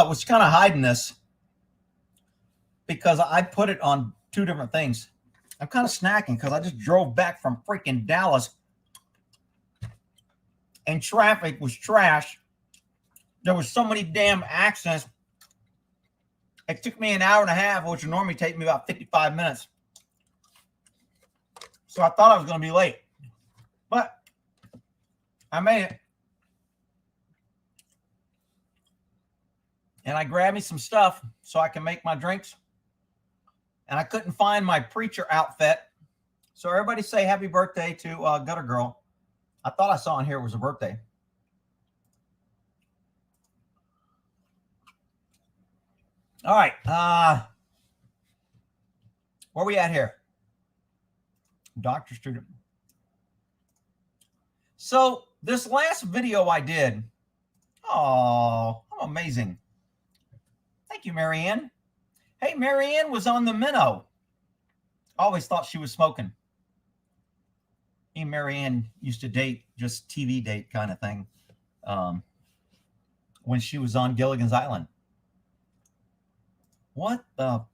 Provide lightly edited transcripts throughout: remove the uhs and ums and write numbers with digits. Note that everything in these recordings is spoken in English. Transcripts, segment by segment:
I was kind of hiding this because I put it on two different things. I'm kind of snacking because I just drove back from freaking Dallas and traffic was trash. There was so many damn accidents. It took me an hour and a half, which would normally take me about 55 minutes. So I thought I was going to be late, but I made it. And I grabbed me some stuff so I can make my drinks. And I couldn't find my preacher outfit. So everybody say happy birthday to Gutter Girl. I thought I saw in here it was a birthday. All right. Where are we at here? Doctor student. So this last video I did. Oh, I'm amazing. Thank you, Marianne. Hey, Marianne was on the minnow. Always thought she was smoking. Me and Marianne used to date, just TV date kind of thing, when she was on Gilligan's Island. What the?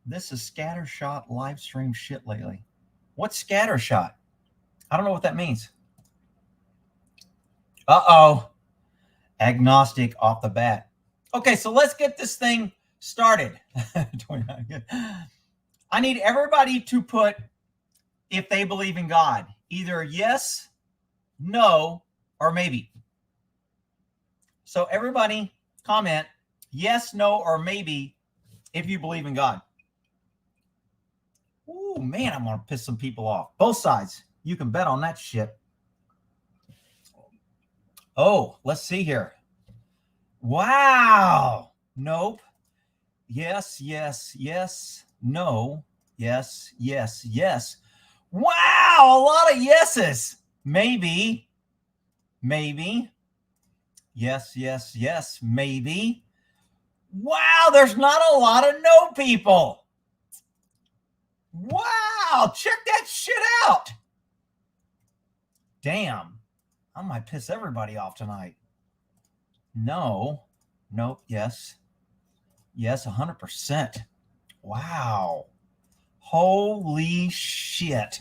This is scattershot live stream shit lately. What's scattershot? I don't know what that means. Uh-oh. Agnostic off the bat. Okay, so let's get this thing started. I need everybody to put if they believe in God. Either yes, no, or maybe. So everybody comment yes, no, or maybe if you believe in God. Ooh, man, I'm going to piss some people off. Both sides. You can bet on that shit. Oh, let's see here. Wow. Nope. Yes, yes, yes. No. Yes, yes, yes. Wow, a lot of yeses. Maybe. Maybe. Yes, yes, yes. Maybe. Wow, there's not a lot of no people. Wow, check that shit out. Damn, I might piss everybody off tonight. No, nope, yes. Yes, 100%. Wow. Holy shit.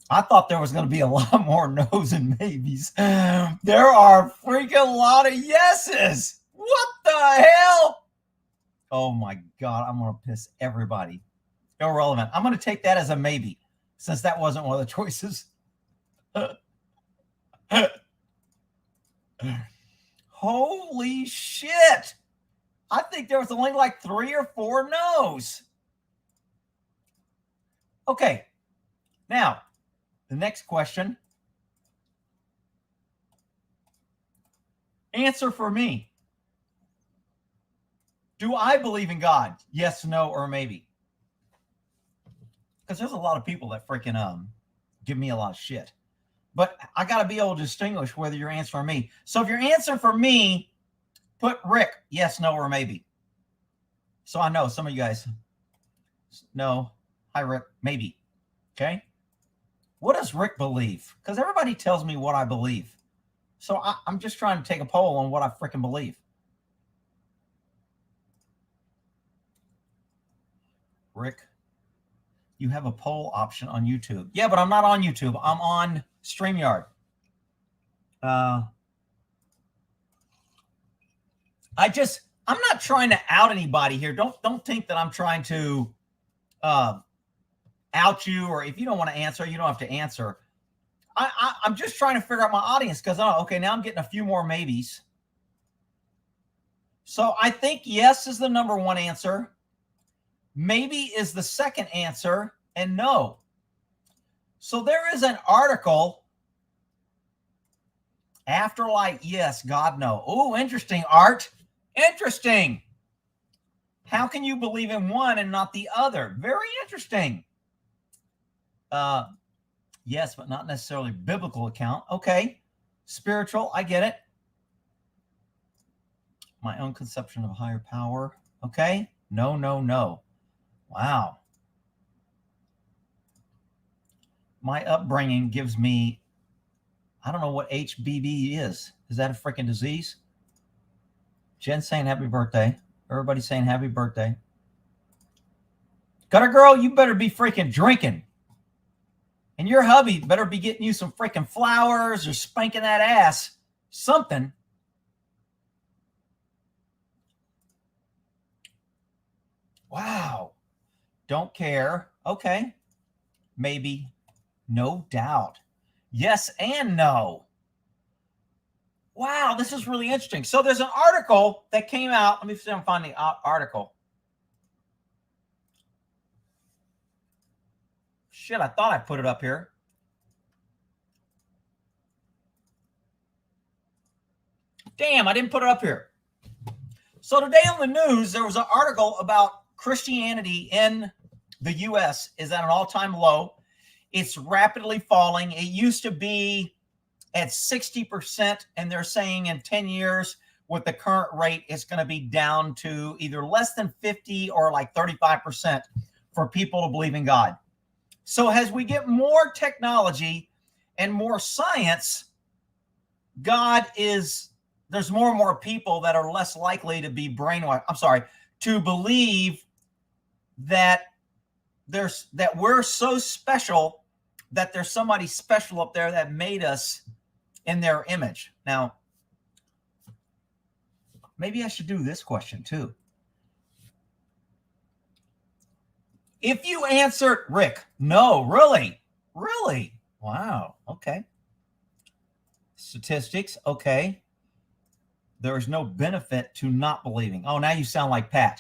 I thought there was going to be a lot more no's and maybes. There are freaking lot of yeses. What the hell? Oh my God, I'm going to piss everybody. Irrelevant. I'm going to take that as a maybe, since that wasn't one of the choices. Holy shit. I think there was only like 3 or 4 no's. Okay. Now, the next question. Answer for me. Do I believe in God? Yes, no, or maybe? Because there's a lot of people that freaking give me a lot of shit. But I got to be able to distinguish whether you're answering me. So if you're answering for me, put Rick, yes, no, or maybe. So I know some of you guys, no. Hi, Rick, maybe. Okay. What does Rick believe? Because everybody tells me what I believe. So I'm just trying to take a poll on what I freaking believe. Rick, you have a poll option on YouTube. Yeah, but I'm not on YouTube. I'm on StreamYard. I'm not trying to out anybody here. Don't think that I'm trying to out you, or if you don't want to answer, you don't have to answer. I'm just trying to figure out my audience because, okay, now I'm getting a few more maybes. So I think yes is the number one answer. Maybe is the second answer, and no. So there is an article. Afterlife, yes. God, no. Oh, interesting, Art. Interesting. How can you believe in one and not the other? Very interesting. Yes, but not necessarily biblical account. Okay. Spiritual, I get it. My own conception of higher power. Okay. No, no, no. Wow. My upbringing gives me, I don't know what HBV is. Is that a freaking disease? Jen saying happy birthday. Everybody saying happy birthday. Gutter girl, you better be freaking drinking. And your hubby better be getting you some freaking flowers or spanking that ass. Something. Wow. Don't care. Okay. Maybe. No doubt. Yes and no. Wow, this is really interesting. So there's an article that came out. Let me see if I can find the article. Shit, I thought I put it up here. Damn, I didn't put it up here. So today on the news, there was an article about Christianity in the U.S. is at an all-time low. It's rapidly falling. It used to be at 60%, and they're saying in 10 years, with the current rate, it's going to be down to either less than 50 or like 35% for people to believe in God. So as we get more technology and more science, there's more and more people that are less likely to be brainwashed. I'm sorry, to believe that we're so special that there's somebody special up there that made us in their image. Now, maybe I should do this question too. If you answered, Rick, no, really? Wow. Okay. Statistics. Okay. There is no benefit to not believing. Oh, now you sound like Pat.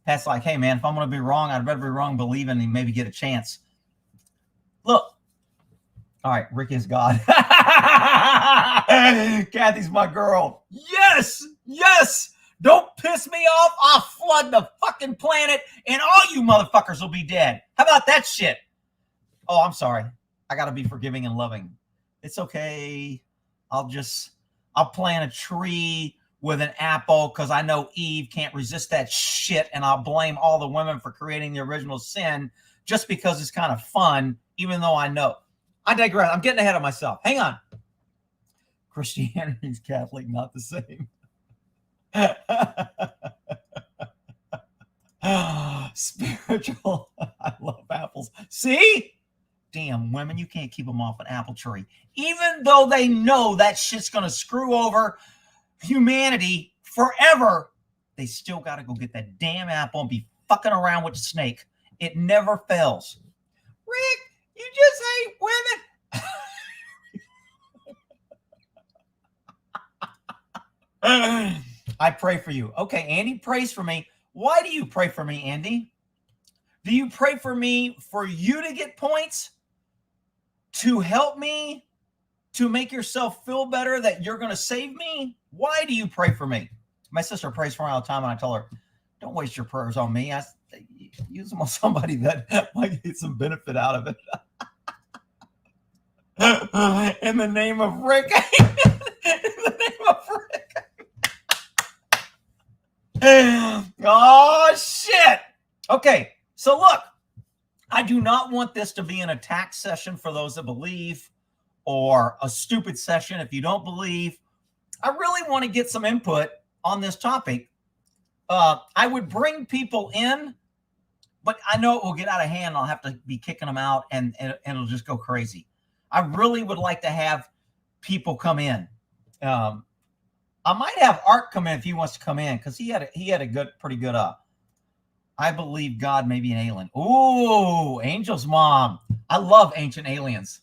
Pat's like, hey, man, if I'm going to be wrong, I'd rather be wrong believing and maybe get a chance. Look. All right. Rick is God. Kathy's my girl. Yes. Don't piss me off. I'll flood the fucking planet and all you motherfuckers will be dead. How about that shit? Oh, I'm sorry. I got to be forgiving and loving. It's okay. I'll plant a tree with an apple because I know Eve can't resist that shit, and I'll blame all the women for creating the original sin just because it's kind of fun, even though I know. I digress. I'm getting ahead of myself. Hang on. Christianity and Catholic, not the same. Spiritual. I love apples. See? Damn women, you can't keep them off an apple tree. Even though they know that shit's going to screw over humanity forever, they still got to go get that damn apple and be fucking around with the snake. It never fails. Rick, you just hate women. I pray for you. Okay, Andy prays for me. Why do you pray for me, Andy? Do you pray for me for you to get points? To help me? To make yourself feel better that you're going to save me? Why do you pray for me? My sister prays for me all the time, and I tell her, don't waste your prayers on me. Use them on somebody that might get some benefit out of it. In the name of Rick. In the name of Rick. Oh, shit. Okay, so look. I do not want this to be an attack session for those that believe or a stupid session if you don't believe. I really want to get some input on this topic. I would bring people in, but I know it will get out of hand. I'll have to be kicking them out and it'll just go crazy. I really would like to have people come in. I might have Art come in if he wants to come in because he had a pretty good I believe God may be an alien. Ooh, Angel's mom. I love ancient aliens.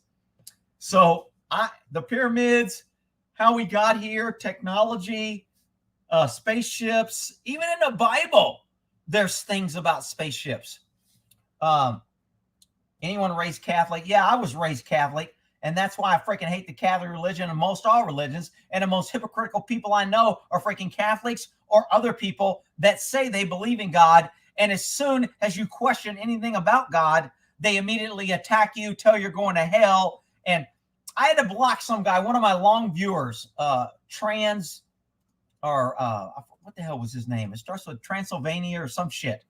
So the pyramids, how we got here, technology, spaceships, even in the Bible, there's things about spaceships. Anyone raised Catholic? Yeah, I was raised Catholic. And that's why I freaking hate the Catholic religion and most all religions. And the most hypocritical people I know are freaking Catholics or other people that say they believe in God. And as soon as you question anything about God, they immediately attack you, tell you're going to hell. And I had to block some guy, one of my long viewers, what the hell was his name? It starts with Transylvania or some shit.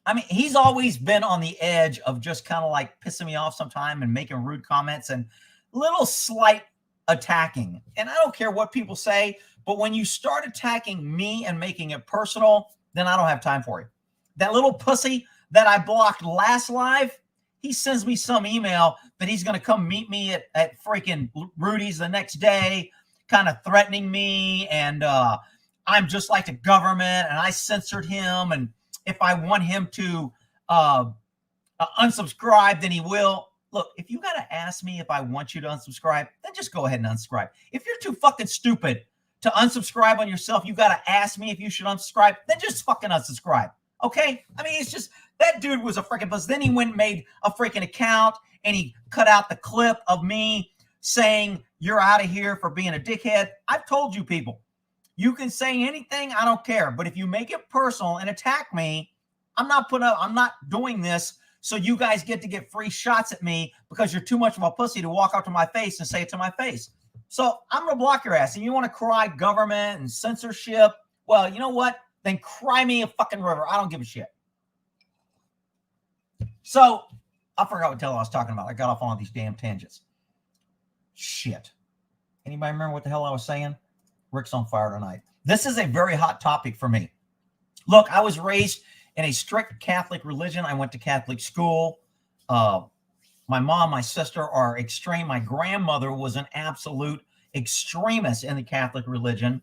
I mean, he's always been on the edge of just kind of like pissing me off sometime and making rude comments and little slight attacking. And I don't care what people say, but when you start attacking me and making it personal, then I don't have time for you. That little pussy that I blocked last live, he sends me some email that he's going to come meet me at freaking Rudy's the next day, kind of threatening me. And I'm just like the government, and I censored him. And if I want him to unsubscribe, then he will. Look, if you got to ask me if I want you to unsubscribe, then just go ahead and unsubscribe. If you're too fucking stupid to unsubscribe on yourself, you got to ask me if you should unsubscribe, then just fucking unsubscribe. Okay? I mean, it's just, that dude was a freaking buzz. Then he went and made a freaking account, and he cut out the clip of me saying, you're out of here for being a dickhead. I've told you people, you can say anything, I don't care. But if you make it personal and attack me, I'm not doing this so you guys get free shots at me because you're too much of a pussy to walk up to my face and say it to my face. So I'm going to block your ass. And you want to cry government and censorship? Well, you know what? Then cry me a fucking river. I don't give a shit. So I forgot what the hell I was talking about. I got off on all these damn tangents. Shit. Anybody remember what the hell I was saying? Rick's on fire tonight. This is a very hot topic for me. Look, I was raised in a strict Catholic religion. I went to Catholic school. My mom, my sister are extreme. My grandmother was an absolute extremist in the Catholic religion.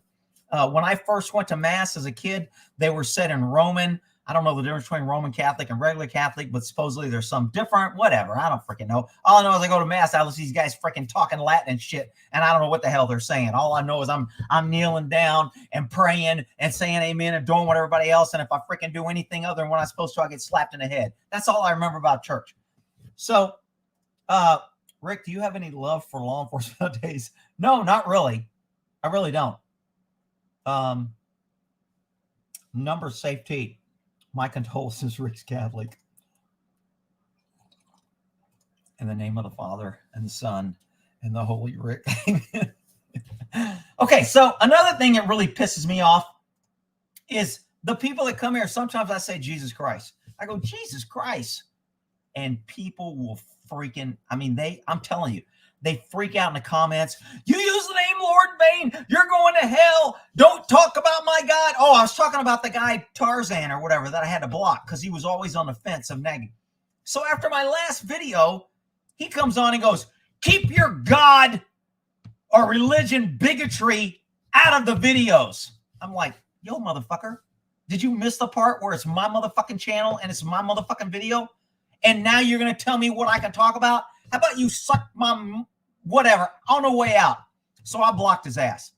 When I first went to Mass as a kid, they were said in Roman. I don't know the difference between Roman Catholic and regular Catholic, but supposedly there's some different, whatever. I don't freaking know. All I know is I go to Mass, I listen to these guys freaking talking Latin and shit, and I don't know what the hell they're saying. All I know is I'm kneeling down and praying and saying amen and doing what everybody else, and if I freaking do anything other than what I'm supposed to, I get slapped in the head. That's all I remember about church. So, Rick, do you have any love for law enforcement nowadays? No, not really. I really don't. Number safety. My condolences, Rick's Catholic. In the name of the Father and the Son and the Holy Rick. Okay, so another thing that really pisses me off is the people that come here. Sometimes I say Jesus Christ. I go, Jesus Christ. And people will freaking, I'm telling you, they freak out in the comments. You use the name Lord in vain. You're going to hell. Don't talk about my God. Oh, I was talking about the guy Tarzan or whatever that I had to block because he was always on the fence of negative. So after my last video, he comes on and goes, keep your God or religion bigotry out of the videos. I'm like, yo, motherfucker, did you miss the part where it's my motherfucking channel and it's my motherfucking video? And now you're going to tell me what I can talk about? How about you suck my whatever on the way out? So I blocked his ass.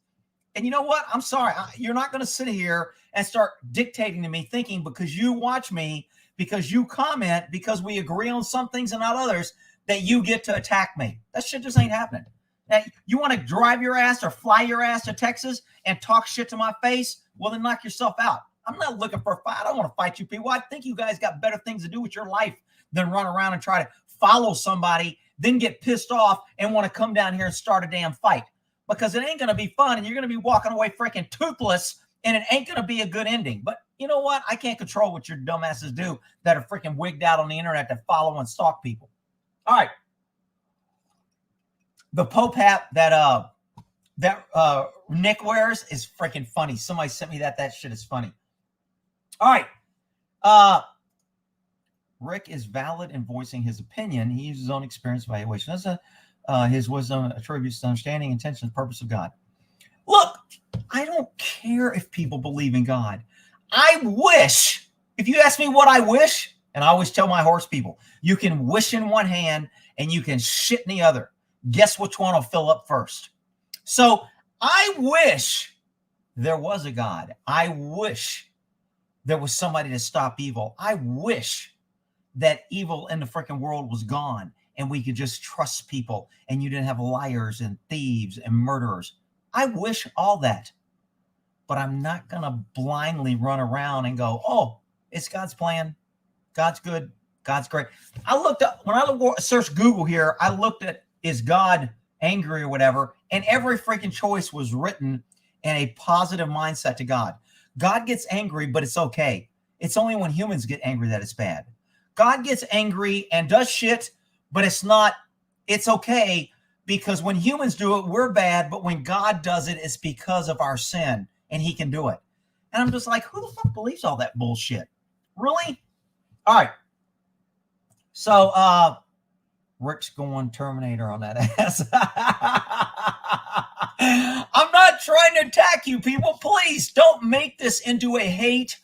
And you know what? I'm sorry. You're not going to sit here and start dictating to me thinking because you watch me, because you comment, because we agree on some things and not others, that you get to attack me. That shit just ain't happening. Now, you want to drive your ass or fly your ass to Texas and talk shit to my face? Well, then knock yourself out. I'm not looking for a fight. I don't want to fight you people. I think you guys got better things to do with your life than run around and try to follow somebody, then get pissed off and want to come down here and start a damn fight. Because it ain't going to be fun, and you're going to be walking away freaking toothless, and it ain't going to be a good ending. But you know what? I can't control what your dumbasses do that are freaking wigged out on the internet that follow and stalk people. All right. The Pope hat that Nick wears is freaking funny. Somebody sent me that. That shit is funny. All right. Rick is valid in voicing his opinion. He uses his own experience evaluation. That's his wisdom attributes to understanding, intention, and purpose of God. Look, I don't care if people believe in God. I wish, if you ask me what I wish, and I always tell my horse people, you can wish in one hand and you can shit in the other. Guess which one will fill up first? So I wish there was a God. I wish there was somebody to stop evil. I wish that evil in the freaking world was gone and we could just trust people and you didn't have liars and thieves and murderers. I wish all that, but I'm not going to blindly run around and go, oh, it's God's plan. God's good. God's great. I looked up, when I searched Google here, I looked at, is God angry or whatever? And every freaking choice was written in a positive mindset to God. God gets angry, but it's okay. It's only when humans get angry that it's bad. God gets angry and does shit, but it's not, it's okay because when humans do it, we're bad, but when God does it, it's because of our sin, and he can do it. And I'm just like, who the fuck believes all that bullshit? Really? All right. So Rick's going Terminator on that ass. I'm not trying to attack you people. Please don't make this into a hate.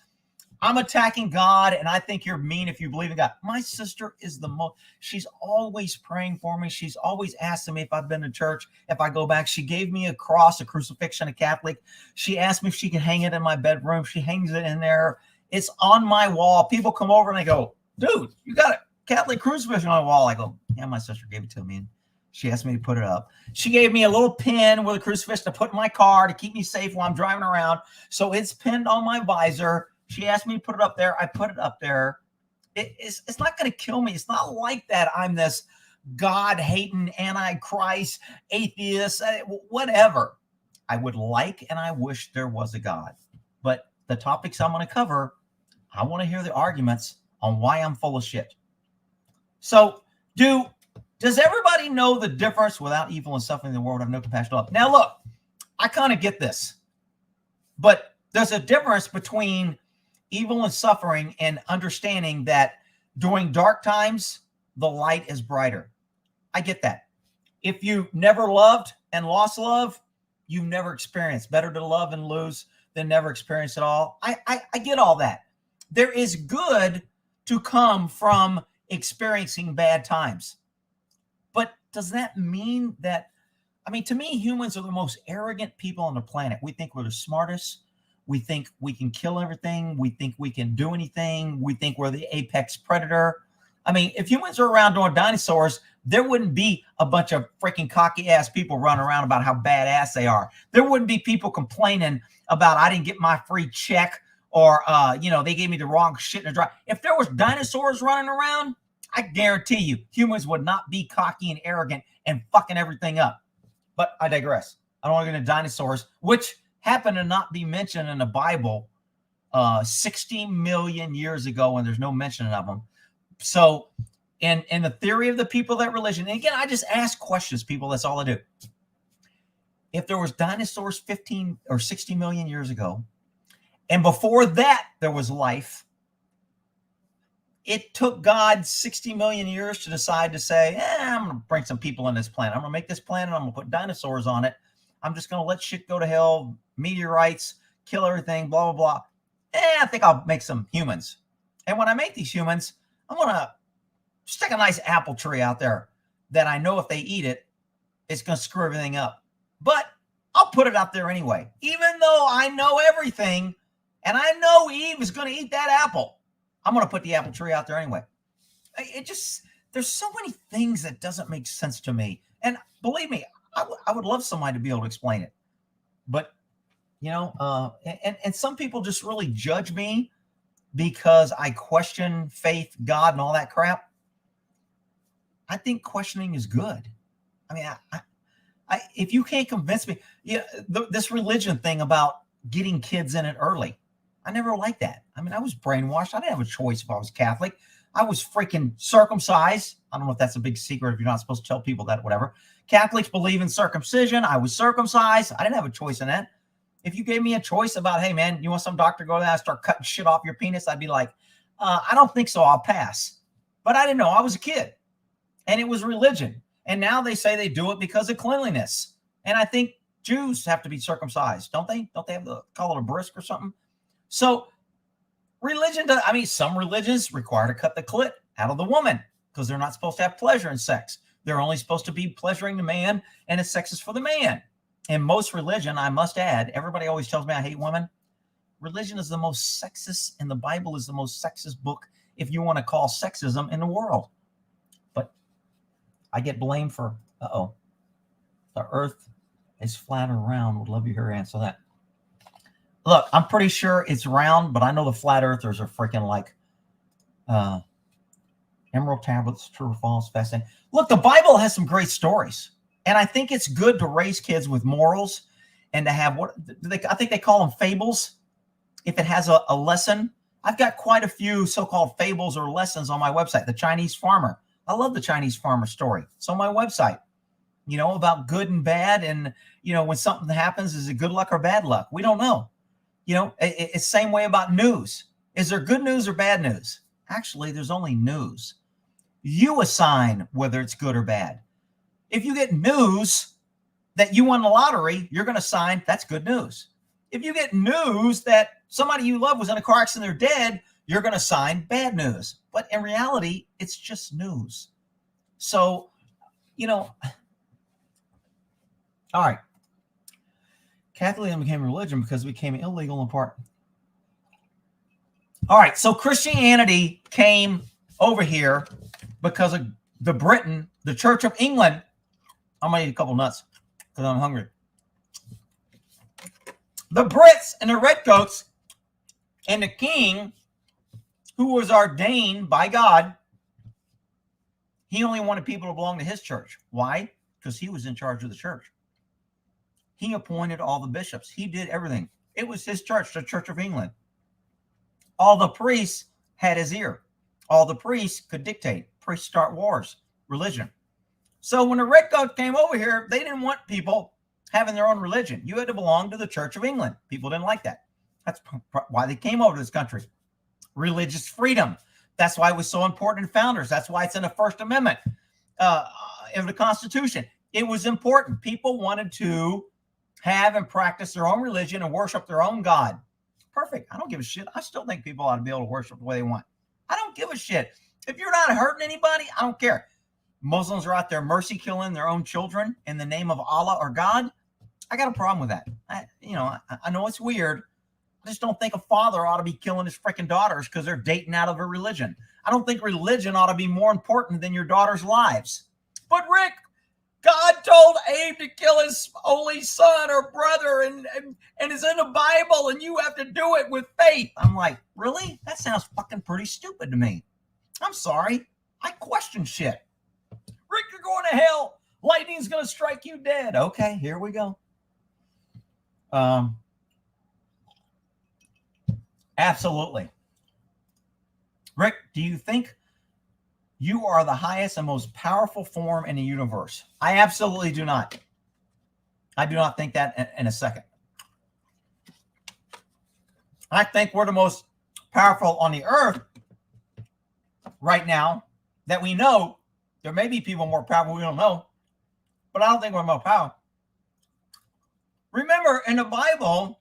I'm attacking God, and I think you're mean if you believe in God. My sister is the most, she's always praying for me. She's always asking me if I've been to church, if I go back. She gave me a cross, a crucifixion, a Catholic. She asked me if she can hang it in my bedroom. She hangs it in there. It's on my wall. People come over and they go, dude, you got a Catholic crucifixion on the wall. I go, yeah, my sister gave it to me. And she asked me to put it up. She gave me a little pin with a crucifix to put in my car to keep me safe while I'm driving around. So it's pinned on my visor. She asked me to put it up there. I put it up there. It's not going to kill me. It's not like that. I'm this God-hating, antichrist, atheist, whatever. I would like and I wish there was a God. But the topics I'm going to cover, I want to hear the arguments on why I'm full of shit. So does everybody know the difference? Without evil and suffering in the world, I have no compassion of love. Now, look, I kind of get this. But there's a difference between evil and suffering and understanding that during dark times, the light is brighter. I get that. If you never loved and lost love, you've never experienced. Better to love and lose than never experience at all. I get all that. There is good to come from experiencing bad times. But does that mean that, I mean, to me, humans are the most arrogant people on the planet. We think we're the smartest. We think we can kill everything. We think we can do anything. We think we're the apex predator. I mean, if humans were around during dinosaurs, there wouldn't be a bunch of freaking cocky ass people running around about how badass they are. There wouldn't be people complaining about, I didn't get my free check, or, they gave me the wrong shit in the drive. If there was dinosaurs running around, I guarantee you humans would not be cocky and arrogant and fucking everything up. But I digress. I don't want to get into dinosaurs, which happen to not be mentioned in the Bible 60 million years ago, and there's no mention of them. So in the theory of the people that religion, and again, I just ask questions, people. That's all I do. If there was dinosaurs 15 or 60 million years ago, and before that there was life, it took God 60 million years to decide to say, I'm going to bring some people on this planet. I'm going to make this planet. I'm going to put dinosaurs on it. I'm just going to let shit go to hell, meteorites, kill everything, blah, blah, blah. I think I'll make some humans. And when I make these humans, I'm going to stick a nice apple tree out there that I know if they eat it, it's going to screw everything up. But I'll put it out there anyway, even though I know everything and I know Eve is going to eat that apple. I'm going to put the apple tree out there anyway. There's so many things that doesn't make sense to me. And believe me, I would love somebody to be able to explain it. But, and some people just really judge me because I question faith, God, and all that crap. I think questioning is good. I mean, if you can't convince me, this religion thing about getting kids in it early, I never liked that. I mean, I was brainwashed. I didn't have a choice if I was Catholic. I was freaking circumcised. I don't know if that's a big secret, if you're not supposed to tell people that, whatever. Catholics believe in circumcision. I was circumcised. I didn't have a choice in that. If you gave me a choice about, hey, man, you want some doctor to go there and start cutting shit off your penis? I'd be like, I don't think so. I'll pass. But I didn't know. I was a kid. And it was religion. And now they say they do it because of cleanliness. And I think Jews have to be circumcised, don't they? Don't they have to call it a brisk or something? So religion does, some religions require to cut the clit out of the woman because they're not supposed to have pleasure in sex. They're only supposed to be pleasuring the man, and it's sex is for the man. In most religion, I must add, everybody always tells me I hate women. Religion is the most sexist, and the Bible is the most sexist book, if you want to call sexism, in the world. But I get blamed for, the earth is flat or round. Would love you to answer that. Look, I'm pretty sure it's round, but I know the flat earthers are freaking like emerald tablets, true or false, fascinating. Look, the Bible has some great stories, and I think it's good to raise kids with morals and to have I think they call them fables. If it has a lesson, I've got quite a few so-called fables or lessons on my website. The Chinese farmer. I love the Chinese farmer story. It's on my website. about good and bad. And, when something happens, is it good luck or bad luck? We don't know. It's the same way about news. Is there good news or bad news? Actually, there's only news. You assign whether it's good or bad. If you get news that you won the lottery, you're going to sign that's good news. If you get news that somebody you love was in a car accident, they're dead, you're going to sign bad news. But in reality, it's just news. So, all right. Catholicism became a religion because it became illegal in part. All right. So Christianity came over here because of the Church of England. I'm going to eat a couple nuts because I'm hungry. The Brits and the Redcoats and the king, who was ordained by God, he only wanted people to belong to his church. Why? Because he was in charge of the church. He appointed all the bishops. He did everything. It was his church, the Church of England. All the priests had his ear. All the priests could dictate. Priests start wars, religion. So when the Redcoats came over here, they didn't want people having their own religion. You had to belong to the Church of England. People didn't like that. That's why they came over to this country. Religious freedom. That's why it was so important in founders. That's why it's in the First Amendment of the Constitution. It was important. People wanted to have and practice their own religion and worship their own God. Perfect. I don't give a shit. I still think people ought to be able to worship the way they want. I don't give a shit. If you're not hurting anybody, I don't care. Muslims are out there mercy killing their own children in the name of Allah or God. I got a problem with that. I know it's weird. I just don't think a father ought to be killing his freaking daughters because they're dating out of a religion. I don't think religion ought to be more important than your daughter's lives. But Rick, God told Abe to kill his only son or brother, and it's in the Bible, and you have to do it with faith. I'm like, really? That sounds fucking pretty stupid to me. I'm sorry. I question shit. Rick, you're going to hell. Lightning's going to strike you dead. Okay, here we go. Absolutely. Rick, do you think you are the highest and most powerful form in the universe? I absolutely do not. I do not think that in a second. I think we're the most powerful on the earth right now that we know. There may be people more powerful we don't know, but I don't think we're more powerful. Remember, in the Bible,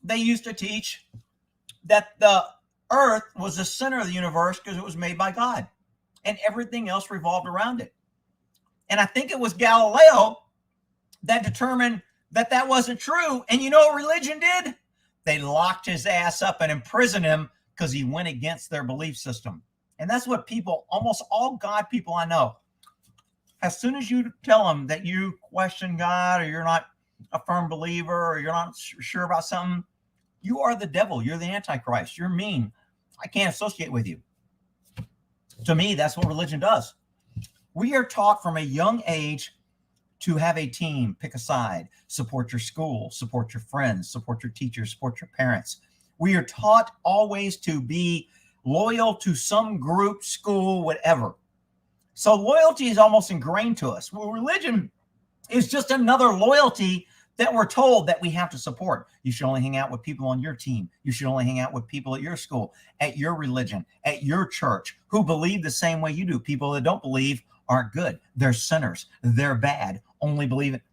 they used to teach that the earth was the center of the universe because it was made by God, and everything else revolved around it. And I think it was Galileo that determined that that wasn't true. And you know what religion did? They locked his ass up and imprisoned him because he went against their belief system. And that's what people, almost all God people I know, as soon as you tell them that you question God or you're not a firm believer or you're not sure about something, you are the devil. You're the Antichrist. You're mean. I can't associate with you. To me, that's what religion does. We are taught from a young age to have a team, pick a side, support your school, support your friends, support your teachers, support your parents. We are taught always to be loyal to some group, school, whatever. So loyalty is almost ingrained to us. Well, religion is just another loyalty that we're told that we have to support. You should only hang out with people on your team. You should only hang out with people at your school, at your religion, at your church, who believe the same way you do. People that don't believe aren't good. They're sinners. They're bad. Only believe it.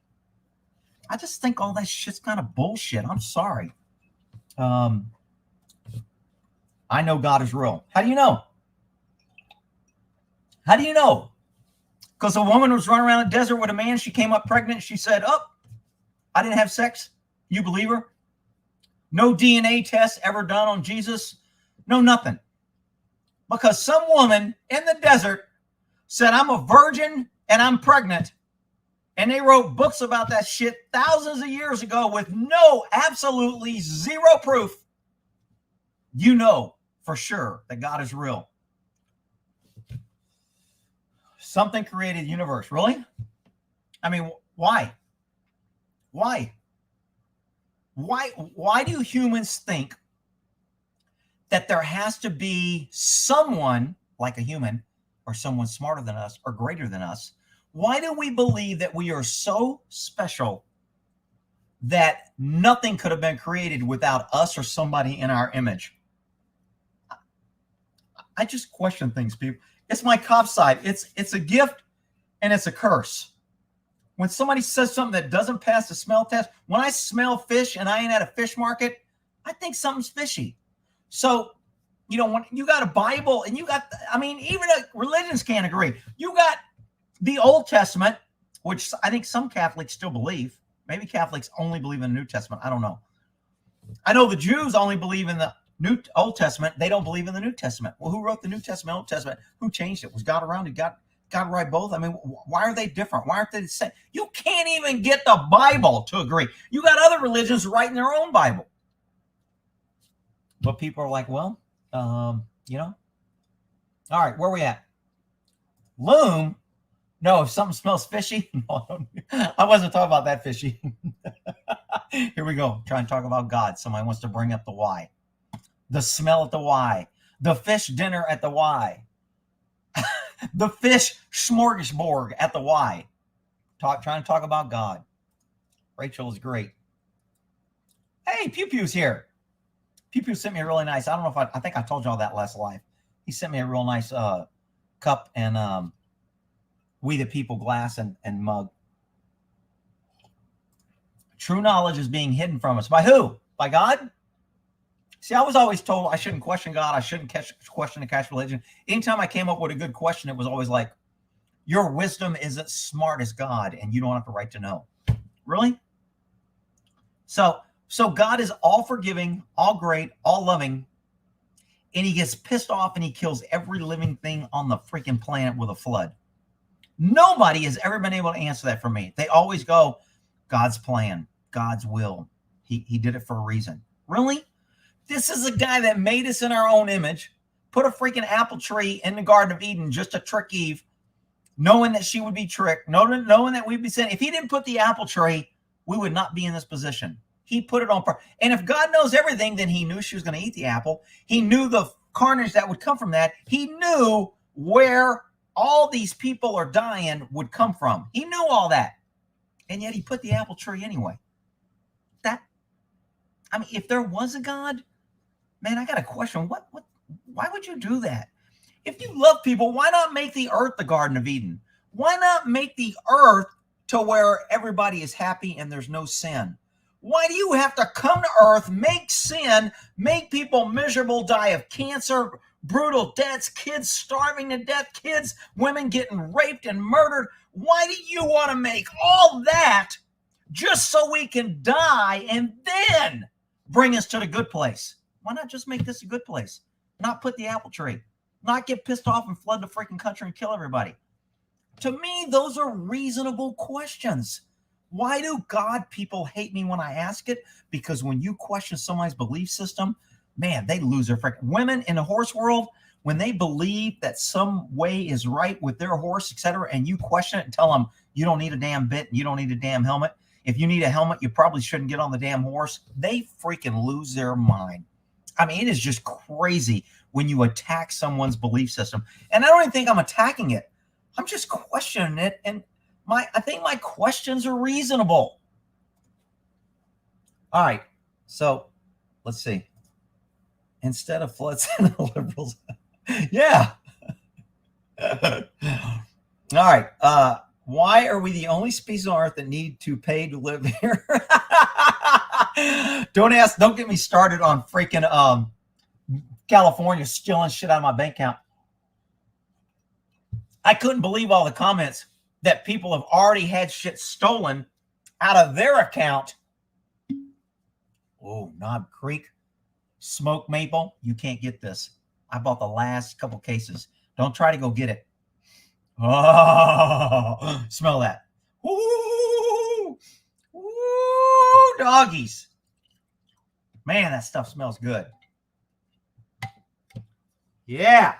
I just think all that shit's kind of bullshit. I'm sorry. I know God is real. How do you know? How do you know? Because a woman was running around the desert with a man. She came up pregnant. She said, "Oh, I didn't have sex." You believe her? No DNA test ever done on Jesus. No, nothing. Because some woman in the desert said, "I'm a virgin and I'm pregnant." And they wrote books about that shit thousands of years ago with absolutely zero proof. You know for sure that God is real. Something created the universe. Really? I mean, why? Why do humans think that there has to be someone like a human or someone smarter than us or greater than us? Why do we believe that we are so special that nothing could have been created without us or somebody in our image? I just question things, people. It's my cop side. It's a gift and it's a curse. When somebody says something that doesn't pass the smell test, when I smell fish and I ain't at a fish market, I think something's fishy. So, when you got a Bible and you got, even religions can't agree. You got the Old Testament, which I think some Catholics still believe. Maybe Catholics only believe in the New Testament. I don't know. I know the Jews only believe in the Old Testament. They don't believe in the New Testament. Well, who wrote the New Testament, Old Testament? Who changed it? Was God around? Did God write both? Why are they different? Why aren't they the same? You can't even get the Bible to agree. You got other religions writing their own Bible. But people are like, well, all right, where are we at? Loom? No, if something smells fishy. No, I wasn't talking about that fishy. Here we go. Trying to talk about God. Somebody wants to bring up the Y. The smell at the Y. The fish dinner at the Y. The fish smorgasbord at the Y. Trying to talk about God. Rachel is great. Hey, Pew Pew's here. Pew Pew sent me a really nice, I don't know if I think I told you all that last live. He sent me a real nice cup and We the People glass and mug. True knowledge is being hidden from us. By who? By God? See, I was always told I shouldn't question God. I shouldn't question the cash religion. Anytime I came up with a good question, it was always like, your wisdom isn't smart as God, and you don't have the right to know. Really? So God is all forgiving, all great, all loving, and he gets pissed off and he kills every living thing on the freaking planet with a flood. Nobody has ever been able to answer that for me. They always go, God's plan, God's will. He did it for a reason. Really? This is a guy that made us in our own image, put a freaking apple tree in the Garden of Eden just to trick Eve, knowing that she would be tricked, knowing that we'd be sin. If he didn't put the apple tree, we would not be in this position. He put it on purpose. And if God knows everything, then he knew she was going to eat the apple. He knew the carnage that would come from that. He knew where all these people are dying would come from. He knew all that. And yet he put the apple tree anyway. If there was a God, man, I got a question. Why would you do that? If you love people, why not make the earth the Garden of Eden? Why not make the earth to where everybody is happy and there's no sin? Why do you have to come to earth, make sin, make people miserable, die of cancer, brutal deaths, kids starving to death, women getting raped and murdered? Why do you want to make all that just so we can die and then bring us to the good place? Why not just make this a good place? Not put the apple tree, not get pissed off and flood the freaking country and kill everybody. To me, those are reasonable questions. Why do God people hate me when I ask it? Because when you question somebody's belief system, man, they lose their freaking. Women in the horse world, when they believe that some way is right with their horse, etc., and you question it and tell them you don't need a damn bit and you don't need a damn helmet. If you need a helmet, you probably shouldn't get on the damn horse. They freaking lose their mind. It is just crazy when you attack someone's belief system. And I don't even think I'm attacking it. I'm just questioning it. And I think my questions are reasonable. All right. So let's see. Instead of floods and liberals. Yeah. All right. Why are we the only species on Earth that need to pay to live here? Don't get me started on freaking California stealing shit out of my bank account. I couldn't believe all the comments that people have already had shit stolen out of their account. Oh, Knob Creek, smoked maple. You can't get this. I bought the last couple cases. Don't try to go get it. Oh, smell that. Ooh, ooh, doggies. Man, that stuff smells good. Yeah.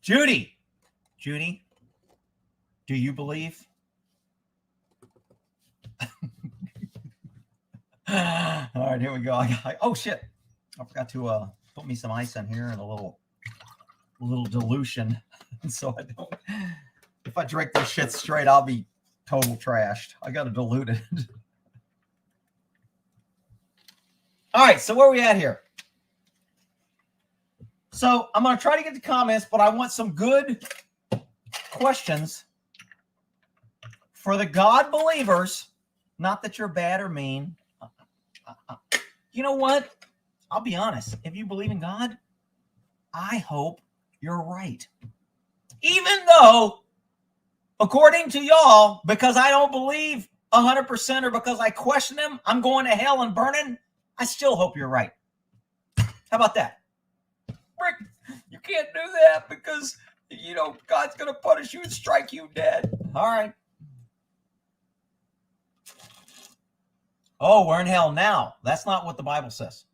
Judy, do you believe? All right, here we go. Oh, shit. I forgot to put me some ice in here and a little dilution so I don't If I drink this shit straight, I'll be total trashed. I got to dilute it. All right, so where are we at here? So I'm going to try to get the comments, but I want some good questions for the God believers. Not that you're bad or mean. You know what? I'll be honest. If you believe in God, I hope you're right. Even though, according to y'all, because I don't believe 100% or because I question him, I'm going to hell and burning, I still hope you're right. How about that? Rick, you can't do that because, God's going to punish you and strike you dead. All right. Oh, we're in hell now. That's not what the Bible says.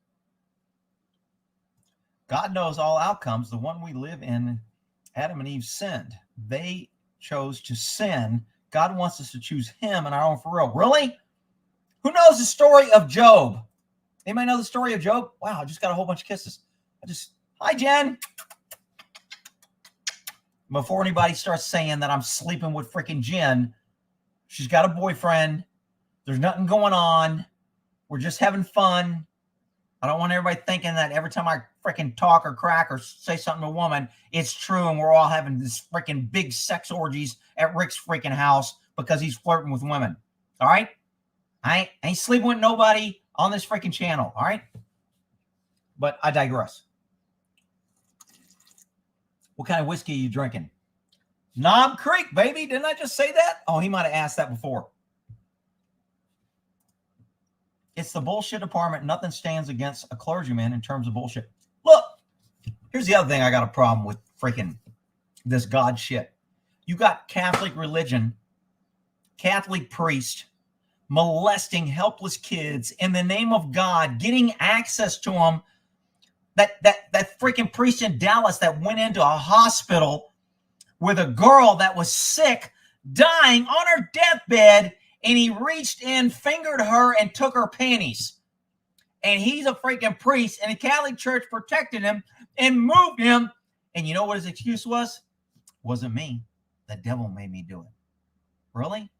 God knows all outcomes. The one we live in, Adam and Eve sinned. They chose to sin. God wants us to choose him and our own for real. Really? Who knows the story of Job? Anybody know the story of Job? Wow, I just got a whole bunch of kisses. Hi, Jen. Before anybody starts saying that I'm sleeping with freaking Jen, she's got a boyfriend. There's nothing going on. We're just having fun. I don't want everybody thinking that every time I freaking talk or crack or say something to a woman, it's true and we're all having this freaking big sex orgies at Rick's freaking house because he's flirting with women. All right? I ain't sleeping with nobody on this freaking channel. All right? But I digress. What kind of whiskey are you drinking? Knob Creek, baby. Didn't I just say that? Oh, he might have asked that before. It's the bullshit department. Nothing stands against a clergyman in terms of bullshit. Look, here's the other thing I got a problem with freaking this God shit. You got Catholic religion, Catholic priest molesting helpless kids in the name of God, getting access to them. That freaking priest in Dallas that went into a hospital with a girl that was sick, dying on her deathbed, and he reached in, fingered her, and took her panties. And he's a freaking priest, and the Catholic Church protected him and moved him. And you know what his excuse was? Wasn't me. The devil made me do it. Really?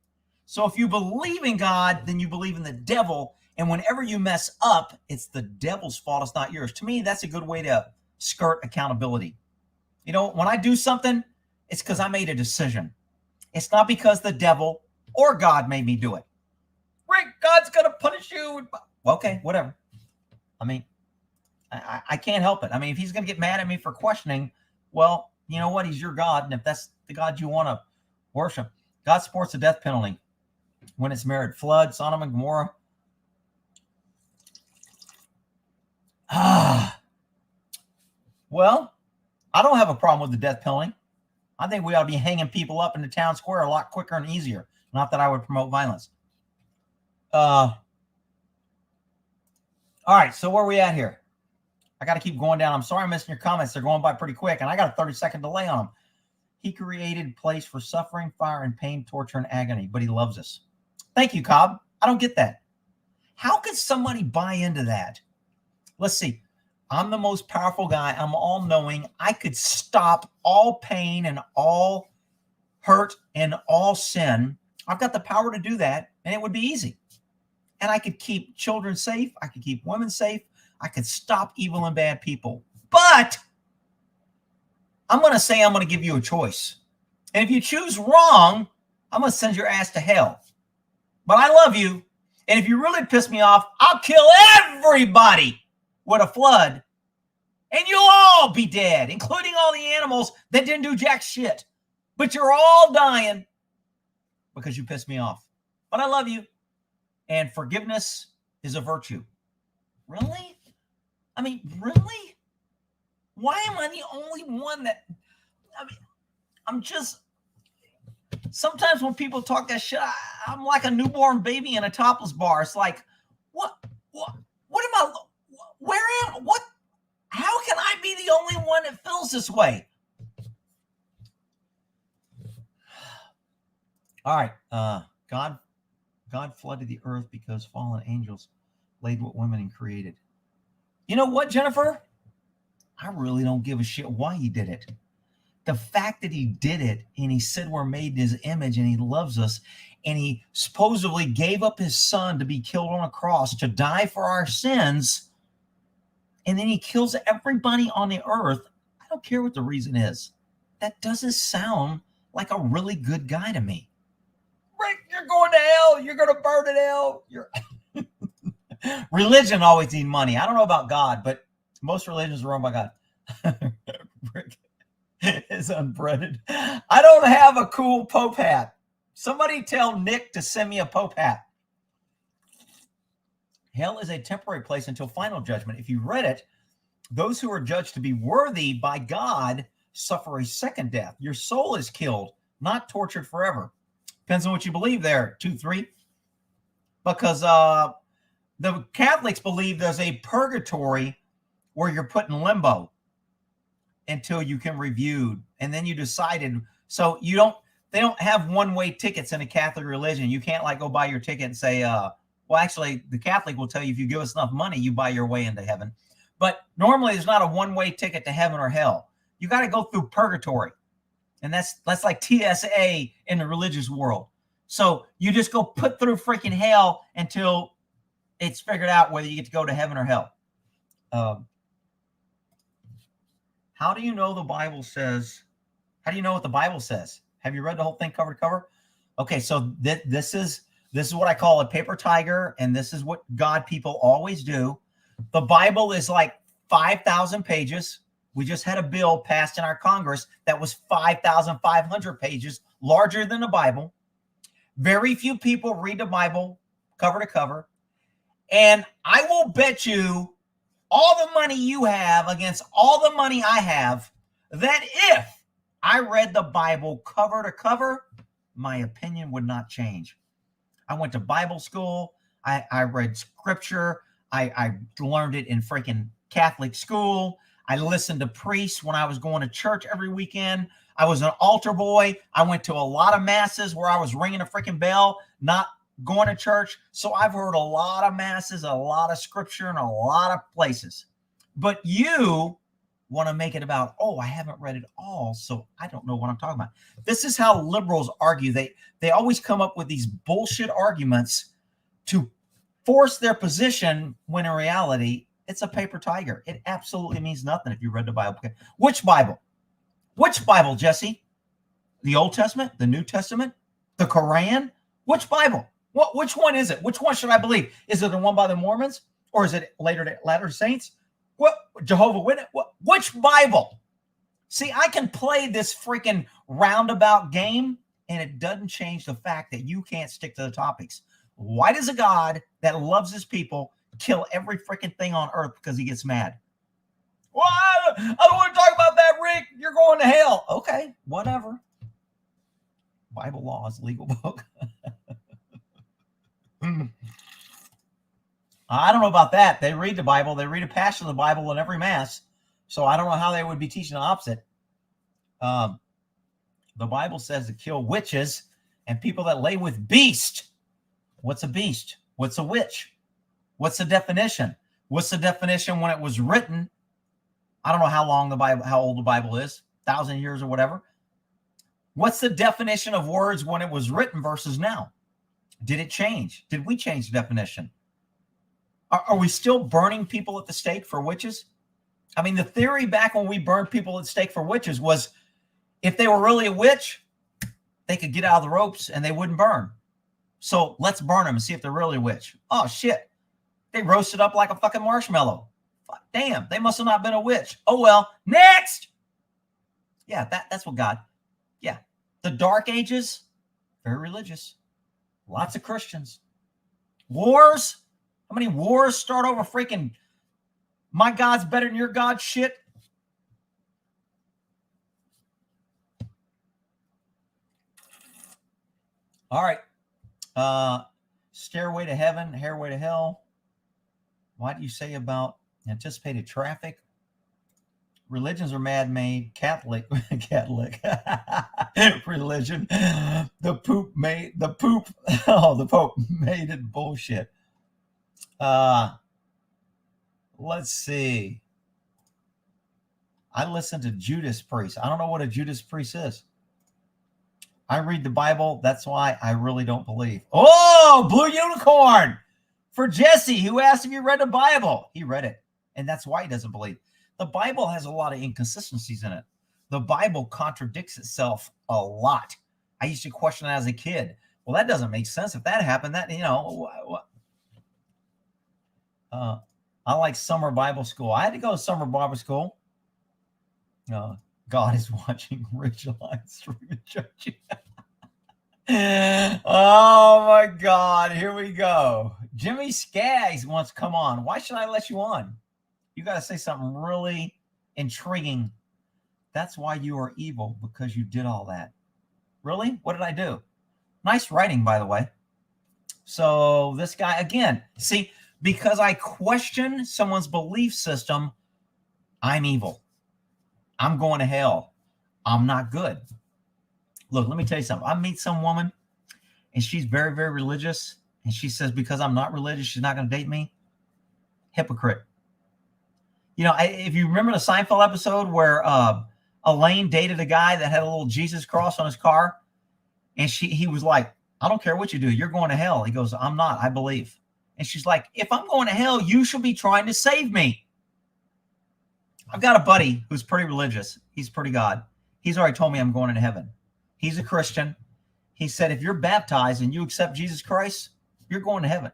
So if you believe in God, then you believe in the devil. And whenever you mess up, it's the devil's fault. It's not yours. To me, that's a good way to skirt accountability. When I do something, it's because I made a decision. It's not because the devil or God made me do it. Rick, God's going to punish you. Okay, whatever. I mean, I can't help it. I mean, if he's going to get mad at me for questioning, well, you know what? He's your God. And if that's the God you want to worship, God supports the death penalty when it's married. Flood, Sodom and Gomorrah. Well, I don't have a problem with the death penalty. I think we ought to be hanging people up in the town square a lot quicker and easier. Not that I would promote violence. All right, so where are we at here? I got to keep going down. I'm sorry I'm missing your comments. They're going by pretty quick, and I got a 30-second delay on them. He created a place for suffering, fire, and pain, torture, and agony, but he loves us. Thank you, Cobb. I don't get that. How could somebody buy into that? Let's see. I'm the most powerful guy. I'm all-knowing. I could stop all pain and all hurt and all sin. I've got the power to do that, and it would be easy. And I could keep children safe. I could keep women safe. I could stop evil and bad people. But I'm going to say I'm going to give you a choice. And if you choose wrong, I'm going to send your ass to hell. But I love you. And if you really piss me off, I'll kill everybody with a flood. And you'll all be dead, including all the animals that didn't do jack shit. But you're all dying because you pissed me off. But I love you. And forgiveness is a virtue. Really? I mean, really? Why am I the only one that... I'm just... Sometimes when people talk that shit, I'm like a newborn baby in a topless bar. It's like, what am I... Where am... What... How can I be the only one that feels this way? All right. God flooded the earth because fallen angels laid with women and created. You know what, Jennifer? I really don't give a shit why he did it. the fact that he did it and he said we're made in his image and he loves us and he supposedly gave up his son to be killed on a cross to die for our sins, and then he kills everybody on the earth. I don't care what the reason is. That doesn't sound like a really good guy to me. Rick, you're going to hell. You're going to burn in hell. Religion always needs money. I don't know about God, but most religions are run by God. Rick is unbreaded. I don't have a cool Pope hat. Somebody tell Nick to send me a Pope hat. Hell is a temporary place until final judgment. If you read it, those who are judged to be worthy by God suffer a second death. Your soul is killed, not tortured forever. Depends on what you believe there, 2-3. Because the Catholics believe there's a purgatory where you're put in limbo until you can review, and then you decided. So they don't have one-way tickets in a Catholic religion. You can't like go buy your ticket and say, well, actually, the Catholic will tell you if you give us enough money, you buy your way into heaven. But normally there's not a one-way ticket to heaven or hell. You got to go through purgatory. And that's like TSA in the religious world. So you just go put through freaking hell until it's figured out whether you get to go to heaven or hell. How do you know the Bible says? How do you know what the Bible says? Have you read the whole thing cover to cover? Okay, so this is what I call a paper tiger, and this is what God people always do. The Bible is like 5,000 pages. We just had a bill passed in our Congress that was 5,500 pages, larger than the Bible. Very few people read the Bible cover to cover. And I will bet you all the money you have against all the money I have that if I read the Bible cover to cover, my opinion would not change. I went to Bible school. I read scripture. I learned it in freaking Catholic school. I listened to priests when I was going to church every weekend. I was an altar boy. I went to a lot of masses where I was ringing a freaking bell, not going to church. So I've heard a lot of masses, a lot of scripture in a lot of places. But you want to make it about, oh, I haven't read it all, so I don't know what I'm talking about. This is how liberals argue. They always come up with these bullshit arguments to force their position when in reality, it's a paper tiger. It absolutely means nothing if you read the Bible. Which Bible? Which Bible, Jesse? The Old Testament? The New Testament? The Quran? Which Bible? Which one is it? Which one should I believe? Is it the one by the Mormons? Or is it Latter Saints? What Jehovah Witness? Which Bible? See, I can play this freaking roundabout game, and it doesn't change the fact that you can't stick to the topics. Why does a God that loves his people kill every freaking thing on earth because he gets mad? Well, I don't want to talk about that, Rick. You're going to hell. Okay, whatever. Bible law is legal book. I don't know about that. They read the Bible. They read a passage of the Bible in every mass. So I don't know how they would be teaching the opposite. The Bible says to kill witches and people that lay with beast. What's a beast? What's a witch? What's the definition? What's the definition when it was written? I don't know how long the Bible, how old the Bible is, 1,000 years or whatever. What's the definition of words when it was written versus now? Did it change? Did we change the definition? Are we still burning people at the stake for witches? I mean, the theory back when we burned people at the stake for witches was if they were really a witch, they could get out of the ropes and they wouldn't burn. So let's burn them and see if they're really a witch. Oh, shit. They roasted up like a fucking marshmallow. Fuck, damn, they must have not been a witch. Oh, well, next. Yeah, that's what God. Yeah. The Dark Ages, very religious. Lots of Christians. Wars. How many wars start over freaking my God's better than your God shit? All right. Stairway to heaven, hairway to hell. Why do you say about anticipated traffic? Religions are man-made. Catholic religion. The Pope made it bullshit. Let's see. I listen to Judas Priest. I don't know what a Judas Priest is. I read the Bible. That's why I really don't believe. Oh, blue unicorn for Jesse, who asked if you read the Bible. He read it, and that's why he doesn't believe. The Bible has a lot of inconsistencies in it. The Bible contradicts itself a lot. I used to question it as a kid. Well, that doesn't make sense. If that happened, that, I like summer Bible school. I had to go to summer Bible school. God is watching Rich live stream and judging. Oh my God, here we go. Jimmy Skaggs wants to come on. Why should I let you on? You got to say something really intriguing. That's why you are evil, because you did all that. Really? What did I do? Nice writing, by the way. So this guy, again, see, because I question someone's belief system, I'm evil. I'm going to hell. I'm not good. Look, let me tell you something. I meet some woman, and she's very, very religious, and she says because I'm not religious, she's not going to date me. Hypocrite. If you remember the Seinfeld episode where Elaine dated a guy that had a little Jesus cross on his car, and he was like, I don't care what you do. You're going to hell. He goes, I'm not. I believe. And she's like, if I'm going to hell, you should be trying to save me. I've got a buddy who's pretty religious. He's pretty God. He's already told me I'm going into heaven. He's a Christian. He said, if you're baptized and you accept Jesus Christ, you're going to heaven.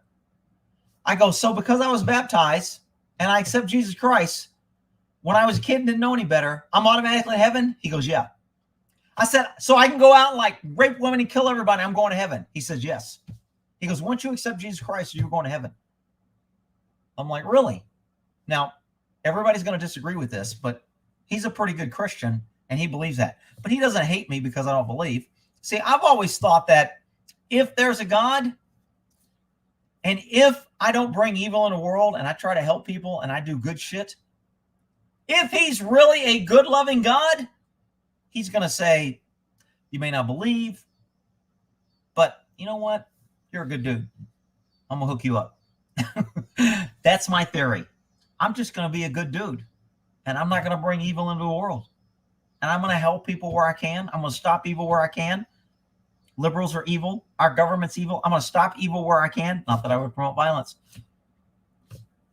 I go, so because I was baptized and I accept Jesus Christ, when I was a kid and didn't know any better, I'm automatically in heaven? He goes, yeah. I said, so I can go out and like rape women and kill everybody. I'm going to heaven. He says, yes. He goes, once you accept Jesus Christ, you're going to heaven. I'm like, really? Now, everybody's going to disagree with this, but he's a pretty good Christian and he believes that. But he doesn't hate me because I don't believe. See, I've always thought that if there's a God and if I don't bring evil in the world and I try to help people and I do good shit, if he's really a good, loving God, he's going to say, you may not believe, but you know what? You're a good dude. I'm going to hook you up. That's my theory. I'm just going to be a good dude, and I'm not going to bring evil into the world. And I'm going to help people where I can. I'm going to stop evil where I can. Liberals are evil. Our government's evil. I'm going to stop evil where I can. Not that I would promote violence.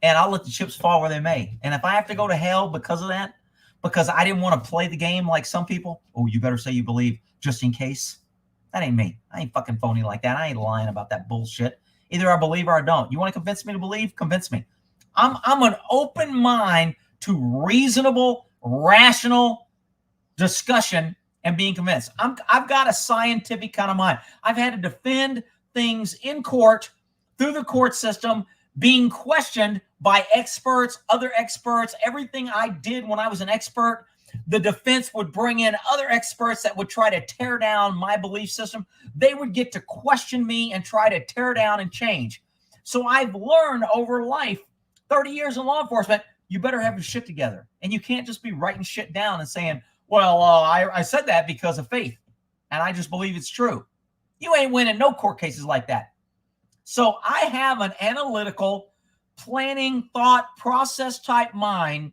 And I'll let the chips fall where they may. And if I have to go to hell because of that, because I didn't want to play the game like some people, oh, you better say you believe just in case. That ain't me. I ain't fucking phony like that. I ain't lying about that bullshit. Either I believe or I don't. You want to convince me to believe? Convince me. I'm an open mind to reasonable, rational discussion and being convinced. I've got a scientific kind of mind. I've had to defend things in court, through the court system, being questioned by experts, other experts. Everything I did when I was an expert, the defense would bring in other experts that would try to tear down my belief system. They would get to question me and try to tear down and change. So I've learned over life, 30 years in law enforcement, you better have your shit together. And you can't just be writing shit down and saying, well, I said that because of faith, and I just believe it's true. You ain't winning no court cases like that. So I have an analytical, planning, thought, process type mind,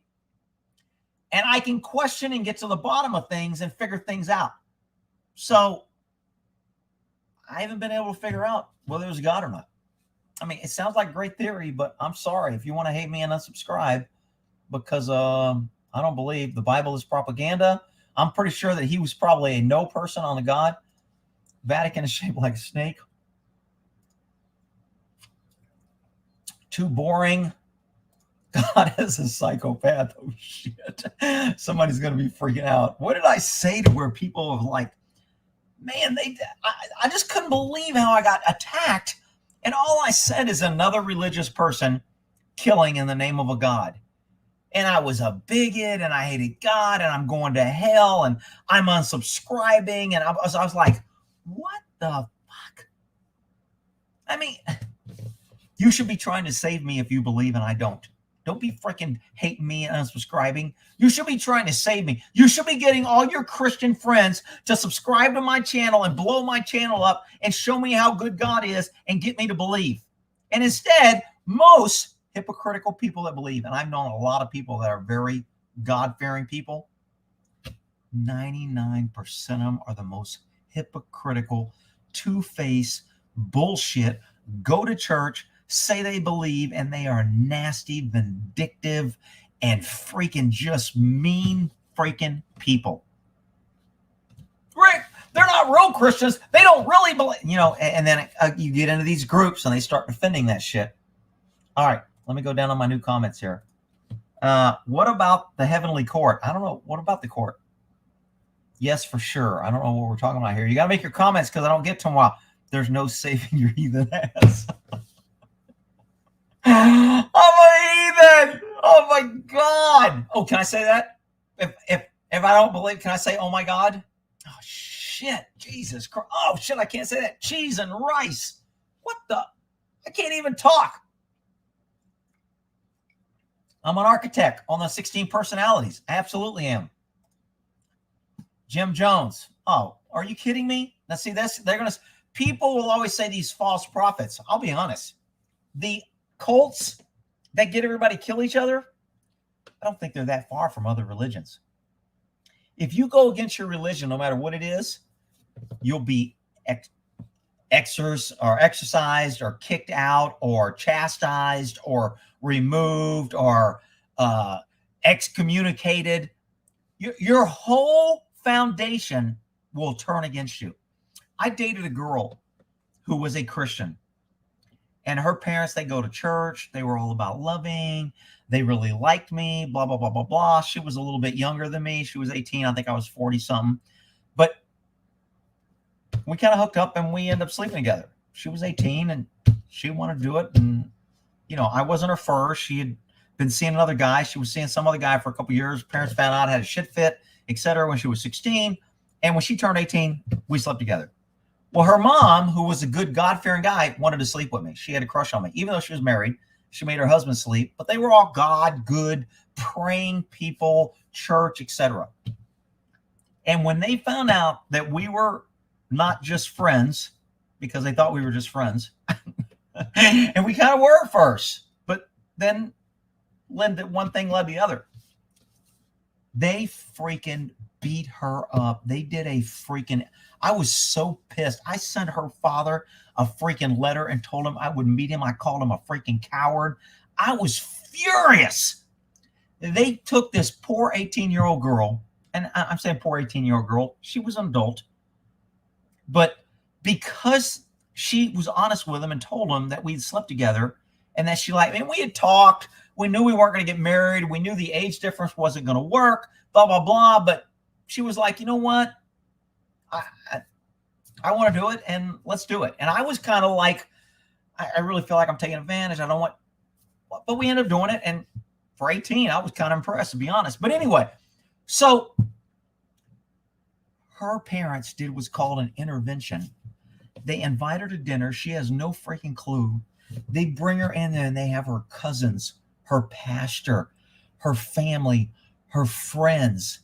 and I can question and get to the bottom of things and figure things out. So I haven't been able to figure out whether there's God or not. I mean, it sounds like great theory, but I'm sorry if you want to hate me and unsubscribe because I don't believe the Bible is propaganda. I'm pretty sure that he was probably a no person on the God. Vatican is shaped like a snake. Too boring. God is a psychopath. Oh, shit. Somebody's going to be freaking out. What did I say to where people are like, man, I just couldn't believe how I got attacked. And all I said is another religious person killing in the name of a God. And I was a bigot and I hated God and I'm going to hell and I'm unsubscribing. And I was like, what the fuck? I mean, you should be trying to save me if you believe and I don't. Don't be freaking hating me and unsubscribing. You should be trying to save me. You should be getting all your Christian friends to subscribe to my channel and blow my channel up and show me how good God is and get me to believe. And instead, most hypocritical people that believe, and I've known a lot of people that are very God-fearing people, 99% of them are the most hypocritical, two-faced bullshit, go to church, say they believe, and they are nasty, vindictive, and freaking just mean freaking people. Rick, they're not real Christians. They don't really believe, and then you get into these groups and they start defending that shit. All right, let me go down on my new comments here. What about the heavenly court? I don't know. What about the court? Yes, for sure. I don't know what we're talking about here. You got to make your comments because I don't get to them while there's no saving your heathen ass. I'm a heathen. Oh my God. Oh, can I say that? If I don't believe, can I say, oh my God? Oh shit. Jesus Christ. Oh shit. I can't say that. Cheese and rice. What the? I can't even talk. I'm an architect on the 16 personalities. I absolutely am. Jim Jones. Oh, are you kidding me? Now see this. People will always say these false prophets. I'll be honest. The cults that get everybody kill each other, I don't think they're that far from other religions. If you go against your religion, no matter what it is, you'll be exorcised or kicked out or chastised or removed or excommunicated. Your whole foundation will turn against you. I dated a girl who was a Christian, and her parents, they go to church. They were all about loving. They really liked me, blah, blah, blah, blah, blah. She was a little bit younger than me. She was 18. I think I was 40 something, but we kind of hooked up and we ended up sleeping together. She was 18 and she wanted to do it. And, I wasn't her first. She had been seeing another guy. She was seeing some other guy for a couple of years. Parents found out, had a shit fit, etc. when she was 16. And when she turned 18, we slept together. Well, her mom, who was a good God-fearing guy, wanted to sleep with me. She had a crush on me. Even though she was married, she made her husband sleep. But they were all God, good, praying people, church, etc. And when they found out that we were not just friends, because they thought we were just friends, and we kind of were at first, but then one thing led the other. They freaking beat her up. They did I was so pissed. I sent her father a freaking letter and told him I would meet him. I called him a freaking coward. I was furious. They took this poor 18-year-old girl, and I'm saying poor 18-year-old girl. She was an adult. But because she was honest with him and told him that we'd slept together and that she liked me, we had talked. We knew we weren't going to get married. We knew the age difference wasn't going to work, blah, blah, blah. But she was like, you know what? I want to do it, and let's do it. And I was kind of like, I really feel like I'm taking advantage. I don't want, but we ended up doing it. And for 18, I was kind of impressed, to be honest. But anyway, so her parents did what's called an intervention. They invite her to dinner. She has no freaking clue. They bring her in there, and they have her cousins, her pastor, her family, her friends.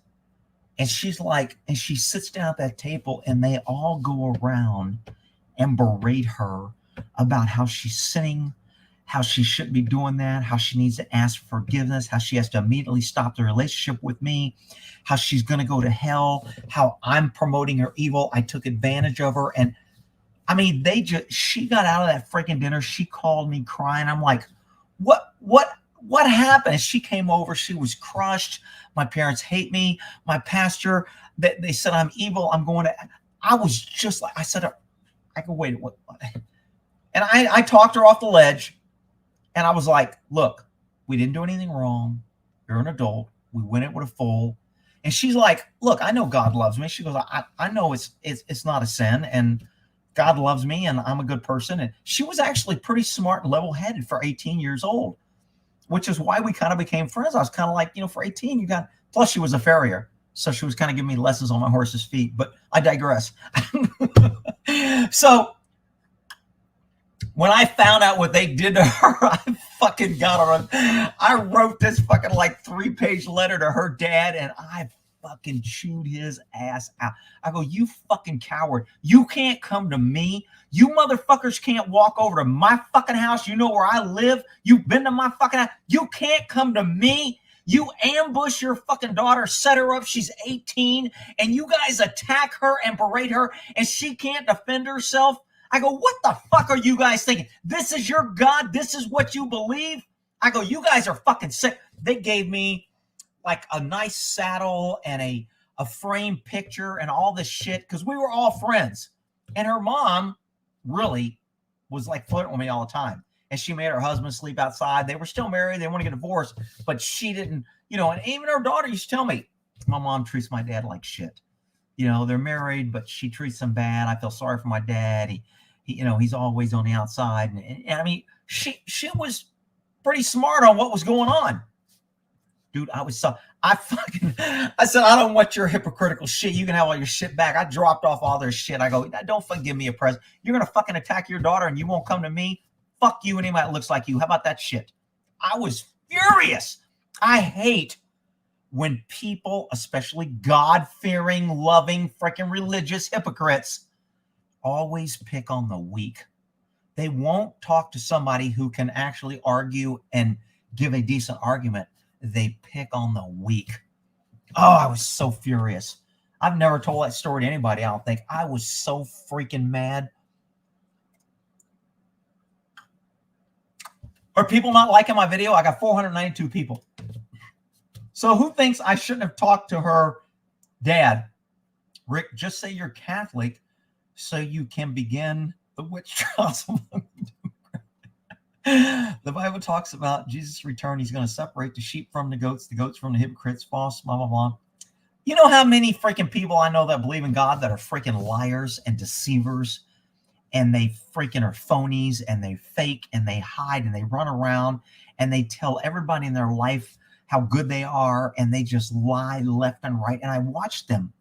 And she's like, and she sits down at that table, and they all go around and berate her about how she's sinning, how she shouldn't be doing that, how she needs to ask for forgiveness, how she has to immediately stop the relationship with me, how she's going to go to hell, how I'm promoting her evil. I took advantage of her. And I mean, she got out of that freaking dinner. She called me crying. I'm like, what happened? And she came over. She was crushed. My parents hate me. My pastor, they said I'm evil. I'm going to, I was just like, I said, I go, wait, what? And I talked her off the ledge. And I was like, look, we didn't do anything wrong. You're an adult. We went it with a full. And she's like, look, I know God loves me. She goes, I know it's not a sin, and God loves me, and I'm a good person. And she was actually pretty smart and level-headed for 18 years old, which is why we kind of became friends. I was kind of like, for 18, plus she was a farrier. So she was kind of giving me lessons on my horse's feet, but I digress. So when I found out what they did to her, I fucking got her. I wrote this fucking 3-page letter to her dad, and I fucking chewed his ass out. I go, you fucking coward. You can't come to me. You motherfuckers can't walk over to my fucking house. You know where I live. You've been to my fucking house. You can't come to me You ambush your fucking daughter, set her up. She's 18, and you guys attack her and berate her, and she can't defend herself. I go, what the fuck are you guys thinking? This is your God? This is what you believe? I go, you guys are fucking sick. They gave me like a nice saddle and a framed picture and all this shit because we were all friends. And her mom really was like flirting with me all the time. And she made her husband sleep outside. They were still married. They want to get divorced, but she didn't, and even her daughter used to tell me, my mom treats my dad like shit. They're married, but she treats him bad. I feel sorry for my dad. He's always on the outside. And I mean, she was pretty smart on what was going on. Dude, I said, I don't want your hypocritical shit. You can have all your shit back. I dropped off all their shit. I go, don't fucking give me a present. You're going to fucking attack your daughter and you won't come to me? Fuck you and anybody that looks like you. How about that shit? I was furious. I hate when people, especially God-fearing, loving, freaking religious hypocrites, always pick on the weak. They won't talk to somebody who can actually argue and give a decent argument. They pick on the weak. Oh, I was so furious. I've never told that story to anybody, I don't think. I was so freaking mad. Are people not liking my video? I got 492 people. So who thinks I shouldn't have talked to her dad? Rick, just say you're Catholic so you can begin the witch trials. The Bible talks about Jesus' return. He's going to separate the sheep from the goats from the hypocrites, false, blah, blah, blah. You know how many freaking people I know that believe in God that are freaking liars and deceivers, and they freaking are phonies, and they fake, and they hide, and they run around, and they tell everybody in their life how good they are, and they just lie left and right. And I watch them.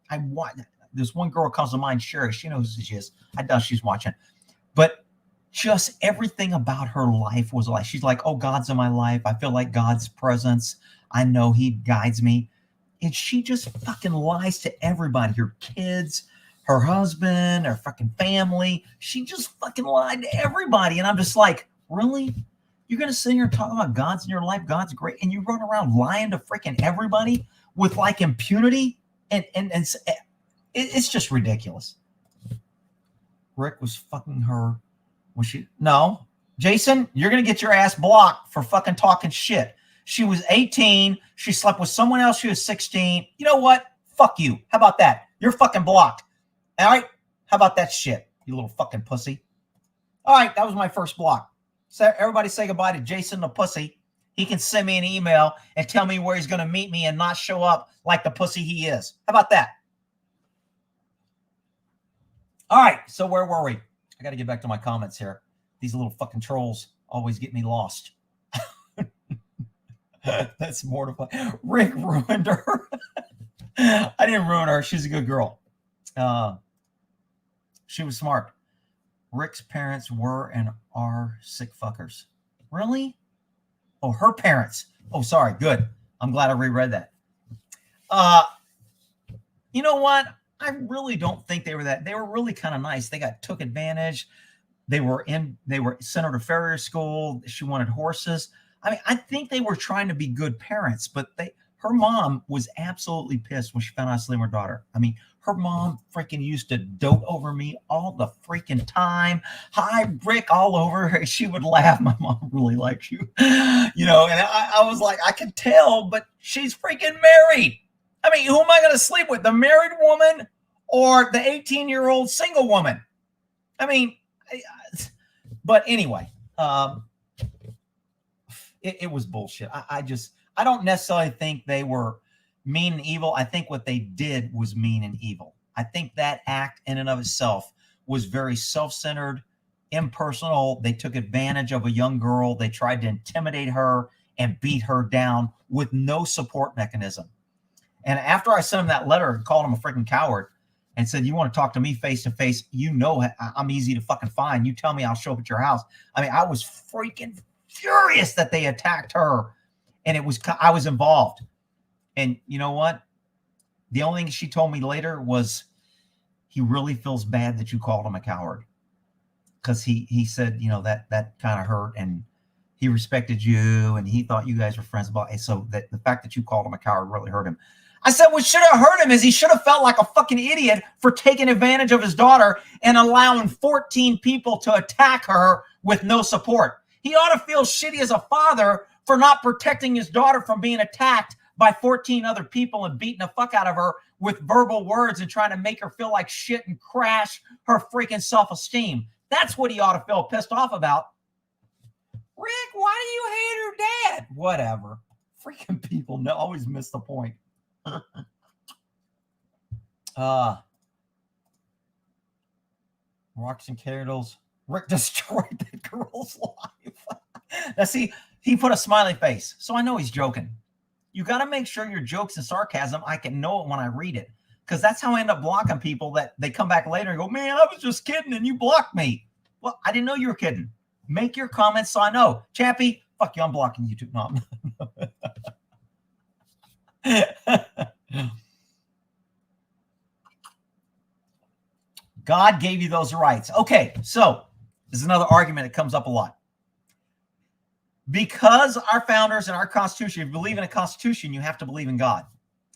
This one girl comes to mind, Sherry. She knows who she is. I doubt she's watching. But just everything about her life was like, she's like, oh, God's in my life. I feel like God's presence. I know he guides me. And she just fucking lies to everybody, her kids, her husband, her fucking family. She just fucking lied to everybody. And I'm just like, really? You're going to sit here and talk about God's in your life, God's great, and you run around lying to freaking everybody with like impunity? And it's just ridiculous. Rick was fucking her. No, Jason, you're going to get your ass blocked for fucking talking shit. She was 18. She slept with someone else. She was 16. You know what? Fuck you. How about that? You're fucking blocked. All right. How about that shit? You little fucking pussy. All right. That was my first block. So everybody say goodbye to Jason the pussy. He can send me an email and tell me where he's going to meet me and not show up like the pussy he is. How about that? All right. So where were we? I got to get back to my comments here. These little fucking trolls always get me lost. That's mortifying. Rick ruined her. I didn't ruin her. She's a good girl. She was smart. Rick's parents were and are sick fuckers. Really? Oh, her parents. Oh, sorry. Good. I'm glad I reread that. You know what? I really don't think they were that. They were really kind of nice. They took advantage. They were sent her to farrier school. She wanted horses. I mean, I think they were trying to be good parents, but her mom was absolutely pissed when she found out I was sleeping with her daughter. I mean, her mom freaking used to dote over me all the freaking time. Hi, Rick, all over her. She would laugh. My mom really likes you. And I was like, I could tell, but she's freaking married. I mean, who am I going to sleep with? The married woman or the 18-year-old single woman? I mean, but anyway, it was bullshit. I don't necessarily think they were mean and evil. I think what they did was mean and evil. I think that act in and of itself was very self-centered, impersonal. They took advantage of a young girl. They tried to intimidate her and beat her down with no support mechanism. And after I sent him that letter and called him a freaking coward and said, you want to talk to me face to face? You know I'm easy to fucking find. You tell me, I'll show up at your house. I mean, I was freaking furious that they attacked her, and I was involved. And you know what? The only thing she told me later was he really feels bad that you called him a coward, because he said, that kind of hurt, and he respected you and he thought you guys were friends. So that the fact that you called him a coward really hurt him. I said what should have hurt him is he should have felt like a fucking idiot for taking advantage of his daughter and allowing 14 people to attack her with no support. He ought to feel shitty as a father for not protecting his daughter from being attacked by 14 other people and beating the fuck out of her with verbal words and trying to make her feel like shit and crash her freaking self-esteem. That's what he ought to feel pissed off about. Rick, why do you hate her dad? Whatever. Freaking people always miss the point. Rocks and candles. Rick destroyed the girl's life. Now see, he put a smiley face, so I know he's joking. You got to make sure your jokes and sarcasm, I can know it when I read it. Because that's how I end up blocking people, that they come back later and go, man, I was just kidding and you blocked me. Well, I didn't know you were kidding. Make your comments so I know. Chappie, fuck you, I'm blocking YouTube. No. God gave you those rights. Okay, so this is another argument that comes up a lot. Because our founders and our Constitution, if you believe in a Constitution, you have to believe in God.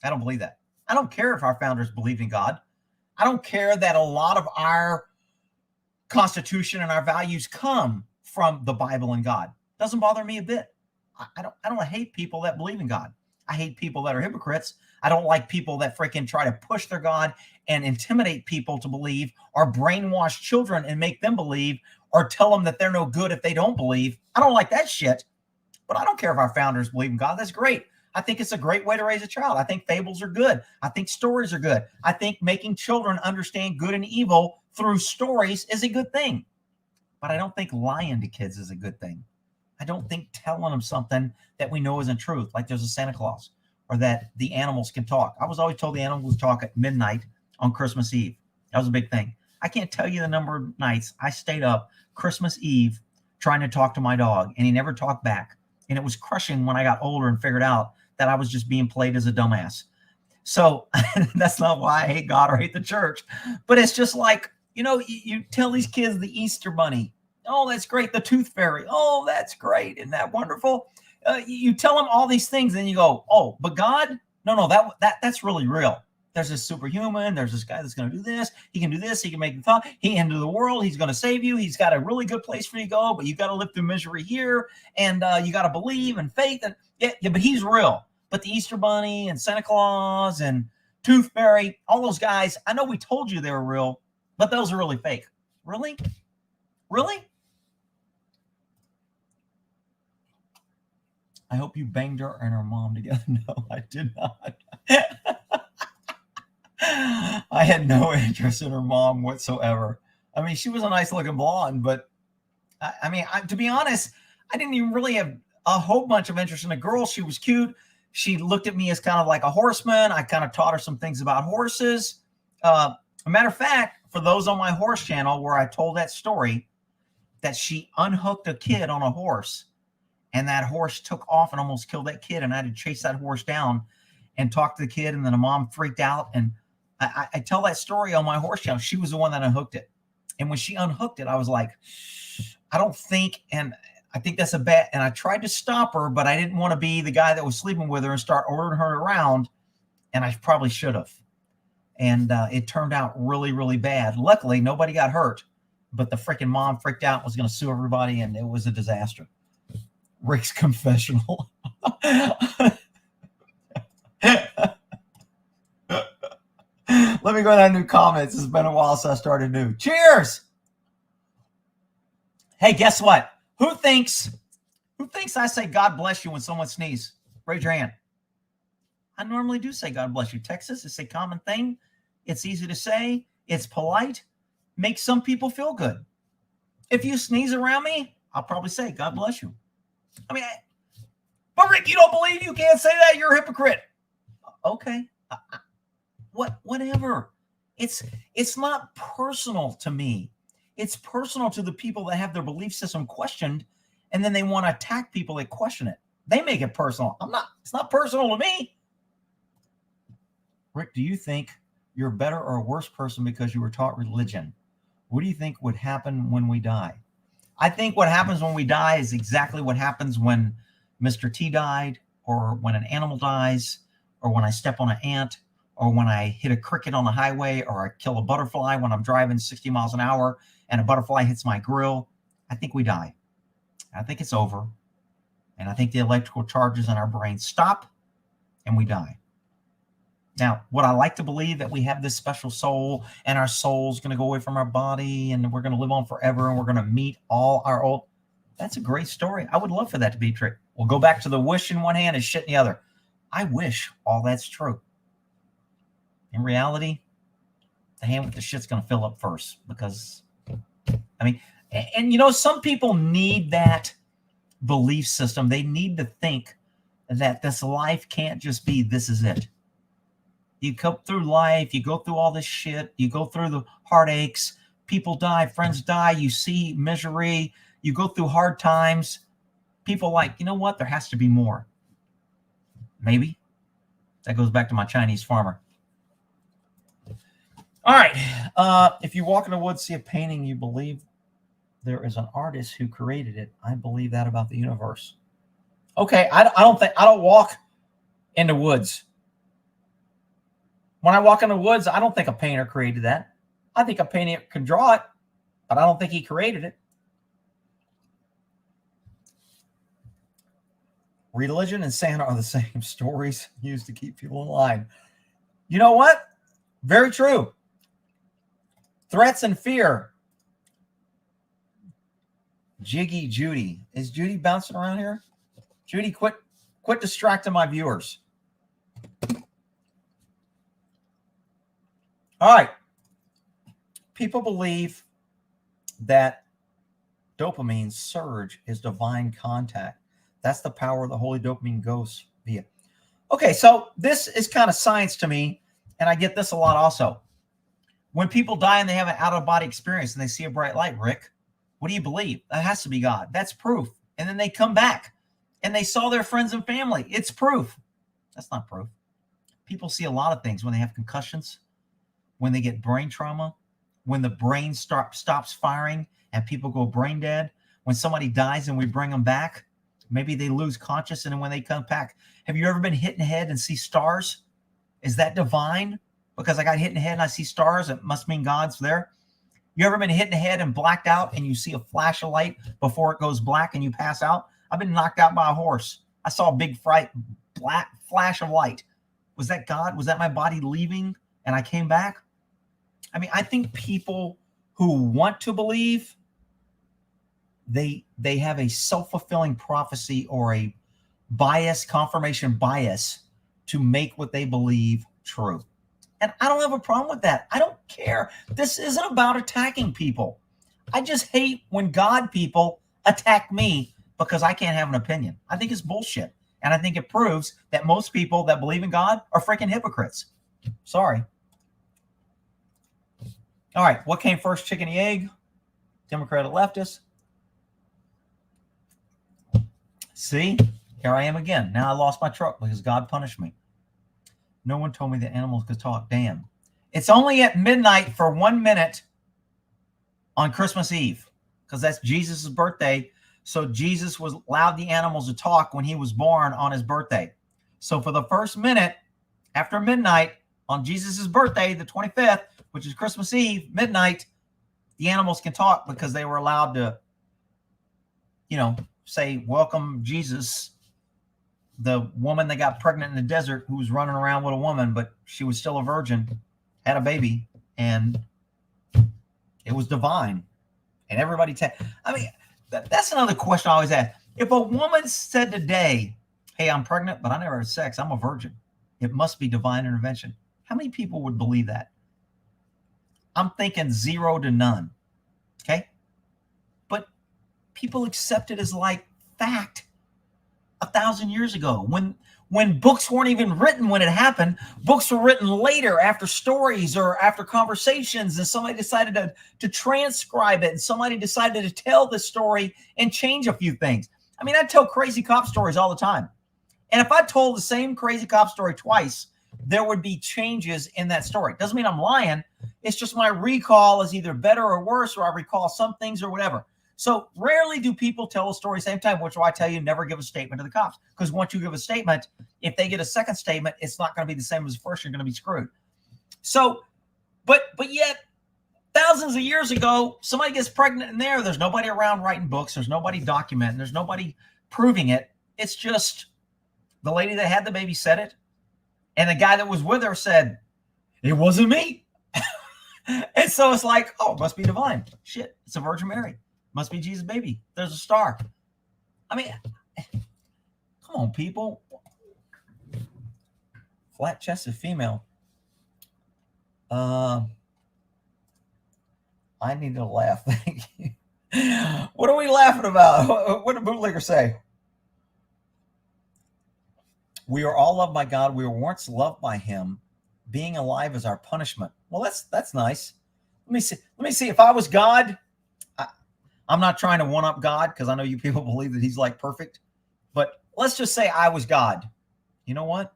I don't believe that. I don't care if our founders believed in God. I don't care that a lot of our Constitution and our values come from the Bible and God. It doesn't bother me a bit. I don't hate people that believe in God. I hate people that are hypocrites. I don't like people that freaking try to push their God and intimidate people to believe, or brainwash children and make them believe, or tell them that they're no good if they don't believe. I don't like that shit. But I don't care if our founders believe in God. That's great. I think it's a great way to raise a child. I think fables are good. I think stories are good. I think making children understand good and evil through stories is a good thing. But I don't think lying to kids is a good thing. I don't think telling them something that we know isn't truth, like there's a Santa Claus, or that the animals can talk. I was always told the animals talk at midnight on Christmas Eve. That was a big thing. I can't tell you the number of nights I stayed up Christmas Eve trying to talk to my dog, and he never talked back. And it was crushing when I got older and figured out that I was just being played as a dumbass. So that's not why I hate God or hate the church. But it's just like, you tell these kids the Easter Bunny. Oh, that's great. The Tooth Fairy. Oh, that's great. Isn't that wonderful? You tell them all these things, and you go, oh, but God? No, that's really real. There's this superhuman. There's this guy that's going to do this. He can do this. He can make the thought. He into the world. He's going to save you. He's got a really good place for you to go, but you got to live through misery here, and you got to believe and faith. And yeah, but he's real. But the Easter Bunny and Santa Claus and Tooth Fairy, all those guys, I know we told you they were real, but those are really fake. Really? Really? I hope you banged her and her mom together. No, I did not. I had no interest in her mom whatsoever. I mean, she was a nice looking blonde, but to be honest, I didn't even really have a whole bunch of interest in the girl. She was cute. She looked at me as kind of like a horseman. I kind of taught her some things about horses. A matter of fact, for those on my horse channel where I told that story, that she unhooked a kid on a horse, and that horse took off and almost killed that kid, and I had to chase that horse down and talk to the kid, and then the mom freaked out. And I tell that story on my horse channel. She was the one that unhooked it. And when she unhooked it, I was like, I don't think, and I think that's a bad, and I tried to stop her, but I didn't want to be the guy that was sleeping with her and start ordering her around, and I probably should have. And it turned out really, really bad. Luckily, nobody got hurt, but the freaking mom freaked out and was going to sue everybody, and it was a disaster. Rick's confessional. Let me go down to new comments. It's been a while since I started new. Cheers! Hey, guess what? Who thinks I say God bless you when someone sneezes? Raise your hand. I normally do say God bless you. Texas, it's a common thing. It's easy to say. It's polite. Makes some people feel good. If you sneeze around me, I'll probably say God bless you. But Rick, you don't believe you can't say that? You're a hypocrite. Okay. Whatever. It's not personal to me. It's personal to the people that have their belief system questioned, and then they want to attack people that question it. They make it personal. It's not personal to me. Rick, do you think you're a better or a worse person because you were taught religion? What do you think would happen when we die? I think what happens when we die is exactly what happens when Mr. T died, or when an animal dies, or when I step on an ant, or when I hit a cricket on the highway, or I kill a butterfly when I'm driving 60 miles an hour and a butterfly hits my grill. I think we die. I think it's over. And I think the electrical charges in our brain stop and we die. Now, would I like to believe that we have this special soul and our soul's going to go away from our body and we're going to live on forever and we're going to meet all our old? That's a great story. I would love for that to be true. We'll go back to the wish in one hand and shit in the other. I wish all that's true. In reality, the hand with the shit's going to fill up first because, I mean, and you know, some people need that belief system. They need to think that this life can't just be, this is it. You go through life, you go through all this shit, you go through the heartaches, people die, friends die, you see misery, you go through hard times. People like, you know what? There has to be more. Maybe. That goes back to my Chinese farmer. All right. If you walk in the woods, see a painting, you believe there is an artist who created it. I believe that about the universe. Okay, I don't walk in the woods. When I walk in the woods, I don't think a painter created that. I think a painter can draw it, but I don't think he created it. Religion and Santa are the same stories used to keep people in line. You know what? Very true. Threats and fear. Jiggy Judy. Is Judy bouncing around here? Judy, quit distracting my viewers. All right. People believe that dopamine surge is divine contact. That's the power of the holy dopamine goes via. Okay, so this is kind of science to me, and I get this a lot also. When people die and they have an out-of-body experience and they see a bright light, Rick, what do you believe? That has to be God. That's proof. And then they come back and they saw their friends and family. It's proof. That's not proof. People see a lot of things when they have concussions, when they get brain trauma, when the brain stops firing and people go brain dead, when somebody dies and we bring them back, maybe they lose consciousness, and then when they come back. Have you ever been hit in the head and see stars? Is that divine? Because I got hit in the head and I see stars, it must mean God's there. You ever been hit in the head and blacked out and you see a flash of light before it goes black and you pass out? I've been knocked out by a horse. I saw a big black flash of light. Was that God? Was that my body leaving and I came back? I mean, I think people who want to believe, they have a self-fulfilling prophecy or a bias, confirmation bias to make what they believe true. And I don't have a problem with that. I don't care. This isn't about attacking people. I just hate when God people attack me because I can't have an opinion. I think it's bullshit. And I think it proves that most people that believe in God are freaking hypocrites. Sorry. All right. What came first, chicken or the egg? Democrat or leftist? See, here I am again. Now I lost my truck because God punished me. No one told me that animals could talk. Damn. It's only at midnight for 1 minute on Christmas Eve because that's Jesus' birthday. So Jesus was allowed the animals to talk when he was born on his birthday. So for the first minute after midnight on Jesus' birthday, the 25th, which is Christmas Eve, midnight, the animals can talk because they were allowed to, you know, say, welcome Jesus. The woman that got pregnant in the desert who was running around with a woman, but she was still a virgin, had a baby, and it was divine. And everybody, I mean, that's another question I always ask. If a woman said today, hey, I'm pregnant, but I never had sex, I'm a virgin, it must be divine intervention. How many people would believe that? I'm thinking 0 to none. Okay. But people accept it as like fact 1,000 years ago when books weren't even written when it happened. Books were written later after stories or after conversations, and somebody decided to transcribe it, and somebody decided to tell the story and change a few things. I mean, I tell crazy cop stories all the time. And if I told the same crazy cop story twice, there would be changes in that story. Doesn't mean I'm lying. It's just my recall is either better or worse, or I recall some things or whatever. So rarely do people tell a story same time, which is why I tell you never give a statement to the cops. Because once you give a statement, if they get a second statement, it's not going to be the same as the first. You're going to be screwed. So, but yet, thousands of years ago, somebody gets pregnant in there. There's nobody around writing books. There's nobody documenting. There's nobody proving it. It's just the lady that had the baby said it. And the guy that was with her said, it wasn't me. And so it's like, oh, it must be divine. Shit, it's a Virgin Mary. Must be Jesus' baby. There's a star. I mean, come on, people. Flat-chested female. I need to laugh. Thank you. What are we laughing about? What did Bootlegger say? We are all loved by God. We were once loved by him. Being alive is our punishment. Well, that's nice. Let me see. If I was God, I'm not trying to one-up God because I know you people believe that he's like perfect. But let's just say I was God. You know what?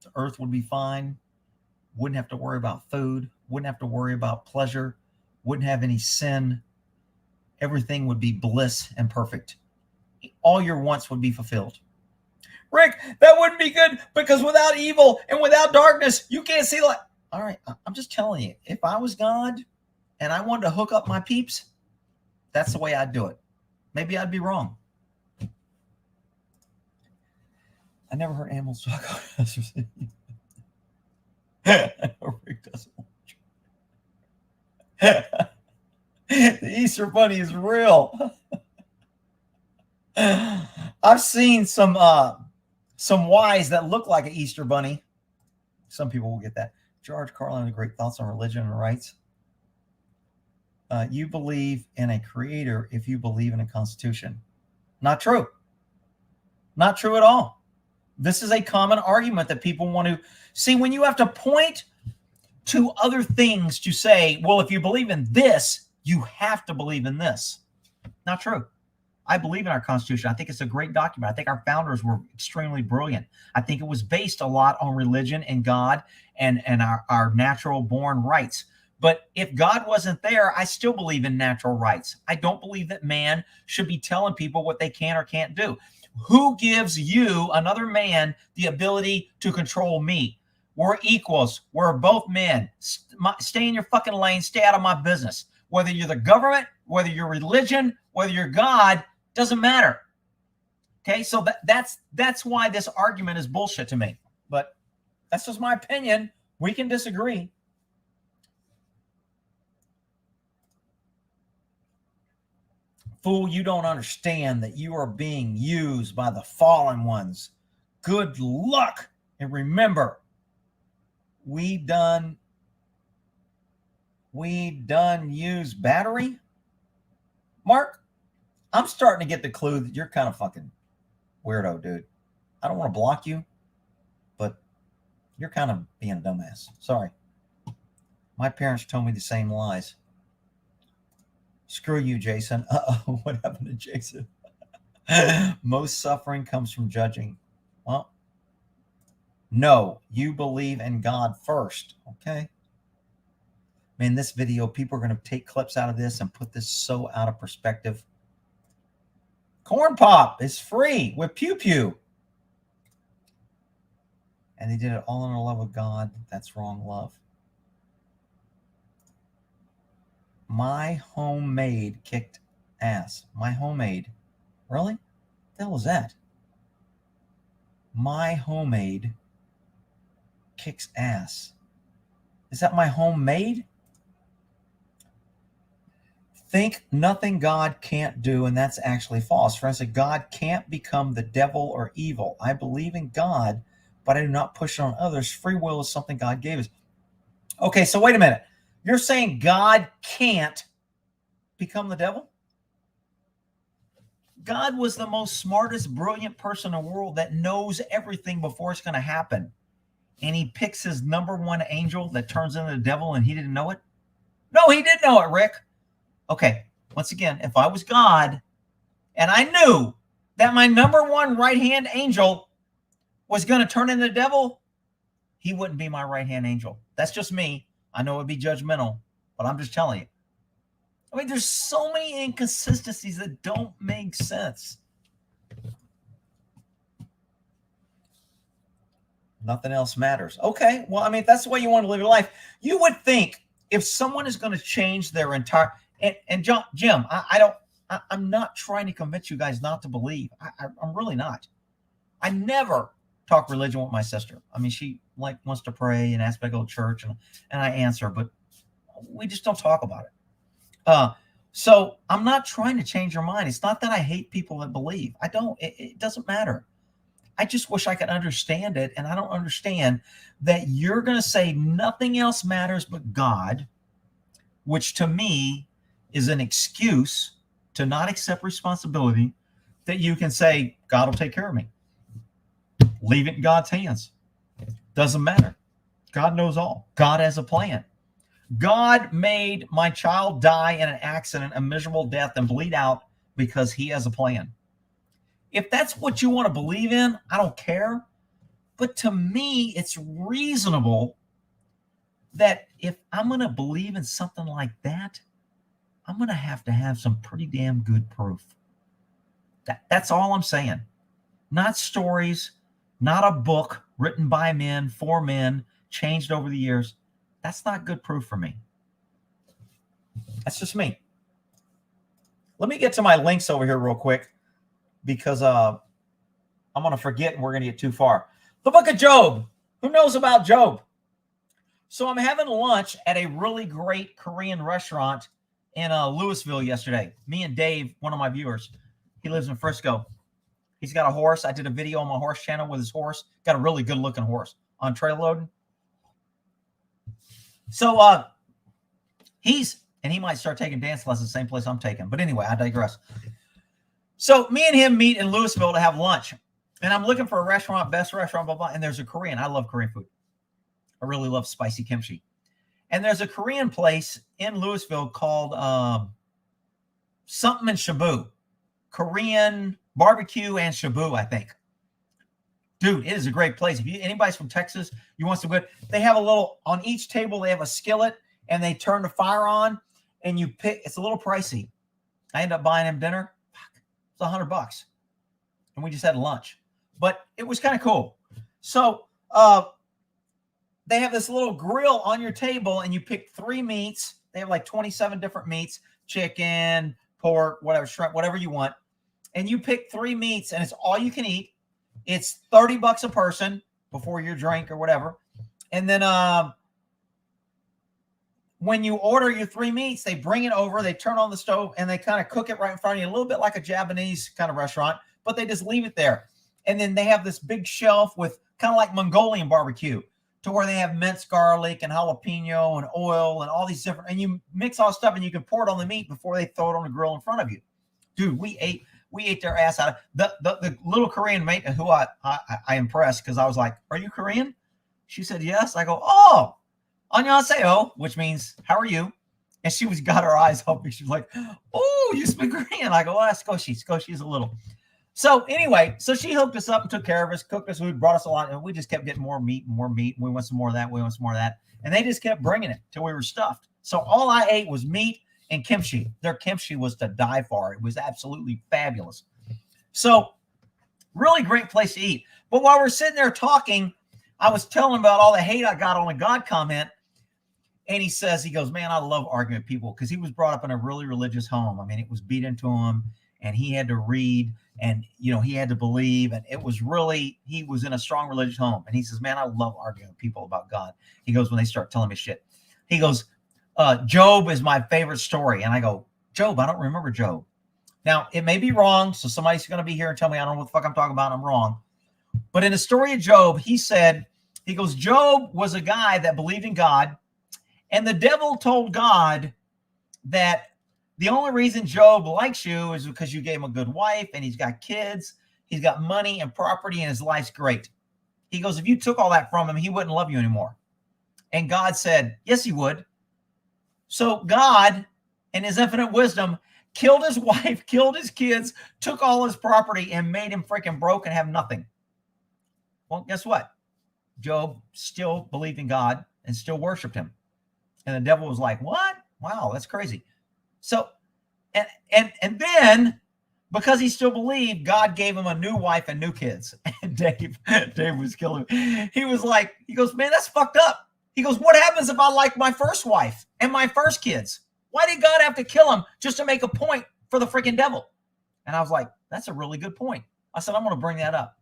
The earth would be fine. Wouldn't have to worry about food. Wouldn't have to worry about pleasure. Wouldn't have any sin. Everything would be bliss and perfect. All your wants would be fulfilled. Rick, that wouldn't be good because without evil and without darkness, you can't see light. All right, I'm just telling you, if I was God and I wanted to hook up my peeps, that's the way I'd do it. Maybe I'd be wrong. I never heard animals talk. Rick doesn't watch. The Easter Bunny is real. I've seen some wise that look like an Easter Bunny. Some people will get that. George Carlin, great thoughts on religion and rights. You believe in a creator if you believe in a constitution. Not true. Not true at all. This is a common argument that people want to see. When you have to point to other things to say, well, if you believe in this, you have to believe in this. Not true. I believe in our Constitution. I think it's a great document. I think our founders were extremely brilliant. I think it was based a lot on religion and God and our natural born rights. But if God wasn't there, I still believe in natural rights. I don't believe that man should be telling people what they can or can't do. Who gives you, another man, the ability to control me? We're equals. We're both men. Stay in your fucking lane. Stay out of my business. Whether you're the government, whether you're religion, whether you're God, doesn't matter. Okay, so that's why this argument is bullshit to me. But that's just my opinion. We can disagree. Fool, you don't understand that you are being used by the fallen ones. Good luck. And remember, we done use battery. Mark, I'm starting to get the clue that you're kind of fucking weirdo, dude. I don't want to block you, but you're kind of being a dumbass. Sorry. My parents told me the same lies. Screw you, Jason. Uh-oh, what happened to Jason? Most suffering comes from judging. Well, no, you believe in God first, okay? Man, this video, people are going to take clips out of this and put this so out of perspective. Corn Pop is free with Pew Pew. And they did it all in their love of God. That's wrong love. My homemade kicked ass. My homemade. Really? What the hell was that? My homemade kicks ass. Is that my homemade? Think nothing God can't do, and that's actually false. For instance, God can't become the devil or evil. I believe in God, but I do not push it on others. Free will is something God gave us. Okay, so wait a minute. You're saying God can't become the devil? God was the most smartest, brilliant person in the world that knows everything before it's going to happen. And he picks his number one angel that turns into the devil and he didn't know it? No, he did know it, Rick. Okay, once again, if I was God and I knew that my number one right-hand angel was going to turn into the devil, he wouldn't be my right-hand angel. That's just me. I know it would be judgmental, but I'm just telling you. I mean, there's so many inconsistencies that don't make sense. Nothing else matters. Okay, well, I mean, if that's the way you want to live your life, you would think if someone is going to change their entire and Jim, I'm not trying to convince you guys not to believe. I'm really not. I never talk religion with my sister. I mean, she like wants to pray and ask me to go to church, and I answer, but we just don't talk about it. So I'm not trying to change your mind. It's not that I hate people that believe. I don't. It doesn't matter. I just wish I could understand it, and I don't understand that you're going to say nothing else matters but God, which to me is an excuse to not accept responsibility, that you can say, God will take care of me. Leave it in God's hands. Doesn't matter. God knows all. God has a plan. God made my child die in an accident, a miserable death, and bleed out because he has a plan. If that's what you want to believe in, I don't care. But to me, it's reasonable that if I'm going to believe in something like that, I'm going to have some pretty damn good proof. That's all I'm saying. Not stories, not a book written by men, for men, changed over the years. That's not good proof for me. That's just me. Let me get to my links over here real quick, because I'm going to forget and we're going to get too far. The book of Job. Who knows about Job? So I'm having lunch at a really great Korean restaurant in Louisville yesterday. Me and Dave, one of my viewers, he lives in Frisco. He's got a horse. I did a video on my horse channel with his horse. Got a really good looking horse on trail loading. So he might start taking dance lessons, same place I'm taking. But anyway, I digress. So me and him meet in Louisville to have lunch. And I'm looking for a restaurant, best restaurant, blah, blah. And there's a Korean. I love Korean food. I really love spicy kimchi. And there's a Korean place in Louisville called something in Shabu. Korean barbecue and Shabu, I think. Dude, it is a great place. If anybody's from Texas, you want some good, they have a little, on each table, they have a skillet, and they turn the fire on, and you pick, it's a little pricey. I ended up buying him dinner. It's $100. And we just had lunch. But it was kind of cool. So they have this little grill on your table, and you pick 3 meats. They have like 27 different meats, chicken, pork, whatever, shrimp, whatever you want. And you pick 3 meats, and it's all you can eat. It's $30 a person before your drink or whatever. And then when you order your 3 meats, they bring it over, they turn on the stove, and they kind of cook it right in front of you, a little bit like a Japanese kind of restaurant, but they just leave it there. And then they have this big shelf with kind of like Mongolian barbecue, to where they have minced garlic and jalapeno and oil and all these different, and you mix all stuff and you can pour it on the meat before they throw it on the grill in front of you. Dude, we ate their ass out of the little Korean mate who I impressed, because I was like, "Are you Korean?" She said, "Yes." I go, "Oh, annyeonghaseyo," which means "How are you?" And she got her eyes open. She was like, "Oh, you speak Korean?" I go, "Well, that's Skoshie's a little." So anyway, so she hooked us up and took care of us, cooked us food, brought us a lot, and we just kept getting more meat and more meat. And we want some more of that. We want some more of that. And they just kept bringing it till we were stuffed. So all I ate was meat and kimchi. Their kimchi was to die for. It was absolutely fabulous. So really great place to eat. But while we're sitting there talking, I was telling him about all the hate I got on a God comment. And he goes, "Man, I love arguing with people," because he was brought up in a really religious home. I mean, it was beat into him, and he had to read, and, he had to believe. And it was really, he was in a strong religious home. And he says, "Man, I love arguing with people about God." He goes, when they start telling me shit, he goes, "Job is my favorite story." And I go, "Job? I don't remember Job." Now, it may be wrong. So somebody's going to be here and tell me I don't know what the fuck I'm talking about. I'm wrong. But in the story of Job, he goes, Job was a guy that believed in God. And the devil told God that the only reason Job likes you is because you gave him a good wife, and he's got kids, he's got money and property, and his life's great. He goes, if you took all that from him, he wouldn't love you anymore. And God said, yes, he would. So God, in his infinite wisdom, killed his wife, killed his kids, took all his property, and made him freaking broke and have nothing. Well, guess what? Job still believed in God and still worshiped him. And the devil was like, what? Wow, that's crazy. So, and then because he still believed, God gave him a new wife and new kids. And Dave was killing him. He was like, he goes, man, that's fucked up. He goes, what happens if I like my first wife and my first kids? Why did God have to kill him just to make a point for the freaking devil? And I was like, that's a really good point. I said, I'm going to bring that up.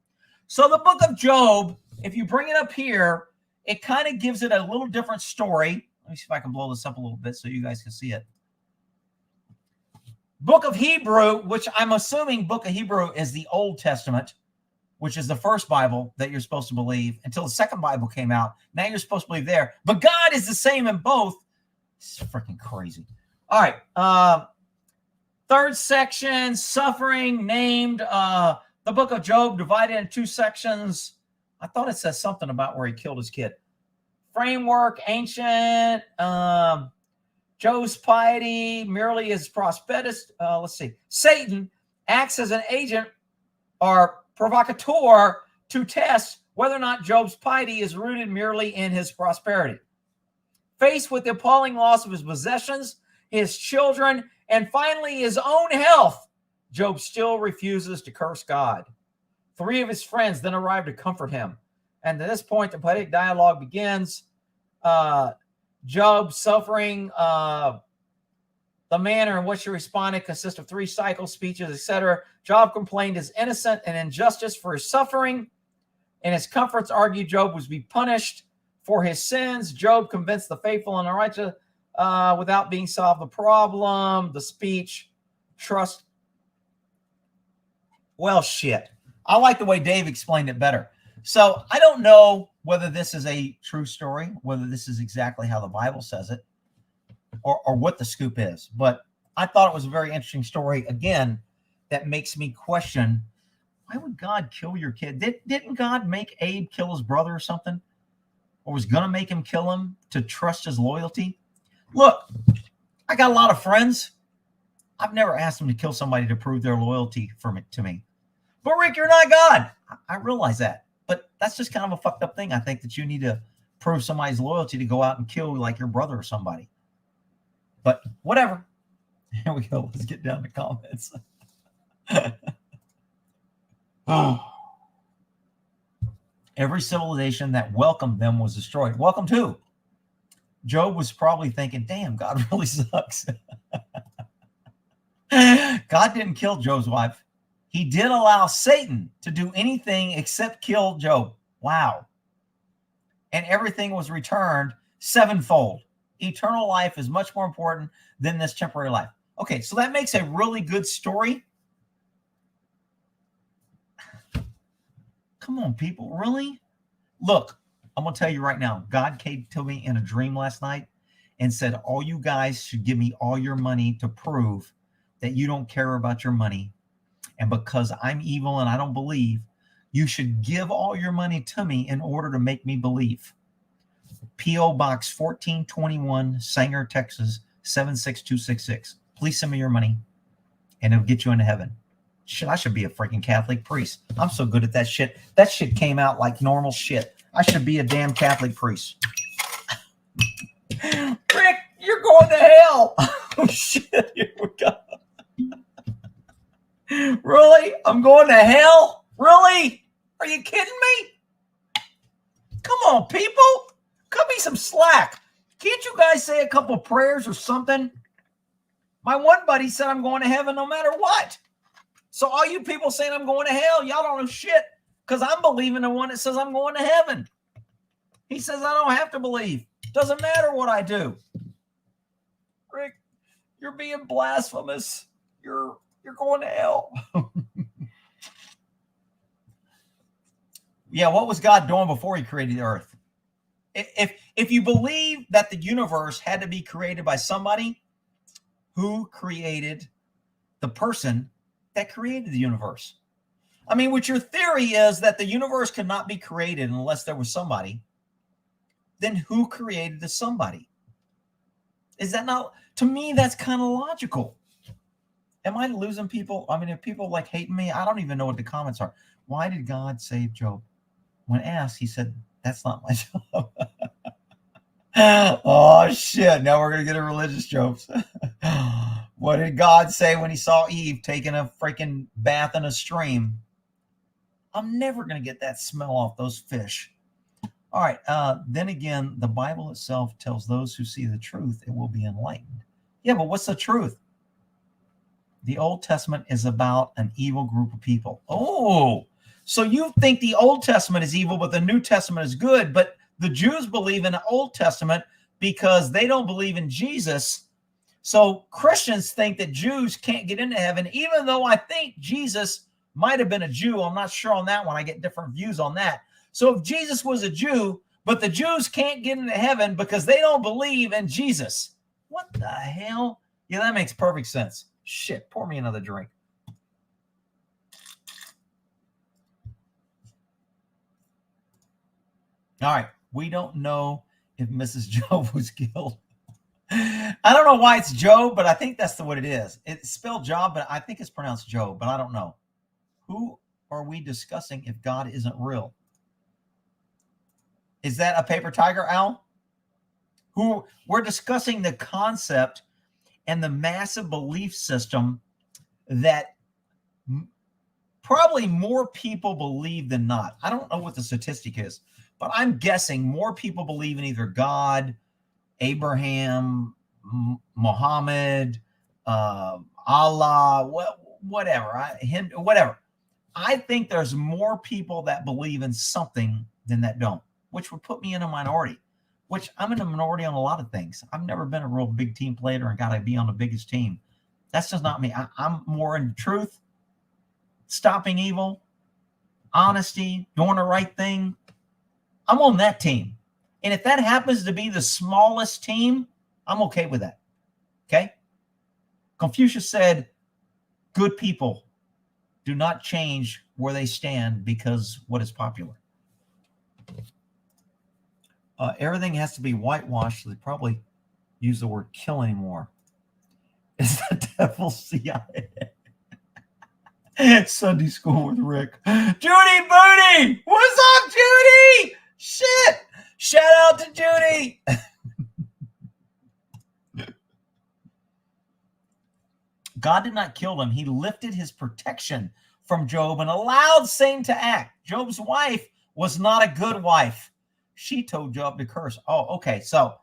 So the book of Job, if you bring it up here, it kind of gives it a little different story. Let me see if I can blow this up a little bit so you guys can see it. Book of Hebrew, which I'm assuming book of Hebrew is the Old Testament, which is the first Bible that you're supposed to believe until the second Bible came out. Now you're supposed to believe there. But God is the same in both. It's freaking crazy. All right. Third section, suffering, named. The book of Job divided in two sections. I thought it says something about where he killed his kid. Framework, ancient, Job's piety, merely his prosperous. Let's see. Satan acts as an agent or provocateur to test whether or not Job's piety is rooted merely in his prosperity. Faced with the appalling loss of his possessions, his children, and finally his own health, Job still refuses to curse God. Three of his friends then arrive to comfort him. And at this point, the poetic dialogue begins. Job suffering, the manner in which he responded consists of three cycles, speeches, etc. Job complained his innocent and injustice for his suffering. In his comforts, argued Job was to be punished for his sins. Job convinced the faithful and the righteous without being solved the problem. The speech, trust. Well, shit. I like the way Dave explained it better. So I don't know whether this is a true story, whether this is exactly how the Bible says it, or what the scoop is. But I thought it was a very interesting story, again, that makes me question, why would God kill your kid? Didn't God make Abe kill his brother or something? Or was going to make him kill him to trust his loyalty? Look, I got a lot of friends. I've never asked them to kill somebody to prove their loyalty to me. But Rick, you're not God. I realize that. But that's just kind of a fucked up thing. I think that you need to prove somebody's loyalty to go out and kill like your brother or somebody. But whatever. Here we go. Let's get down to comments. Every civilization that welcomed them was destroyed. Welcomed who? Job was probably thinking, damn, God really sucks. God didn't kill Job's wife. He did allow Satan to do anything except kill Job. Wow. And everything was returned sevenfold. Eternal life is much more important than this temporary life. Okay, so that makes a really good story. Come on, people. Really? Look, I'm going to tell you right now. God came to me in a dream last night and said, all you guys should give me all your money to prove that you don't care about your money. And because I'm evil and I don't believe, you should give all your money to me in order to make me believe. P.O. Box 1421, Sanger, Texas, 76266. Please send me your money and it'll get you into heaven. Shit, I should be a freaking Catholic priest. I'm so good at that shit. That shit came out like normal shit. I should be a damn Catholic priest. Rick, you're going to hell. Oh, shit. Here we go. Really? I'm going to hell? Really? Are you kidding me? Come on, people. Cut me some slack. Can't you guys say a couple prayers or something? My one buddy said I'm going to heaven no matter what. So all you people saying I'm going to hell, y'all don't know shit, because I'm believing the one that says I'm going to heaven. He says I don't have to believe. Doesn't matter what I do. Rick, you're being blasphemous. You're going to hell. Yeah, what was God doing before he created the earth? If you believe that the universe had to be created by somebody, who created the person that created the universe? I mean, what your theory is that the universe could not be created unless there was somebody, then who created the somebody? Is that not, to me, that's kind of logical. Am I losing people? I mean, if people like hating me, I don't even know what the comments are. Why did God save Job? When asked, he said, that's not my job. Oh, shit. Now we're going to get a religious jokes. What did God say when he saw Eve taking a freaking bath in a stream? I'm never going to get that smell off those fish. All right. Then again, the Bible itself tells those who see the truth, it will be enlightened. Yeah, but what's the truth? The Old Testament is about an evil group of people. Oh, so you think the Old Testament is evil, but the New Testament is good. But the Jews believe in the Old Testament because they don't believe in Jesus. So Christians think that Jews can't get into heaven, even though I think Jesus might have been a Jew. I'm not sure on that one. I get different views on that. So if Jesus was a Jew, but the Jews can't get into heaven because they don't believe in Jesus. What the hell? Yeah, that makes perfect sense. Shit, pour me another drink. All right, we don't know if Mrs. Job was killed. I don't know why it's Job, but I think that's what it is. It's spelled Job, but I think it's pronounced Job, but I don't know. Who are we discussing if God isn't real? Is that a paper tiger, Al? Who we're discussing the concept and the massive belief system that probably more people believe than not. I don't know what the statistic is, but I'm guessing more people believe in either God, Abraham, Muhammad, Allah, whatever, whatever. I think there's more people that believe in something than that don't, which would put me in a minority, which I'm in a minority on a lot of things. I've never been a real big team player and got to be on the biggest team. That's just not me. I'm more in truth, stopping evil, honesty, doing the right thing. I'm on that team. And if that happens to be the smallest team, I'm okay with that. Okay? Confucius said, good people do not change where they stand because what is popular. Everything has to be whitewashed. So they probably use the word kill anymore. Is the devil CIA? Sunday school with Rick. Judy Booty! What's up, Judy? Shit! Shout out to Judy! God did not kill him. He lifted his protection from Job and allowed Satan to act. Job's wife was not a good wife. She told Job to curse. Oh, okay. So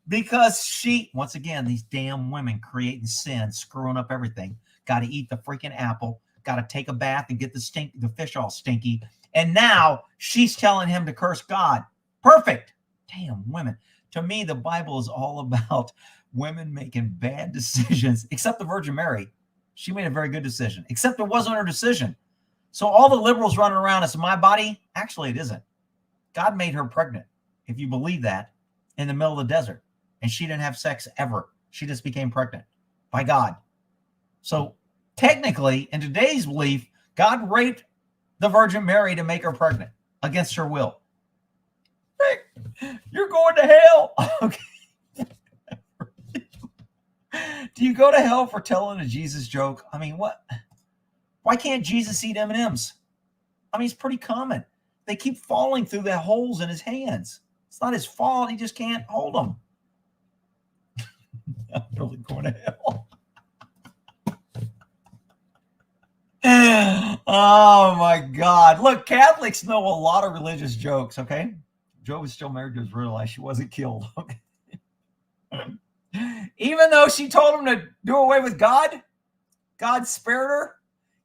because she, once again, these damn women creating sin, screwing up everything, got to eat the freaking apple, got to take a bath and get the fish all stinky. And now she's telling him to curse God. Perfect. Damn women. To me, the Bible is all about women making bad decisions, except the Virgin Mary. She made a very good decision, except it wasn't her decision. So all the liberals running around, it's my body. Actually, it isn't. God made her pregnant, if you believe that, in the middle of the desert. And she didn't have sex ever. She just became pregnant by God. So technically, in today's belief, God raped the Virgin Mary to make her pregnant against her will. Rick, you're going to hell. Okay. Do you go to hell for telling a Jesus joke? I mean, what? Why can't Jesus eat M&Ms? I mean, it's pretty common. They keep falling through the holes in his hands. It's not his fault. He just can't hold them. I'm really going to hell. Oh, my God. Look, Catholics know a lot of religious jokes, okay? Job is still married to his real life. She wasn't killed, okay? Even though she told him to do away with God, God spared her,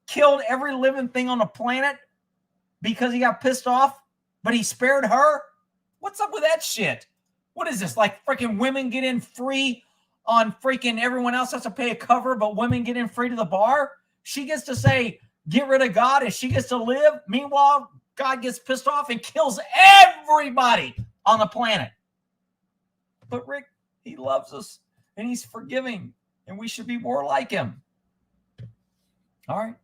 killed every living thing on the planet because he got pissed off, but he spared her? What's up with that shit? What is this, like freaking women get in free on freaking everyone else has to pay a cover, but women get in free to the bar? She gets to say, get rid of God, and she gets to live. Meanwhile, God gets pissed off and kills everybody on the planet. But Rick, he loves us, and he's forgiving, and we should be more like him. All right.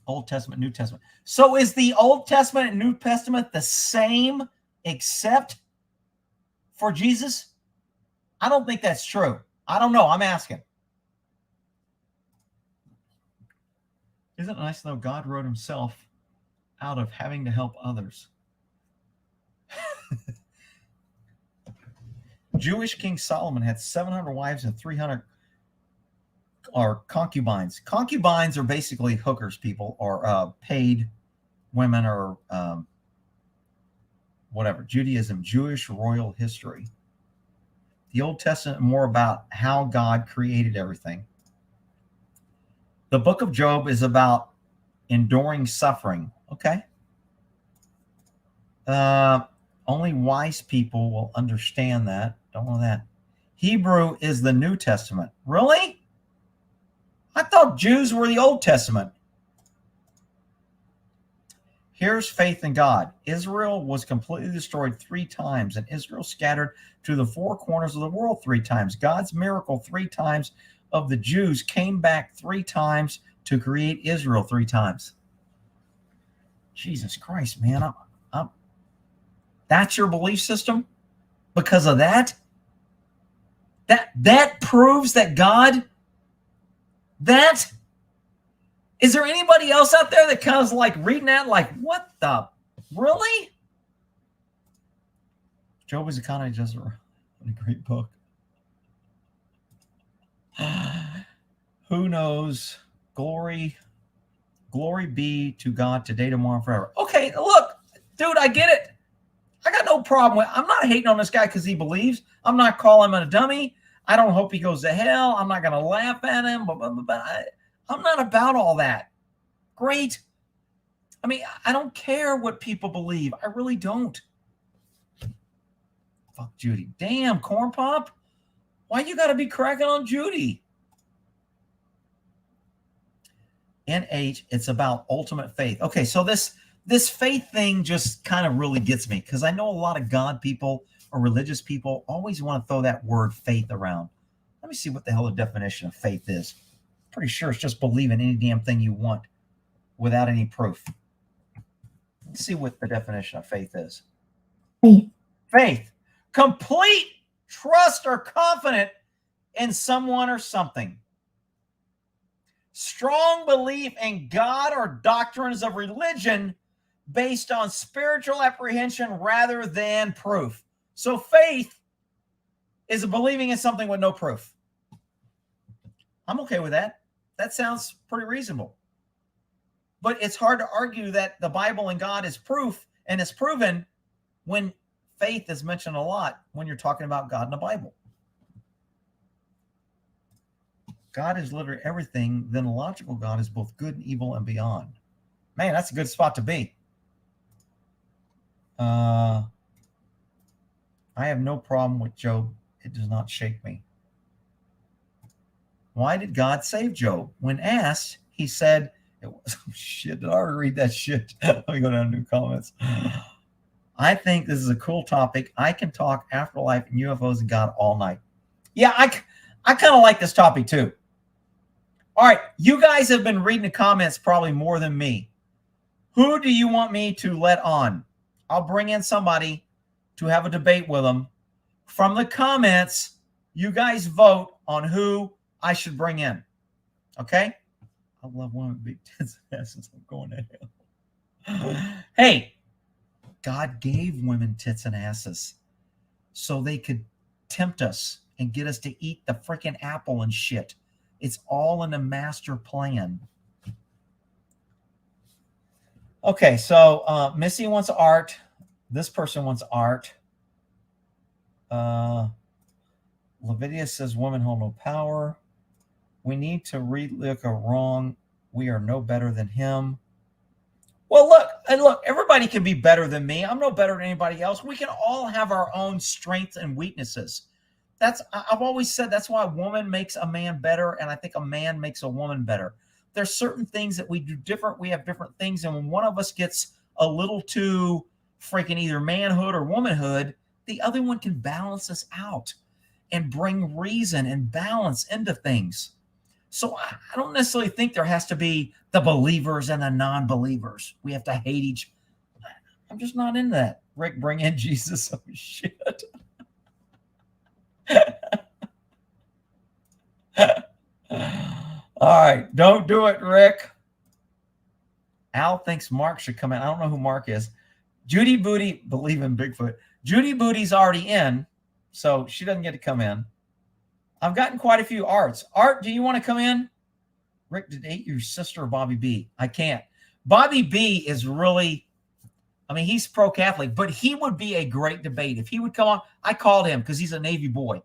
Old Testament, New Testament. So is the Old Testament and New Testament the same except for Jesus? I don't think that's true. I don't know. I'm asking. Isn't it nice to know God wrote himself out of having to help others? Jewish King Solomon had 700 wives and 300 concubines. Concubines are basically hookers, people, or paid women, or whatever. Judaism, Jewish royal history. The Old Testament, more about how God created everything. The book of Job is about enduring suffering. Okay. Only wise people will understand that. Don't know that. Hebrew is the New Testament. Really? I thought Jews were the Old Testament. Here's faith in God. Israel was completely destroyed 3 times, and Israel scattered to the 4 corners of the world 3 times. God's miracle 3 times of the Jews came back 3 times to create Israel 3 times. Jesus Christ, man. That's your belief system? Because of that? That proves that God, that? Is there anybody else out there that kind of like reading that like, what the, really? Job is Economy just a great book. Who knows? Glory be to God today, tomorrow, forever. Okay, look, dude, I get it. I got no problem with, I'm not hating on this guy because he believes. I'm not calling him a dummy. I don't hope he goes to hell. I'm not going to laugh at him. But I'm not about all that. Great. I mean, I don't care what people believe. I really don't. Fuck Judy. Damn, Corn Pop. Why you got to be cracking on Judy? NH, it's about ultimate faith. Okay, so this faith thing just kind of really gets me, because I know a lot of God people or religious people always want to throw that word faith around. Let me see what the hell the definition of faith is. Pretty sure it's just believing any damn thing you want without any proof. Let's see what the definition of faith is. Faith. Complete trust or confidence in someone or something. Strong belief in God or doctrines of religion based on spiritual apprehension rather than proof. So faith is believing in something with no proof. I'm okay with that. That sounds pretty reasonable. But it's hard to argue that the Bible and God is proof and is proven when faith is mentioned a lot when you're talking about God in the Bible. God is literally everything. Then a logical God is both good and evil and beyond. Man, that's a good spot to be. I have no problem with Job. It does not shake me. Why did God save Job? When asked, he said, it was, oh, shit, did I already read that shit? Let me go down to new comments. I think this is a cool topic. I can talk afterlife and UFOs and God all night. Yeah, I kind of like this topic too. All right, you guys have been reading the comments probably more than me. Who do you want me to let on? I'll bring in somebody to have a debate with them. From the comments, you guys vote on who I should bring in. Okay? I love women with big tits and asses. I'm going to hell. Hey, God gave women tits and asses so they could tempt us and get us to eat the freaking apple and shit. It's all in a master plan. Okay, so Missy wants art. This person wants art. Leviticus says women hold no power. We need to read Luca wrong. We are no better than him. Well, look, everybody can be better than me. I'm no better than anybody else. We can all have our own strengths and weaknesses. I've always said that's why a woman makes a man better, and I think a man makes a woman better. There's certain things that we do different. We have different things, and when one of us gets a little too freaking either manhood or womanhood, the other one can balance us out and bring reason and balance into things. So I don't necessarily think there has to be the believers and the non-believers. We have to hate each. I'm just not into that. Rick, bring in Jesus. Oh, shit. All right, don't do it, Rick. Al thinks Mark should come in. I don't know who Mark is. Judy Booty, believe in Bigfoot. Judy Booty's already in. So she doesn't get to come in. I've gotten quite a few Arts. Art, do you want to come in? Rick, date your sister, Bobby B. I can't. Bobby B is really, I mean, he's pro-Catholic, but he would be a great debate. If he would come on, I called him because he's a Navy boy.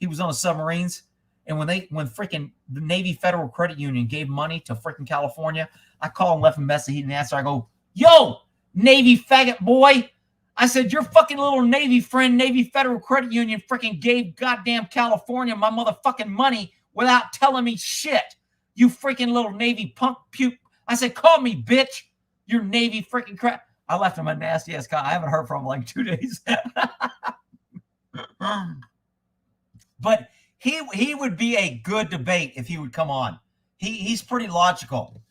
He was on the submarines. And when freaking the Navy Federal Credit Union gave money to freaking California, I called and left him a message. He didn't answer. I go, yo, Navy faggot boy. I said, your fucking little Navy friend, Navy Federal Credit Union, freaking gave goddamn California my motherfucking money without telling me shit. You freaking little Navy punk puke. I said, call me, bitch. Your Navy freaking crap. I left him a nasty ass call. I haven't heard from him like 2 days. But he would be a good debate if he would come on. He's pretty logical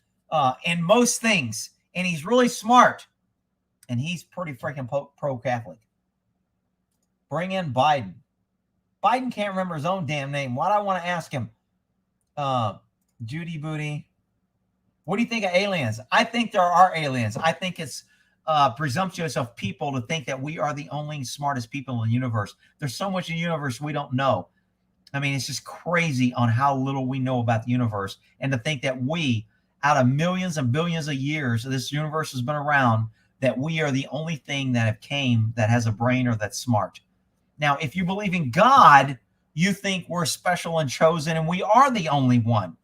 in most things, and he's really smart, and he's pretty freaking pro-Catholic. Bring in Biden. Biden can't remember his own damn name. Why do I want to ask him? Judy Booty. What do you think of aliens? I think there are aliens. I think it's presumptuous of people to think that we are the only smartest people in the universe. There's so much in the universe we don't know. I mean, it's just crazy on how little we know about the universe. And to think that we, out of millions and billions of years this universe has been around, that we are the only thing that have came that has a brain or that's smart. Now, if you believe in God, you think we're special and chosen and we are the only one.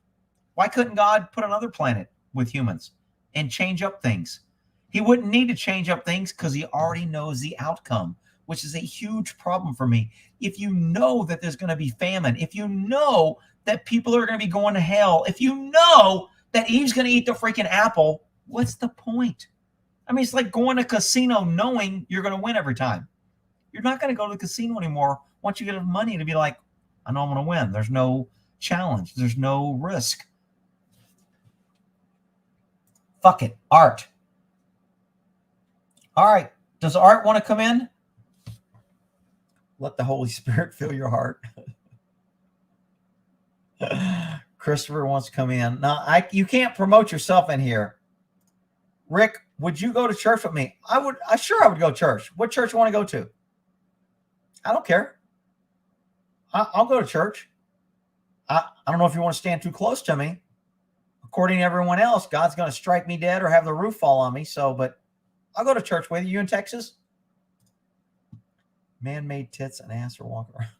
Why couldn't God put another planet with humans and change up things? He wouldn't need to change up things because he already knows the outcome, which is a huge problem for me. If you know that there's going to be famine, if you know that people are going to be going to hell, if you know that Eve's going to eat the freaking apple, what's the point? I mean, it's like going to a casino knowing you're going to win every time. You're not going to go to the casino anymore once you get enough money to be like, I know I'm going to win. There's no challenge. There's no risk. Fuck it. Art. All right. Does Art want to come in? Let the Holy Spirit fill your heart. Christopher wants to come in. No, you can't promote yourself in here. Rick, would you go to church with me? I would go to church. What church you want to go to? I don't care. I'll go to church. I don't know if you want to stand too close to me. According to everyone else, God's going to strike me dead or have the roof fall on me. But I'll go to church with you. You in Texas? Man-made tits and ass are walking around.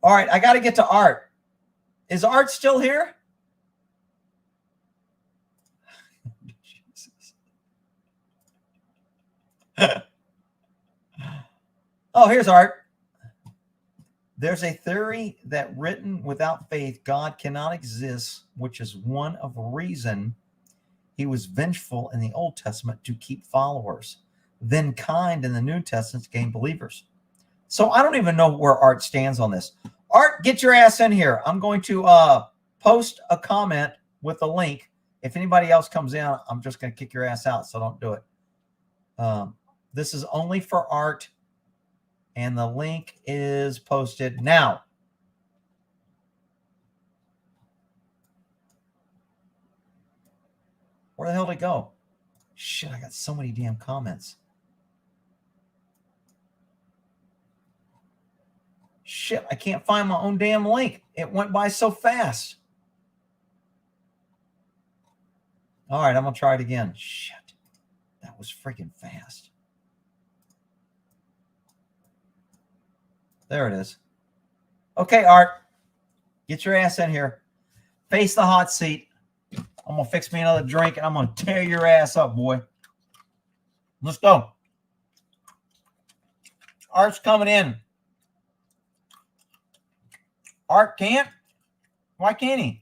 All right, I got to get to Art. Is Art still here? Oh, here's Art. There's a theory that written without faith, God cannot exist, which is one of the reason he was vengeful in the Old Testament to keep followers, then kind in the New Testament to gain believers. So I don't even know where Art stands on this. Art, get your ass in here. I'm going to post a comment with a link. If anybody else comes in, I'm just going to kick your ass out, so don't do it. This is only for Art, and the link is posted now. Where the hell did it go? Shit, I got so many damn comments. Shit, I can't find my own damn link. It went by so fast. All right, I'm going to try it again. Shit, that was freaking fast. There it is. Okay, Art, get your ass in here. Face the hot seat. I'm going to fix me another drink, and I'm going to tear your ass up, boy. Let's go. Art's coming in. Art can't? Why can't he?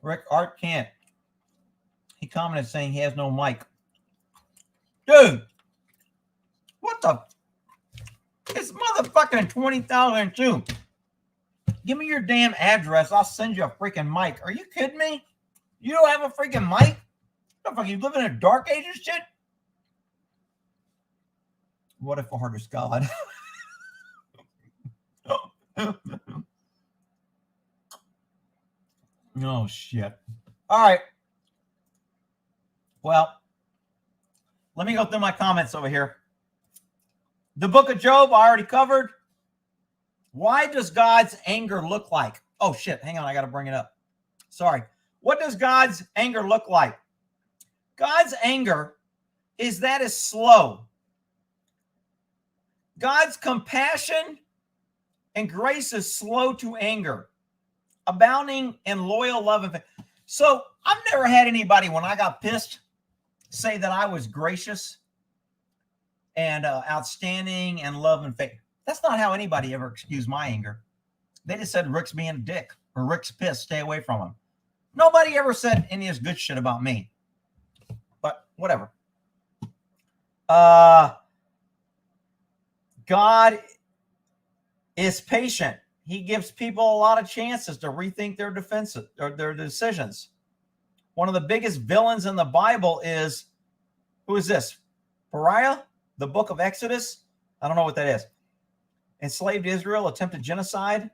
Rick, Art can't. He commented saying he has no mic. Dude, what the? It's motherfucking 20,002. Give me your damn address. I'll send you a freaking mic. Are you kidding me? You don't have a freaking mic? What the fuck? You live in a dark ages shit? What if our heart is God? Oh, shit. All right. Well, let me go through my comments over here. The book of Job, I already covered. Why does God's anger look like? Oh, shit. Hang on. I got to bring it up. Sorry. What does God's anger look like? God's anger is that it's slow. God's compassion and grace is slow to anger, abounding in loyal love and faith. So I've never had anybody, when I got pissed, say that I was gracious and outstanding and love and faith. That's not how anybody ever excused my anger. They just said Rick's being a dick or Rick's pissed, stay away from him. Nobody ever said any of this good shit about me. But whatever. God is patient. He gives people a lot of chances to rethink their defenses or their decisions. One of the biggest villains in the Bible is, who is this? Pariah, the book of Exodus. I don't know what that is. Enslaved Israel, attempted genocide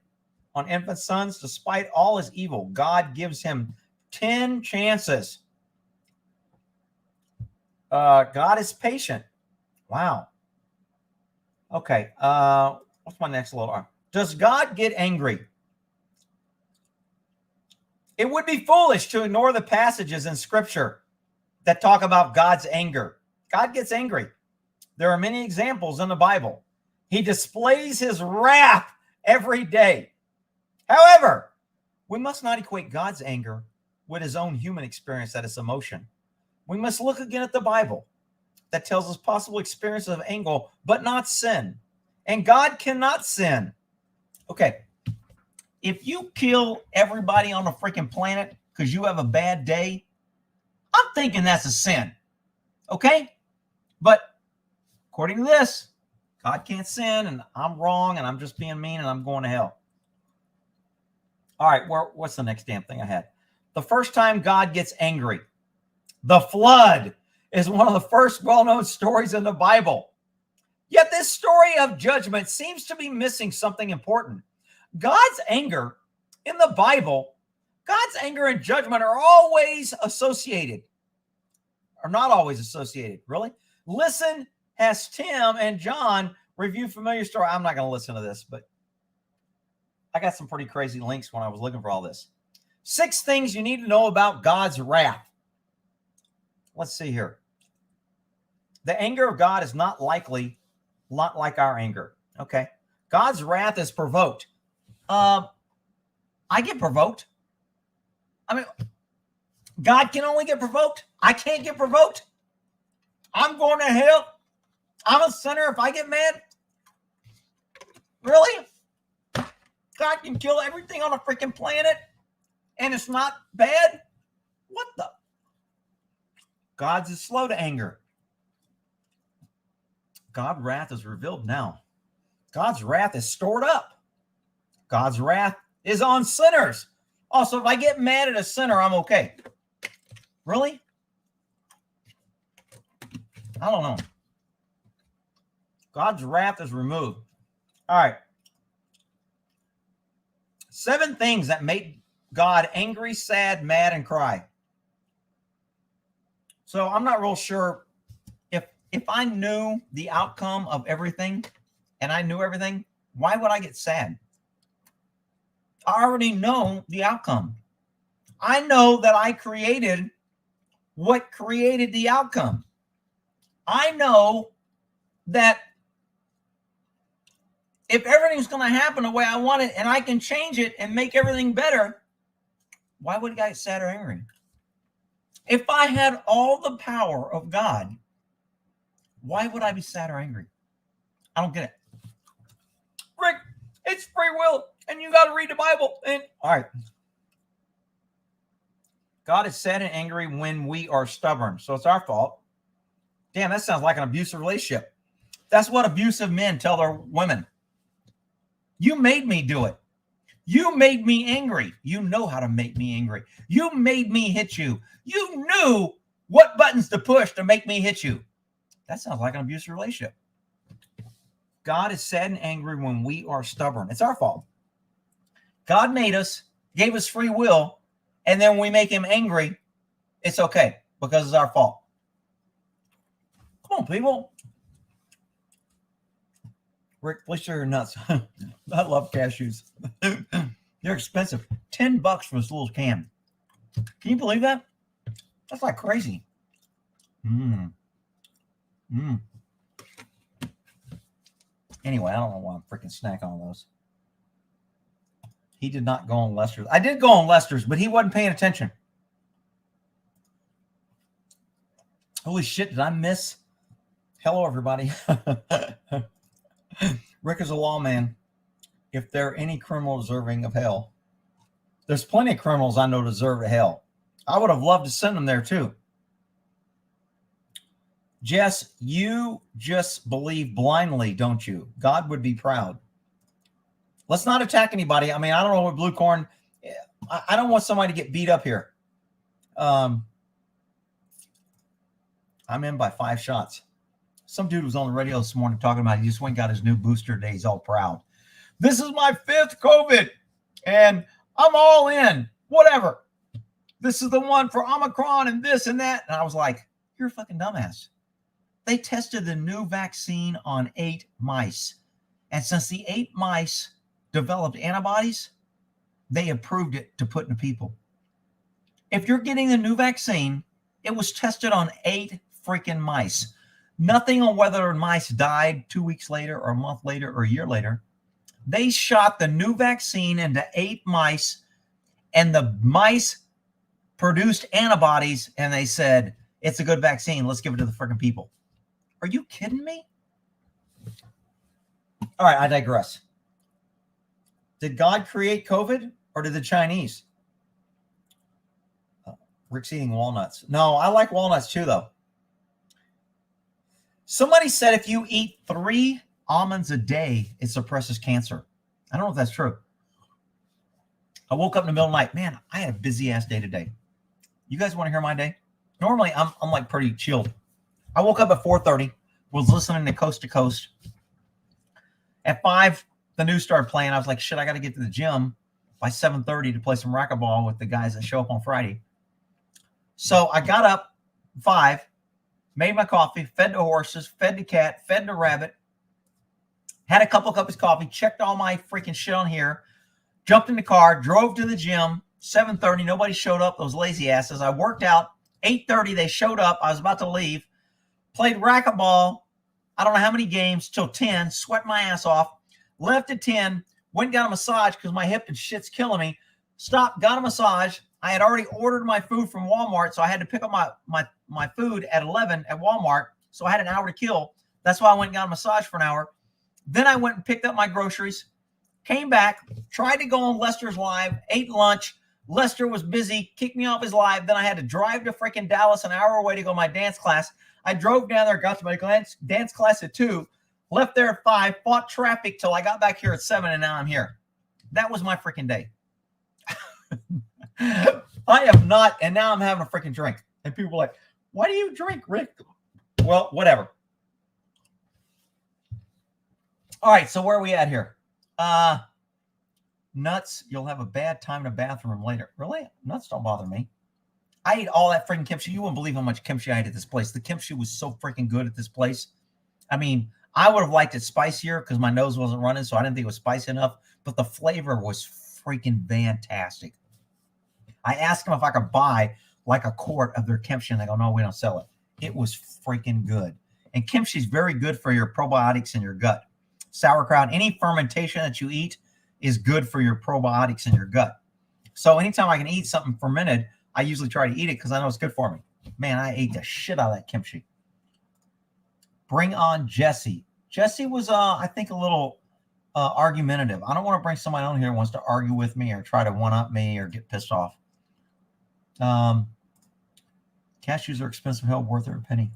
on infant sons. Despite all his evil, God gives him 10 chances. God is patient. Wow. Okay. What's my next little arm? Does God get angry? It would be foolish to ignore the passages in Scripture that talk about God's anger. God gets angry. There are many examples in the Bible. He displays his wrath every day. However, we must not equate God's anger with his own human experience that is emotion. We must look again at the Bible that tells us possible experiences of anger, but not sin. And God cannot sin. Okay. If you kill everybody on the freaking planet because you have a bad day, I'm thinking that's a sin. Okay? But according to this, God can't sin, and I'm wrong, and I'm just being mean, and I'm going to hell. All right, what's the next damn thing I had? The first time God gets angry. The flood is one of the first well-known stories in the Bible. Yet this story of judgment seems to be missing something important. God's anger in the Bible, God's anger and judgment are always associated. Are not always associated, really. Listen as Tim and John review familiar story. I'm not going to listen to this, but I got some pretty crazy links when I was looking for all this. 6 things you need to know about God's wrath. Let's see here. The anger of God is not like our anger. Okay. God's wrath is provoked. I get provoked. I mean, God can only get provoked. I can't get provoked. I'm going to hell. I'm a sinner if I get mad. Really? God can kill everything on a freaking planet and it's not bad? What the? God's is slow to anger. God's wrath is revealed now. God's wrath is stored up. God's wrath is on sinners. Also, if I get mad at a sinner, I'm okay. Really? I don't know. God's wrath is removed. All right. 7 things that make God angry, sad, mad, and cry. So I'm not real sure if I knew the outcome of everything and I knew everything, why would I get sad? I already know the outcome. I know that I created what created the outcome. I know that if everything's going to happen the way I want it and I can change it and make everything better, why would I get sad or angry? If I had all the power of God, why would I be sad or angry? I don't get it. Rick, it's free will, and you got to read the Bible. And all right. God is sad and angry when we are stubborn, so it's our fault. Damn, that sounds like an abusive relationship. That's what abusive men tell their women. You made me do it. You made me angry. You know how to make me angry. You made me hit you. You knew what buttons to push to make me hit you. That sounds like an abusive relationship. God is sad and angry when we are stubborn. It's our fault. God made us, gave us free will, and then we make him angry, it's okay because it's our fault. Come on, people. Rick, please share your nuts. I love cashews. They're expensive. $10 for this little can. Can you believe that? That's like crazy. Anyway, I don't know why I'm freaking snacking on those. He did not go on Lester's. I did go on Lester's, but he wasn't paying attention. Holy shit, did I miss? Hello, everybody. Rick is a lawman. If there are any criminal deserving of hell, there's plenty of criminals I know deserve hell. I would have loved to send them there too. Jess, you just believe blindly, don't you? God would be proud. Let's not attack anybody. I mean, I don't know what Blue Corn. I don't want somebody to get beat up here. I'm in by 5 shots. Some dude was on the radio this morning talking about he just went and got his new booster today. He's all proud. This is my 5th COVID, and I'm all in. Whatever. This is the one for Omicron and this and that. And I was like, you're a fucking dumbass. They tested the new vaccine on 8 mice. And since the 8 mice developed antibodies, they approved it to put in people. If you're getting the new vaccine, it was tested on 8 freaking mice. Nothing on whether mice died 2 weeks later or a month later or a year later. They shot the new vaccine into 8 mice, and the mice produced antibodies, and they said, it's a good vaccine. Let's give it to the freaking people. Are you kidding me? All right, I digress. Did God create COVID or did the Chinese? Rick's eating walnuts. No, I like walnuts too, though. Somebody said if you eat 3 almonds a day, it suppresses cancer. I don't know if that's true. I woke up in the middle of the night. Man, I had a busy ass day today. You guys want to hear my day? Normally, I'm like pretty chilled. I woke up at 4:30, was listening to Coast to Coast. At 5, the news started playing. I was like, shit, I got to get to the gym by 7:30 to play some racquetball with the guys that show up on Friday. So I got up 5, made my coffee, fed the horses, fed the cat, fed the rabbit, had a couple of cups of coffee, checked all my freaking shit on here, jumped in the car, drove to the gym, 7:30, nobody showed up, those lazy asses. I worked out, 8:30, they showed up. I was about to leave, played racquetball, I don't know how many games, till 10, sweat my ass off, left at 10, went and got a massage because my hip and shit's killing me, stopped, got a massage. I had already ordered my food from Walmart, so I had to pick up my food at 11 at Walmart, so I had an hour to kill. That's why I went and got a massage for an hour. Then I went and picked up my groceries, came back, tried to go on Lester's live, ate lunch. Lester was busy, kicked me off his live. Then I had to drive to freaking Dallas, an hour away to go to my dance class. I drove down there, got to my dance class at 2, left there at 5, fought traffic till I got back here at 7, and now I'm here. That was my freaking day. I have not, and now I'm having a freaking drink. And people are like, why do you drink, Rick? Well, whatever. All right, so where are we at here? Nuts, you'll have a bad time in the bathroom later. Really? Nuts don't bother me. I ate all that freaking kimchi. You wouldn't believe how much kimchi I ate at this place. The kimchi was so freaking good at this place. I mean, I would have liked it spicier because my nose wasn't running, so I didn't think it was spicy enough. But the flavor was freaking fantastic. I asked them if I could buy like a quart of their kimchi, and they go, no, we don't sell it. It was freaking good. And kimchi is very good for your probiotics in your gut. Sauerkraut, any fermentation that you eat is good for your probiotics in your gut. So anytime I can eat something fermented, I usually try to eat it because I know it's good for me. Man, I ate the shit out of that kimchi. Bring on Jesse. Jesse was, I think, a little argumentative. I don't want to bring somebody on here who wants to argue with me or try to one-up me or get pissed off. Cashews are expensive, hell, worth every penny.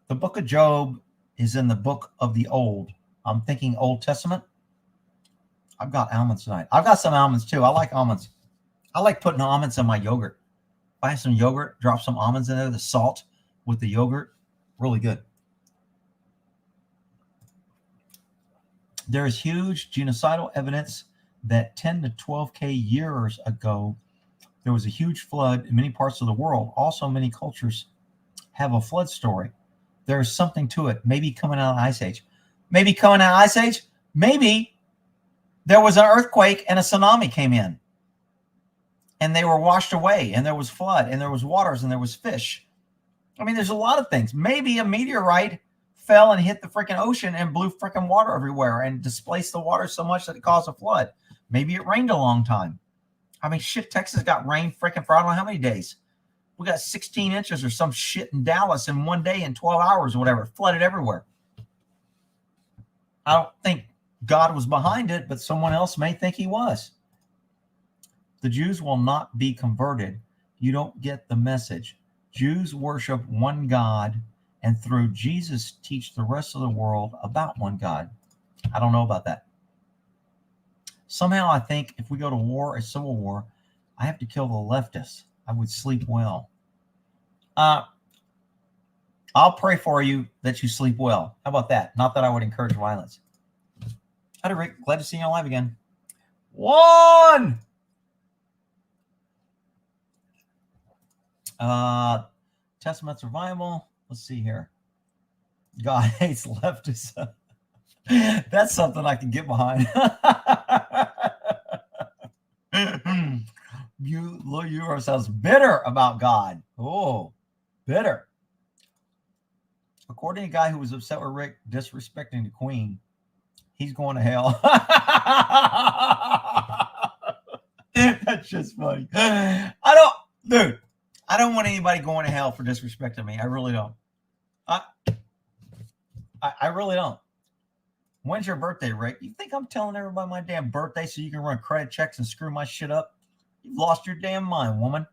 The book of Job is in the book of the Old. I'm thinking Old Testament. I've got almonds tonight. I've got some almonds too. I like almonds. I like putting almonds in my yogurt. Buy some yogurt, drop some almonds in there, the salt with the yogurt. Really good. There is huge genocidal evidence that 10 to 12K years ago, There was a huge flood in many parts of the world. Also, many cultures have a flood story. There's something to it. Maybe coming out of the Ice Age. Maybe coming out of the Ice Age. Maybe there was an earthquake and a tsunami came in. And they were washed away. And there was flood. And there was waters. And there was fish. I mean, there's a lot of things. Maybe a meteorite fell and hit the freaking ocean and blew freaking water everywhere and displaced the water so much that it caused a flood. Maybe it rained a long time. I mean, shit, Texas got rain freaking for I don't know how many days. We got 16 inches or some shit in Dallas in one day in 12 hours or whatever. It flooded everywhere. I don't think God was behind it, but someone else may think he was. The Jews will not be converted. You don't get the message. Jews worship one God, and through Jesus teach the rest of the world about one God. I don't know about that. Somehow I think if we go to war, a civil war, I have to kill the leftists. I would sleep well. I'll pray for you that you sleep well. How about that? Not that I would encourage violence. Hi, Rick. Glad to see you live again. One! Testament survival. Let's see here. God hates leftists. That's something I can get behind. You ourselves bitter about God. Oh, bitter. According to a guy who was upset with Rick disrespecting the Queen, he's going to hell. That's just funny. I don't want anybody going to hell for disrespecting me. I really don't. I really don't. When's your birthday, Rick? You think I'm telling everybody my damn birthday so you can run credit checks and screw my shit up? You've lost your damn mind, woman.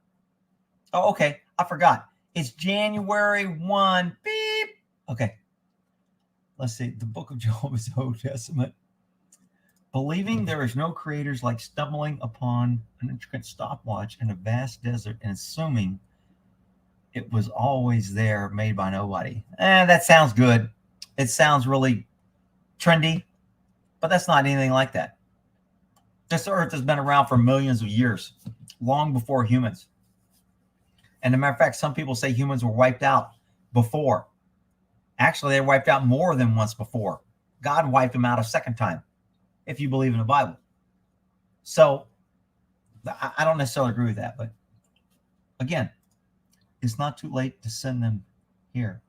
Oh, okay. I forgot. It's January 1. Beep. Okay. Let's see. The book of Job is the Old Testament. Believing there is no creators like stumbling upon an intricate stopwatch in a vast desert and assuming it was always there, made by nobody. That sounds good. It sounds really trendy, but that's not anything like that. This earth has been around for millions of years, long before humans. And as a matter of fact, some people say humans were wiped out before. Actually, they were wiped out more than once before. God wiped them out a second time, if you believe in the Bible. So I don't necessarily agree with that, but again, it's not too late to send them here.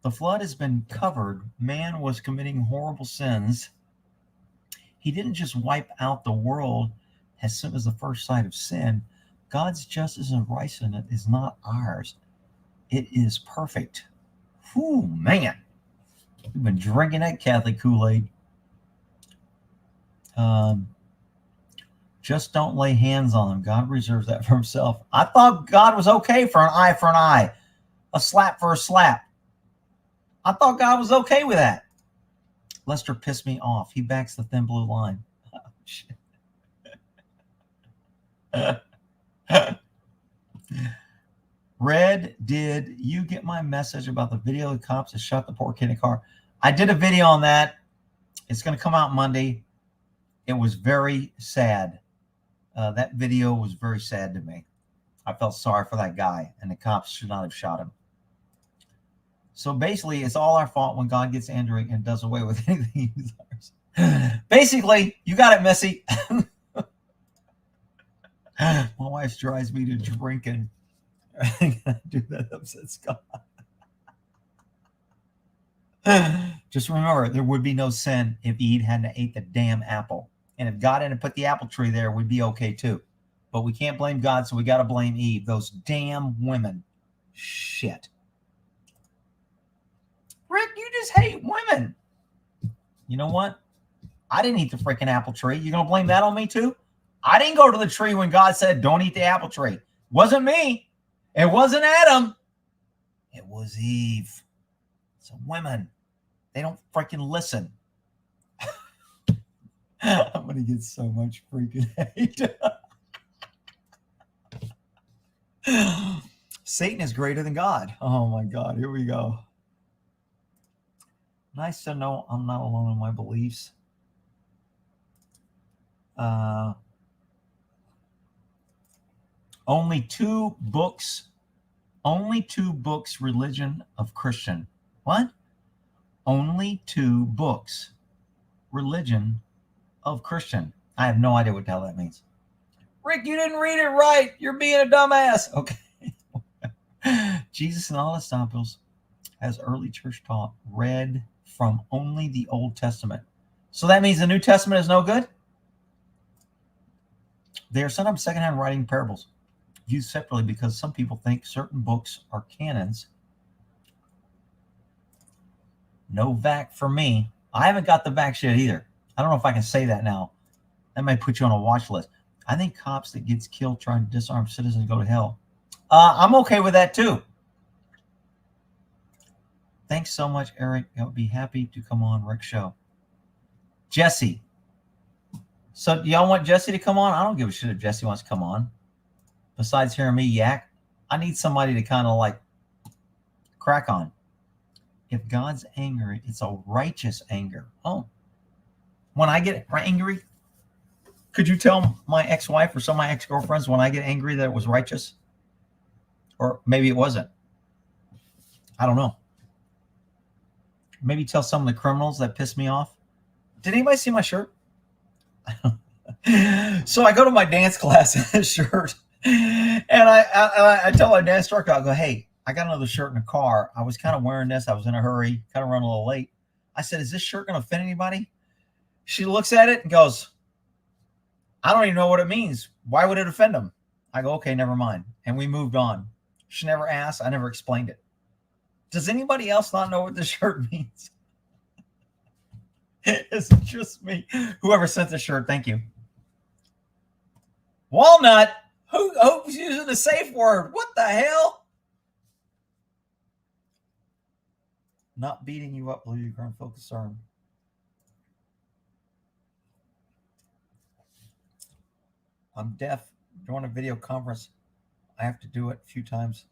The flood has been covered. Man was committing horrible sins. He didn't just wipe out the world as soon as the first sight of sin. God's justice and righteousness is not ours. It is perfect. Whew, man. We've been drinking that Catholic Kool-Aid. Just don't lay hands on them. God reserves that for himself. I thought God was okay for an eye, a slap for a slap. I thought God was okay with that. Lester pissed me off. He backs the thin blue line. Oh, shit. Red, did you get my message about the video of the cops that shot the poor kid in the car? I did a video on that. It's going to come out Monday. It was very sad. That video was very sad to me. I felt sorry for that guy, and the cops should not have shot him. So basically, it's all our fault when God gets angry and does away with anything he desires. Basically, you got it, Missy. My wife drives me to drinking. I do that upsets God. Just remember, there would be no sin if Eve hadn't ate the damn apple. And if God hadn't put the apple tree there, we'd be okay too. But we can't blame God, so we got to blame Eve. Those damn women. Shit. Rick, you just hate women. You know what? I didn't eat the freaking apple tree. You going to blame that on me too? I didn't go to the tree when God said, don't eat the apple tree. It wasn't me. It wasn't Adam. It was Eve. So women, they don't freaking listen. I'm going to get so much freaking hate. Satan is greater than God. Oh my God. Here we go. Nice to know I'm not alone in my beliefs. Only two books, religion of Christian. What? Only two books, religion of Christian. I have no idea what the hell that means. Rick, you didn't read it right. You're being a dumbass. Okay. Jesus and all his disciples, as early church taught, read from only the Old Testament. So that means the New Testament is no good? They are sometimes secondhand writing parables, viewed separately because some people think certain books are canons. No vac for me. I haven't got the vac shit either. I don't know if I can say that now. That might put you on a watch list. I think cops that gets killed trying to disarm citizens go to hell. I'm okay with that too. Thanks so much, Eric. I would be happy to come on Rick's show. Jesse. So y'all want Jesse to come on? I don't give a shit if Jesse wants to come on. Besides hearing me yak, I need somebody to kind of like crack on. If God's angry, it's a righteous anger. Oh. When I get angry, could you tell my ex-wife or some of my ex-girlfriends when I get angry that it was righteous? Or maybe it wasn't. I don't know. Maybe tell some of the criminals that pissed me off. Did anybody see my shirt? So I go to my dance class in this shirt. And I tell my dance instructor, I go, hey, I got another shirt in the car. I was kind of wearing this. I was in a hurry, kind of running a little late. I said, is this shirt going to offend anybody? She looks at it and goes, I don't even know what it means. Why would it offend them? I go, okay, never mind. And we moved on. She never asked. I never explained it. Does anybody else not know what this shirt means? Is it just me? Whoever sent the shirt, thank you. Walnut? Who's using the safe word? What the hell? Not beating you up, believe you can't feel concern. I'm deaf. During a video conference, I have to do it a few times.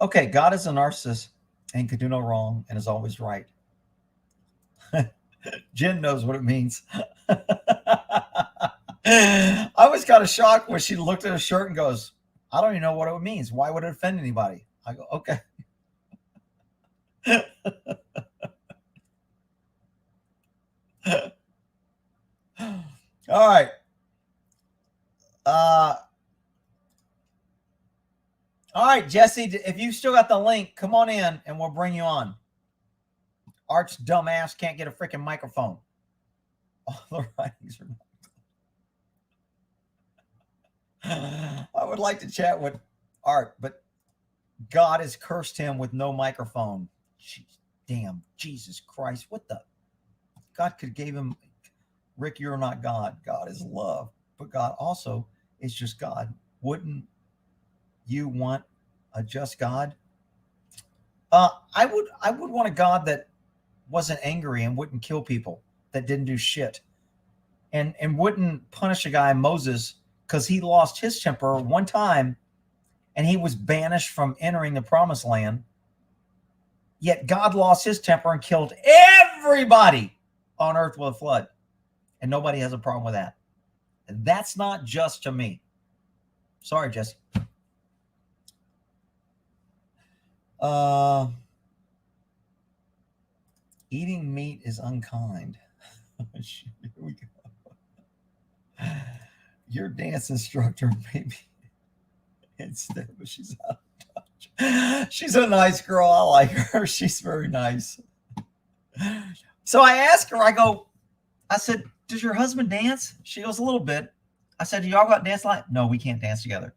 Okay, God is a narcissist and can do no wrong and is always right. Jen knows what it means. I was kind of shocked when she looked at her shirt and goes, I don't even know what it means. Why would it offend anybody? I go, okay. All right. All right, Jesse, if you still got the link, come on in and we'll bring you on. Arch dumbass can't get a freaking microphone. All the writings are I would like to chat with Art, but God has cursed him with no microphone. Jeez, damn, Jesus Christ. What the? God could have gave him, Rick, you're not God. God is love. But God also is just God. Wouldn't you want a just God? I would want a God that wasn't angry and wouldn't kill people, that didn't do shit, and wouldn't punish a guy, Moses, because he lost his temper one time and he was banished from entering the promised land. Yet God lost his temper and killed everybody on earth with a flood. And nobody has a problem with that. And that's not just to me. Sorry, Jesse. Eating meat is unkind. Here we go. Your dance instructor, maybe. Instead, but she's out of touch. She's a nice girl. I like her. She's very nice. So I asked her, I said, does your husband dance? She goes, a little bit. I said, do y'all got dance line? No, we can't dance together.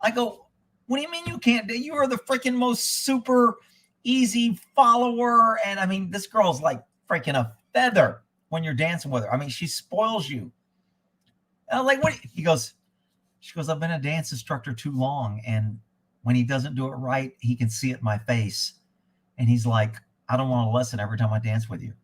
I go, what do you mean you can't? You are the freaking most super easy follower. And I mean, this girl's like freaking a feather when you're dancing with her. I mean, she spoils you. And I'm like, what? She goes, I've been a dance instructor too long. And when he doesn't do it right, he can see it in my face. And he's like, I don't want a lesson every time I dance with you.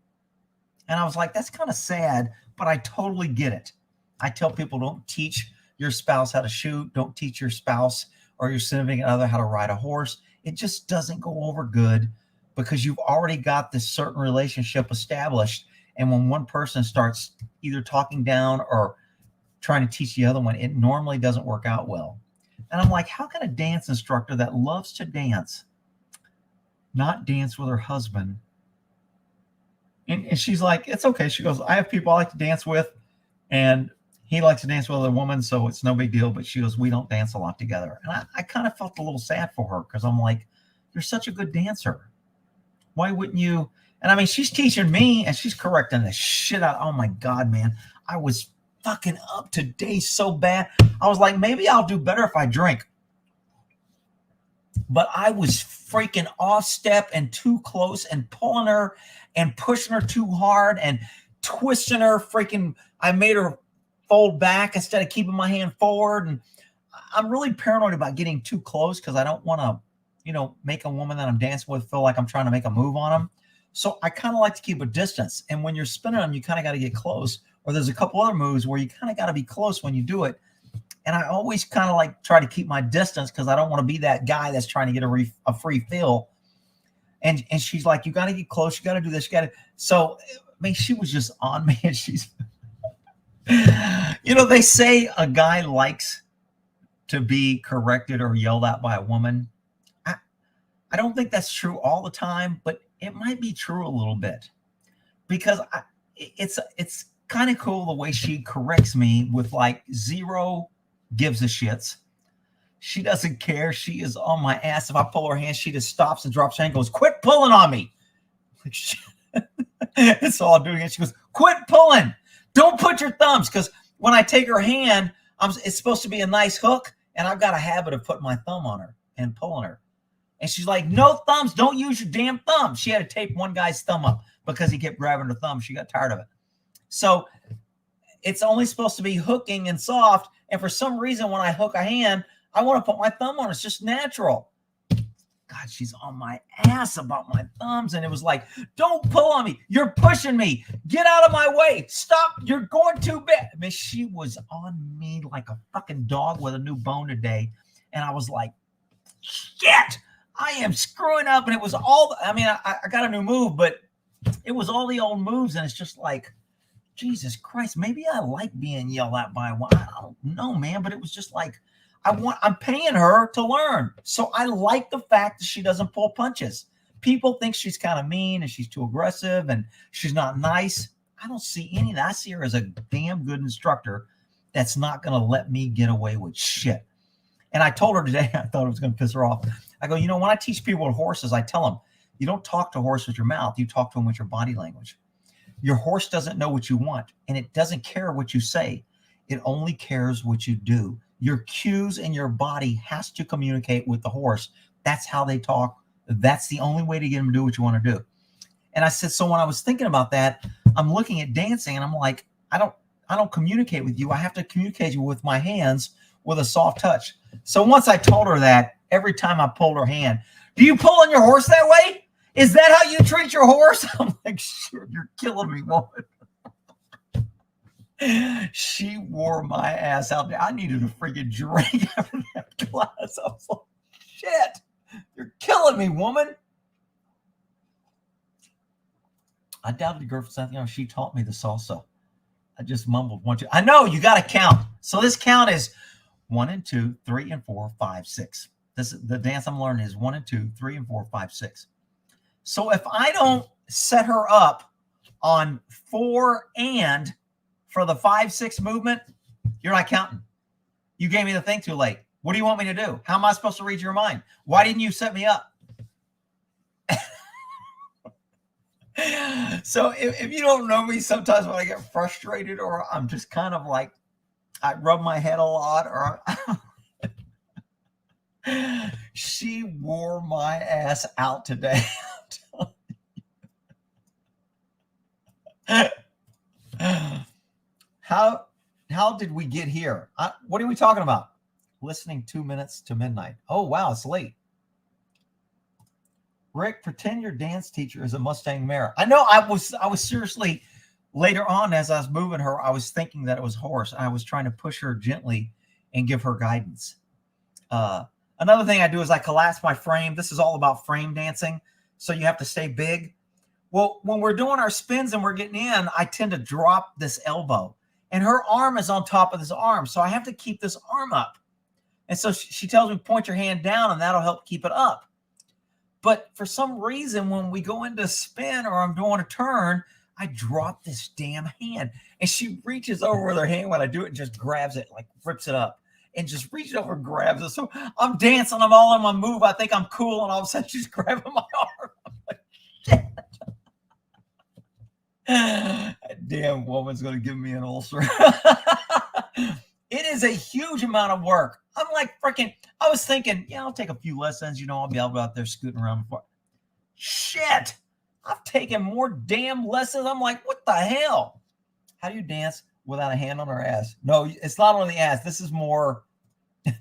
And I was like, that's kind of sad, but I totally get it. I tell people, don't teach your spouse how to shoot. Don't teach your spouse or your significant other how to ride a horse. It just doesn't go over good because you've already got this certain relationship established. And when one person starts either talking down or trying to teach the other one, it normally doesn't work out well. And I'm like, how can a dance instructor that loves to dance not dance with her husband? And she's like, it's okay. She goes, I have people I like to dance with, and he likes to dance with a woman, so it's no big deal. But she goes, we don't dance a lot together. And I kind of felt a little sad for her, because I'm like, you're such a good dancer. Why wouldn't you? And I mean, she's teaching me, and she's correcting the shit out. Oh my God, man. I was fucking up today so bad. I was like, maybe I'll do better if I drink. But I was freaking off step and too close and pulling her and pushing her too hard and twisting her freaking. I made her fold back instead of keeping my hand forward. And I'm really paranoid about getting too close, because I don't want to, make a woman that I'm dancing with feel like I'm trying to make a move on them. So I kind of like to keep a distance. And when you're spinning them, you kind of got to get close. Or there's a couple other moves where you kind of got to be close when you do it. And I always kind of like try to keep my distance, because I don't want to be that guy that's trying to get a free feel. And she's like, you got to get close. You got to do this. You got to. So, I mean, she was just on me. And she's, they say a guy likes to be corrected or yelled at by a woman. I don't think that's true all the time, but it might be true a little bit, because it's kind of cool the way she corrects me with like zero gives a shits. She doesn't care. She is on my ass. If I pull her hand, she just stops and drops her hand and goes, quit pulling on me. Like, shit. It's all doing it. She goes, quit pulling. Don't put your thumbs. Because when I take her hand, it's supposed to be a nice hook, and I've got a habit of putting my thumb on her and pulling her. And she's like, no thumbs. Don't use your damn thumb. She had to tape one guy's thumb up because he kept grabbing her thumb. She got tired of it. So it's only supposed to be hooking and soft. And for some reason, when I hook a hand, I want to put my thumb on it. It's just natural. God, she's on my ass about my thumbs. And it was like, don't pull on me. You're pushing me. Get out of my way. Stop. You're going too bad. I mean, she was on me like a fucking dog with a new bone today. And I was like, shit, I am screwing up. And it was all, I got a new move, but it was all the old moves. And it's just like, Jesus Christ, maybe I like being yelled at by one. I don't know, man, but it was just like, I'm paying her to learn. So I like the fact that she doesn't pull punches. People think she's kind of mean and she's too aggressive and she's not nice. I don't see any of that. I see her as a damn good instructor that's not going to let me get away with shit. And I told her today, I thought it was going to piss her off. I go, when I teach people with horses, I tell them, you don't talk to a horse with your mouth. You talk to them with your body language. Your horse doesn't know what you want, and it doesn't care what you say. It only cares what you do. Your cues in your body has to communicate with the horse. That's how they talk. That's the only way to get them to do what you want to do. And I said, so when I was thinking about that, I'm looking at dancing and I'm like, I don't communicate with you. I have to communicate with my hands with a soft touch. So once I told her that, every time I pulled her hand, do you pull on your horse that way? Is that how you treat your horse? I'm like, sure, you're killing me, woman. She wore my ass out there. I needed a freaking drink after that class. I was like, shit, you're killing me, woman. I doubted the girl for something. She taught me the salsa. I just mumbled 1, 2. I know you got to count. So this count is 1 and 2, 3 and 4, 5, 6. The dance I'm learning is 1 and 2, 3 and 4, 5, 6. So if I don't set her up on 4 and for the 5, 6 movement, you're not counting. You gave me the thing too late. What do you want me to do? How am I supposed to read your mind? Why didn't you set me up? So if you don't know me, sometimes when I get frustrated or I'm just kind of like, I rub my head a lot or she wore my ass out today. How did we get here? What are we talking about? Listening 2 minutes to midnight. Oh, wow, it's late. Rick, pretend your dance teacher is a Mustang mare. I know I was seriously, later on as I was moving her, I was thinking that it was a horse. I was trying to push her gently and give her guidance. Another thing I do is I collapse my frame. This is all about frame dancing. So you have to stay big. Well, when we're doing our spins and we're getting in, I tend to drop this elbow. And her arm is on top of this arm. So I have to keep this arm up. And so she tells me, point your hand down, and that'll help keep it up. But for some reason, when we go into spin or I'm doing a turn, I drop this damn hand. And she reaches over with her hand when I do it and just grabs it, like rips it up. And just reaches over and grabs it. So I'm dancing, I'm all in my move. I think I'm cool, and all of a sudden she's grabbing my arm. I'm like, shit. That damn woman's going to give me an ulcer. It is a huge amount of work. I'm like freaking, I was thinking, yeah, I'll take a few lessons. I'll be able to go out there scooting around before. Shit. I've taken more damn lessons. I'm like, what the hell? How do you dance without a hand on her ass? No, it's not on the ass. This is more,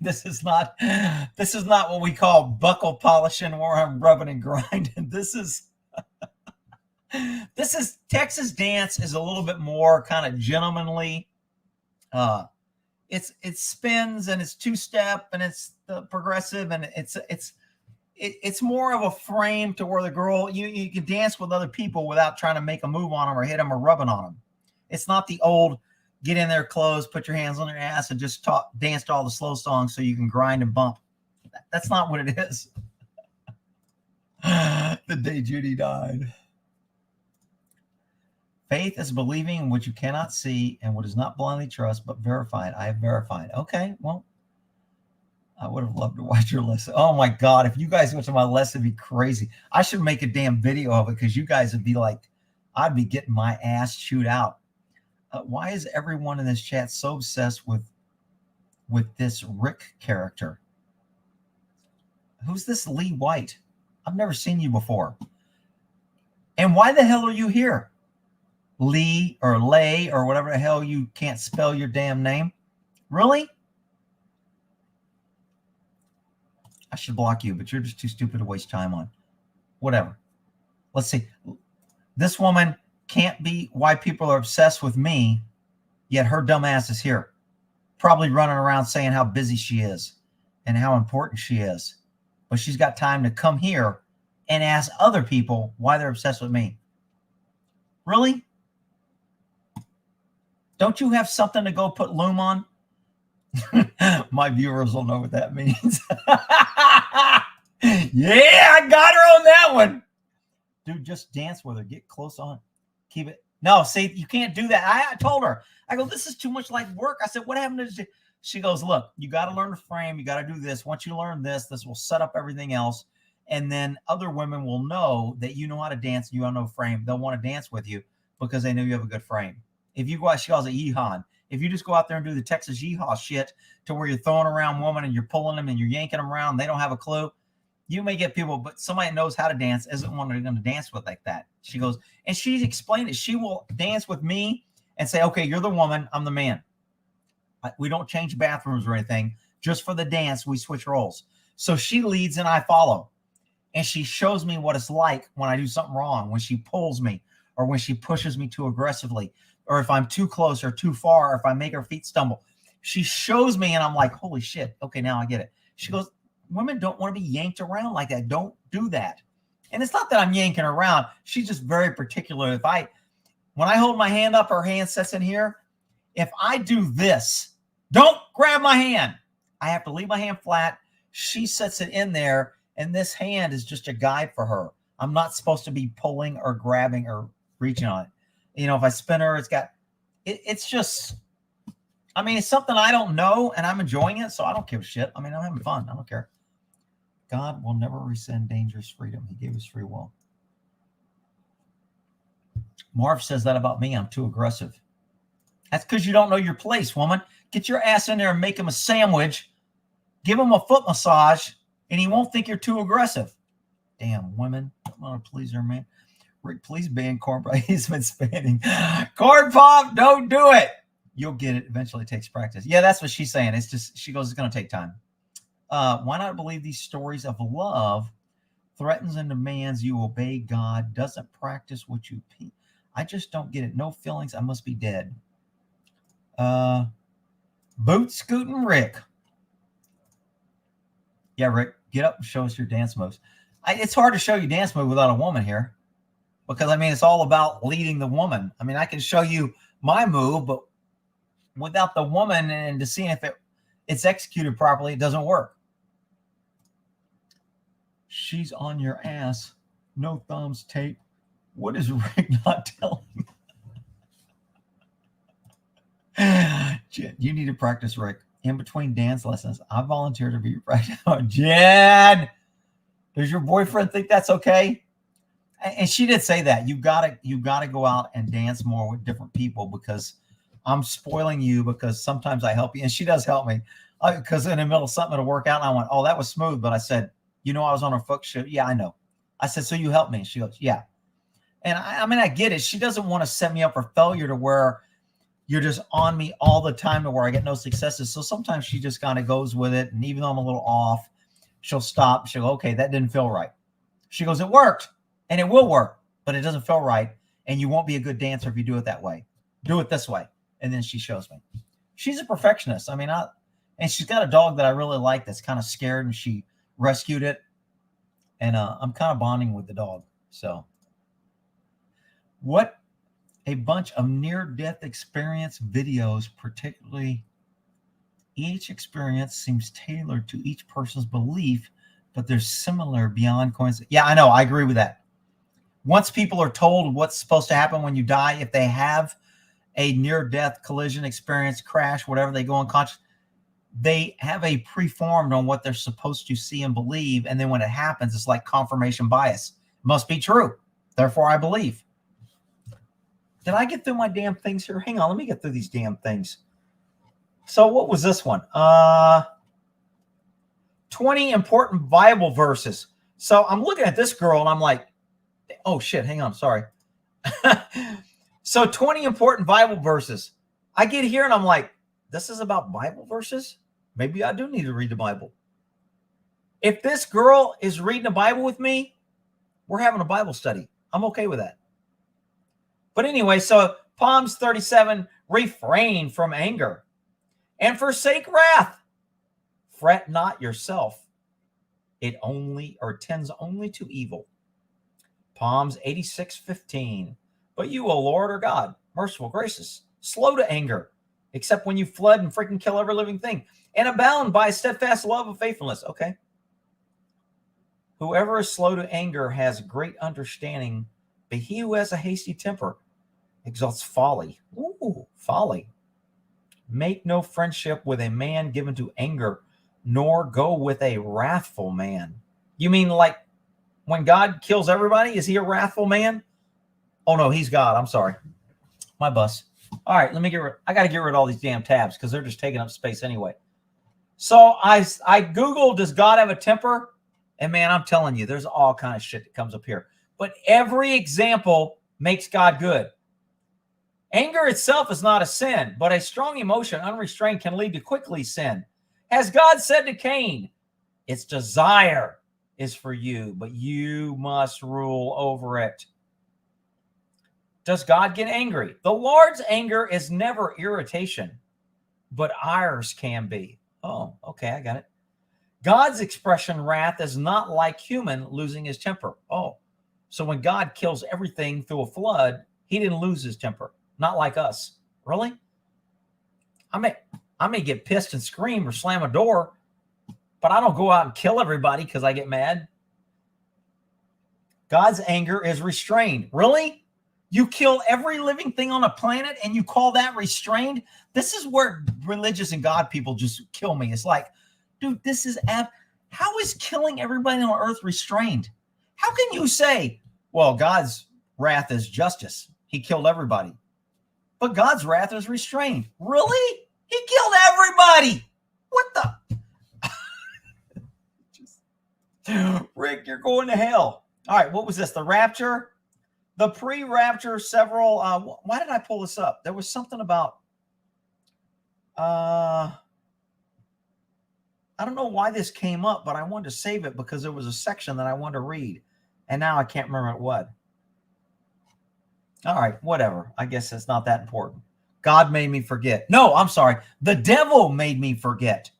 this is not what we call buckle polishing where I'm rubbing and grinding. This is Texas dance is a little bit more kind of gentlemanly. It spins and it's two-step and it's the progressive and it's more of a frame to where the girl you can dance with other people without trying to make a move on them or hit them or rubbing on them. It's not the old get in their clothes, put your hands on their ass and just dance to all the slow songs so you can grind and bump. That's not what it is. The day Judy died. Faith is believing in what you cannot see and what is not blindly trust, but verified. I have verified. Okay, well, I would have loved to watch your lesson. Oh my God, if you guys went to my lesson, it'd be crazy. I should make a damn video of it because you guys would be like, I'd be getting my ass chewed out. Why is everyone in this chat so obsessed with this Rick character? Who's this Lee White? I've never seen you before. And why the hell are you here? Lee or Lay or whatever the hell, you can't spell your damn name. Really? I should block you, but you're just too stupid to waste time on. Whatever. Let's see. This woman can't be why people are obsessed with me, yet her dumb ass is here. Probably running around saying how busy she is and how important she is. But she's got time to come here and ask other people why they're obsessed with me. Really? Don't you have something to go put loom on? My viewers will know what that means. Yeah, I got her on that one. Dude, just dance with her. Get close on. Keep it. No, see, you can't do that. I told her. I go, this is too much like work. I said, what happened to this? She goes, look, you got to learn the frame. You got to do this. Once you learn this will set up everything else. And then other women will know that you know how to dance. You don't know frame. They'll want to dance with you because they know you have a good frame. If you go out, she calls it yeehaw. If you just go out there and do the Texas yeehaw shit to where you're throwing around women and you're pulling them and you're yanking them around, they don't have a clue. You may get people, but somebody that knows how to dance isn't one they're going to dance with like that. She goes, and she explained it. She will dance with me and say, okay, you're the woman, I'm the man. We don't change bathrooms or anything. Just for the dance, we switch roles. So she leads and I follow. And she shows me what it's like when I do something wrong, when she pulls me or when she pushes me too aggressively, or if I'm too close or too far, or if I make her feet stumble. She shows me and I'm like, holy shit. Okay, now I get it. She goes, women don't want to be yanked around like that. Don't do that. And it's not that I'm yanking her around. She's just very particular. When I hold my hand up, her hand sits in here. If I do this, don't grab my hand. I have to leave my hand flat. She sets it in there, and this hand is just a guide for her. I'm not supposed to be pulling or grabbing or reaching on it. If I spin her, it's just, it's something I don't know, and I'm enjoying it, so I don't give a shit. I'm having fun. I don't care. God will never rescind dangerous freedom. He gave us free will. Marv says that about me. I'm too aggressive. That's because you don't know your place, woman. Get your ass in there and make him a sandwich. Give him a foot massage, and he won't think you're too aggressive. Damn women. Don't want to please her, man. Rick, please ban corn pop. He's been spanning. Corn pop, don't do it. You'll get it. Eventually, it takes practice. Yeah, that's what she's saying. It's just, she goes, it's going to take time. Why not believe these stories of love threatens and demands you obey God, doesn't practice what you peep? I just don't get it. No feelings. I must be dead. Boot scooting Rick. Yeah, Rick, get up and show us your dance moves. It's hard to show you dance move without a woman here. because I mean, it's all about leading the woman. I mean, I can show you my move, but without the woman and to see if it's executed properly, it doesn't work. She's on your ass. No thumbs, tape. What is Rick not telling me? Jen, you need to practice, Rick. In between dance lessons, I volunteer to be right now. Jen, does your boyfriend think that's okay? And she did say that you gotta go out and dance more with different people, because I'm spoiling you, because sometimes I help you, and she does help me, because in the middle of something to work out, and I went, oh, that was smooth, but I said, I was on her foot shoot. Yeah, I know. I said, so you helped me. She goes, yeah. And I mean, I get it. She doesn't want to set me up for failure to where you're just on me all the time to where I get no successes. So sometimes she just kind of goes with it. And even though I'm a little off, she'll stop. She'll go, okay, that didn't feel right. She goes, it worked, and it will work, but it doesn't feel right. And you won't be a good dancer if you do it that way. Do it this way. And then she shows me. She's a perfectionist. I mean, and she's got a dog that I really like that's kind of scared, and she rescued it. And I'm kind of bonding with the dog. So what a bunch of near-death experience videos, particularly each experience seems tailored to each person's belief, but they're similar beyond coincidence. Yeah, I know. I agree with that. Once people are told what's supposed to happen when you die, if they have a near-death collision experience, crash, whatever, they go unconscious, they have a preformed on what they're supposed to see and believe. And then when it happens, it's like confirmation bias. Must be true. Therefore, I believe. Did I get through my damn things here? Hang on. Let me get through these damn things. So what was this one? 20 important Bible verses. So I'm looking at this girl and I'm like, oh shit, hang on. Sorry. So 20 important Bible verses. I get here and I'm like, this is about Bible verses? Maybe I do need to read the Bible. If this girl is reading the Bible with me, we're having a Bible study. I'm okay with that. But anyway, so Psalms 37, refrain from anger and forsake wrath. Fret not yourself. It tends only to evil. Psalms 86:15. But you, O Lord, are God, merciful, gracious, slow to anger, except when you flood and freaking kill every living thing, and abound by steadfast love of faithfulness. Okay. Whoever is slow to anger has great understanding, but he who has a hasty temper exalts folly. Ooh, folly. Make no friendship with a man given to anger, nor go with a wrathful man. You mean like when God kills everybody? Is he a wrathful man? Oh no, he's God. I'm sorry. My bus. All right, I got to get rid of all these damn tabs because they're just taking up space anyway. So I Googled, does God have a temper? And man, I'm telling you, there's all kind of shit that comes up here. But every example makes God good. Anger itself is not a sin, but a strong emotion unrestrained can lead to quickly sin. As God said to Cain, its desire is for you, but you must rule over it. Does God get angry? The Lord's anger is never irritation, but ours can be. Oh, okay, I got it. God's expression, wrath, is not like human losing his temper. Oh, so when God kills everything through a flood, he didn't lose his temper. Not like us. Really? I may get pissed and scream or slam a door, but I don't go out and kill everybody because I get mad. God's anger is restrained. Really? You kill every living thing on the planet and you call that restrained? This is where religious and God people just kill me. It's like, dude, how is killing everybody on earth restrained? How can you say, well, God's wrath is justice. He killed everybody. But God's wrath is restrained. Really? He killed everybody. What the? Rick, you're going to hell. All right, what was this? The rapture? The pre-rapture several. Why did I pull this up? There was something about. I don't know why this came up, but I wanted to save it because there was a section that I wanted to read. And now I can't remember what. All right, whatever. I guess it's not that important. God made me forget. No, I'm sorry. The devil made me forget.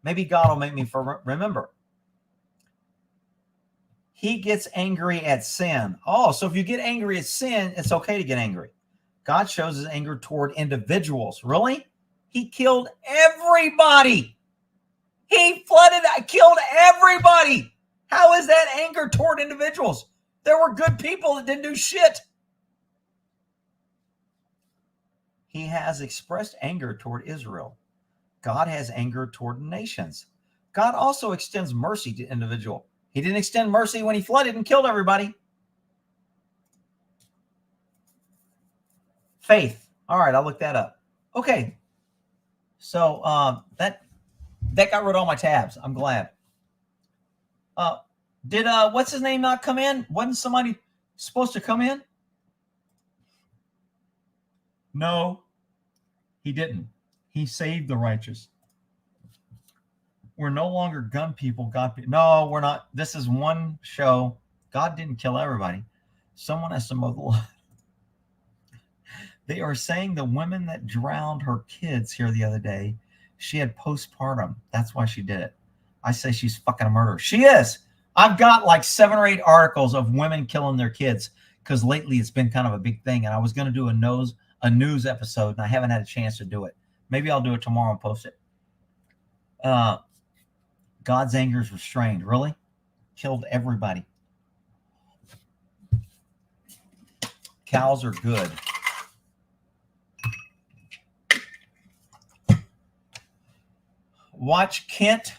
Maybe God will make me remember. He gets angry at sin. Oh, so if you get angry at sin, it's okay to get angry. God shows his anger toward individuals. Really? He killed everybody. He flooded, killed everybody. How is that anger toward individuals? There were good people that didn't do shit. He has expressed anger toward Israel. God has anger toward nations. God also extends mercy to individual. He didn't extend mercy when he flooded and killed everybody. Faith. All right, I'll look that up. Okay. So that got rid of all my tabs. I'm glad. Did what's his name not come in? Wasn't somebody supposed to come in? No, he didn't. He saved the righteous. We're no longer gun people, God people. No, we're not. This is one show. God didn't kill everybody. Someone has to mow the lawn. They are saying the woman that drowned her kids here the other day, she had postpartum. That's why she did it. I say she's fucking a murderer. She is. I've got like 7 or 8 articles of women killing their kids because lately it's been kind of a big thing. And I was going to do a news episode, and I haven't had a chance to do it. Maybe I'll do it tomorrow and post it. God's anger is restrained. Really? Killed everybody. Cows are good. Watch Kent.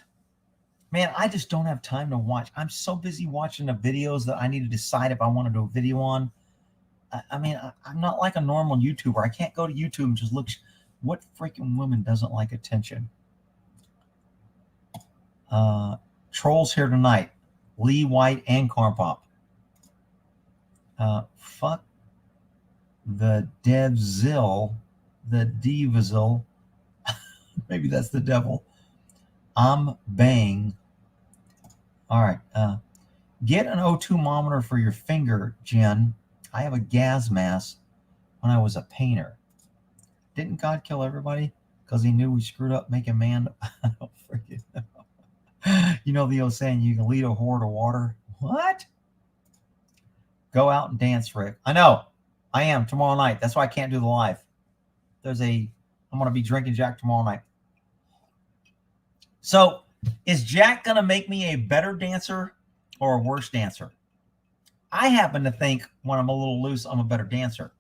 Man, I just don't have time to watch. I'm so busy watching the videos that I need to decide if I want to do a video on. I mean, I'm not like a normal YouTuber. I can't go to YouTube and just look. What freaking woman doesn't like attention? Trolls here tonight. Lee White and Corn Pop. Fuck the Devzil. The Devzil. Maybe that's the devil. I'm bang. All right. Get an O2 monitor for your finger, Jen. I have a gas mask when I was a painter. Didn't God kill everybody because he knew we screwed up making man? I don't freaking know. You know the old saying, you can lead a whore to water. What? Go out and dance, Rick. I know. I am tomorrow night. That's why I can't do the live. I'm going to be drinking Jack tomorrow night. So is Jack going to make me a better dancer or a worse dancer? I happen to think when I'm a little loose, I'm a better dancer.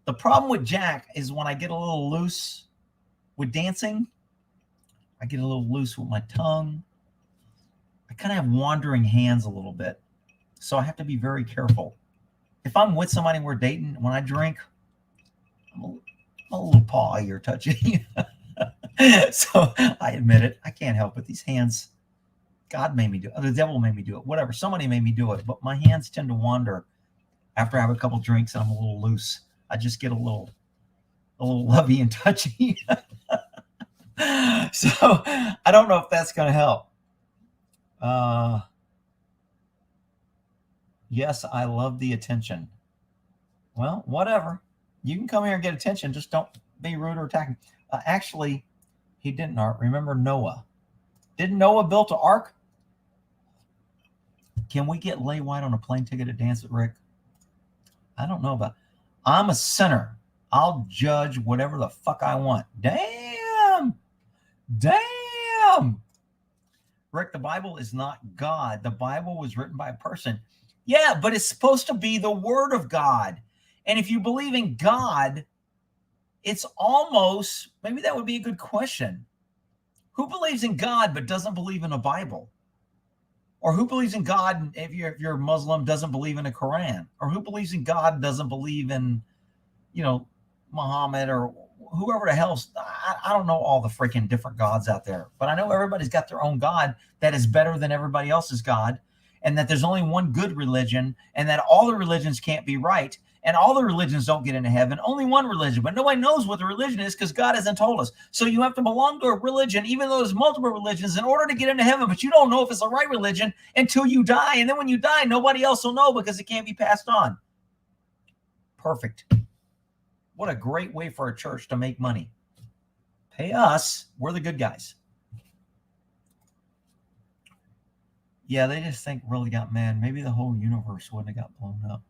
The problem with Jack is when I get a little loose with dancing, I get a little loose with my tongue. I kind of have wandering hands a little bit. So I have to be very careful. If I'm with somebody we're dating, when I drink, I'm a little pawy or touchy. So I admit it. I can't help it. These hands, God made me do it. The devil made me do it. Whatever. Somebody made me do it. But my hands tend to wander after I have a couple drinks and I'm a little loose. I just get a little lovey and touchy. So I don't know if that's going to help. Yes, I love the attention. Well, whatever. You can come here and get attention. Just don't be rude or attacking. Actually, he didn't. Remember Noah? Didn't Noah build an ark? Can we get Lay White on a plane ticket to dance at Rick? I don't know about. I'm a sinner. I'll judge whatever the fuck I want. Damn. Rick, the Bible is not God. The Bible was written by a person. Yeah, but it's supposed to be the word of God. And if you believe in God, it's almost, maybe that would be a good question. Who believes in God but doesn't believe in a Bible? Or who believes in God, if you're Muslim, doesn't believe in a Quran? Or who believes in God and doesn't believe in, Muhammad or whoever the hell's, I don't know all the freaking different gods out there. But I know everybody's got their own God that is better than everybody else's God. And that there's only one good religion. And that all the religions can't be right. And all the religions don't get into heaven. Only one religion. But nobody knows what the religion is because God hasn't told us. So you have to belong to a religion, even though there's multiple religions, in order to get into heaven. But you don't know if it's the right religion until you die. And then when you die, nobody else will know because it can't be passed on. Perfect. What a great way for a church to make money. Pay us. We're the good guys. Yeah, they just think really got mad. Maybe the whole universe wouldn't have got blown up.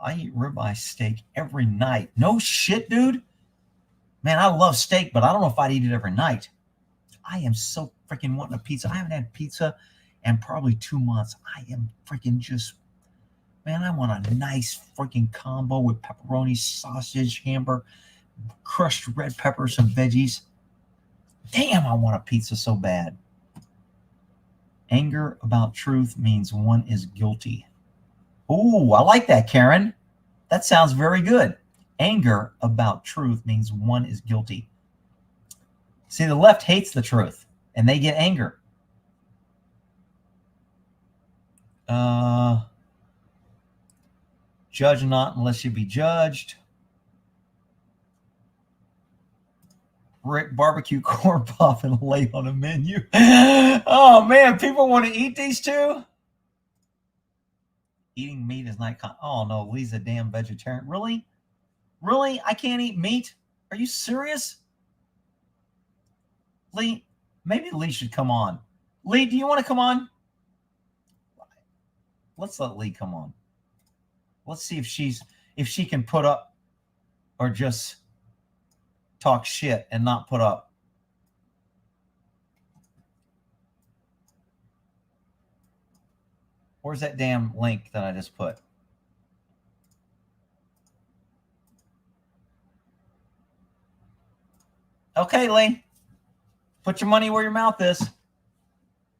I eat ribeye steak every night. No shit, dude. Man, I love steak, but I don't know if I'd eat it every night. I am so freaking wanting a pizza. I haven't had pizza in probably 2 months. I am freaking just, man, I want a nice freaking combo with pepperoni, sausage, hamburger, crushed red peppers, and veggies. Damn, I want a pizza so bad. Anger about truth means one is guilty. Ooh, I like that, Karen. That sounds very good. Anger about truth means one is guilty. See, the left hates the truth, and they get anger. Judge not unless you be judged. Rick, barbecue corn pop and lay on a menu. Oh, man, people want to eat these too? Eating meat is not... Oh, no, Lee's a damn vegetarian. Really? Really? I can't eat meat? Are you serious? Lee, maybe Lee should come on. Lee, do you want to come on? Let's let Lee come on. Let's see if she can put up or just talk shit and not put up. Where's that damn link that I just put? Okay, Lee. Put your money where your mouth is.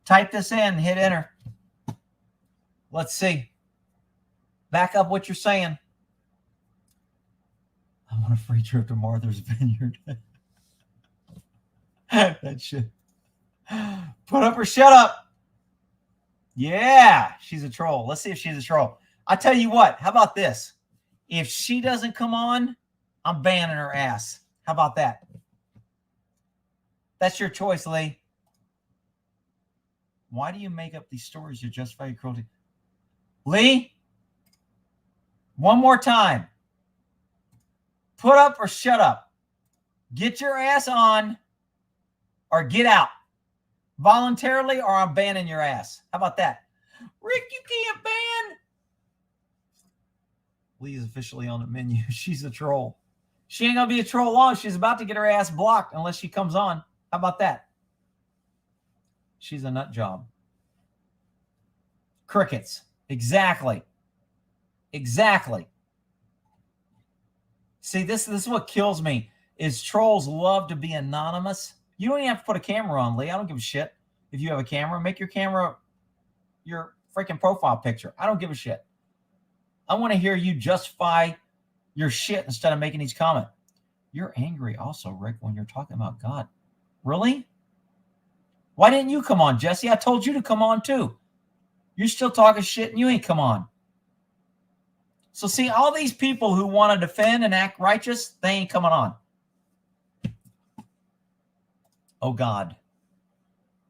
Type this in, hit enter. Let's see. Back up what you're saying. I want a free trip to Martha's Vineyard. That shit. Put up or shut up. Yeah, she's a troll. Let's see if she's a troll. I tell you what, how about this? If she doesn't come on, I'm banning her ass. How about that? That's your choice, Lee. Why do you make up these stories to justify your cruelty? Lee, one more time. Put up or shut up. Get your ass on or get out. Voluntarily or I'm banning your ass. How about that? Rick, you can't ban. Lee is officially on the menu. She's a troll. She ain't going to be a troll long. She's about to get her ass blocked unless she comes on. How about that? She's a nut job. Crickets. Exactly. Exactly. See, this is what kills me, is trolls love to be anonymous. You don't even have to put a camera on, Lee. I don't give a shit if you have a camera. Make your camera your freaking profile picture. I don't give a shit. I want to hear you justify your shit instead of making these comments. You're angry also, Rick, when you're talking about God. Really? Why didn't you come on, Jesse? I told you to come on too. You're still talking shit and you ain't come on. So see, all these people who want to defend and act righteous, they ain't coming on. Oh, God.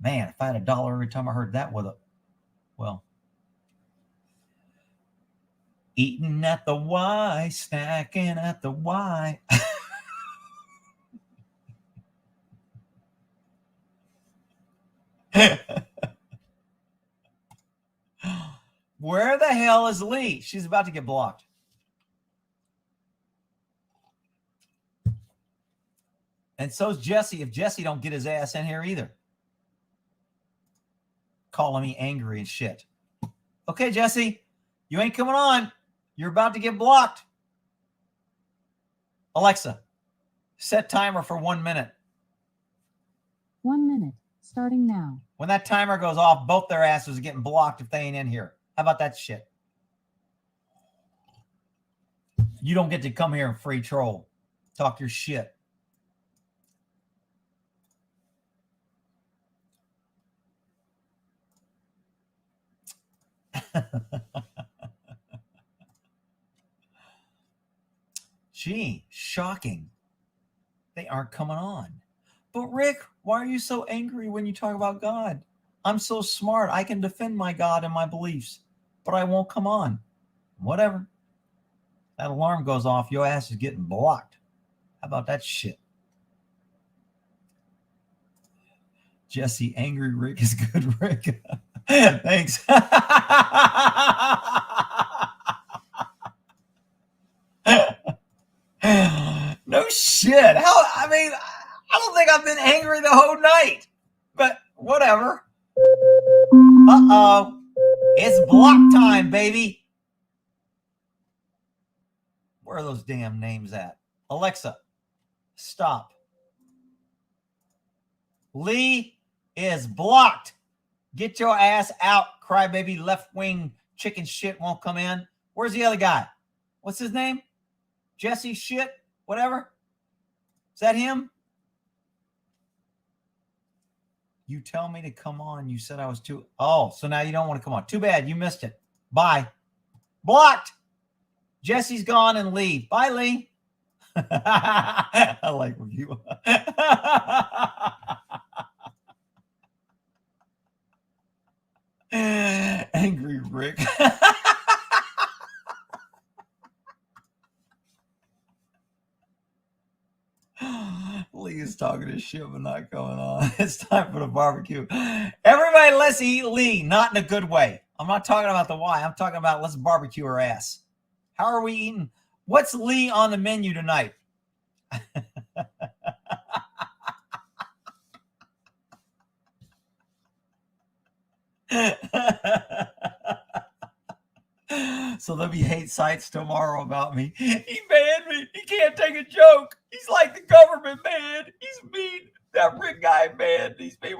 Man, if I had $1 every time I heard that with a... Well. Eating at the Y, snacking at the Y. Where the hell is Lee? She's about to get blocked. And so's Jesse, if Jesse don't get his ass in here either. Calling me angry and shit. Okay, Jesse, you ain't coming on. You're about to get blocked. Alexa, set timer for 1 minute. 1 minute, starting now. When that timer goes off, both their asses are getting blocked if they ain't in here. How about that shit? You don't get to come here and free troll. Talk your shit. Gee, shocking. They aren't coming on. But Rick, why are you so angry when you talk about God? I'm so smart. I can defend my God and my beliefs, but I won't come on. Whatever. That alarm goes off, your ass is getting blocked. How about that shit? Jesse, angry Rick is good Rick. Thanks. No shit. How? I mean, I don't think I've been angry the whole night, but whatever. Uh-oh. It's block time, baby. Where are those damn names at? Alexa, stop. Lee is blocked. Get your ass out, crybaby left wing chicken shit won't come in. Where's the other guy? What's his name? Jesse shit? Whatever? Is that him? You tell me to come on. You said I was too. Oh, so now you don't want to come on. Too bad. You missed it. Bye. Blocked. Jesse's gone and Lee. Bye, Lee. I like when you. Angry Rick. Lee is talking his shit but not going on. It's time for the barbecue. Everybody, let's eat Lee, not in a good way. I'm not talking about the why. I'm talking about let's barbecue her ass. How are we eating? What's Lee on the menu tonight? So there'll be hate sites tomorrow about me. He banned me. He can't take a joke. He's like the government, man. He's mean. That Rick guy banned. He's mean.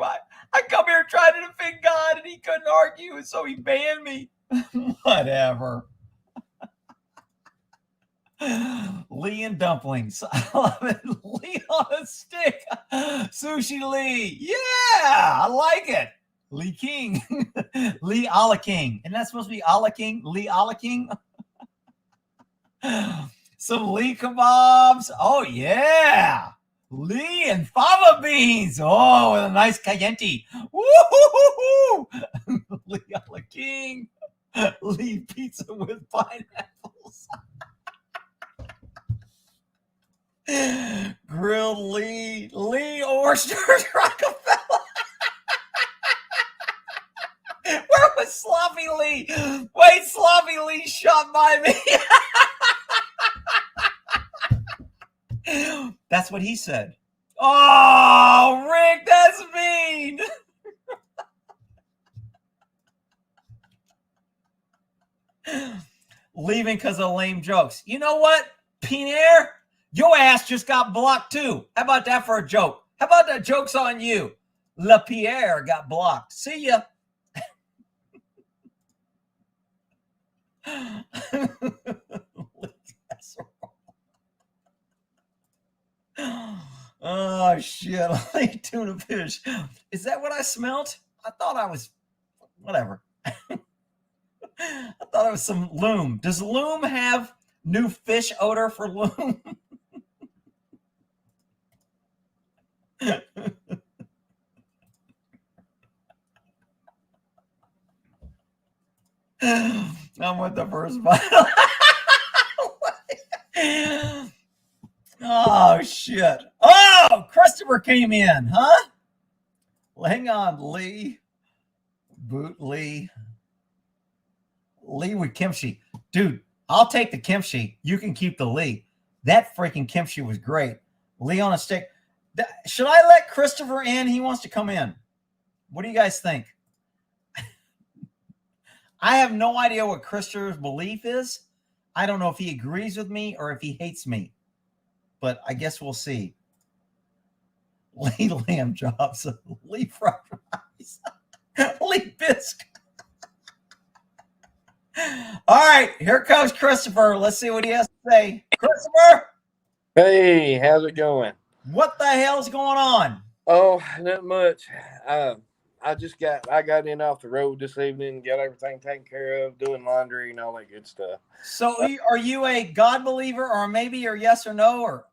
I come here trying to defend God and he couldn't argue, and so he banned me. Whatever. Lee and dumplings. I love it. Lee on a stick. Sushi Lee. Yeah, I like it. Lee King. Lee a la King. Isn't that supposed to be a la King? Lee a la King? Some Lee kebabs. Oh, yeah. Lee and fava beans. Oh, with a nice cayenne. Woo-hoo-hoo-hoo. Lee a la King. Lee pizza with pineapples. Grilled Lee. Lee oysters Rockefeller. Where was Sloppy Lee? Wait, Sloppy Lee shot by me. That's what he said. Oh, Rick, that's mean. Leaving because of lame jokes. You know what, Pierre? Your ass just got blocked too. How about that for a joke? How about that joke's on you? LaPierre got blocked. See ya. Oh shit. Like tuna fish. Is that what I smelt? I thought I was whatever. I thought it was some loom. Does loom have new fish odor for loom? I'm with the first bottle. Oh shit. Oh, Christopher came in, huh? Well, hang on, Lee. Boot Lee. Lee with kimchi. Dude, I'll take the kimchi. You can keep the Lee. That freaking kimchi was great. Lee on a stick. Should I let Christopher in? He wants to come in. What do you guys think? I have no idea what Christopher's belief is. I don't know if he agrees with me or if he hates me. But I guess we'll see. Lee lamb chops. Lee fried rice. Lee biscuit. All right, here comes Christopher. Let's see what he has to say. Christopher! Hey, how's it going? What the hell's going on? Oh, not much. I got in off the road this evening, got everything taken care of, doing laundry and all that good stuff. So are you a God believer or maybe or yes or no? Or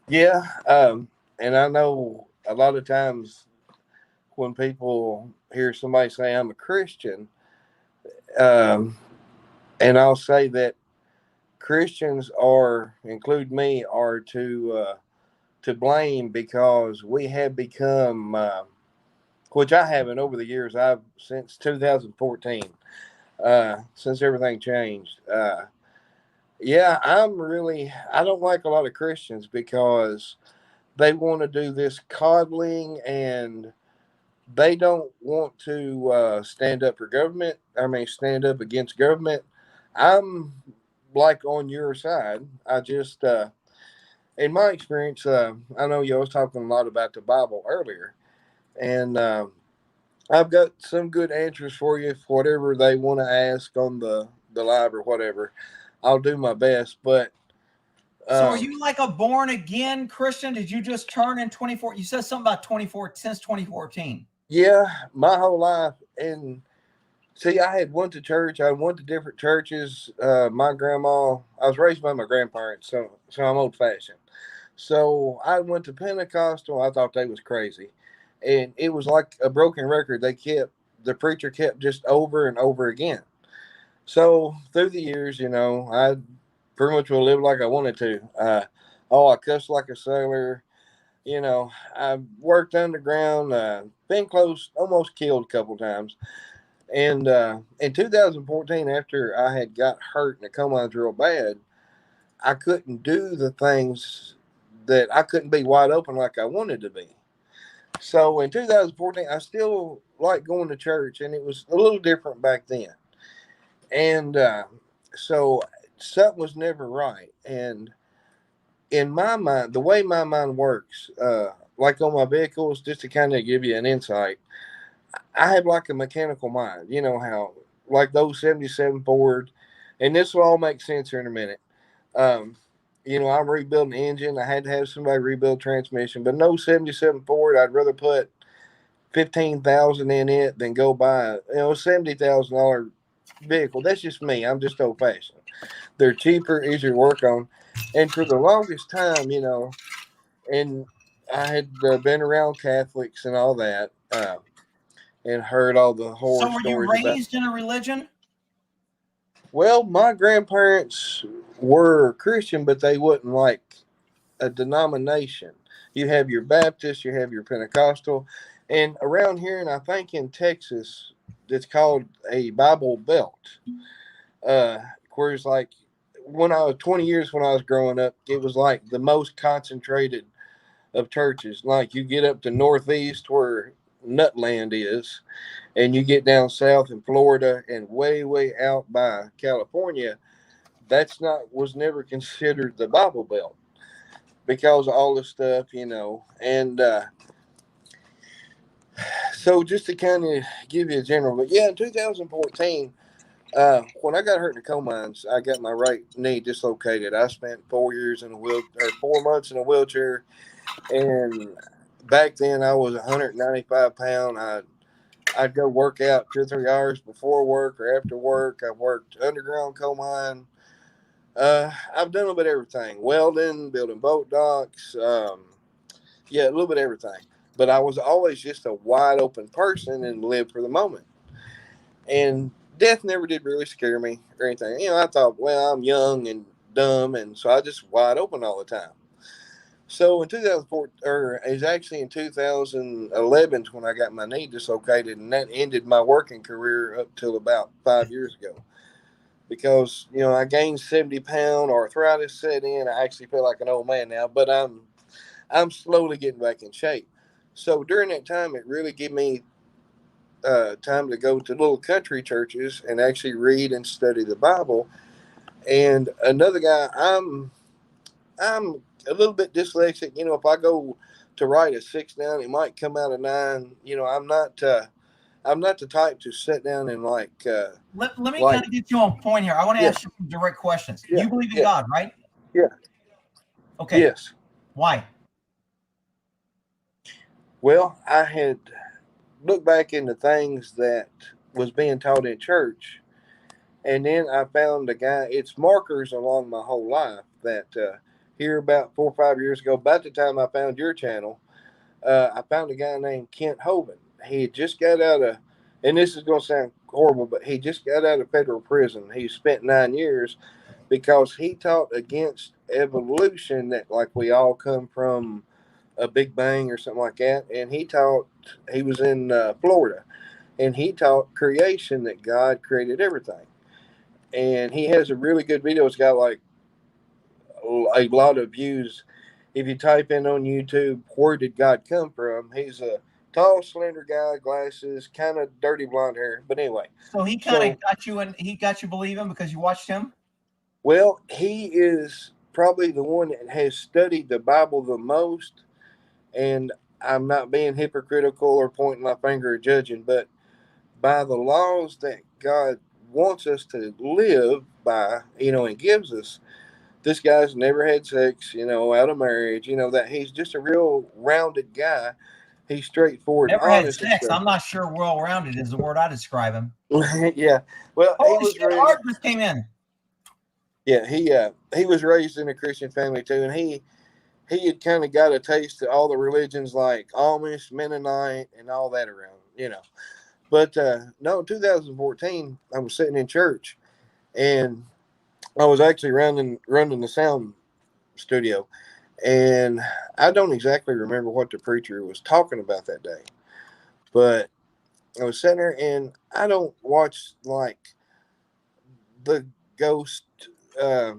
yeah, and I know a lot of times when people hear somebody say I'm a Christian, and I'll say that Christians are, include me, are to blame because we have become which I haven't over the years. I've since 2014, since everything changed. Yeah, I don't like a lot of Christians because they want to do this coddling and they don't want to stand up for government. I mean, stand up against government. I'm like on your side. I just, in my experience, I know you was talking a lot about the Bible earlier, and I've got some good answers for you. For whatever they want to ask on the live or whatever, I'll do my best. But So are you like a born again Christian? Did you just turn in 24? You said something about 24 since 2014. yeah, my whole life, and see, I had went to church. I went to different churches. My grandma, I was raised by my grandparents, so I'm old fashioned. So I went to Pentecostal. I thought they was crazy, and it was like a broken record. The preacher kept just over and over again. So through the years, I pretty much will live like I wanted to. I cussed like a sailor. I worked underground. Been close, almost killed a couple times. And in 2014, after I had got hurt and the combines real bad, I couldn't do the things that I couldn't be wide open like I wanted to be. So in 2014, I still like going to church, and it was a little different back then. And so something was never right. And in my mind, the way my mind works, like on my vehicles, just to kind of give you an insight, I have like a mechanical mind. You know how, like those 77 Ford, and this will all make sense here in a minute. Um, I'm rebuilding the engine. I had to have somebody rebuild transmission, but no 77 Ford. I'd rather put 15,000 in it than go buy $70,000 vehicle. That's just me. I'm just old fashioned. They're cheaper, easier to work on, and for the longest time, and I had been around Catholics and all that. And heard all the horror So were you stories about. raised in a religion? Well, my grandparents were Christian, but they wasn't like a denomination. You have your Baptist, you have your Pentecostal, and around here, and I think in Texas, it's called a Bible Belt. Where it's like when I was 20 years when I was growing up, it was like the most concentrated of churches. Like you get up to Northeast where Nutland is, and you get down south in Florida and way, way out by California, was never considered the Bible Belt because of all the stuff, And so just to kind of give you a general, but yeah, in 2014, when I got hurt in the coal mines, I got my right knee dislocated. I spent 4 years in a wheel or 4 months in a wheelchair, and back then I was 195 pound. I'd go work out 2 or 3 hours before work or after work. I worked underground coal mine. I've done a little bit of everything: welding, building boat docks. Yeah, a little bit of everything. But I was always just a wide open person and lived for the moment. And death never did really scare me or anything. I thought, well, I'm young and dumb, and so I just wide open all the time. So in 2004, or it was actually in 2011 when I got my knee dislocated, and that ended my working career up till about 5 years ago. Because I gained 70 pound, arthritis set in. I actually feel like an old man now, but I'm slowly getting back in shape. So during that time, it really gave me time to go to little country churches and actually read and study the Bible. And another guy, I'm a little bit dyslexic. If I go to write a 6 down, it might come out a 9. I'm not the type to sit down and Let me kind of get you on point here. I want to yeah, ask you some direct questions. yeah, You believe in yeah, God, right? yeah, Okay. yes. Why? Well, I had looked back into things that was being taught in church, and then I found a guy. It's markers along my whole life that here about 4 or 5 years ago, about the time I found your channel, I found a guy named Kent Hovind. He had just got out of, and this is going to sound horrible, but he just got out of federal prison. He spent 9 years because he taught against evolution, that like we all come from a Big Bang or something like that, and he was in Florida, and he taught creation, that God created everything. And he has a really good video. It's got like a lot of views. If you type in on YouTube, where did God come from? He's a tall, slender guy, glasses, kind of dirty blonde hair. But anyway, So he kind of so got you, and he got you believing because you watched him. well, he is probably the one that has studied the Bible the most. And I'm not being hypocritical or pointing my finger or judging, but by the laws that God wants us to live by, and gives us, this guy's never had sex, out of marriage, that he's just a real rounded guy. He's straightforward and Never had honest and sex. stuff. I'm not sure well-rounded is the word I describe him. Yeah. Well, he Holy was shit! raised. Art just came in. Yeah, he was raised in a Christian family too, and he had kind of got a taste of all the religions like Amish, Mennonite, and all that around. But no, in 2014, I was sitting in church, and I was actually running the sound studio, and I don't exactly remember what the preacher was talking about that day, but I was sitting there, and I don't watch like the ghost, uh,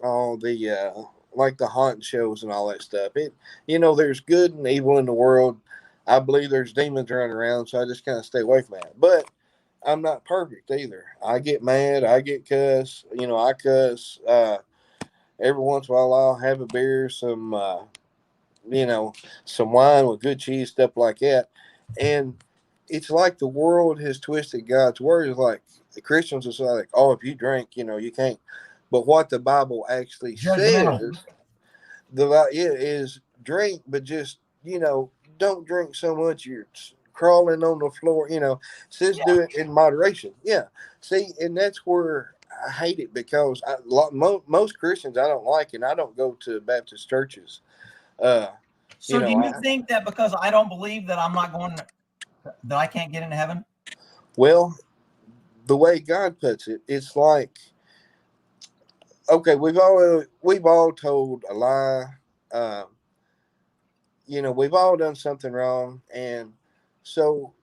all the like the haunt shows and all that stuff. There's good and evil in the world. I believe there's demons running around, so I just kind of stay away from that. But I'm not perfect either. I get mad. I get cuss. I cuss. Every once in a while, I'll have a beer, you know, some wine with good cheese, stuff like that. And it's like the world has twisted God's word. It's like the Christians are like, oh, if you drink, you can't. But what the Bible actually Judgmental. says, is drink, but just, don't drink so much you're crawling on the floor. Says Yeah. do it in moderation. Yeah. See, and that's where I hate it, because most Christians I don't like, and I don't go to Baptist churches. Uh, So do you I think that because I don't believe that I'm not going, that I can't get into heaven? well, the way God puts it, it's like, okay, we've all told a lie. Um, we've all done something wrong, and so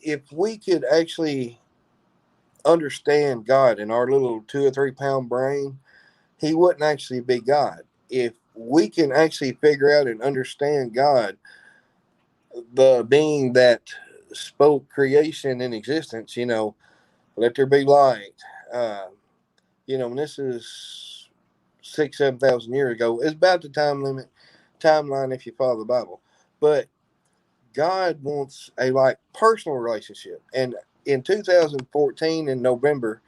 if we could actually understand God in our little 2 or 3 pound brain, He wouldn't actually be God. If we can actually figure out and understand God, the being that spoke creation in existence, let there be light. Uh, and this is 6,000, 7,000 years ago. It's about the timeline if you follow the Bible. But God wants a personal relationship. And in 2014 in November,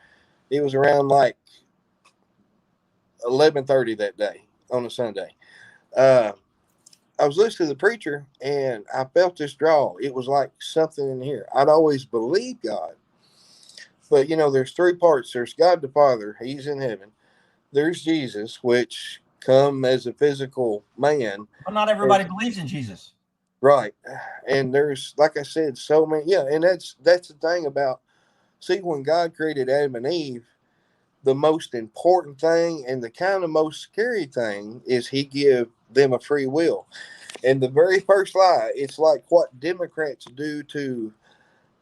it was around 11:30 that day on a Sunday. Uh, I was listening to the preacher, and I felt this draw. It was like something in here. I'd always believed God, but there's three parts. There's God the Father; He's in heaven. There's Jesus, which come as a physical man. But not everybody believes in Jesus. Right. And there's, like I said, so many. Yeah, and that's the thing about, see, when God created Adam and Eve, the most important thing and the kind of most scary thing is He give them a free will. And the very first lie, it's like what Democrats do to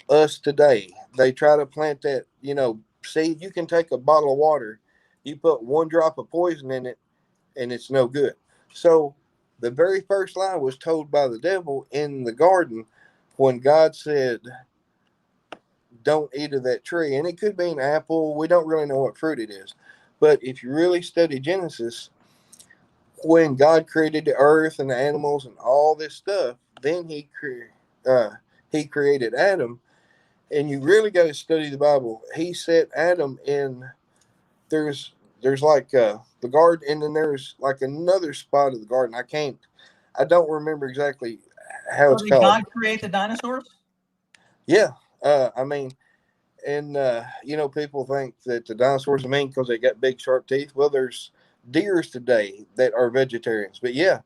us today. They try to plant that, seed. You can take a bottle of water, you put one drop of poison in it, and it's no good. So the very first lie was told by the devil in the garden when God said, don't eat of that tree. And it could be an apple. We don't really know what fruit it is. But if you really study Genesis, when God created the earth and the animals and all this stuff, then he created Adam. And you really got to study the Bible. He set Adam in, there's like the garden, and then there's like another spot of the garden. I don't remember exactly how So it's did called. God create the dinosaurs? Yeah, I mean, and people think that the dinosaurs are mean because they got big sharp teeth. Well, there's deers today that are vegetarians, but yeah,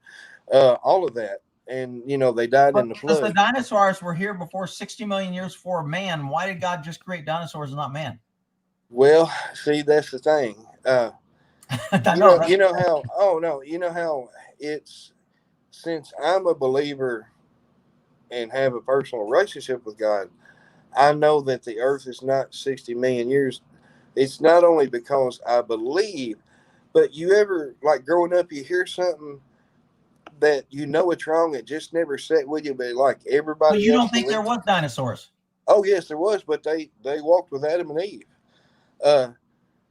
all of that, and they died But in the because the flood. dinosaurs were here before 60 million years before man, why did God just create dinosaurs and not man? Well, see, that's the thing. I You know, know, right? you know how. Oh no, you know how it's since I'm a believer and have a personal relationship with God, I know that the earth is not 60 million years. It's not only because I believe, but you ever, like growing up, you hear something that you know it's wrong, it just never sat with you, but like So everybody you else don't think there believes. was dinosaurs? Oh, yes, there was, but they walked with Adam and Eve. Uh,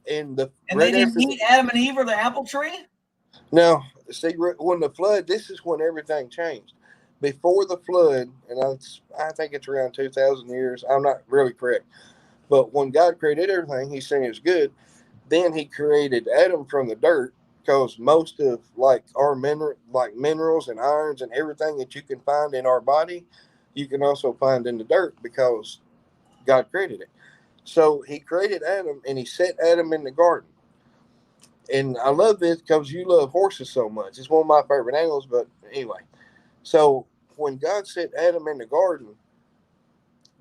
and the And they right didn't after eat Adam and Eve or the apple tree? now, see, when the flood, this is when everything changed. Before the flood, and I think it's around 2,000 years. I'm not really correct, but when God created everything, He said it was good. Then He created Adam from the dirt, because most of like our minerals and irons and everything that you can find in our body, you can also find in the dirt because God created it. So He created Adam, and He set Adam in the garden. And I love this because you love horses so much. It's one of my favorite animals. But anyway, so when God set Adam in the garden,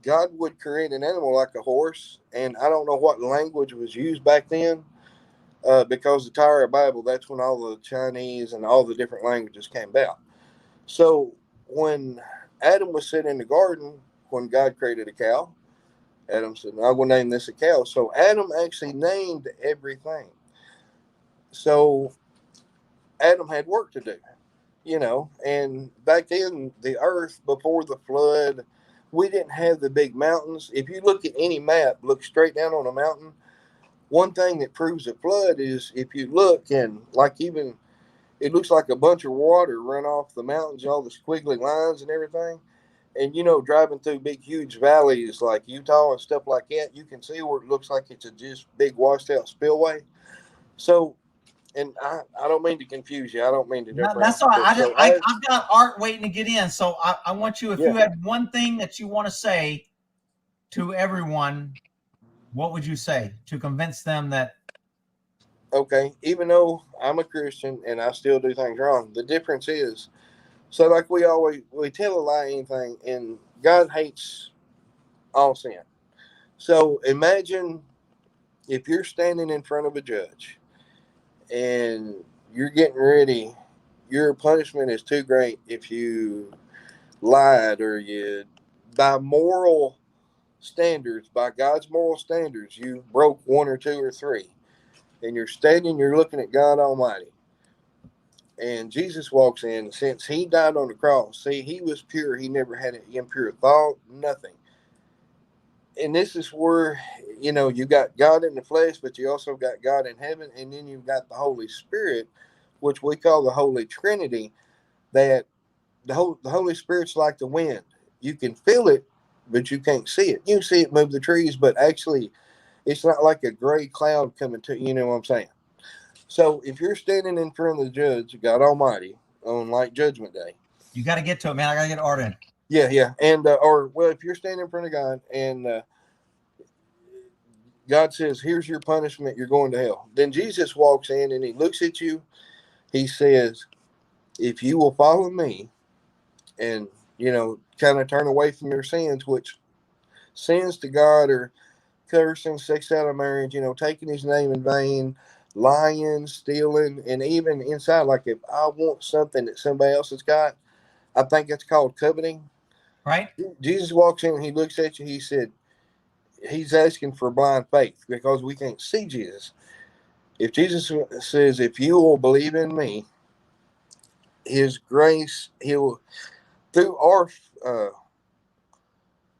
God would create an animal like a horse. And I don't know what language was used back then, because the Tower of Babel, that's when all the Chinese and all the different languages came about. So when Adam was set in the garden, when God created a cow, Adam said, I will name this a cow. So Adam actually named everything. So Adam had work to do, and back then, the earth before the flood, we didn't have the big mountains. If you look at any map, look straight down on a mountain. One thing that proves a flood is if you look, and like even it looks like a bunch of water run off the mountains, all the squiggly lines and everything. And driving through big, huge valleys like Utah and stuff like that, you can see where it looks like it's a just big washed out spillway. So, and I don't mean to confuse you. I don't mean to jump around. That's all right. But so as I've got Art waiting to get in. So I want you, if yeah, you had one thing that you want to say to everyone, what would you say to convince them that? okay. Even though I'm a Christian and I still do things wrong, the difference is, so like we tell a lie anything, and God hates all sin. So imagine if you're standing in front of a judge and you're getting ready, your punishment is too great if you lied, or you, by moral standards, by God's moral standards, you broke one or two or three, and you're standing, you're looking at God Almighty. And Jesus walks in. Since He died on the cross, see, He was pure. He never had an impure thought, nothing. And this is where, you got God in the flesh, but you also got God in heaven, and then you've got the Holy Spirit, which we call the Holy Trinity. That the Holy Spirit's like the wind. You can feel it, but you can't see it. You can see it move the trees, but actually, it's not like a gray cloud coming to you. You know what I'm saying? So if you're standing in front of the judge, God Almighty, on like Judgment Day, You got to get to it, man. I got to get Art in. yeah, yeah, and or well, if you're standing in front of God and God says, "Here's your punishment. You're going to hell," then Jesus walks in and He looks at you. He says, "If you will follow me and kind of turn away from your sins, which sins to God are cursing, sex out of marriage, taking His name in vain, lying, stealing, and even inside, like if I want something that somebody else has got, I think that's called coveting." Right? Jesus walks in and He looks at you. He said, He's asking for blind faith because we can't see Jesus. If Jesus says, "If you will believe in me, His grace, He'll, through our, uh,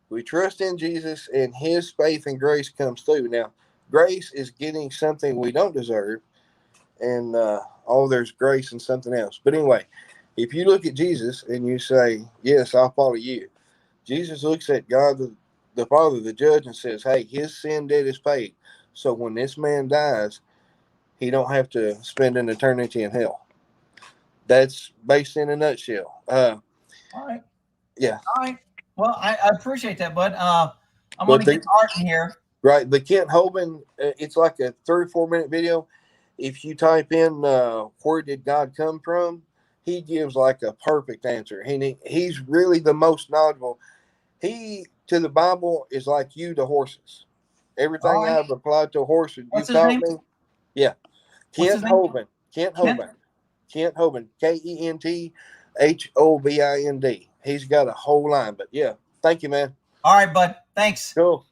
we trust in Jesus and His faith and grace comes through." Now, grace is getting something we don't deserve, and there's grace in something else. But anyway, if you look at Jesus and you say, "Yes, I'll follow you," Jesus looks at God, the Father, the judge, and says, "Hey, His sin debt is paid. So when this man dies, he don't have to spend an eternity in hell." That's based in a nutshell. All right. Yeah, All right. Well, I appreciate that, bud. I'm going but to get Art in here. right, the Kent Hovind, it's like a 3 or 4 minute video. If you type in where did God come from, he gives like a perfect answer. He's really the most knowledgeable. He to the Bible is like you to horses. All Everything right. I've applied to a horse What's you've his taught name? me. Yeah, What's Kent his name? Hovind. Kent Kent? Hovind. Kent Hovind. Kent HOVIND. He's got a whole line, but yeah. Thank you, man. All right, bud. Thanks. Cool.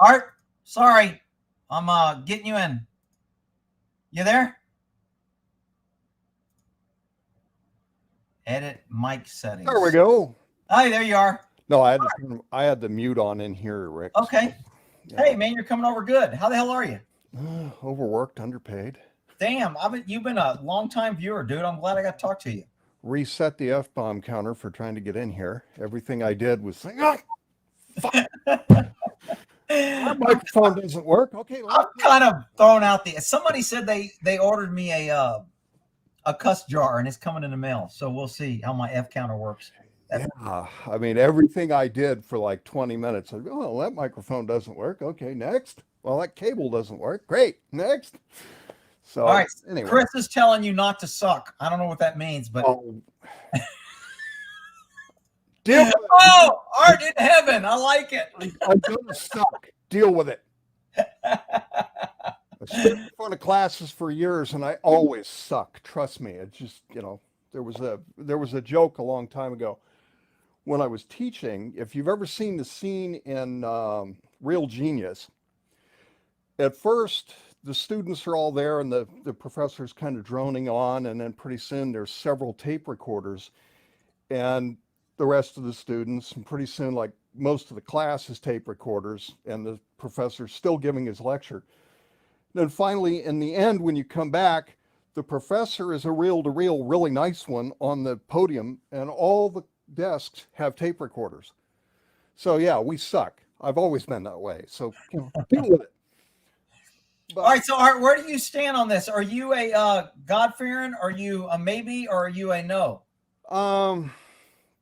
Art, sorry. I'm getting you in. You there? Edit mic settings. There we go. Hi, there you are. No, I had the mute on in here, Rick. Okay. So, Hey, man, you're coming over good. How the hell are you? Overworked, underpaid. Damn, you've been a long-time viewer, dude. I'm glad I got to talk to you. Reset the F-bomb counter for trying to get in here. Everything I did was saying, oh, fuck. My microphone doesn't work. Okay. I'm kind of throwing out somebody said they ordered me a cuss jar and it's coming in the mail. So we'll see how my F counter works. Yeah, I mean, everything I did for like 20 minutes, I go, oh, that microphone doesn't work. Okay, next. Well, that cable doesn't work. Great, next. So, all right, anyway. Chris is telling you not to suck. I don't know what that means, but oh, art in heaven. I like it. I'm gonna suck. Deal with it. I stood in front of classes for years and I always suck. Trust me. It's just, there was a joke a long time ago when I was teaching. If you've ever seen the scene in Real Genius, at first the students are all there and the professor's kind of droning on, and then pretty soon there's several tape recorders and the rest of the students, and pretty soon like most of the class is tape recorders and the professor's still giving his lecture. Then finally, in the end, when you come back, the professor is a reel-to-reel, really nice one on the podium, and all the desks have tape recorders. So yeah, we suck. I've always been that way. So deal with it. But, all right, so Art, where do you stand on this? Are you a God-fearing? Are you a maybe, or are you a no?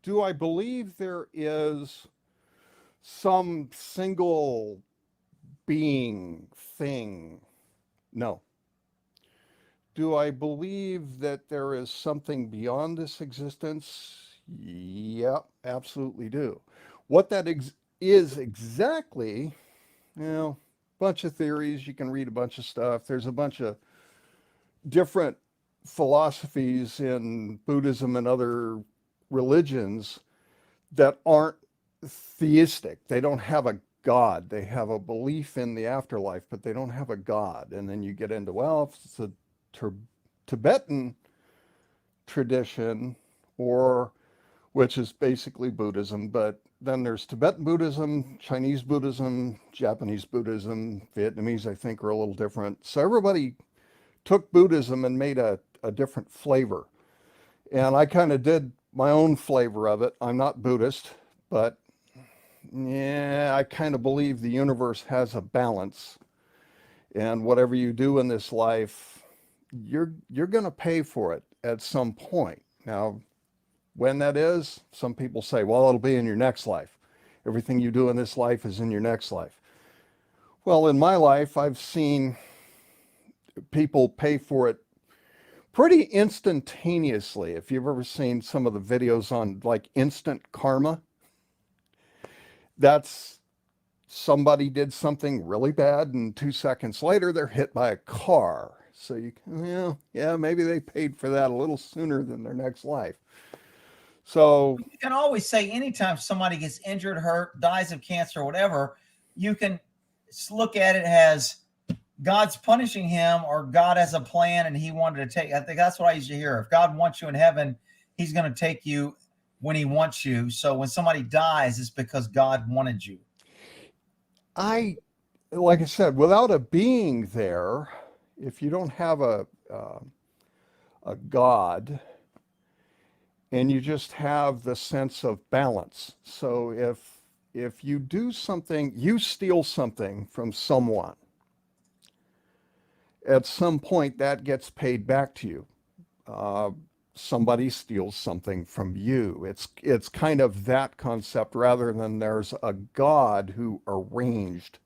Do I believe there is some single being thing? No. Do I believe that there is something beyond this existence? Yeah, absolutely do. What that is exactly, bunch of theories. You can read a bunch of stuff. There's a bunch of different philosophies in Buddhism and other religions that aren't theistic. They don't have a God. They have a belief in the afterlife, but they don't have a God. And then you get into, well, if it's a Tibetan tradition, which is basically Buddhism, but then there's Tibetan Buddhism, Chinese Buddhism, Japanese Buddhism, Vietnamese, I think, are a little different. So everybody took Buddhism and made a different flavor. And I kind of did my own flavor of it. I'm not Buddhist, but yeah, I kind of believe the universe has a balance. And whatever you do in this life, you're going to pay for it at some point. Now, when that is, some people say, well, it'll be in your next life. Everything you do in this life is in your next life. Well, in my life, I've seen people pay for it pretty instantaneously. If you've ever seen some of the videos on like instant karma, that's somebody did something really bad and 2 seconds later they're hit by a car. So maybe they paid for that a little sooner than their next life. So you can always say anytime somebody gets injured, hurt, dies of cancer, or whatever, you can look at it as God's punishing him or God has a plan and he wanted to take. I think that's what I used to hear. If God wants you in heaven, he's going to take you when he wants you. So when somebody dies, it's because God wanted you. Like I said, without a being there, if you don't have a God, and you just have the sense of balance. So if you do something, you steal something from someone, at some point that gets paid back to you. Somebody steals something from you. It's kind of that concept rather than there's a God who arranged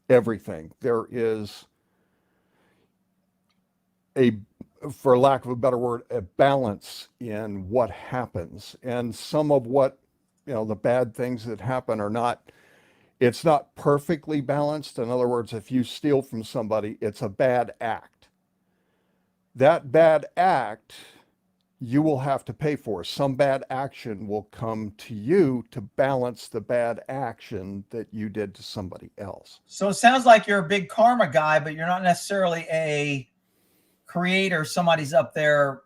everything. There is for lack of a better word, a balance in what happens. And some of what, the bad things that happen it's not perfectly balanced. In other words, if you steal from somebody, it's a bad act. That bad act you will have to pay for. Some bad action will come to you to balance the bad action that you did to somebody else. So it sounds like you're a big karma guy, but you're not necessarily a creator. Somebody's up there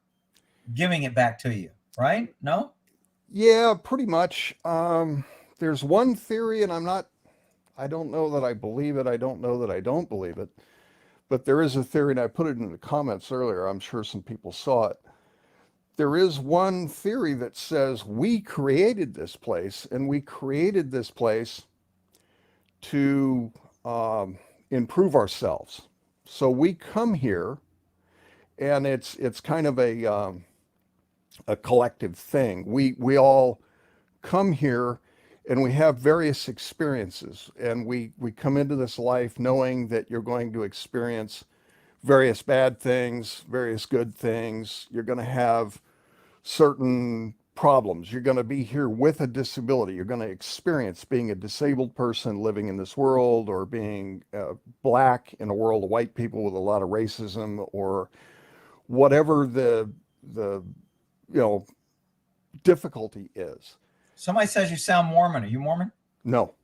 giving it back to you, right? No? Yeah, pretty much. There's one theory, and I don't know that I believe it. I don't know that I don't believe it. But there is a theory, and I put it in the comments earlier. I'm sure some people saw it. There is one theory that says we created this place, and we created this place to improve ourselves. So we come here, and it's kind of a collective thing. We all come here, and we have various experiences, and we come into this life knowing that you're going to experience various bad things, various good things. You're going to have certain problems. You're going to be here with a disability. You're going to experience being a disabled person living in this world, or being black in a world of white people with a lot of racism, or whatever the difficulty is. Somebody says you sound Mormon. Are you Mormon? No,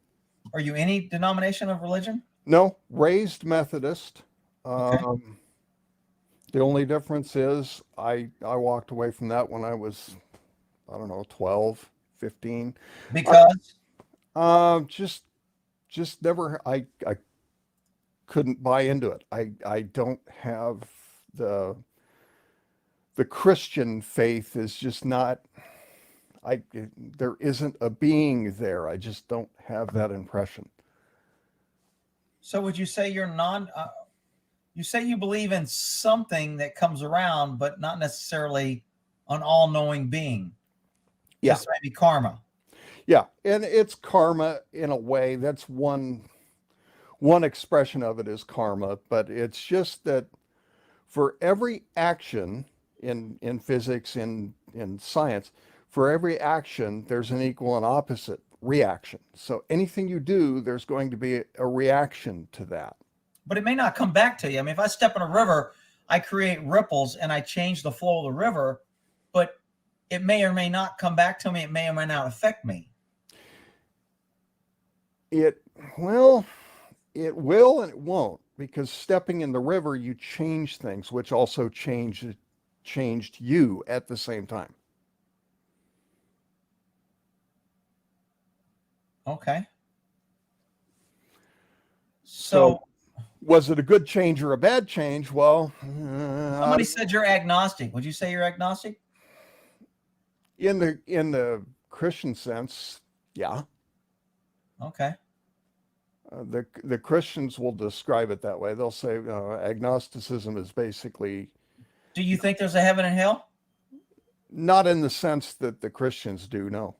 Are you any denomination of religion? no, raised Methodist. Okay. The only difference is I walked away from that when I was, I don't know, 12, 15. Because Just never, I couldn't buy into it. I don't have the Christian faith is just not, there isn't a being there. I just don't have that impression. so would you say you're you say you believe in something that comes around, but not necessarily an all-knowing being. Yeah. Just maybe karma. Yeah, and it's karma in a way. That's one expression of it is karma, but it's just that for every action in physics, in science, for every action, there's an equal and opposite reaction. So anything you do, there's going to be a reaction to that. But it may not come back to you. I mean, if I step in a river, I create ripples and I change the flow of the river, but it may or may not come back to me. It may or may not affect me. Well, it will and it won't, because stepping in the river, you change things, which also changed you at the same time. Okay. So was it a good change or a bad change? Well, somebody said you're agnostic. Would you say you're agnostic? In the Christian sense, yeah. Okay. The Christians will describe it that way. They'll say agnosticism is basically. Do you think there's a heaven and hell? Not in the sense that the Christians do, no.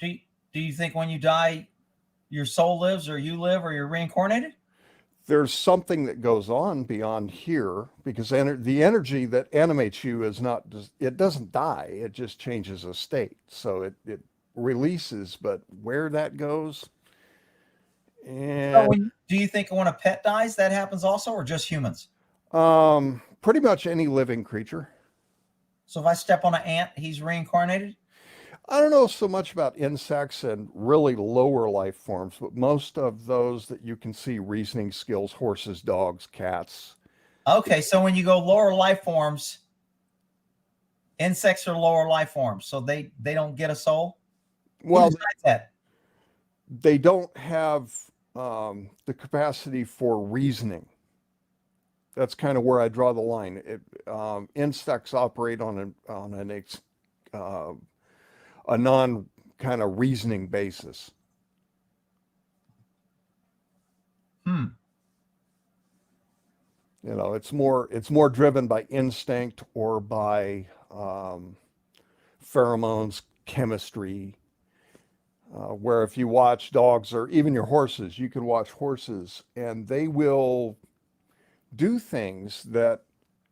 Do you think when you die, your soul lives, or you live, or you're reincarnated? There's something that goes on beyond here, because the energy that animates you is not, it doesn't die. It just changes a state. So it releases, but where that goes. And do you think when a pet dies, that happens also, or just humans? Pretty much any living creature. So if I step on an ant, he's reincarnated? I don't know so much about insects and really lower life forms, but most of those that you can see reasoning skills, horses, dogs, cats. Okay, so when you go lower life forms, insects are lower life forms, so they don't get a soul? Well, that? They don't have the capacity for reasoning. That's kind of where I draw the line. Insects operate on a non kind of reasoning basis. You know, it's more driven by instinct or by pheromones, chemistry. Where if you watch dogs or even your horses, you can watch horses and they will do things that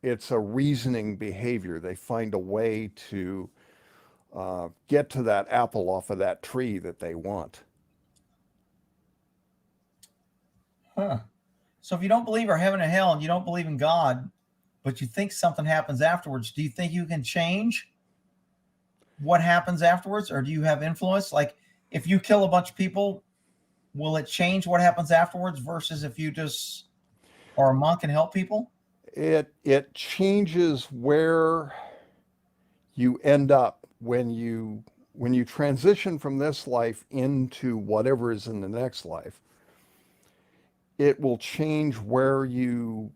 it's a reasoning behavior. They find a way to get to that apple off of that tree that they want. Huh. So if you don't believe in heaven and hell and you don't believe in God, but you think something happens afterwards. Do you think you can change what happens afterwards, or do you have influence? Like, if you kill a bunch of people, will it change what happens afterwards versus if you just are a monk and help people? It changes where you end up when you transition from this life into whatever is in the next life. It will change where you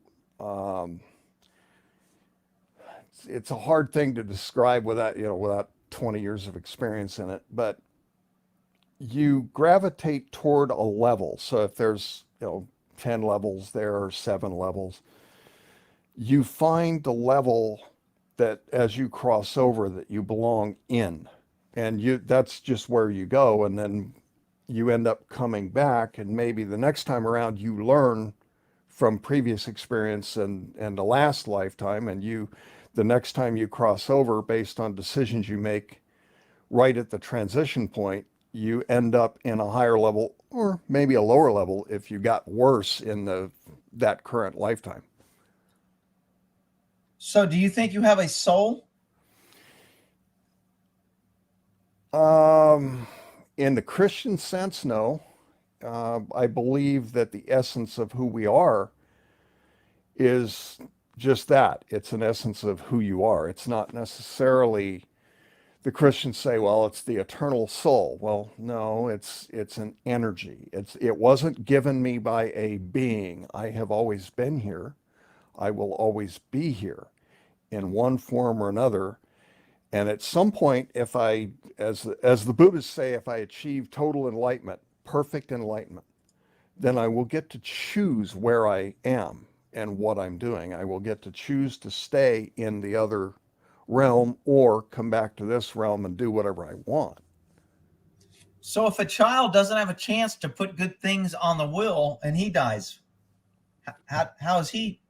it's a hard thing to describe without 20 years of experience in it, but you gravitate toward a level. So if there's 10 levels, there are 7 levels. You find the level that as you cross over that you belong in, and that's just where you go, and then you end up coming back, and maybe the next time around you learn from previous experience and the last lifetime, and the next time you cross over based on decisions you make right at the transition point, you end up in a higher level or maybe a lower level if you got worse in that current lifetime. So do you think you have a soul? In the Christian sense, no. I believe that the essence of who we are is just that. It's an essence of who you are. It's not necessarily, the Christians say, well, it's the eternal soul. Well, no, it's an energy. It wasn't given me by a being. I have always been here. I will always be here in one form or another. And at some point, if I, as the Buddhists say, if I achieve total enlightenment, perfect enlightenment, then I will get to choose where I am and what I'm doing. I will get to choose to stay in the other realm or come back to this realm and do whatever I want. So if a child doesn't have a chance to put good things on the will and he dies, how is he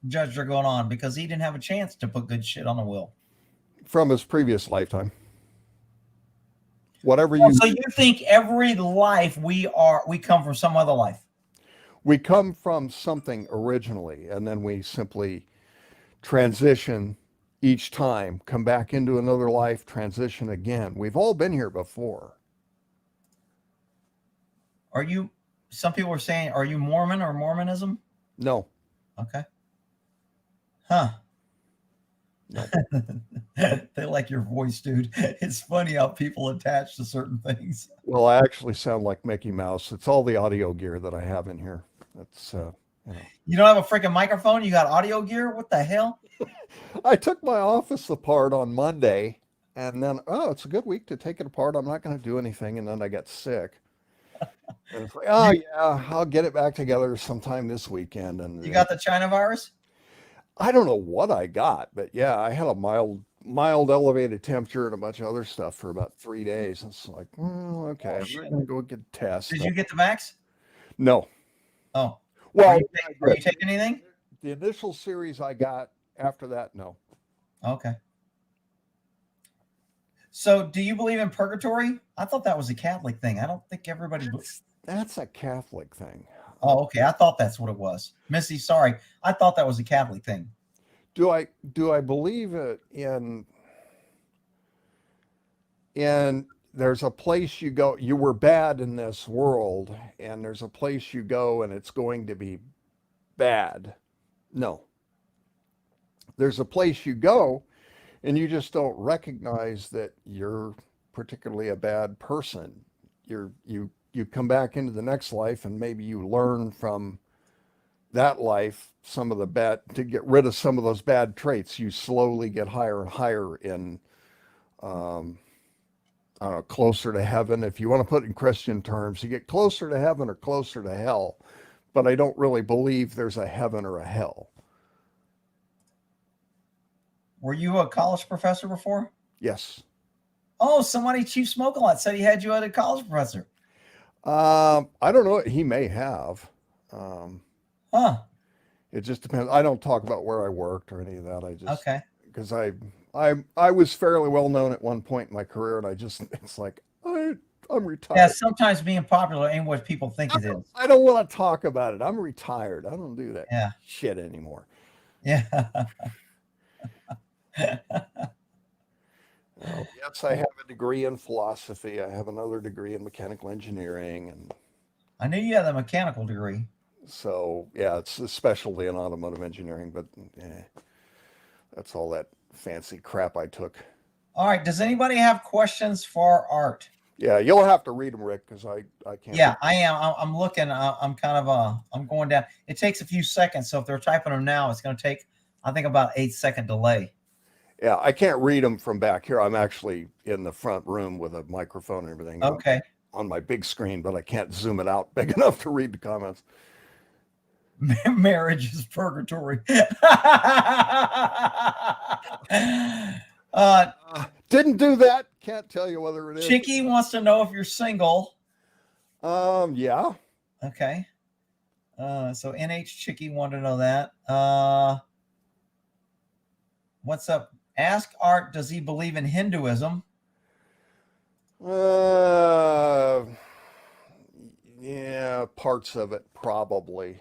judged or going on because he didn't have a chance to put good shit on the will? From his previous lifetime. Whatever you... So you think every life we come from some other life? We come from something originally, and then we simply transition each time, come back into another life, transition again. We've all been here before. Some people are saying, are you Mormon or Mormonism? No. Okay. Huh. No. They like your voice, dude. It's funny how people attach to certain things. Well, I actually sound like Mickey Mouse. It's all the audio gear that I have in here. That's, You don't have a freaking microphone? You got audio gear? What the hell? I took my office apart on Monday, and then, it's a good week to take it apart. I'm not going to do anything. And then I got sick. And it's like, oh, yeah, I'll get it back together sometime this weekend. And you got the China virus? I don't know what I got, but yeah, I had a mild elevated temperature and a bunch of other stuff for about 3 days. It's like, well, okay, I'm not going to go get a test. Did you get the vax? No. Oh. Well, are you taking anything? The initial series I got, after that, no. Okay. So do you believe in purgatory? I thought that was a Catholic thing. I don't think everybody believes. That's a Catholic thing. Oh, okay. I thought that's what it was. Missy, sorry. I thought that was a Catholic thing. Do I believe it in there's a place you go, you were bad in this world, and there's a place you go and it's going to be bad? No. There's a place you go and you just don't recognize that you're particularly a bad person. You come back into the next life and maybe you learn from that life some of the bad, to get rid of some of those bad traits. You slowly get higher and higher in I don't know, closer to heaven. If you want to put it in Christian terms, you get closer to heaven or closer to hell. But I don't really believe there's a heaven or a hell. Were you a college professor before? Yes. Oh, somebody, Chief Smoke-A-Lot, said he had you as a college professor. I don't know. He may have. Huh. It just depends. I don't talk about where I worked or any of that. I just, okay. Because I was fairly well known at one point in my career, and it's like, I'm retired. Yeah, sometimes being popular ain't what people think it is. I don't want to talk about it. I'm retired. I don't do that Yeah. shit anymore. Yeah. Yes, I have a degree in philosophy. I have another degree in mechanical engineering, and I knew you had a mechanical degree. so yeah, it's a specialty in automotive engineering. But that's all that fancy crap I took. All right. Does anybody have questions for Art? Yeah, you'll have to read them, Rick, because I can't. Yeah, I am. I'm looking. I'm kind of I'm going down. It takes a few seconds. So if they're typing them now, it's going to take, I think, about 8-second delay. Yeah, I can't read them from back here. I'm actually in the front room with a microphone and everything Okay. on my big screen, but I can't zoom it out big enough to read the comments. Marriage is purgatory. Didn't do that. Can't tell you whether it is. Chicky wants to know if you're single. Yeah. Okay. So NH Chicky wanted to know that. What's up? Ask Art, does he believe in Hinduism? Yeah, parts of it probably.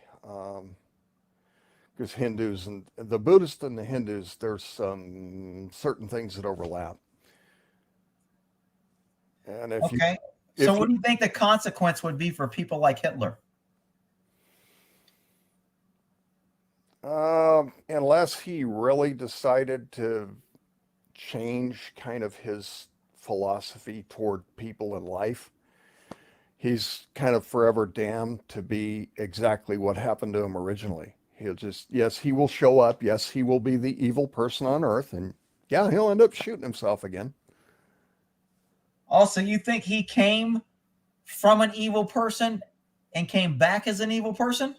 Because Hindus and the Buddhists and the Hindus, there's some certain things that overlap. And if Okay. So what do you think the consequence would be for people like Hitler? Unless he really decided to change kind of his philosophy toward people in life, he's kind of forever damned to be exactly what happened to him originally. He'll just, yes, he will show up. Yes, he will be the evil person on earth. And yeah, he'll end up shooting himself again. Also, you think he came from an evil person and came back as an evil person?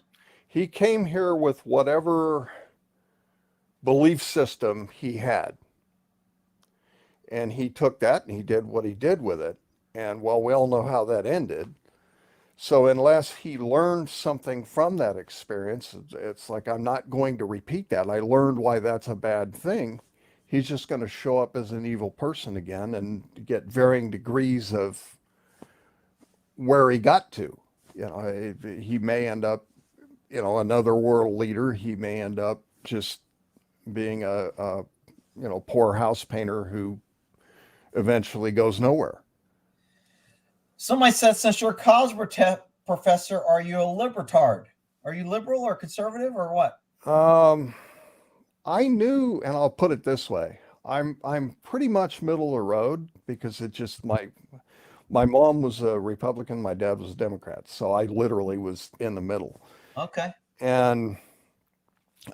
He came here with whatever belief system he had. And he took that and he did what he did with it. And well, we all know how that ended. So unless he learned something from that experience, it's like, I'm not going to repeat that. I learned why that's a bad thing. He's just going to show up as an evil person again and get varying degrees of where he got to. You know, he may end up, another world leader. He may end up just being a poor house painter who eventually goes nowhere. Somebody said, since you're a college professor, are you a libertard? Are you liberal or conservative or what? I knew, and I'll put it this way, I'm pretty much middle of the road because it just my mom was a Republican, my dad was a Democrat, so I literally was in the middle. Okay. And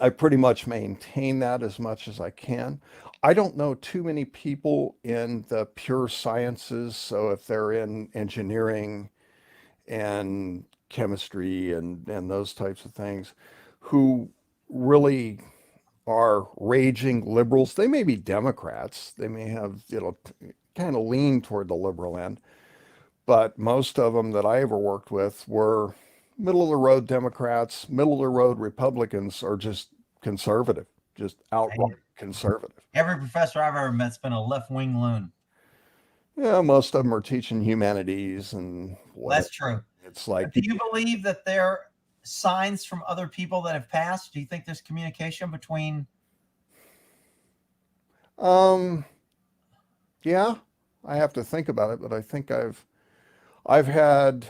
I pretty much maintain that as much as I can. I don't know too many people in the pure sciences, so if they're in engineering and chemistry and those types of things, who really are raging liberals. They may be Democrats. They may have, kind of lean toward the liberal end. But most of them that I ever worked with were middle of the road Democrats, middle of the road Republicans, or just conservative, just outright conservative. Every professor I've ever met's been a left-wing loon. Yeah, most of them are teaching humanities and whatever. That's true. It's like, do you believe that there are signs from other people that have passed? Do you think there's communication between? Yeah, I have to think about it, but I think I've had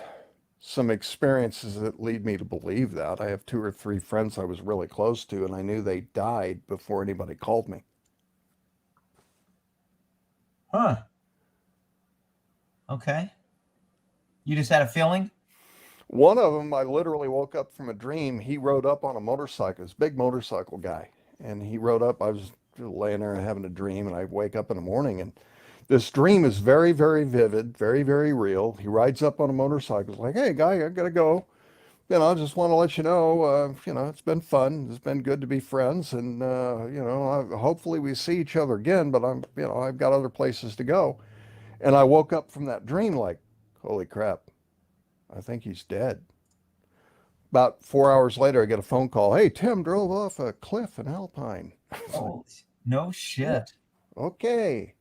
some experiences that lead me to believe that. I have 2 or 3 friends I was really close to, and I knew they died before anybody called me. Huh. Okay. You just had a feeling? One of them, I literally woke up from a dream. He rode up on a motorcycle, this big motorcycle guy. And he rode up, I was laying there and having a dream, and I wake up in the morning, and this dream is very, very vivid, very, very real. He rides up on a motorcycle, like, hey, guy, I gotta go. I just want to let you know, it's been fun. It's been good to be friends. And, hopefully we see each other again, but I've got other places to go. And I woke up from that dream like, holy crap, I think he's dead. About 4 hours later, I get a phone call. Hey, Tim drove off a cliff in Alpine. Oh, no shit. Okay.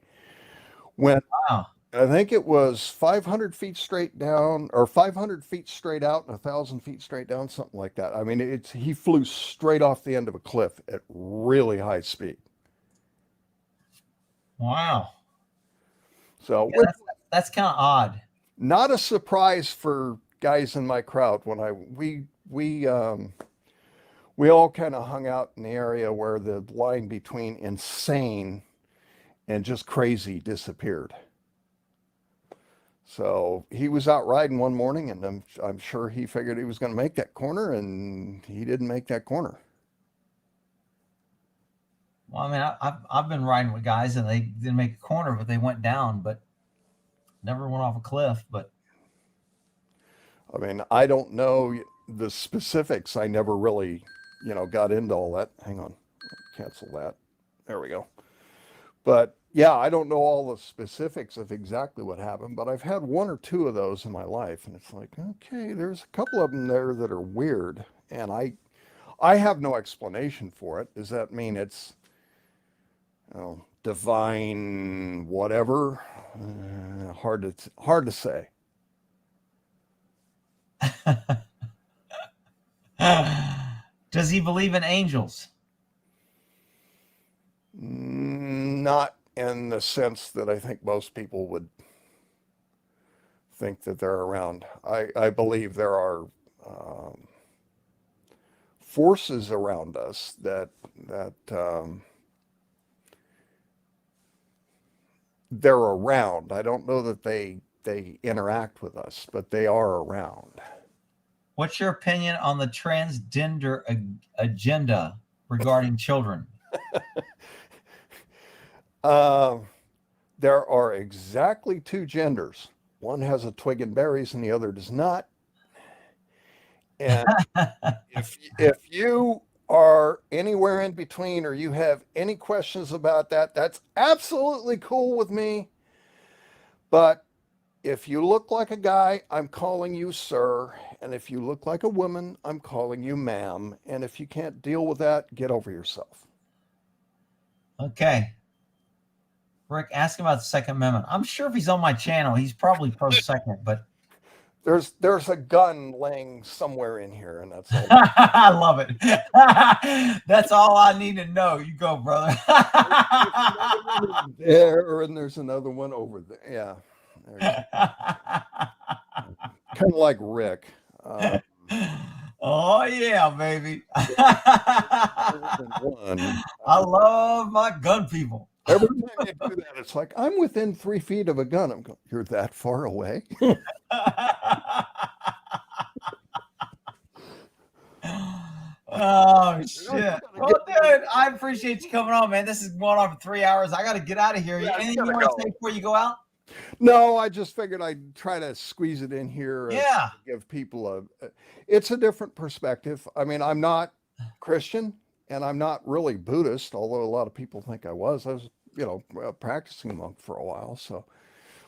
When Wow. I think it was 500 feet straight down, or 500 feet straight out, and 1,000 feet straight down, something like that. I mean, he flew straight off the end of a cliff at really high speed. Wow. So, Yeah, that's kind of odd. not a surprise for guys in my crowd when we all kind of hung out in the area where the line between insane and just crazy disappeared. So he was out riding one morning, and I'm sure he figured he was going to make that corner, and he didn't make that corner. Well, I mean, I've been riding with guys and they didn't make a corner, but they went down, but never went off a cliff. But I mean, I don't know the specifics. I never really, got into all that. Hang on, cancel that. There we go. But yeah, I don't know all the specifics of exactly what happened, but I've had one or two of those in my life, and it's like, okay, there's a couple of them there that are weird, and I have no explanation for it. Does that mean it's divine whatever? Hard to say. does he believe in angels? Not in the sense that I think most people would think that they're around. I believe there are forces around us that they're around. I don't know that they interact with us, but they are around. What's your opinion on the transgender agenda regarding children? There are exactly two genders. One has a twig and berries, and the other does not. And if you are anywhere in between, or you have any questions about that, that's absolutely cool with me. But if you look like a guy, I'm calling you sir. And if you look like a woman, I'm calling you ma'am. And if you can't deal with that, get over yourself. Okay. Rick, ask him about the Second Amendment. I'm sure if he's on my channel, he's probably pro second, but there's a gun laying somewhere in here, and that's all. I love it. That's all I need to know. You go, brother. There, and there's another one over there. Yeah. Kind of like Rick. Oh yeah, baby. One. I love my gun people. Every time you do that, it's like, I'm within 3 feet of a gun. I'm going, you're that far away? Oh shit. Well, dude, I appreciate you coming on, man. This is going on for 3 hours. I got to get out of here. Anything you want to say before you go out? No, I just figured I'd try to squeeze it in here. Yeah. Give people it's a different perspective. I mean, I'm not Christian, and I'm not really Buddhist, although a lot of people think I was. I was, a practicing monk for a while. So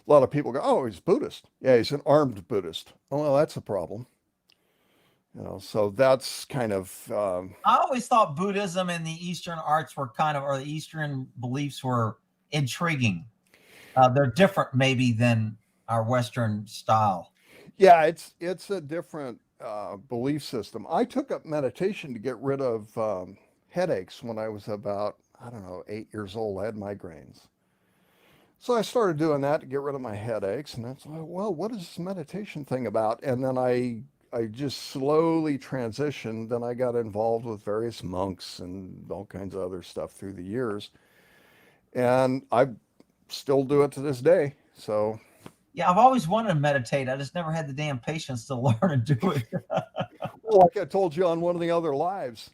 a lot of people go, oh, he's Buddhist. Yeah, he's an armed Buddhist. Oh, well, that's a problem. So that's kind of. I always thought Buddhism and the Eastern arts were or the Eastern beliefs were intriguing. They're different maybe than our Western style. Yeah, it's a different belief system. I took up meditation to get rid of headaches when I was about, 8 years old. I had migraines. So I started doing that to get rid of my headaches. And that's like, well, what is this meditation thing about? And then I just slowly transitioned. Then I got involved with various monks and all kinds of other stuff through the years. And I still do it to this day. So yeah, I've always wanted to meditate. I just never had the damn patience to learn and do it. Well, like I told you on one of the other lives,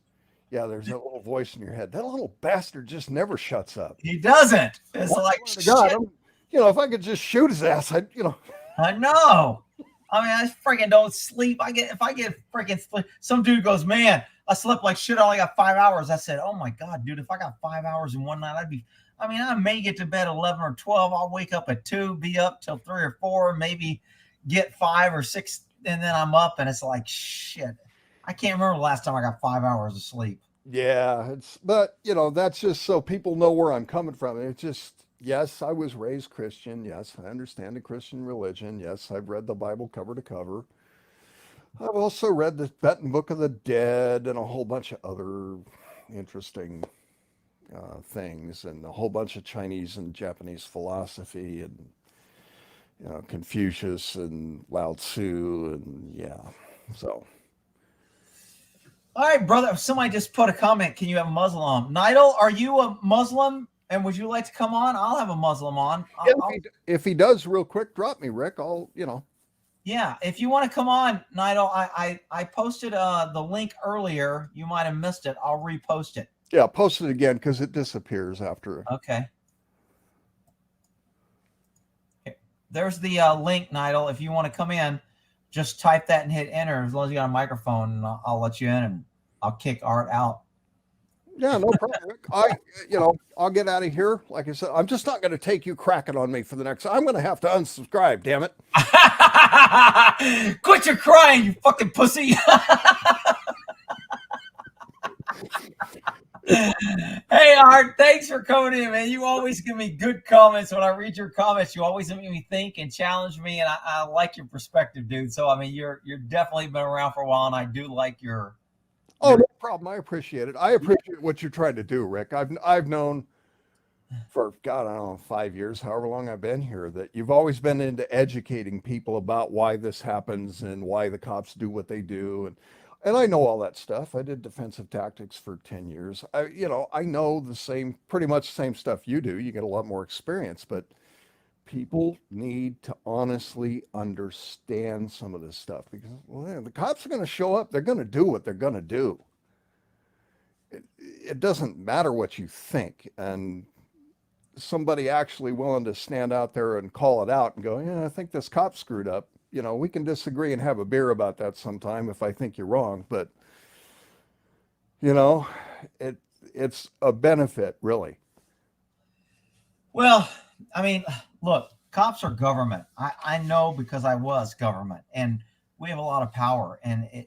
yeah, there's that little voice in your head. That little bastard just never shuts up. He doesn't. It's like, God, if I could just shoot his ass, I know. I mean, I freaking don't sleep. If I get freaking sleep, some dude goes, man, I slept like shit. I only got 5 hours. I said, oh my God, dude, if I got 5 hours in one night, I may get to bed 11 or 12. I'll wake up at 2, be up till 3 or 4, maybe get 5 or 6, and then I'm up, and it's like, shit. I can't remember the last time I got 5 hours of sleep. Yeah, but that's just so people know where I'm coming from. It's just, Yes, I was raised Christian. Yes, I understand the Christian religion. Yes, I've read the Bible cover to cover. I've also read the Tibetan Book of the Dead and a whole bunch of other interesting things, and a whole bunch of Chinese and Japanese philosophy, and Confucius and Lao Tzu, and yeah. So All right, brother. Somebody just put a comment. Can you have a Muslim on? Nidal, are you a Muslim? And would you like to come on? I'll have a Muslim on. yeah, if he does, real quick, drop me, Rick. Yeah, if you want to come on, Nidal, I posted the link earlier. You might have missed it. I'll repost it. Yeah, post it again because it disappears after. Okay. There's the link, Nidal. If you want to come in, just type that and hit enter. As long as you got a microphone, and I'll let you in, and I'll kick Art out. Yeah, no problem, Rick. I'll get out of here. Like I said, I'm just not going to take you cracking on me for the next. I'm going to have to unsubscribe. Damn it! Quit your crying, you fucking pussy. Hey, Art, thanks for coming in, man. You always give me good comments. When I read your comments, you always make me think and challenge me, and I like your perspective, dude. So, I mean, you're definitely been around for a while, and I do like your... Oh, no problem. I appreciate it. I appreciate what you're trying to do, Rick. I've known for, God, I don't know, 5 years, however long I've been here, that you've always been into educating people about why this happens and why the cops do what they do. And I know all that stuff. I did defensive tactics for 10 years. I know pretty much the same stuff you do. You get a lot more experience, but people need to honestly understand some of this stuff because, well, the cops are going to show up. They're going to do what they're going to do. It doesn't matter what you think. And somebody actually willing to stand out there and call it out and go, yeah, I think this cop screwed up. We can disagree and have a beer about that sometime if I think you're wrong, but it's a benefit, really. Well, I mean, look, cops are government. I know because I was government, and we have a lot of power, and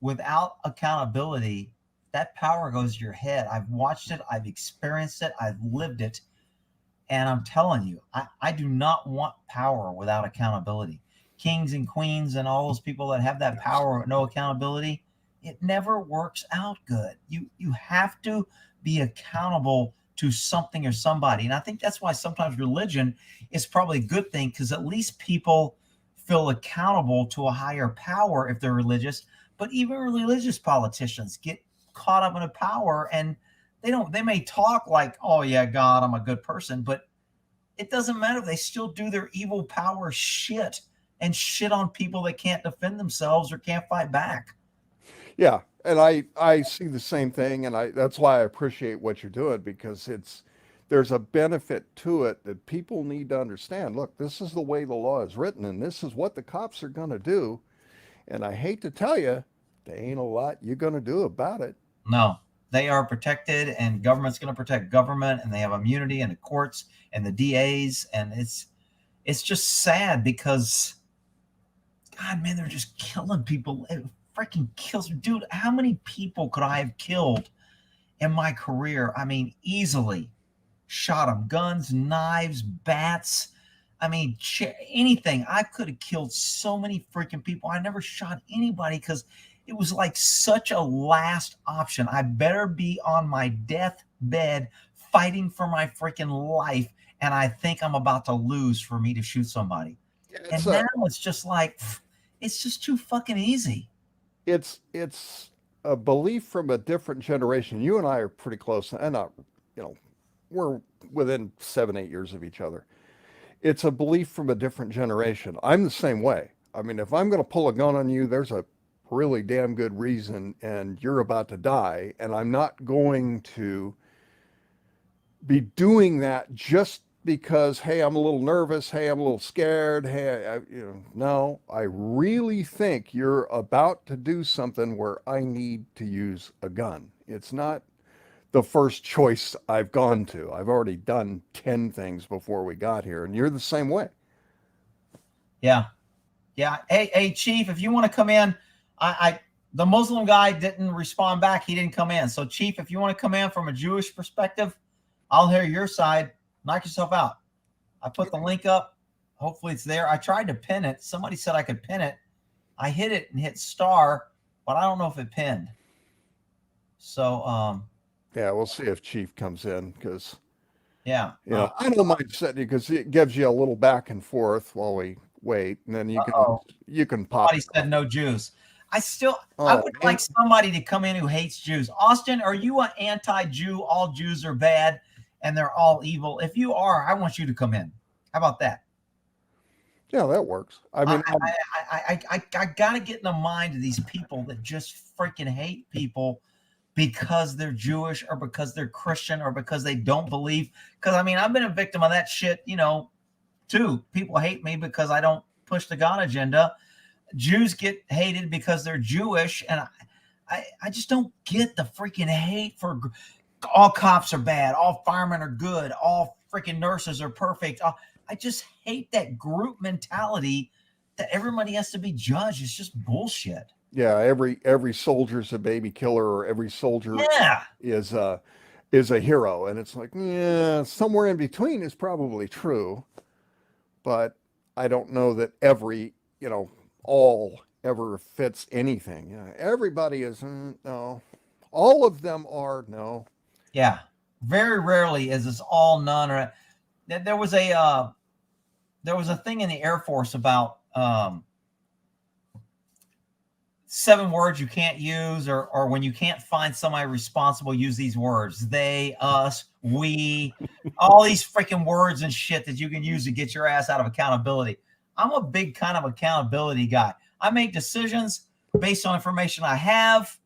without accountability, that power goes to your head. I've watched it. I've experienced it. I've lived it. And I'm telling you, I do not want power without accountability. Kings and queens and all those people that have that power with no accountability, it never works out good. You have to be accountable to something or somebody. And I think that's why sometimes religion is probably a good thing, because at least people feel accountable to a higher power if they're religious. But even religious politicians get caught up in a power, and they may talk like, oh yeah, God, I'm a good person, but it doesn't matter. They still do their evil power shit and shit on people that can't defend themselves or can't fight back. Yeah, and I see the same thing, and that's why I appreciate what you're doing, because there's a benefit to it that people need to understand. Look, this is the way the law is written, and this is what the cops are going to do. And I hate to tell you, there ain't a lot you're going to do about it. No, they are protected, and government's going to protect government, and they have immunity in the courts and the DAs, and it's just sad because, God, man, they're just killing people. It freaking kills. Dude, how many people could I have killed in my career? I mean, easily shot them. Guns, knives, bats. I mean, anything. I could have killed so many freaking people. I never shot anybody because it was like such a last option. I better be on my deathbed fighting for my freaking life, and I think I'm about to lose for me to shoot somebody. And now it's just like, it's just too fucking easy. It's a belief from a different generation. You and I are pretty close, and we're within 7-8 years of each other. It's a belief from a different generation. I'm the same way. I mean, if I'm going to pull a gun on you, there's a really damn good reason, and you're about to die, and I'm not going to be doing that just because, hey, I'm a little nervous, hey, I'm a little scared, hey, no, I really think you're about to do something where I need to use a gun. It's not the first choice I've gone to. I've already done 10 things before we got here, and you're the same way. Yeah. Hey, Chief, if you want to come in, the Muslim guy didn't respond back. He didn't come in. So, Chief, if you want to come in from a Jewish perspective, I'll hear your side. Knock yourself out. I put the link up. Hopefully it's there. I tried to pin it. Somebody said I could pin it. I hit it and hit star, but I don't know if it pinned. So, Yeah, we'll see if Chief comes in because, yeah. I don't mind setting it because it gives you a little back and forth while we wait, and then you can pop. Somebody said no Jews. I Oh, would like somebody to come in who hates Jews. Austin, are you an anti-Jew? All Jews are bad and they're all evil. If you are, I want you to come in. How about that? Yeah, that works. I mean, I got to get in the mind of these people that just freaking hate people because they're Jewish or because they're Christian or because they don't believe. Because, I mean, I've been a victim of that shit, too. People hate me because I don't push the God agenda. Jews get hated because they're Jewish. And I just don't get the freaking hate for all cops are bad. All firemen are good. All freaking nurses are perfect. I just hate that group mentality that everybody has to be judged. It's just bullshit. Yeah, every soldier's a baby killer, or every soldier is a hero, and it's like, yeah, somewhere in between is probably true, but I don't know that all ever fits anything. Yeah, everybody is no, all of them are no. Yeah, very rarely is this all none. Or there was a thing in the Air Force about 7 words you can't use, or when you can't find somebody responsible, use these words: they, us, we, all these freaking words and shit that you can use to get your ass out of accountability. I'm a big kind of accountability guy. I make decisions based on information I have,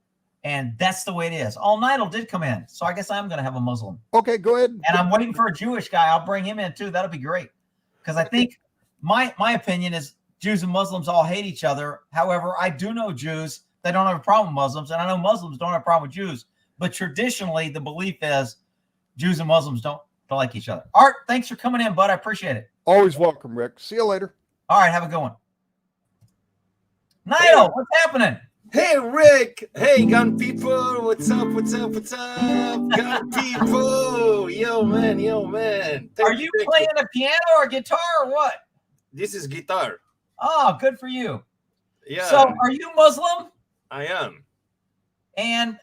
and that's the way it is. All Nidal did come in, so I guess I'm going to have a Muslim. Okay, go ahead. And I'm waiting for a Jewish guy. I'll bring him in too. That'll be great. Because I think my opinion is Jews and Muslims all hate each other. However, I do know Jews that don't have a problem with Muslims, and I know Muslims don't have a problem with Jews. But traditionally, the belief is Jews and Muslims don't like each other. Art, thanks for coming in, bud. I appreciate it. Always welcome, Rick. See you later. All right, have a good one. Niall, what's happening? Hey, Rick. Hey, gun people. What's up? What's up? What's up? Gun people. Yo, man. Are you playing a piano or guitar or what? This is guitar. Oh, good for you. Yeah. So are you Muslim? I am. And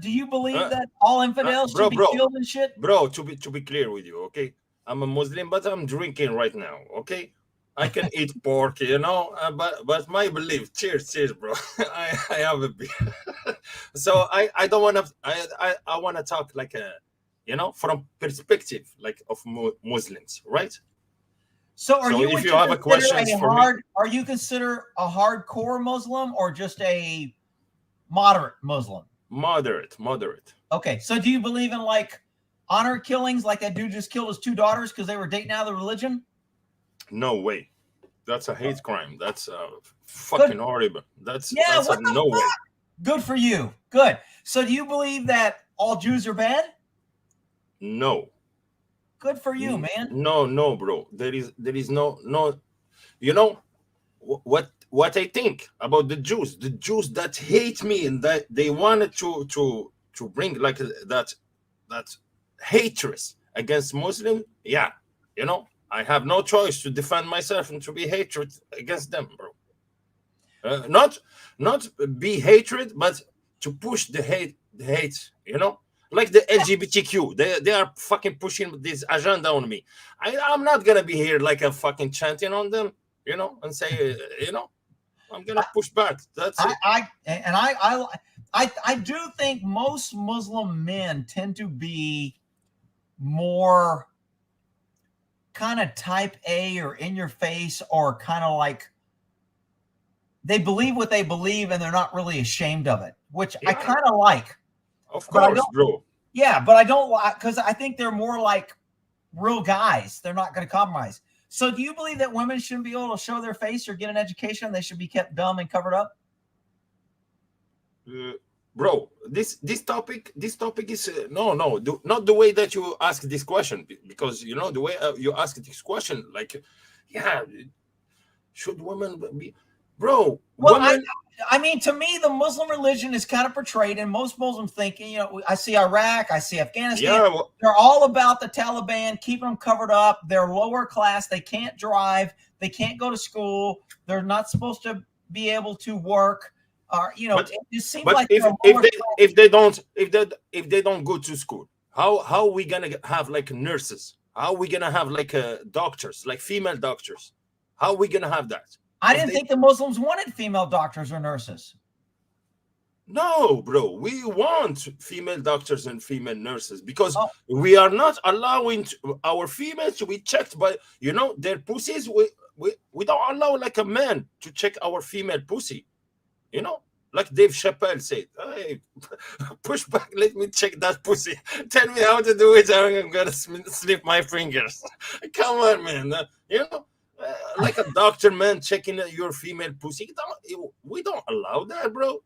do you believe that all infidels should be killed and shit? Bro, to be clear with you, okay? I'm a Muslim, but I'm drinking right now, okay? I can eat pork, but my belief. Cheers, bro. I have a beer. So I don't want to. I want to talk like from perspective like of Muslims, right? So if you have a question for me, are you consider a hardcore Muslim or just a moderate Muslim? Moderate. Okay, so do you believe in like honor killings, like that dude just killed his 2 daughters because they were dating out of the religion? No way. That's a hate crime. That's fucking horrible. That's no way. Good for you. Good. So do you believe that all Jews are bad? No. Good for you, man. No, bro. There is no. You know what I think about the Jews that hate me and that they wanted to bring like that hatred against Muslim. Yeah, I have no choice to defend myself and to be hatred against them, bro. Not be hatred, but to push the hate, like the LGBTQ. They are fucking pushing this agenda on me. I'm not gonna be here like a fucking chanting on them, and say, I'm gonna push back. That's it. I do think most Muslim men tend to be more kind of type A or in your face, or kind of like they believe what they believe and they're not really ashamed of it, which I kind of like. Of course, bro. Yeah, but I don't like, because I think they're more like real guys. They're not going to compromise. So do you believe that women shouldn't be able to show their face or get an education? They should be kept dumb and covered up? Bro, this topic is not the way that you ask this question, because the way you ask this question, like, yeah, should women be? bro. Well, Women, I mean, to me, the Muslim religion is kind of portrayed, and most Muslims thinking, I see Iraq, I see Afghanistan. yeah, well, They're all about the Taliban, keeping them covered up. They're lower class. They can't drive. They can't go to school. They're not supposed to be able to work. Or, but it just seems but like if they're if lower they class. if they don't go to school, how we gonna have like nurses? How we gonna have like doctors, like female doctors? How we gonna have that? I If didn't they think the Muslims wanted female doctors or nurses. No, bro, we want female doctors and female nurses because Oh, we are not allowing our females to be checked by, their pussies. We don't allow like a man to check our female pussy, like Dave Chappelle said. Hey, push back, let me check that pussy. Tell me how to do it, I'm gonna slip my fingers. Come on, man. Like a doctor, man, checking your female pussy. We don't allow that, bro.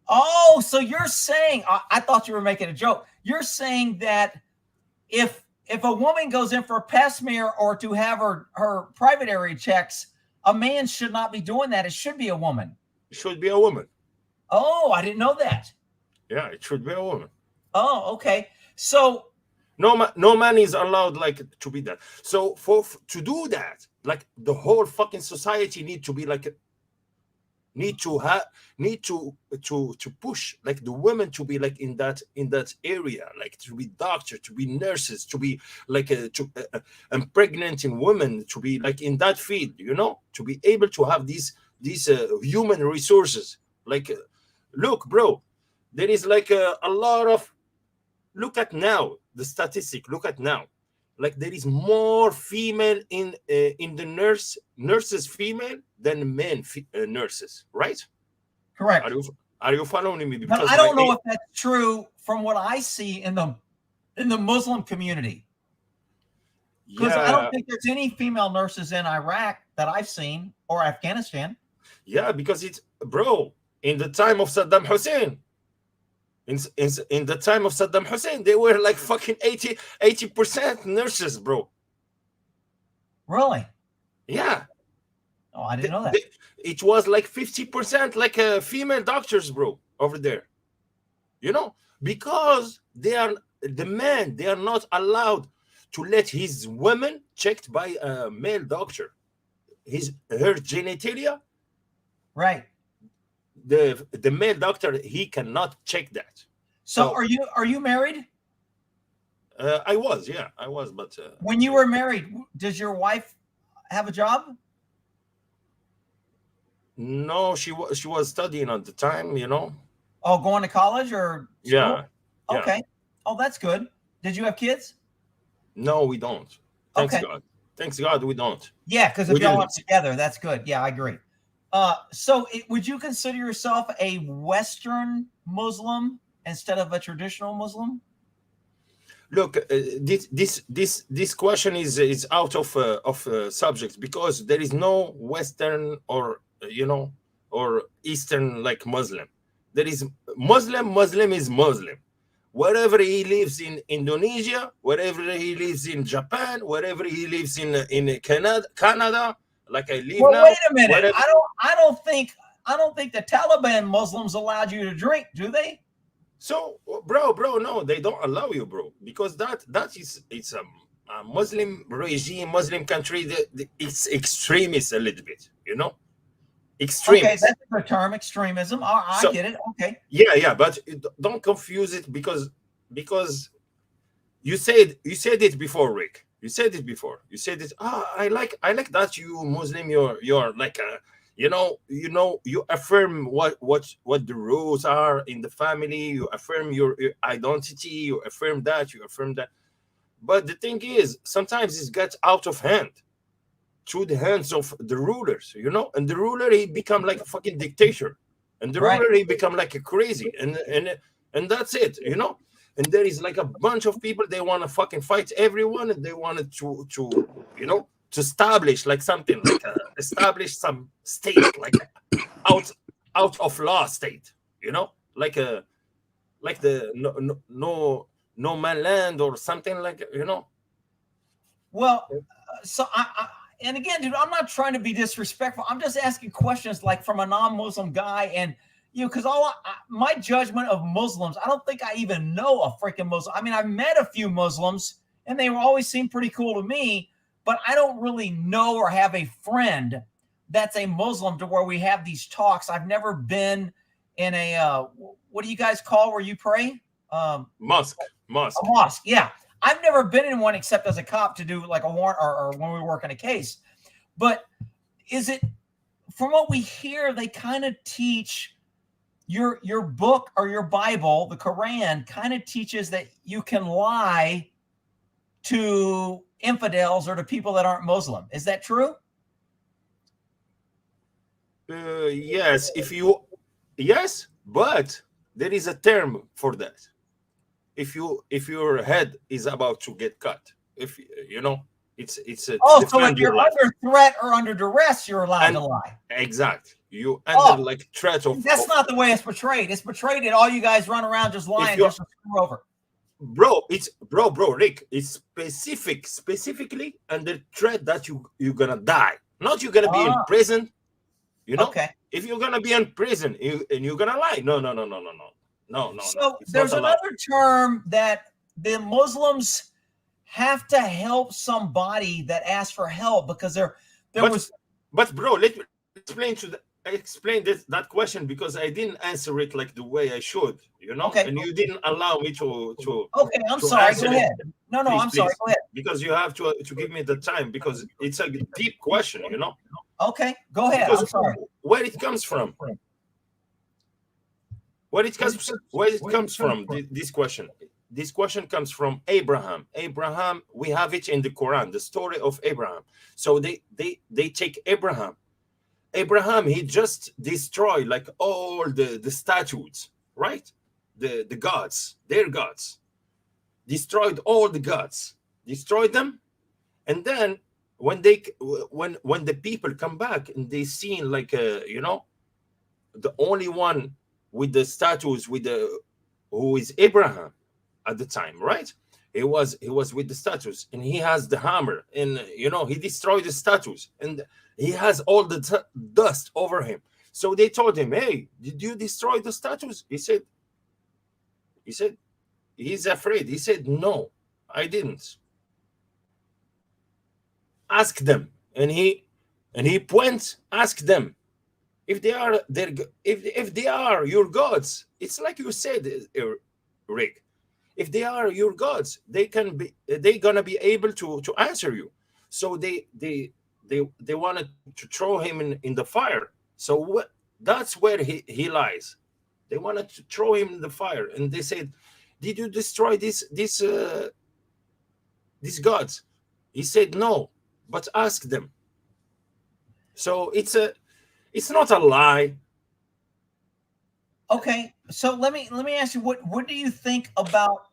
Oh, so you're saying, I thought you were making a joke. You're saying that if a woman goes in for a pap smear or to have her private area checks, a man should not be doing that. It should be a woman. It should be a woman. Oh, I didn't know that. Yeah, it should be a woman. Oh, okay. So No man is allowed like to be that. So to do that, like the whole fucking society need to be like need to push like the women to be like in that area, like to be doctor, to be nurses, to be like and pregnant in women to be like in that field, to be able to have these human resources. Like look, bro, there is like a lot of, look at now the statistic, look at now, like there is more female in the nurses female than men nurses, right? correct. Are you following me? But I don't know if that's true from what I see in the Muslim community. Because I don't think there's any female nurses in Iraq that I've seen, or Afghanistan. Yeah, because it's, bro, in the time of Saddam Hussein, in the time of Saddam Hussein, they were like fucking 80% nurses, bro. Really? Yeah. Oh, I didn't know that. It was like 50% like female doctors, bro, over there. Because they are not allowed to let his women checked by a male doctor. Her genitalia, Right. The male doctor, he cannot check that. So are you married? I was, but When you were married, does your wife have a job? No, she was studying at the time, Oh, going to college or school? Yeah. Okay. Oh, that's good. Did you have kids? No, we don't. Thanks Okay. God. Thanks God, we don't. Yeah, because if We y'all didn't. are together, that's good. Yeah, I agree. So would you consider yourself a Western Muslim instead of a traditional Muslim? Look, this question is out of subject, because there is no Western or or Eastern like Muslim. There is Muslim is Muslim. Wherever he lives in Indonesia, wherever he lives in Japan, wherever he lives in Canada, like I live now. Wait a minute. Wherever, I don't think the Taliban Muslims allowed you to drink, do they? So, bro, no, they don't allow you, bro, because it's a Muslim regime, Muslim country. It's extremist a little bit, extremist. Okay, that's a good term, extremism. I get it. Okay. Yeah, but don't confuse it because you said it before, Rick. You said it before. You said it. I like that you Muslim. You're like a. You affirm what the rules are in the family. You affirm your identity. You affirm that. But the thing is, sometimes it gets out of hand through the hands of the rulers, and the ruler, he become like a fucking dictator, and the ruler, he become like a crazy, and that's it, And there is like a bunch of people, they want to fucking fight everyone, and they wanted to establish like something, like establish some state, like out of law state, like the no man land or something like. Well, so and again, dude, I'm not trying to be disrespectful. I'm just asking questions like from a non-Muslim guy, and because my judgment of Muslims, I don't think I even know a freaking Muslim. I mean, I've met a few Muslims, and they always seem pretty cool to me, but I don't really know or have a friend that's a Muslim to where we have these talks. I've never been in a what do you guys call where you pray? Mosque. A mosque. Yeah. I've never been in one except as a cop to do like a warrant or when we work in a case. But is it, from what we hear, they kind of teach your book or your Bible, the Quran, kind of teaches that you can lie to infidels or to people that aren't Muslim. Is that true? Yes, yes, but there is a term for that. If your head is about to get cut, if you know, it's a so if you're under threat or under duress, you're allowed to lie. Exactly. You under like threat of. That's not the way it's portrayed. It's portrayed that all you guys run around just lying just to screw over. Bro, Rick. It's specifically under threat that you're gonna die, not you're gonna be in prison. You know, if you're gonna be in prison and you're gonna lie, no. So there's another term that the Muslims have to help somebody that asks for help because But bro, let me explain that question because I didn't answer it like the way I should, you know. Okay. And you didn't allow me to. Okay, I'm sorry. Go ahead. No, please, I'm sorry. Go ahead. Because you have to give me the time because it's a deep question, you know. Okay, go ahead. Because I'm sorry. Where it comes from? Where it comes from? This question. This question comes from Abraham. Abraham, we have it in the Quran, the story of Abraham. So they take Abraham. Abraham, he just destroyed like all the statues, right? The gods, their gods. Destroyed all the gods. Destroyed them. And then when the people come back and they see like you know, the only one with the statues who is Abraham at the time, right? He was with the statues and he has the hammer and you know he destroyed the statues and he has all the dust over him. So they told him, "Hey, did you destroy the statues?" He said he's afraid. He said, "No, I didn't." Ask them, and he went. Ask them if they are if they are your gods. It's like you said, Rick. If they are your gods, they're gonna be able to answer you. So they wanted to throw him in the fire. So that's where he lies. They wanted to throw him in the fire, and they said, "Did you destroy these gods?" He said, "No, but ask them." So it's not a lie. Okay, so let me ask you, what do you think about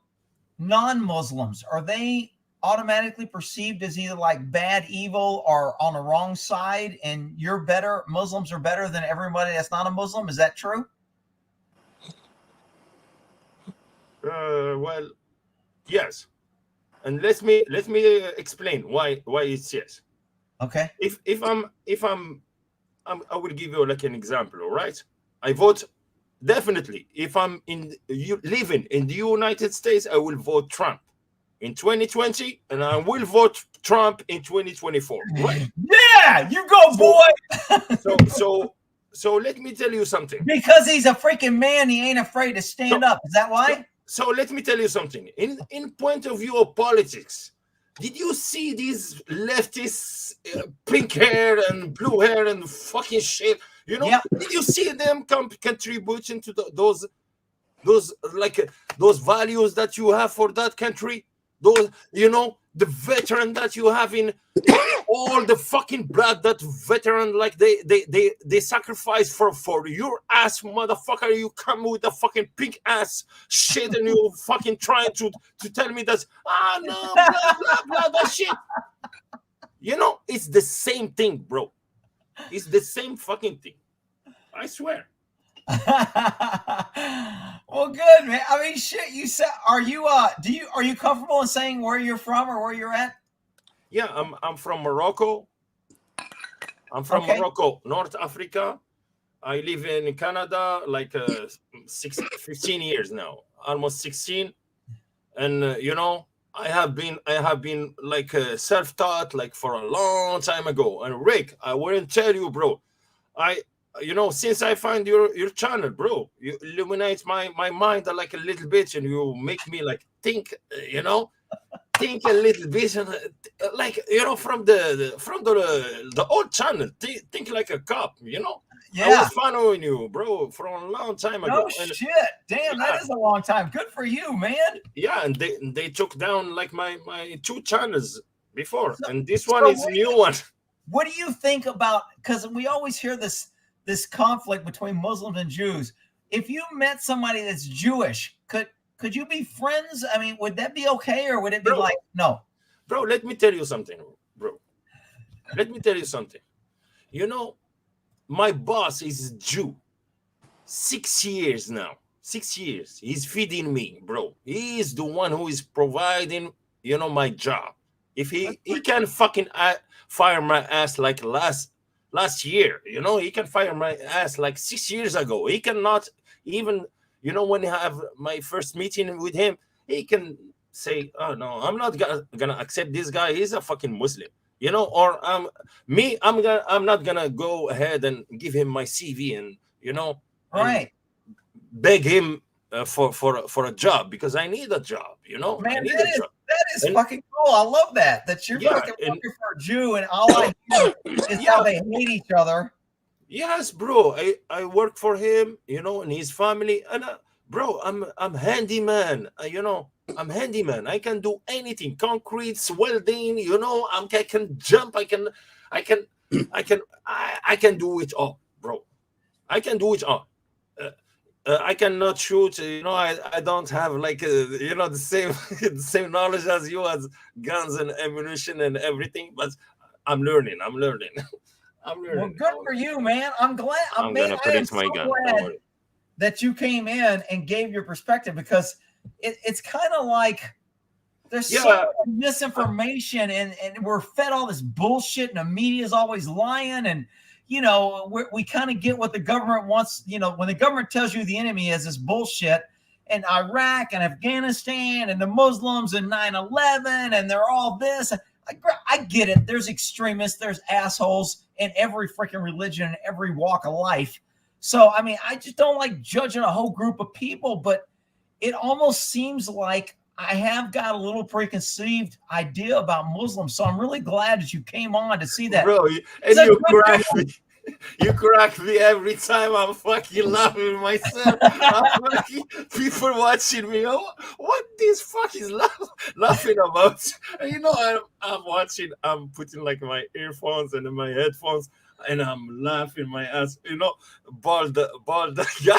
non-Muslims? Are they automatically perceived as either like bad, evil, or on the wrong side, and Muslims are better than everybody that's not a Muslim? Is that true? Well, yes, and let me explain why it's yes. Okay. If I will give you like an example. All right, I vote definitely. If I'm living in the United States, I will vote Trump in 2020, and I will vote Trump in 2024. Right? Yeah, you go, boy. So let me tell you something. Because he's a freaking man, he ain't afraid to stand up. Is that why? So let me tell you something. In point of view of politics, did you see these leftists, pink hair and blue hair and fucking shit? You know, Did you see them contributing to those values that you have for that country? Those, you know, the veteran that you have in all the fucking blood that veteran, like they sacrifice for your ass, motherfucker. You come with the fucking pink ass shit and you fucking trying to tell me that no, blah that shit. You know, it's the same thing, bro. It's the same fucking thing. I swear. Well, good, man. I mean, shit. You said, are you comfortable in saying where you're from or where you're at? Yeah, I'm from Morocco. I'm from Okay. Morocco, North Africa. I live in Canada like 15 years now, almost 16. And I have been like self-taught like for a long time ago. And Rick, I wouldn't tell you, bro. I since I find your channel, bro, you illuminate my mind like a little bit, and you make me like think, think a little bit, and like from the old channel, think like a cop, I Yeah. was following you, bro, from a long time No ago, and shit. Damn, yeah, that is a long time. Good for you, man. yeah, and they took down like my two channels before, So, and this one so is new one. what do you think about, because we always hear this conflict between Muslims and Jews. If you met somebody that's Jewish, could you be friends? I mean, would that be okay, or would it be Bro, like no? bro, let me tell you something, bro. Let me tell you something. My boss is Jew. 6 years now. 6 years. He's feeding me, bro. He is the one who is providing, my job. If he can fucking fire my ass like last year, he can fire my ass like 6 years ago. He cannot even, when I have my first meeting with him, he can say, "Oh no, I'm not gonna accept this guy. He's a fucking Muslim." Or I'm not gonna go ahead and give him my CV and and Right, beg him for a job, because I need a job. I man. need a job. That is And fucking cool. I love that you're yeah, fucking and working for a Jew, and all I hear is how yeah, they hate each other. yes, bro. I work for him, and his family, and bro, I'm handyman. I'm handyman. I can do anything, concrete, welding. I can jump. I can, I can do it all, bro. I can do it all. I cannot shoot. I don't have like the same the same knowledge as you, as guns and ammunition and everything. But I'm learning. I'm learning. I'm Well, learning. good for you, man. I'm glad. I'm Man, gonna I am produce so my gun. Don't glad worry. that you came in and gave your perspective, because it's kind of like there's so Yeah, much misinformation, and we're fed all this bullshit, and the media is always lying, and we kind of get what the government wants. When the government tells you the enemy is this bullshit, and Iraq and Afghanistan and the Muslims and 9/11, and they're all this. I get it. There's extremists, there's assholes in every freaking religion and every walk of life. So, I mean, I just don't like judging a whole group of people, but it almost seems like I have got a little preconceived idea about Muslims. So I'm really glad that you came on to see that. bro. And you crack me. You crack me every time. I'm fucking laughing myself. I'm fucking people watching me. Oh, what this fuck is laughing about? And I'm watching. I'm putting like my earphones and my headphones, and I'm laughing my ass. Bald guy.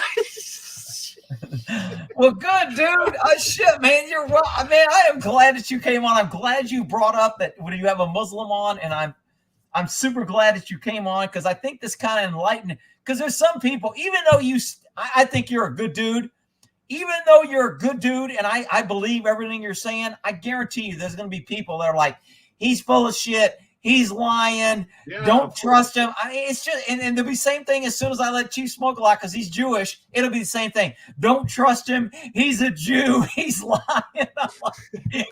Well, good, dude. Shit, man. You're well. Man, I am glad that you came on. I'm glad you brought up that when you have a Muslim on, and I'm super glad that you came on, because I think this kind of enlightened. Because there's some people, even though I think you're a good dude, even though you're a good dude, and I believe everything you're saying, I guarantee you there's going to be people that are like, he's full of shit. He's lying. Yeah, Don't trust him. I mean, it's just, and there'll be the same thing as soon as I let Chief smoke a lot because he's Jewish. It'll be the same thing. Don't trust him. He's a Jew. He's lying. I'm like,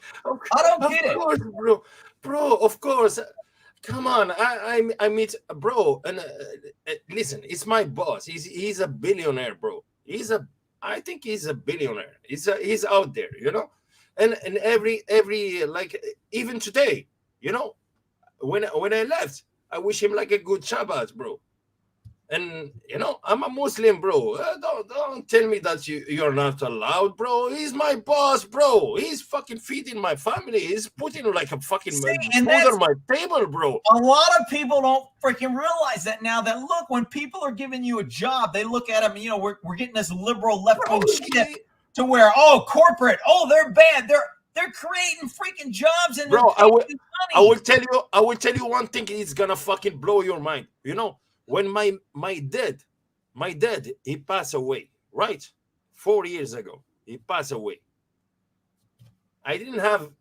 I don't get it. Of course, bro. Of course. Come on, I meet bro, and listen, it's my boss. He's a billionaire, bro. I think he's a billionaire. He's out there, and every like even today, when I left, I wish him like a good Shabbat, bro. And I'm a Muslim, bro. Don't tell me that you're not allowed, bro. He's my boss, bro. He's fucking feeding my family. He's putting like a fucking food on my table, bro. A lot of people don't freaking realize that now. That look, when people are giving you a job, they look at them. We're getting this liberal left wing shit to where corporate, they're bad. They're creating freaking jobs, and bro, I will tell you one thing. It's gonna fucking blow your mind. When my dad, he passed away, right? 4 years ago, he passed away. I didn't have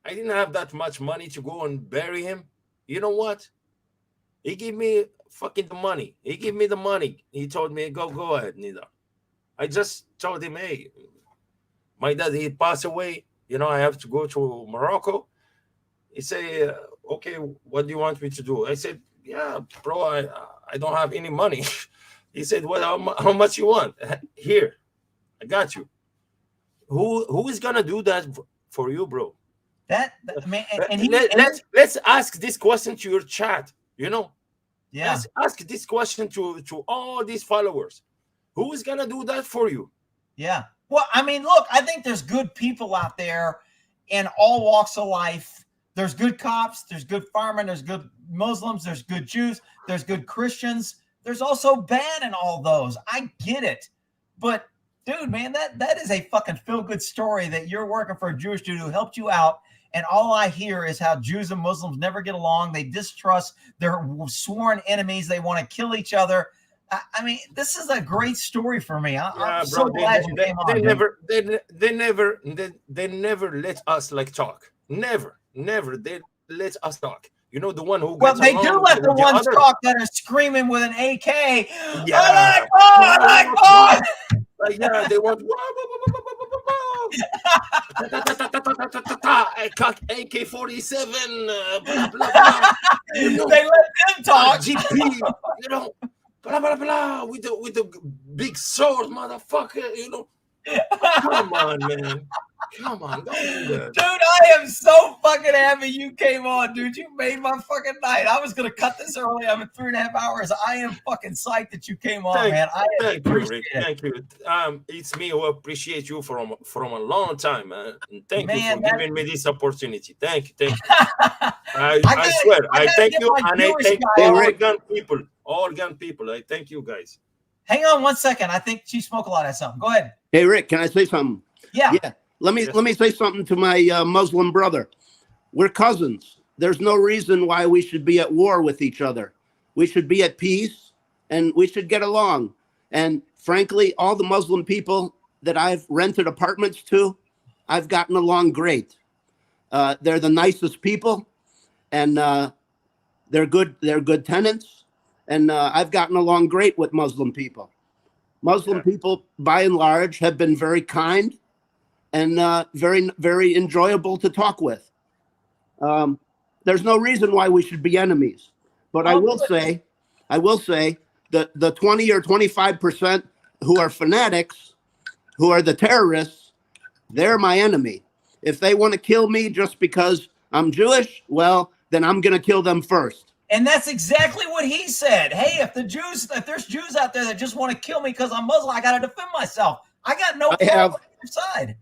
that much money to go and bury him. You know what? He gave me fucking the money. He gave me the money. He told me, go ahead, Nida. I just told him, hey, my dad, he passed away. You know, I have to go to Morocco. He said, okay, what do you want me to do? I said, yeah, bro, I don't have any money. He said, well, how much you want? Here, I got you. Who is gonna do that for you, bro? That man, and Let's ask this question to your chat. You know, yeah, let's ask this question to all these followers. Who is gonna do that for you? yeah. Well, I mean, look, I think there's good people out there in all walks of life. There's good cops, there's good firemen, there's good Muslims, there's good Jews, there's good Christians. There's also bad in all those. I get it. But dude, man, that is a fucking feel-good story that you're working for a Jewish dude who helped you out. And all I hear is how Jews and Muslims never get along. They distrust. They're sworn enemies. They want to kill each other. I mean, this is a great story for me. I'm so glad you came on. They never let us like talk. Never. They let us talk. You know, the one who well, they do let the ones talk that are screaming with an AK. Yeah. Oh my God! Like, yeah, they want. I cock AK-47. Blah blah blah. You know, they let them talk. GP. You know, blah blah blah. With the big sword, motherfucker. You know. Come on, man. Come on, don't do that. Dude, I am so fucking happy you came on, dude. You made my fucking night. I was going to cut this early. I'm in 3.5 hours. I am fucking psyched that you came on, man. I appreciate it. Thank you. It's me who appreciate you from a long time, man. And thank you for giving me this opportunity. Thank you. I swear. I thank you, and I thank all gun people. I thank you guys. Hang on 1 second. I think Chief Smoke a lot has something. Go ahead. Hey, Rick, can I say something? Yeah. Let me say something to my Muslim brother. We're cousins. There's no reason why we should be at war with each other. We should be at peace, and we should get along. And frankly, all the Muslim people that I've rented apartments to, I've gotten along great. They're the nicest people, and they're good tenants. And I've gotten along great with Muslim people. Muslim people, by and large, have been very kind and very, very enjoyable to talk with. There's no reason why we should be enemies. But I will say that the 20 or 25% who are fanatics, who are the terrorists, they're my enemy. If they want to kill me just because I'm Jewish, well, then I'm going to kill them first. And that's exactly what he said. Hey, if there's Jews out there that just want to kill me because I'm Muslim, I got to defend myself. I got no problem on your side.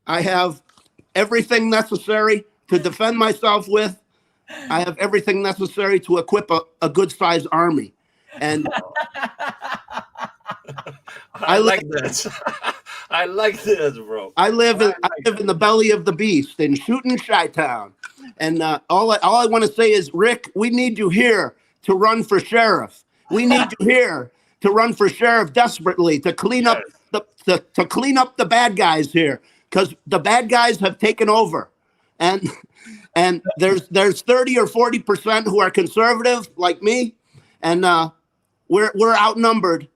I have everything necessary to defend myself with. I have everything necessary to equip a good-sized army. And I like this. I like this, bro. I live in the belly of the beast in Shootin' Chi-Town. And all I want to say is, Rick, we need you here to run for sheriff. We need you here to run for sheriff desperately to clean up to clean up the bad guys here, because the bad guys have taken over, and there's 30 or 40% who are conservative like me, and we're outnumbered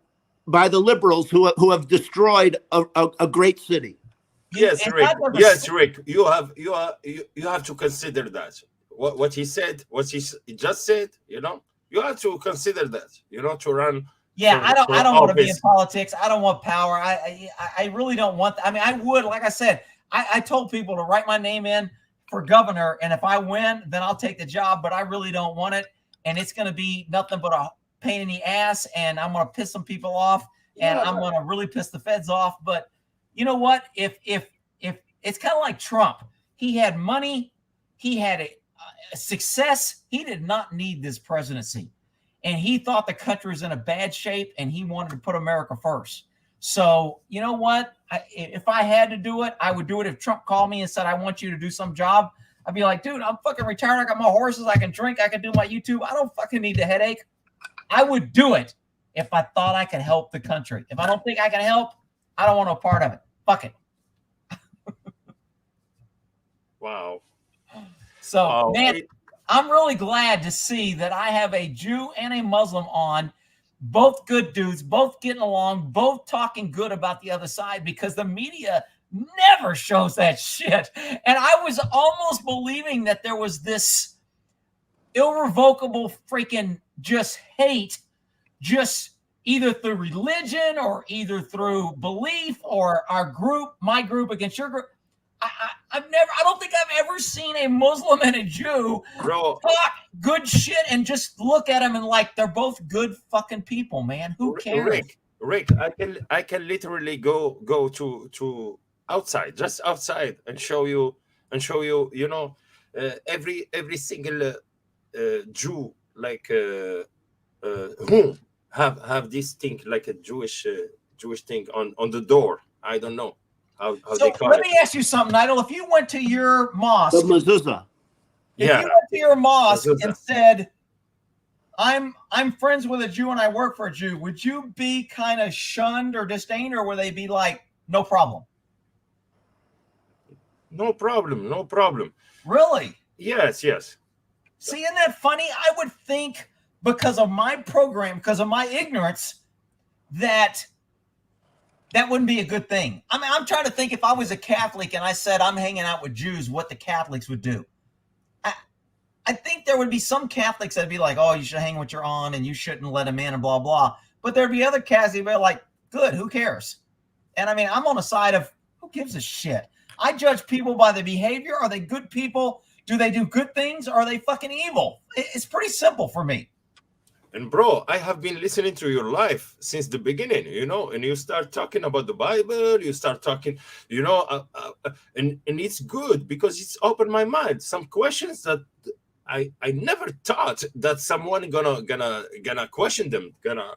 by the liberals who have destroyed a great city. Yes, Rick. Yes, Rick. You have to consider that. What he said, what he just said. You know, you have to consider that. You know, to run. Yeah, I don't want to be in politics. I don't want power. I really don't want that. I mean, I would, like I said, I told people to write my name in for governor, and if I win, then I'll take the job. But I really don't want it, and it's going to be nothing but a pain in the ass, and I'm going to piss some people off, and I'm going to really piss the feds off. But you know what? If it's kind of like Trump, he had money, he had a success. He did not need this presidency, and he thought the country was in a bad shape, and he wanted to put America first. So you know what? If I had to do it, I would do it. If Trump called me and said, "I want you to do some job," I'd be like, "Dude, I'm fucking retired. I got my horses. I can drink. I can do my YouTube. I don't fucking need the headache." I would do it if I thought I could help the country. If I don't think I can help, I don't want no part of it. Fuck it. Wow. So, man, I'm really glad to see that I have a Jew and a Muslim on, both good dudes, both getting along, both talking good about the other side, because the media never shows that shit. And I was almost believing that there was this irrevocable freaking just hate, just either through religion or either through belief or our group, my group against your group. I don't think I've ever seen a Muslim and a Jew Bro, talk good shit and just look at them and like they're both good fucking people, man. Who cares? Rick, I can literally go to outside, just outside, and show you, you know, every single Jew, like whom have this thing, like a Jewish thing on the door. I don't know how So they call let it. me ask you something, Idol. If you went to your mosque, The mezuzah. if you went to your mosque and said, I'm friends with a Jew and I work for a Jew, would you be kind of shunned or disdained, or would they be like, no problem? No problem. Really? Yes. See, isn't that funny? I would think because of my program, because of my ignorance, that wouldn't be a good thing. I mean, I'm trying to think if I was a Catholic and I said I'm hanging out with Jews, what the Catholics would do. I think there would be some Catholics that'd be like, oh, you should hang with your aunt and you shouldn't let him in and blah, blah. But there'd be other Catholics that'd be like, good, who cares? And I mean, I'm on the side of who gives a shit? I judge people by their behavior. Are they good people? Do they do good things? Or are they fucking evil? It's pretty simple for me. And bro, I have been listening to your life since the beginning, you know, and you start talking about the Bible, you start talking, you know, and it's good because it's opened my mind. Some questions that I never thought that someone gonna question them, gonna,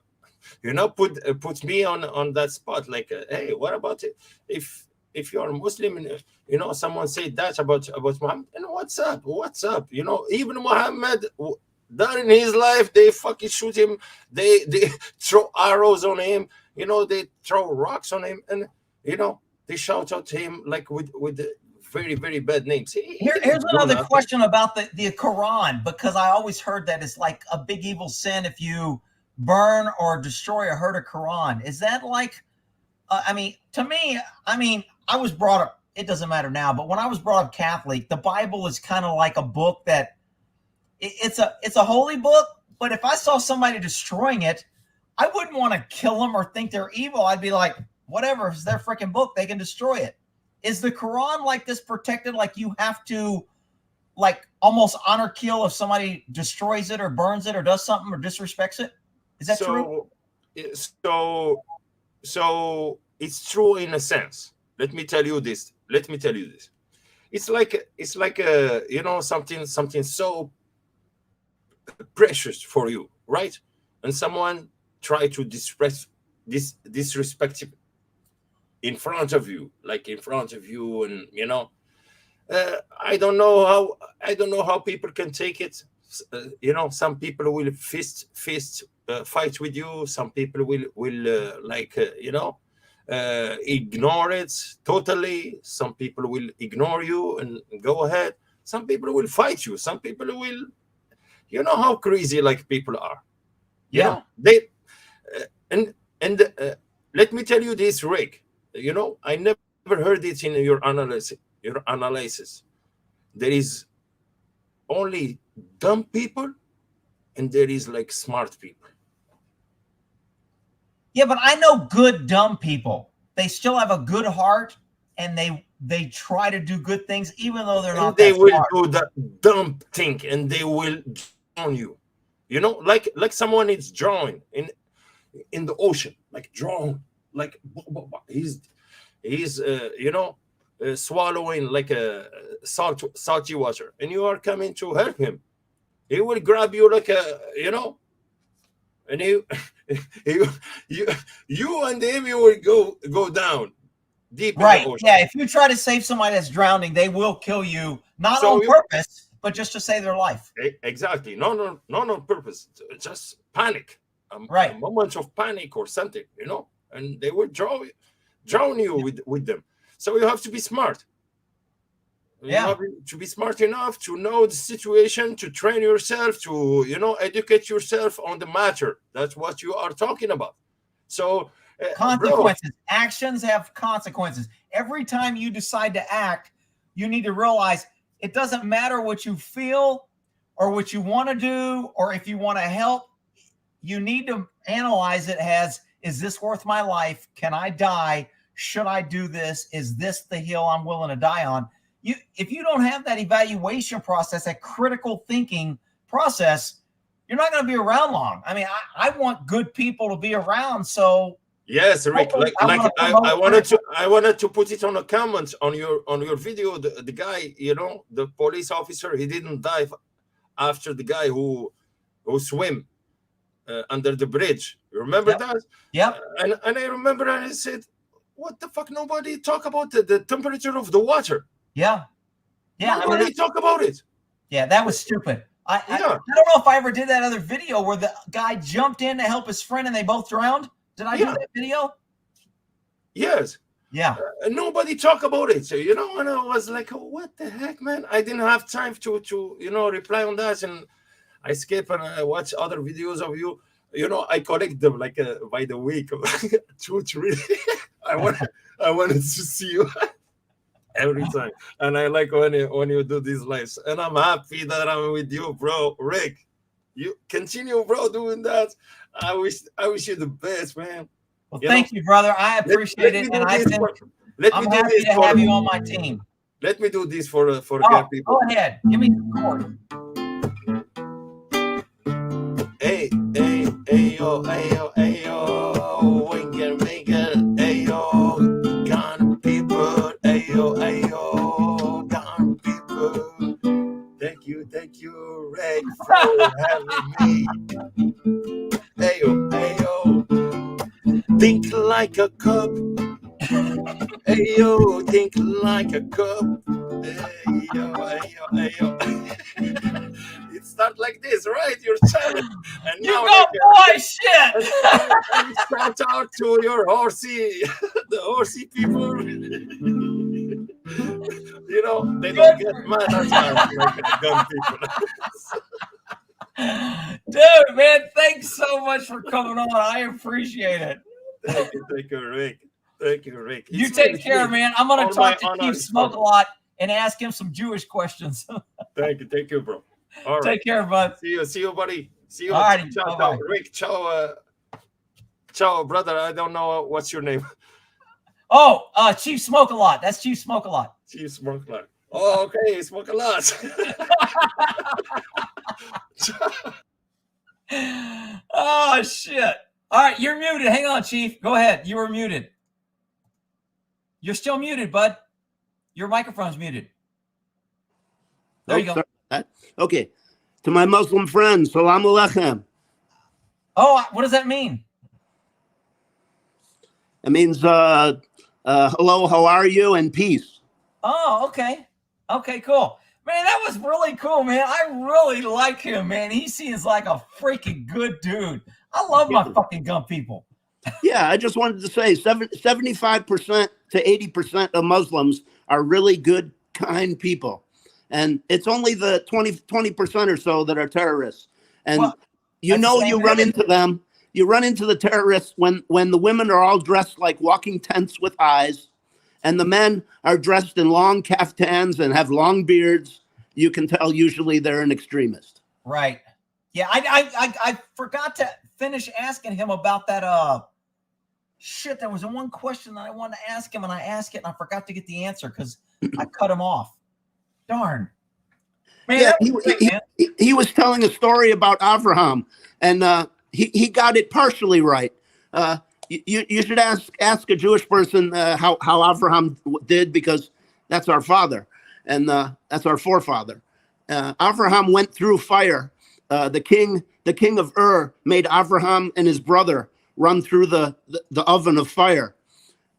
you know, put me on that spot, like, hey, what about it if you're a Muslim and, you know, someone said that about Muhammad, and what's up, you know, even Muhammad, during his life, they fucking shoot him, they throw arrows on him, you know, they throw rocks on him, and, you know, they shout at him like with very, very bad names. Here's another question about the Quran, because I always heard that it's like a big evil sin if you burn or destroy or hurt a Quran. Is that like, I mean, to me, I mean, I was brought up, it doesn't matter now, but when I was brought up Catholic, the Bible is kind of like a book that it's a holy book, but if I saw somebody destroying it, I wouldn't want to kill them or think they're evil. I'd be like, whatever, it's their freaking book, they can destroy it. Is the Quran like this protected? Like you have to like almost honor kill if somebody destroys it or burns it or does something or disrespects it? Is that true? So it's true in a sense. Let me tell you this. It's like you know, something so precious for you, right? And someone try to disrespect it in front of you, and, you know, I don't know how people can take it. You know, some people will fist fight with you. Some people will you know, ignore it totally. Some people will ignore you and go ahead. Some people will fight you. Some people will, you know how crazy like people are. You know, they and let me tell you this, Rick. You know, I never heard it in your analysis. There is only dumb people and there is like smart people. Yeah, but I know good dumb people. They still have a good heart and they try to do good things even though they're not They that will smart. do that dumb thing and they will drown you. You know, like someone is drowning in the ocean, like drown, like he's you know, swallowing like a salty water, and you are coming to help him. He will grab you like a, you know, and you and him, you will go down deep in the ocean. Yeah, if you try to save somebody that's drowning, they will kill you, not on purpose, but just to save their life. Exactly. No on purpose. Just panic. A moment of panic or something, you know, and they will drown you with them. So you have to be smart. Yeah. To be smart enough to know the situation, to train yourself, to educate yourself on the matter. That's what you are talking about. So, bro, Consequences. Actions have consequences. Every time you decide to act, you need to realize it doesn't matter what you feel or what you want to do or if you want to help. You need to analyze it as, is this worth my life? Can I die? Should I do this? Is this the hill I'm willing to die on? If you don't have that evaluation process, that critical thinking process, you're not going to be around long. I mean, I want good people to be around. So yes, Rick, I wanted to put it on a comment on your video. The guy, the police officer, he didn't dive after the guy who swim under the bridge. You remember that? Yeah. And I remember, and I said, what the fuck? Nobody talk about the temperature of the water. Yeah. Nobody talk about it. Yeah, that was stupid. I don't know if I ever did that other video where the guy jumped in to help his friend and they both drowned. Did I do that video? Yes. Yeah. Nobody talk about it. So, and I was like, what the heck, man? I didn't have time to reply on that. And I skip and I watch other videos of you. I collect them like by the week, 2 or 3. I wanted to see you every time, and I like when you do these lives, and I'm happy that I'm with you, bro. Rick, you continue, bro, doing that. I wish you the best, man. Well, thank you, brother. I appreciate it, and I think I'm happy to have you on my team. Let me do this for get people. Go ahead, give me the chord. Hey, yo, we can make it. Hey, yo, gonna people. Hey, yo, gonna people. Thank you, Rick, for having me. Hey, yo, think like a cup. Hey, yo, think like a cup. Hey, yo. It starts like this, right? Your channel. And you go, boy, shit. Shout out to your horsey, the horsey people. They don't get mad at us like the gun people. Dude, man, thanks so much for coming on. I appreciate it. Thank you, Rick. Thank you, Rick. You take care, man. I'm going to talk to Chief Smoke a lot and ask him some Jewish questions. Thank you, bro. All right. Take care, bud. See you, buddy. See you. All right. Ciao, Rick. Ciao, brother. I don't know what's your name. Oh, Chief Smoke a lot. That's Chief Smoke a lot. Chief Smoke a lot. Oh, okay. Smoke a lot. Oh, shit. All right. You're muted. Hang on, Chief. Go ahead. You were muted. You're still muted, bud. Your microphone's muted. There you go. Okay. To my Muslim friends, salam alaikum. Oh, what does that mean? It means hello, how are you, and peace. Oh, okay. Okay, cool. Man, that was really cool, man. I really like him, man. He seems like a freaking good dude. I love my fucking gun people. Yeah, I just wanted to say 75% to 80% of Muslims are really good, kind people. And it's only the 20% or so that are terrorists. And Well, you run into them. You run into the terrorists when the women are all dressed like walking tents with eyes, and the men are dressed in long kaftans and have long beards. You can tell usually they're an extremist. Right. Yeah, I forgot to finish asking him about that shit. There was one question that I wanted to ask him, and I asked it and I forgot to get the answer because I cut him off. Darn. Man, yeah, he was telling a story about Abraham, and he got it partially right. You should ask a Jewish person how Abraham did, because that's our father, and that's our forefather. Abraham went through fire. The king of Ur made Abraham and his brother run through the oven of fire.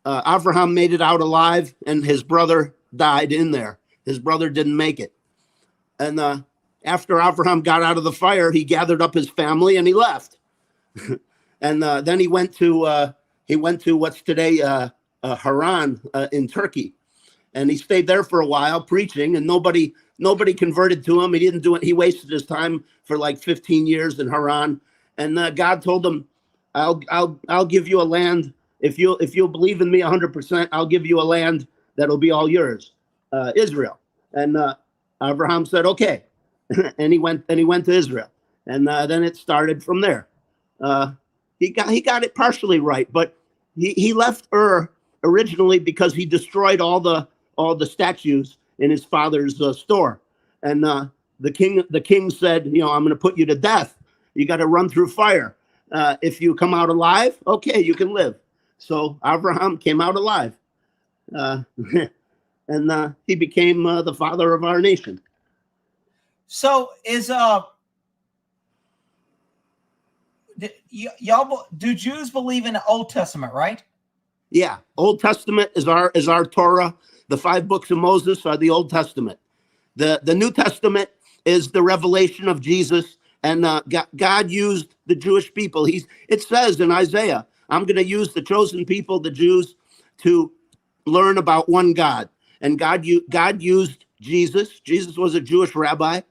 Abraham made it out alive, and his brother died in there. His brother didn't make it. And after Abraham got out of the fire, he gathered up his family and he left. And then he went to what's today Haran in Turkey. and he stayed there for a while preaching, and nobody converted to him. He didn't do it. He wasted his time for like 15 years in Haran, and God told him, I'll give you a land if you'll believe in me 100%. I'll give you a land that'll be all yours, Israel. And Abraham said, okay, and he went to Israel, and then it started from there. He got it partially right, but he left Ur originally because he destroyed all the statues in his father's store, and the king said, I'm going to put you to death. You got to run through fire. If you come out alive, okay, you can live. So Abraham came out alive, and he became the father of our nation. So y'all, do Jews believe in the Old Testament, right? Yeah, Old Testament is our Torah. The 5 books of Moses are the Old Testament. The New Testament is the revelation of Jesus, and God used the Jewish people. It says in Isaiah, I'm going to use the chosen people, the Jews, to learn about one God. And God used Jesus. Jesus was a Jewish rabbi.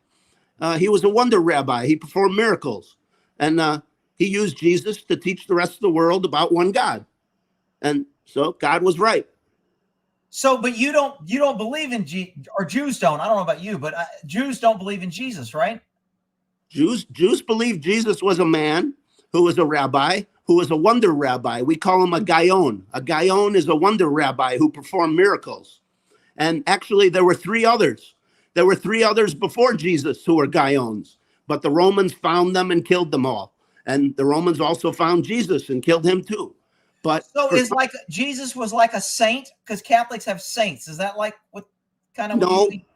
He was a wonder rabbi. He performed miracles, and he used Jesus to teach the rest of the world about one God. And so God was right. So, but you don't believe in or Jews don't. I don't know about you, but Jews don't believe in Jesus, right? Jews believe Jesus was a man who was a rabbi, who was a wonder rabbi. We call him a gaon. A gaon is a wonder rabbi who performed miracles. And actually, there were 3 others. There were 3 others before Jesus who were gaons, but the Romans found them and killed them all. And the Romans also found Jesus and killed him too. But so is like Jesus was like a saint, because Catholics have saints. Is that like what kind of?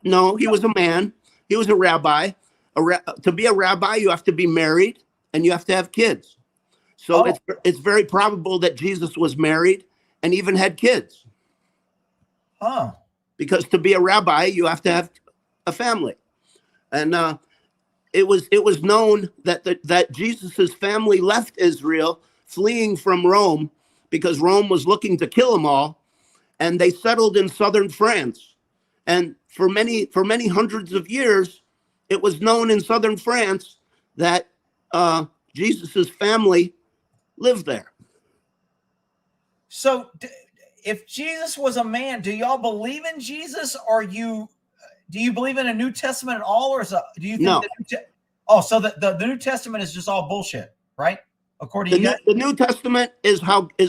No, he was a man. He was a rabbi. To be a rabbi, you have to be married and you have to have kids. So it's very probable that Jesus was married and even had kids. Huh. Because to be a rabbi, you have to have a family. And it was known that Jesus's family left Israel, fleeing from Rome, because Rome was looking to kill them all, and they settled in southern France. And for many hundreds of years, it was known in southern France that Jesus's family lived there. So if Jesus was a man, do y'all believe in Jesus, or do you believe in a New Testament at all, or do you think no? So the New Testament is just all bullshit, right? According to you guys? The New Testament is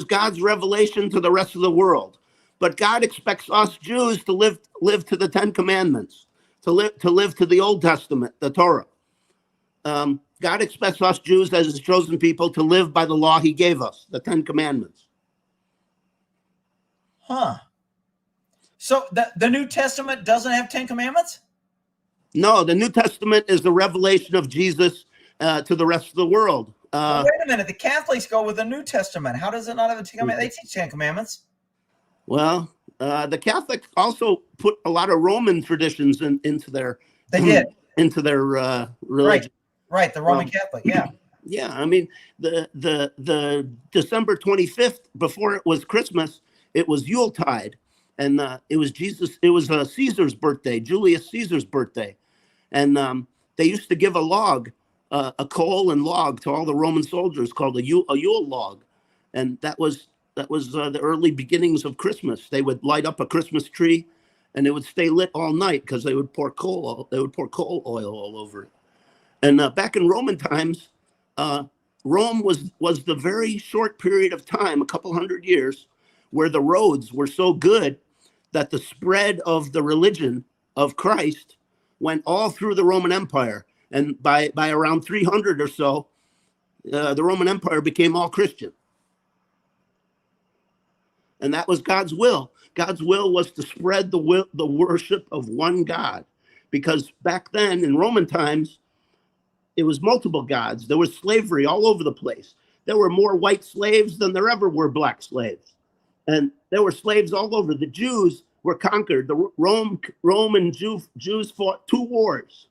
God's revelation to the rest of the world, but God expects us Jews to live to the 10 Commandments, to live to the Old Testament, the Torah. God expects us Jews as his chosen people to live by the law he gave us, the 10 Commandments. Huh. So the New Testament doesn't have 10 Commandments? No, the New Testament is the revelation of Jesus to the rest of the world. Well, wait a minute. The Catholics go with the New Testament. How does it not have the 10 Commandments? They teach 10 Commandments. Well, the Catholics also put a lot of Roman traditions into their religion. Right. The Roman Catholic. Yeah. Yeah. I mean, the December 25th, before it was Christmas, it was Yuletide, and it was Caesar's birthday, Julius Caesar's birthday, and they used to give a log, a coal and log, to all the Roman soldiers, called a Yule log, and that was the early beginnings of Christmas. They would light up a Christmas tree, and it would stay lit all night because they would pour coal oil all over it. And back in Roman times, Rome was the very short period of time, a couple hundred years, where the roads were so good that the spread of the religion of Christ went all through the Roman Empire. And by around 300 or so, the Roman Empire became all Christian. And that was God's will. God's will was to spread the worship of one God. Because back then, in Roman times, it was multiple gods. There was slavery all over the place. There were more white slaves than there ever were black slaves. And there were slaves all over. The Jews were conquered. The Rome and Jews fought 2 wars,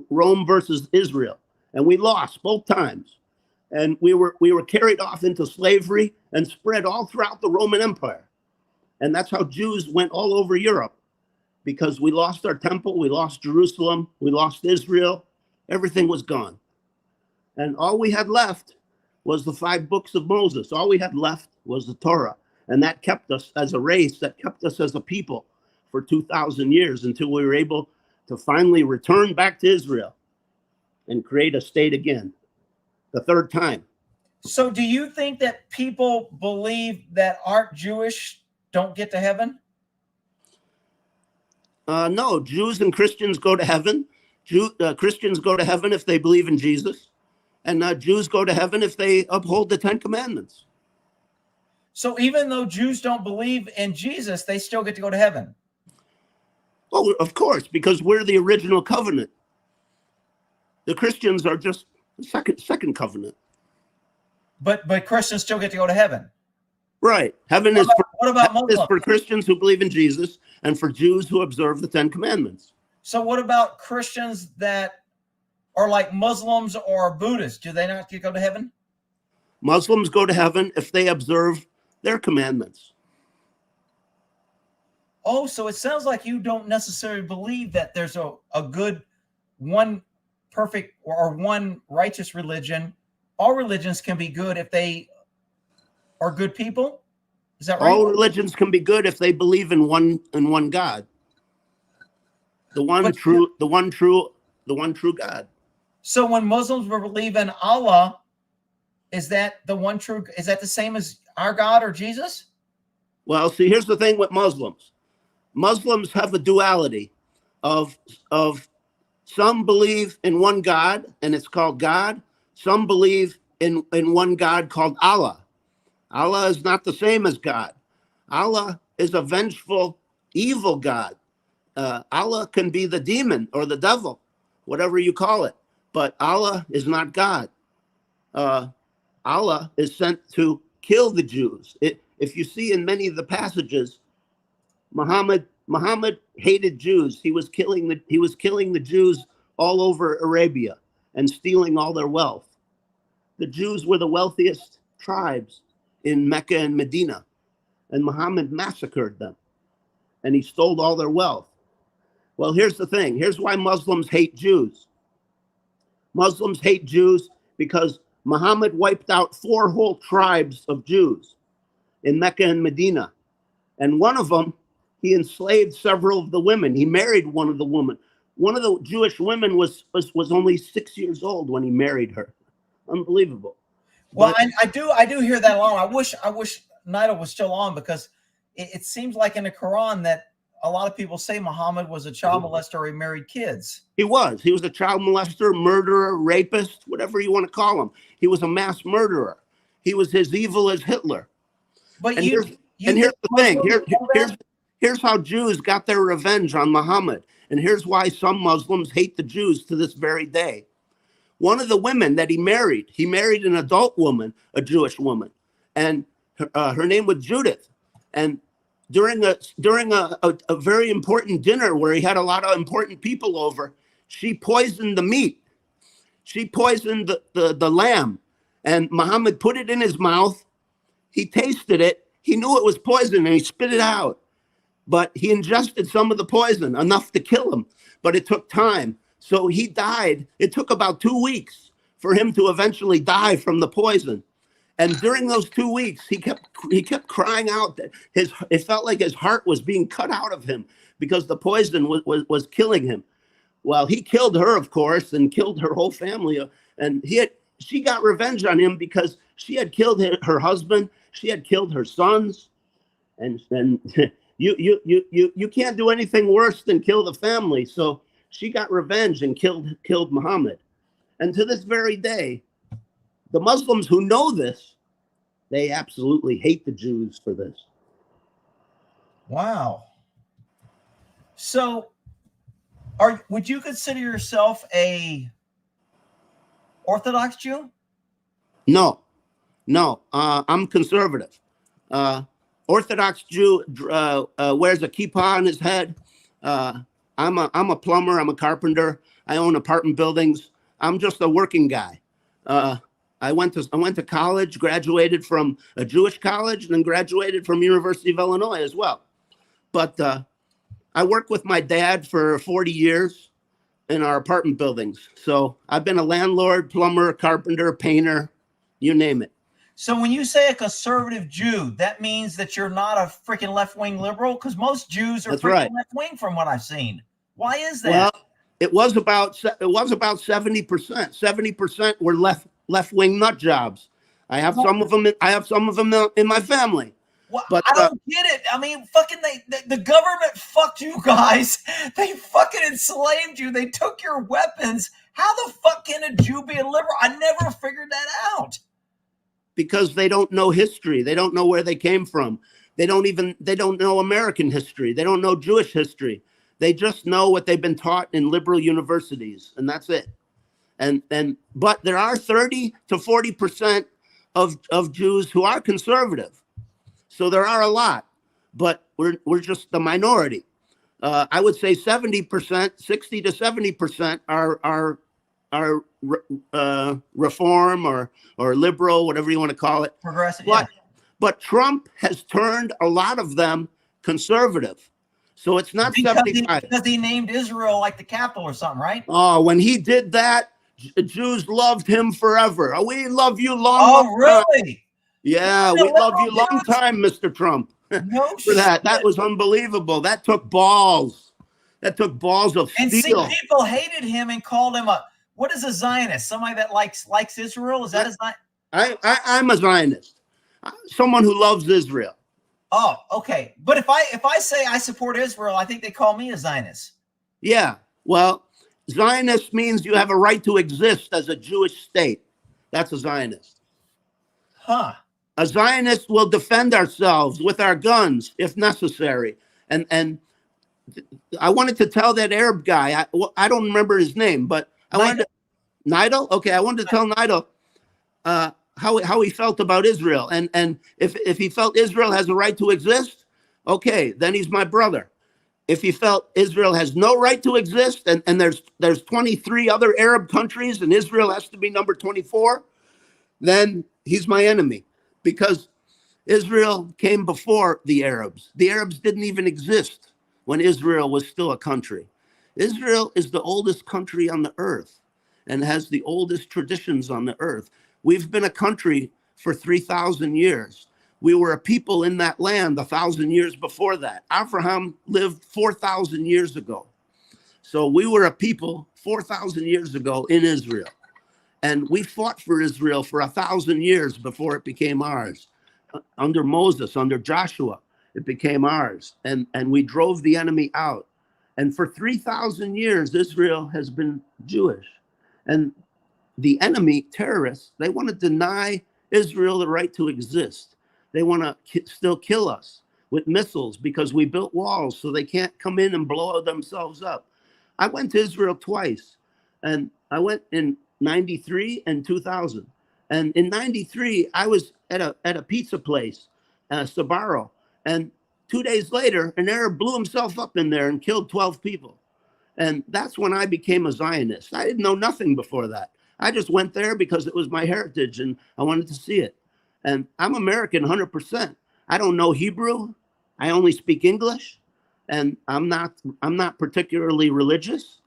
Rome versus Israel, and we lost both times. And we were carried off into slavery and spread all throughout the Roman Empire. And that's how Jews went all over Europe. because we lost our temple, we lost Jerusalem, we lost Israel. Everything was gone. And all we had left was the 5 books of Moses. All we had left was the Torah. And that kept us as a race, that kept us as a people for 2,000 years until we were able to finally return back to Israel and create a state again, the 3rd time. So do you think that people believe that aren't Jewish don't get to heaven? No, Jews and Christians go to heaven. Christians go to heaven if they believe in Jesus. And Jews go to heaven if they uphold the 10 commandments. So even though Jews don't believe in Jesus, they still get to go to heaven? Oh, of course, because we're the original covenant. The Christians are just the second covenant. But Christians still get to go to heaven? Right. Heaven What about is Muslims? for Christians who believe in Jesus and for Jews who observe the 10 commandments. So what about Christians that are like Muslims or Buddhists? Do they not get to go to heaven? Muslims go to heaven if they observe their commandments. Oh, so it sounds like you don't necessarily believe that there's a good, one perfect or one righteous religion. All religions can be good if they are good people. Is that right? All religions can be good if they believe in one God. The one true God. So when Muslims believe in Allah, is that the one true? Is that the same as our God or Jesus? Well, see, here's the thing with Muslims. Muslims have a duality of some believe in one God, and it's called God. Some believe in one God called Allah. Allah is not the same as God. Allah is a vengeful, evil God. Allah can be the demon or the devil, whatever you call it. But Allah is not God. Allah is sent to kill the Jews. If you see in many of the passages, Muhammad hated Jews. He was killing the Jews all over Arabia and stealing all their wealth. The Jews were the wealthiest tribes in Mecca and Medina, and Muhammad massacred them, and he stole all their wealth. Well, here's the thing. Here's why Muslims hate Jews. Muslims hate Jews because Muhammad wiped out 4 whole tribes of Jews in Mecca and Medina, and one of them, he enslaved several of the women. He married one of the women. One of the Jewish women was only 6 years old when he married her. Unbelievable. Well, I do hear that a lot. I wish Nida was still on, because it seems like in the Quran that a lot of people say Muhammad was a child molester or he married kids. He was a child molester, murderer, rapist, whatever you want to call him. He was a mass murderer. He was as evil as Hitler. But here's the thing. Here's how Jews got their revenge on Muhammad. And here's why some Muslims hate the Jews to this very day. One of the women that he married an adult woman, a Jewish woman, and her name was Judith. And during a very important dinner where he had a lot of important people over, she poisoned the meat. She poisoned the lamb, and Muhammad put it in his mouth. He tasted it. He knew it was poison, and he spit it out. But he ingested some of the poison, enough to kill him. But it took time. So he died. It took about 2 weeks for him to eventually die from the poison. And during those 2 weeks, he kept crying out that it felt like his heart was being cut out of him because the poison was killing him. Well, he killed her, of course, and killed her whole family. And she got revenge on him because she had killed her husband. She had killed her sons. And you can't do anything worse than kill the family. So she got revenge and killed Muhammad. And to this very day, the Muslims who know this, they absolutely hate the Jews for this. Wow. So would you consider yourself a Orthodox Jew? No, I'm conservative. Orthodox Jew wears a kippah on his head. I'm a plumber. I'm a carpenter. I own apartment buildings. I'm just a working guy. I went to college, graduated from a Jewish college, and then graduated from University of Illinois as well. But I worked with my dad for 40 years in our apartment buildings. So I've been a landlord, plumber, carpenter, painter, you name it. So when you say a conservative Jew, that means that you're not a freaking left-wing liberal? Because most Jews are That's freaking right. left-wing from what I've seen. Why is that? Well, it was about 70%. 70% were left-wing nut jobs. I have some of them. I have some of them in my family. Well, But I don't get it. I mean, fucking the government fucked you guys. They fucking enslaved you. They took your weapons. How the fuck can a Jew be a liberal? I never figured that out. because they don't know history. They don't know where they came from. They don't know American history. They don't know Jewish history. They just know what they've been taught in liberal universities, and that's it. But there are 30 to 40% of Jews who are conservative. So there are a lot, but we're just the minority. I would say 70%, 60 to 70% are reform or liberal, whatever you want to call it. Progressive, yeah. But Trump has turned a lot of them conservative. So it's not 75. Because he named Israel like the capital or something, right? Oh, when he did that, Jews loved him forever. Oh, we love you long. Oh, really? Yeah, we love you long time, Mr. Trump. No For that. That was unbelievable. That took balls. That took balls of And steel. see, people hated him and called him what is a Zionist? Somebody that likes Israel? Is that a Zionist? I'm a Zionist. Someone who loves Israel. Oh, okay. But if I say I support Israel, I think they call me a Zionist. Yeah. Well, Zionist means you have a right to exist as a Jewish state. That's a Zionist. Huh. A Zionist will defend ourselves with our guns if necessary. And I wanted to tell that Arab guy, I don't remember his name, but I wanted to, Nidal? Okay, I wanted to tell Nidal how he felt about Israel. And if he felt Israel has a right to exist, okay, then he's my brother. If he felt Israel has no right to exist, and there's 23 other Arab countries and Israel has to be number 24, then he's my enemy, because Israel came before the Arabs. The Arabs didn't even exist when Israel was still a country. Israel is the oldest country on the earth and has the oldest traditions on the earth. We've been a country for 3,000 years. We were a people in that land 1,000 years before that. Abraham lived 4,000 years ago. So we were a people 4,000 years ago in Israel. And we fought for Israel for 1,000 years before it became ours. Under Moses, under Joshua, it became ours. And we drove the enemy out. And for 3,000 years, Israel has been Jewish. And the enemy, terrorists, they want to deny Israel the right to exist. They want to still kill us with missiles because we built walls so they can't come in and blow themselves up. I went to Israel twice, and I went in 93 and 2000. And in 93, I was at a pizza place, Sbarro, and 2 days later, an Arab blew himself up in there and killed 12 people. And that's when I became a Zionist. I didn't know nothing before that. I just went there because it was my heritage and I wanted to see it. And I'm American 100%. I don't know Hebrew. I only speak English. And I'm not particularly religious,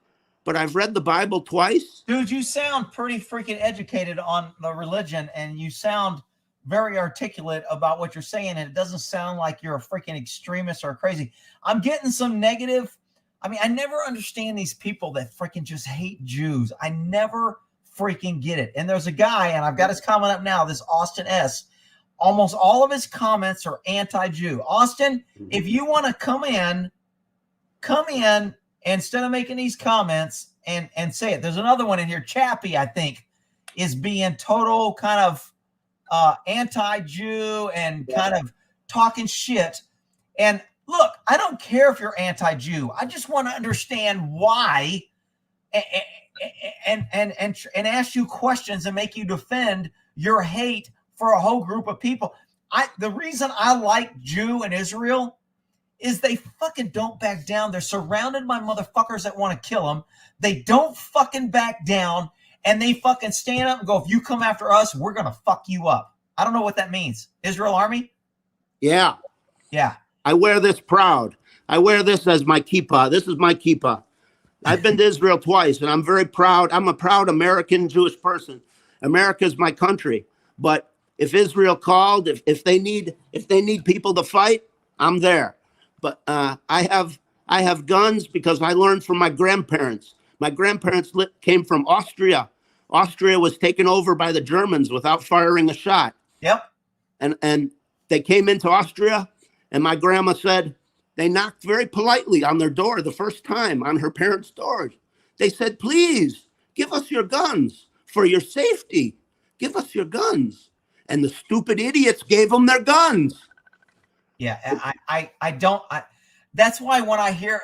but I've read the Bible twice. Dude, you sound pretty freaking educated on the religion, and you sound very articulate about what you're saying, and it doesn't sound like you're a freaking extremist or crazy. I'm getting some negative. I mean, I never understand these people that freaking just hate Jews. I never freaking get it. And there's a guy, and I've got his comment up now, this Austin S. Almost all of his comments are anti-Jew. Austin, if you want to come in instead of making these comments and say it. There's another one in here. Chappie, I think, is being total kind of anti-Jew and kind of talking shit. And look, I don't care if you're anti-Jew. I just want to understand why and ask you questions and make you defend your hate for a whole group of people. The reason I like Jew and Israel is they fucking don't back down. They're surrounded by motherfuckers that want to kill them. They don't fucking back down, and they fucking stand up and go, if you come after us, we're going to fuck you up. I don't know what that means. Israel Army? Yeah. Yeah. I wear this proud. I wear this as my kippah. This is my kippah. I've been to Israel twice, and I'm very proud. I'm a proud American Jewish person. America is my country. But if Israel called, if they need people to fight, I'm there. But I have guns because I learned from my grandparents. My grandparents came from Austria. Austria was taken over by the Germans without firing a shot. Yep. And they came into Austria, and my grandma said, they knocked very politely on their door the first time, on her parents' doors. They said, please, give us your guns for your safety. Give us your guns. And the stupid idiots gave them their guns. Yeah, that's why when I hear,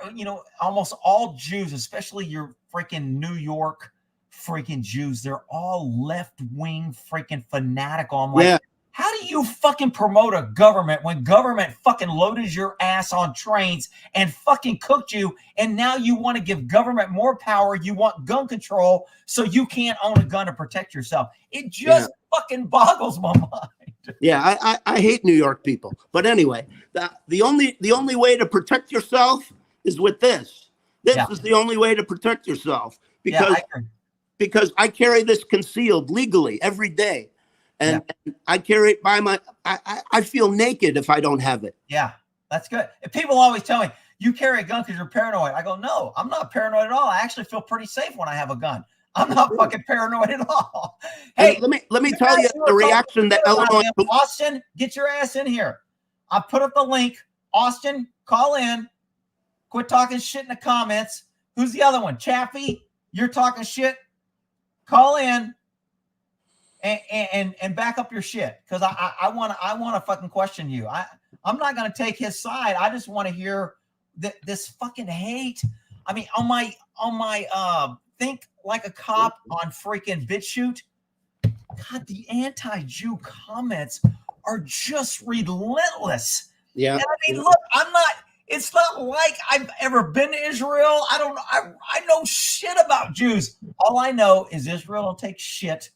almost all Jews, especially your freaking New York freaking Jews, they're all left-wing freaking fanatical. I'm like, Yeah. How do you fucking promote a government when government fucking loaded your ass on trains and fucking cooked you, and now you want to give government more power? You want gun control so you can't own a gun to protect yourself. It just fucking boggles my mind. Yeah, I hate New York people. But anyway, the only way to protect yourself is with this. This is the only way to protect yourself, because I carry this concealed legally every day. And I carry it by I feel naked if I don't have it. Yeah, that's good. And people always tell me, you carry a gun because you're paranoid. I go, no, I'm not paranoid at all. I actually feel pretty safe when I have a gun. I'm not fucking paranoid at all. Hey, let me tell you the reaction that Illinois. Austin, get your ass in here. I put up the link. Austin, call in. Quit talking shit in the comments. Who's the other one? Chaffee, you're talking shit. Call in. And back up your shit, because I want to fucking question you. I'm not going to take his side. I just want to hear this fucking hate. I mean, on my Think Like a Cop on freaking Bitchute. God, the anti-Jew comments are just relentless. Yeah. And I mean, look, it's not like I've ever been to Israel. I know shit about Jews. All I know is Israel don't take shit.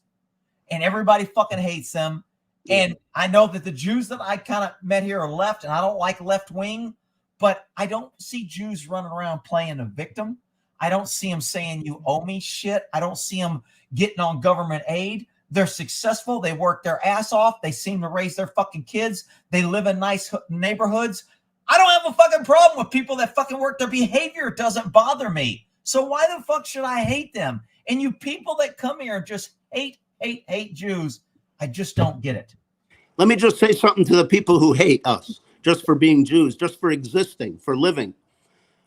And everybody fucking hates them. And I know that the Jews that I kind of met here are left, and I don't like left wing, but I don't see Jews running around playing a victim. I don't see them saying you owe me shit. I don't see them getting on government aid. They're successful. They work their ass off. They seem to raise their fucking kids. They live in nice neighborhoods. I don't have a fucking problem with people that fucking work. Their behavior doesn't bother me. So why the fuck should I hate them? And you people that come here and just hate Jews, I just don't get it. Let me just say something to the people who hate us just for being Jews, just for existing, for living.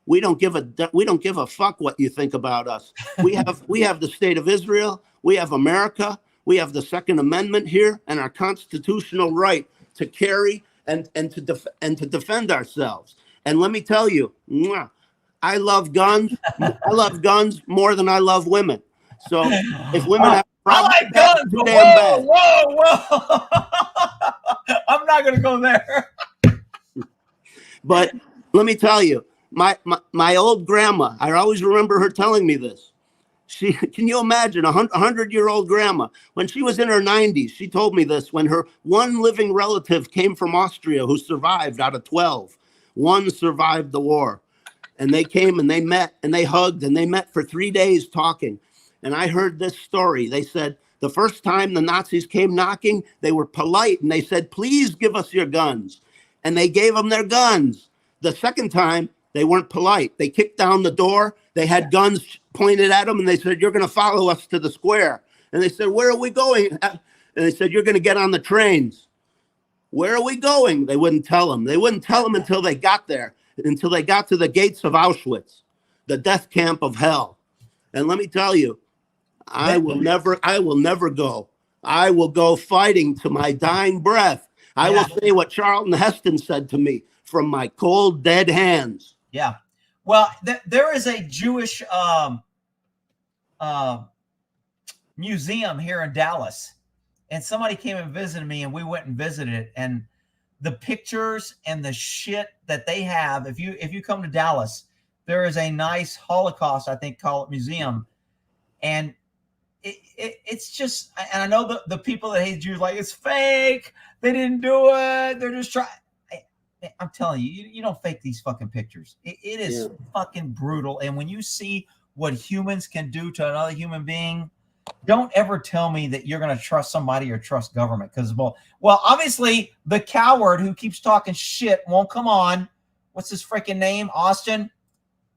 We don't give a fuck what you think about us. We have the state of Israel. We have America. We have the Second Amendment here and our constitutional right to carry and to defend ourselves. And let me tell you, I love guns. I love guns more than I love women. So if women have problems, I like guns. too damn bad. Whoa. I'm not going to go there. But let me tell you, my old grandma, I always remember her telling me this. Can you imagine a 100-year-old grandma? When she was in her 90s, she told me this, when her one living relative came from Austria who survived out of 12. One survived the war. And they came and they met and they hugged and they met for 3 days talking. And I heard this story. They said the first time the Nazis came knocking, they were polite and they said, please give us your guns. And they gave them their guns. The second time, they weren't polite. They kicked down the door. They had guns pointed at them and they said, you're going to follow us to the square. And they said, where are we going? And they said, you're going to get on the trains. Where are we going? They wouldn't tell them. They wouldn't tell them until they got there, until they got to the gates of Auschwitz, the death camp of hell. And let me tell you, I will never go. I will go fighting to my dying breath. I will say what Charlton Heston said to me, from my cold, dead hands. Yeah. Well, there is a Jewish museum here in Dallas, and somebody came and visited me, and we went and visited it. And the pictures and the shit that they have, if you come to Dallas, there is a nice Holocaust, I think, call it museum, and it's just, and I know the people that hate Jews like it's fake. They didn't do it. They're just trying. I'm telling you, you don't fake these fucking pictures. It is fucking brutal. And when you see what humans can do to another human being, don't ever tell me that you're going to trust somebody or trust government. Because, well, obviously, the coward who keeps talking shit won't come on. What's his freaking name? Austin?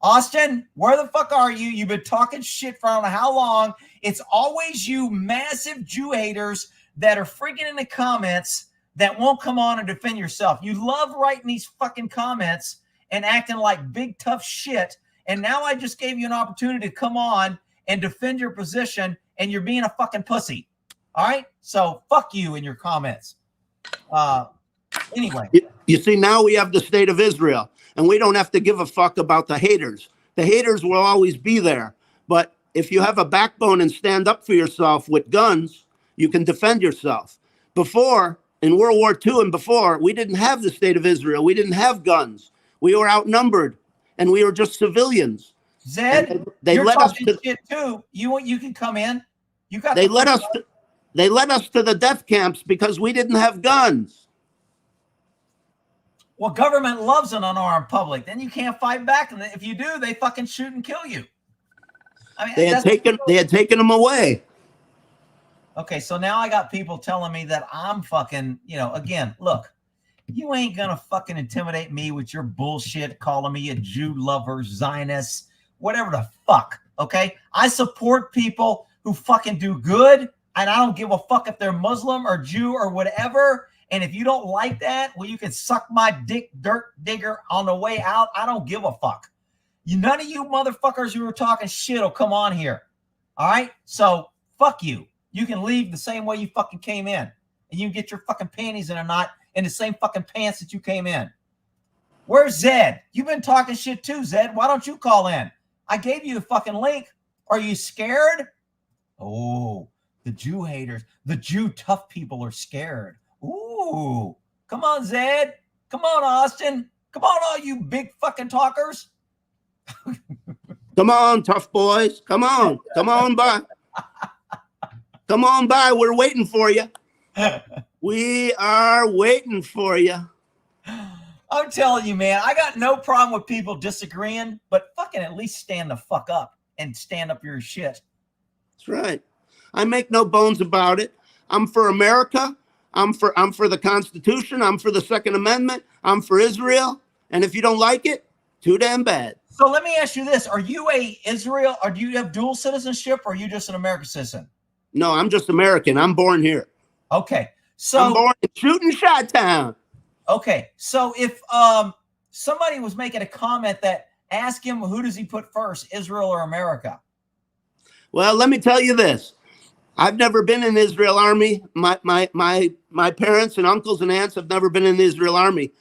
Austin, where the fuck are you? You've been talking shit for I don't know how long. It's always you massive Jew haters that are freaking in the comments that won't come on and defend yourself. You love writing these fucking comments and acting like big tough shit. And now I just gave you an opportunity to come on and defend your position, and you're being a fucking pussy. All right? So fuck you in your comments. Anyway. You see, now we have the state of Israel, and we don't have to give a fuck about the haters. The haters will always be there. But if you have a backbone and stand up for yourself with guns, you can defend yourself. Before, in World War II and before, we didn't have the state of Israel. We didn't have guns. We were outnumbered, and we were just civilians. Zed, they let us to shit too. You can come in. You got. They led us to the death camps because we didn't have guns. Well, government loves an unarmed public. Then you can't fight back, and if you do, they fucking shoot and kill you. I mean, they had taken them away. Okay, so now I got people telling me that I'm fucking, again, look, you ain't gonna fucking intimidate me with your bullshit, calling me a Jew lover, Zionist, whatever the fuck, okay? I support people who fucking do good, and I don't give a fuck if they're Muslim or Jew or whatever, and if you don't like that, well, you can suck my dick, dirt digger, on the way out. I don't give a fuck. None of you motherfuckers who are talking shit will come on here, all right? So, fuck you. You can leave the same way you fucking came in. And you can get your fucking panties in a knot in the same fucking pants that you came in. Where's Zed? You've been talking shit too, Zed. Why don't you call in? I gave you the fucking link. Are you scared? Oh, the Jew haters. The Jew tough people are scared. Ooh. Come on, Zed. Come on, Austin. Come on, all you big fucking talkers. Come on, tough boys. Come on. Come on by. Come on by. We're waiting for you. We are waiting for you. I'm telling you, man, I got no problem with people disagreeing, but fucking at least stand the fuck up and stand up your shit. That's right. I make no bones about it. I'm for America. I'm for the Constitution. I'm for the Second Amendment. I'm for Israel. And if you don't like it, too damn bad. So let me ask you this. Are you a Israel, or do you have dual citizenship, or are you just an American citizen? No, I'm just American. I'm born here. Okay. So I'm born in Shooting Chi-Town. Okay. So if somebody was making a comment that ask him, who does he put first, Israel or America? Well, let me tell you this. I've never been in the Israel Army. My parents and uncles and aunts have never been in the Israel Army.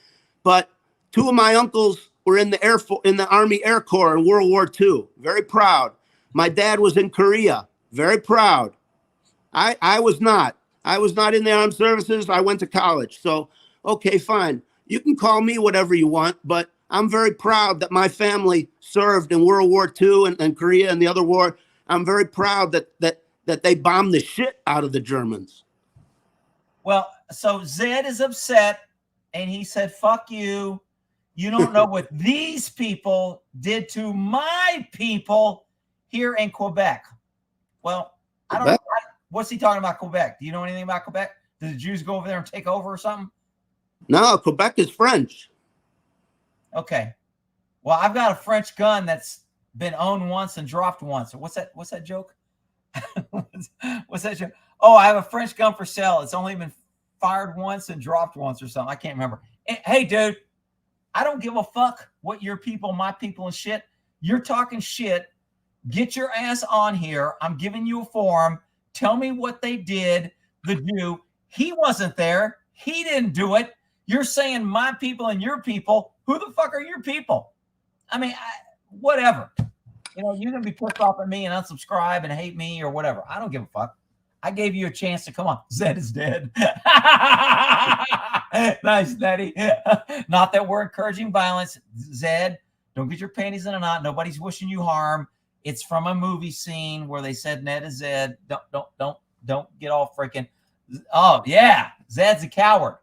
But two of my uncles were in the Army Air Corps in World War II. Very proud. My dad was in Korea. Very proud. I was not. I was not in the armed services. I went to college. So, okay, fine. You can call me whatever you want, but I'm very proud that my family served in World War II and Korea and the other war. I'm very proud that they bombed the shit out of the Germans. Well, so Zed is upset, and he said, fuck you. You don't know what these people did to my people here in Quebec. Well, I don't know. What's he talking about, Quebec? Do you know anything about Quebec? Did the Jews go over there and take over or something? No, Quebec is French. Okay. Well, I've got a French gun that's been owned once and dropped once. What's that joke? What's that joke? Oh, I have a French gun for sale. It's only been fired once and dropped once or something. I can't remember. Hey, dude, I don't give a fuck what your people, my people, and shit. You're talking shit. Get your ass on here. I'm giving you a forum. Tell me what they did. The Jew, he wasn't there. He didn't do it. You're saying my people and your people. Who the fuck are your people? I mean, whatever. You can be pissed off at me and unsubscribe and hate me or whatever. I don't give a fuck. I gave you a chance to come on. Zed is dead. Nice, Nettie. Not that we're encouraging violence. Zed, don't get your panties in a knot. Nobody's wishing you harm. It's from a movie scene where they said Ned is Zed. Don't get all freaking. Oh yeah, Zed's a coward.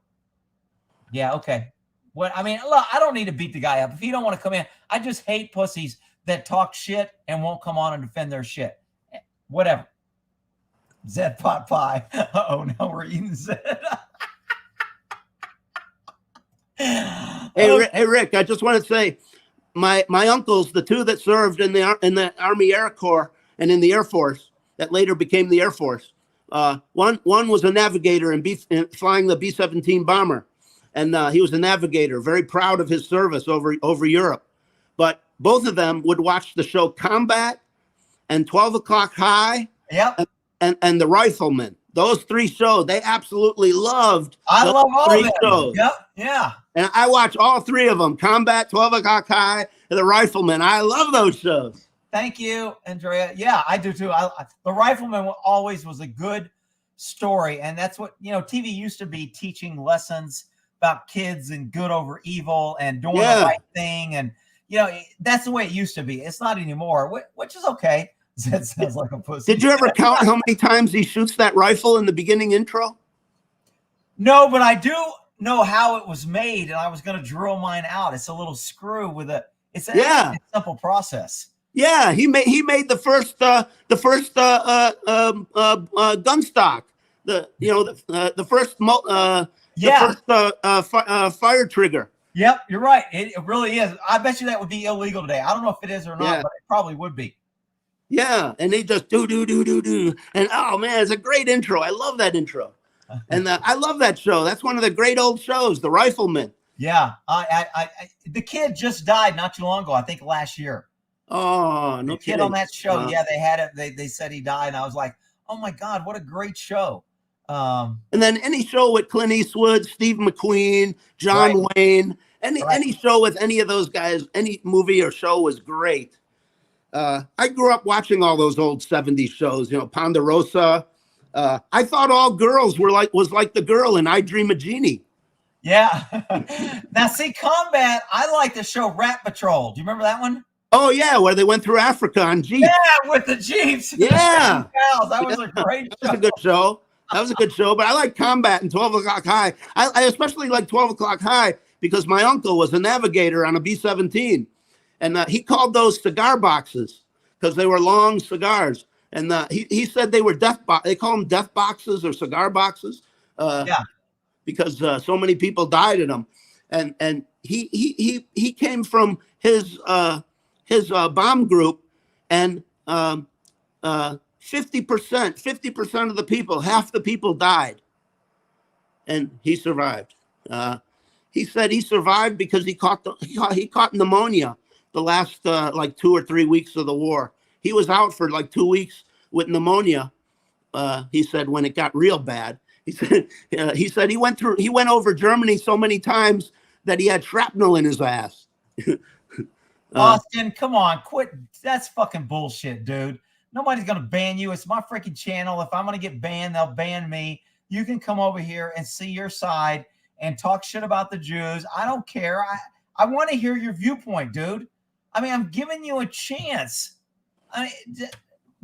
Yeah, okay. What I mean, look, I don't need to beat the guy up if he don't want to come in. I just hate pussies that talk shit and won't come on and defend their shit. Whatever. Zed pot pie. Oh no, we're eating Zed. Hey, Rick, I just want to say, my uncles, the two that served in the Army Air Corps and in the Air Force, that later became the Air Force. One was a navigator and flying the B-17 bomber, and he was a navigator, very proud of his service over Europe. But both of them would watch the show Combat and 12 O'Clock High. Yep. And the Rifleman. Those three shows they absolutely loved. I love all three of them. shows. Yep. Yeah. And I watch all three of them: Combat, 12 O'Clock High, and the Rifleman. I love those shows. Thank you, Andrea. Yeah, I do too. The Rifleman always was a good story, and that's what TV used to be, teaching lessons about kids and good over evil and doing the right thing, and that's the way it used to be. It's not anymore, which is okay. That sounds like a pussy. Did you ever count how many times he shoots that rifle in the beginning intro? No, but I do know how it was made, and I was going to drill mine out. It's a little screw with it's a simple process. Yeah, he made the first gun stock, the first fire trigger. Yep, you're right. It really is. I bet you that would be illegal today. I don't know if it is or not, but it probably would be. Yeah, and they just do, and oh man, it's a great intro. I love that intro, and I love that show. That's one of the great old shows, The Rifleman. Yeah, the kid just died not too long ago. I think last year. Oh, no the kid on that show. Yeah, they had it. They said he died, and I was like, oh my god, what a great show. And then any show with Clint Eastwood, Steve McQueen, John Wayne, any show with any of those guys, any movie or show was great. I grew up watching all those old 70s shows, Ponderosa. I thought all girls was like the girl in I Dream of Jeannie. Yeah. Now, see, Combat, I like the show Rat Patrol. Do you remember that one? Oh, yeah, where they went through Africa on Jeeps. Yeah, with the Jeeps. Yeah. That was a great show. That was a good show. That was a good show, but I like Combat and 12 O'Clock High. I especially like 12 O'Clock High because my uncle was a navigator on a B-17. And he called those cigar boxes because they were long cigars. And he said they were they call them death boxes or cigar boxes. Because so many people died in them. And he came from his bomb group, and 50% of the people, half the people died. And he survived. He said he survived because he caught pneumonia the last 2 or 3 weeks of the war. He was out for 2 weeks with pneumonia. He said when it got real bad. He said he went over Germany so many times that he had shrapnel in his ass. Austin, come on, quit. That's fucking bullshit, dude. Nobody's gonna ban you. It's my freaking channel. If I'm gonna get banned, they'll ban me. You can come over here and see your side and talk shit about the Jews. I don't care. I want to hear your viewpoint, dude. I mean, I'm giving you a chance.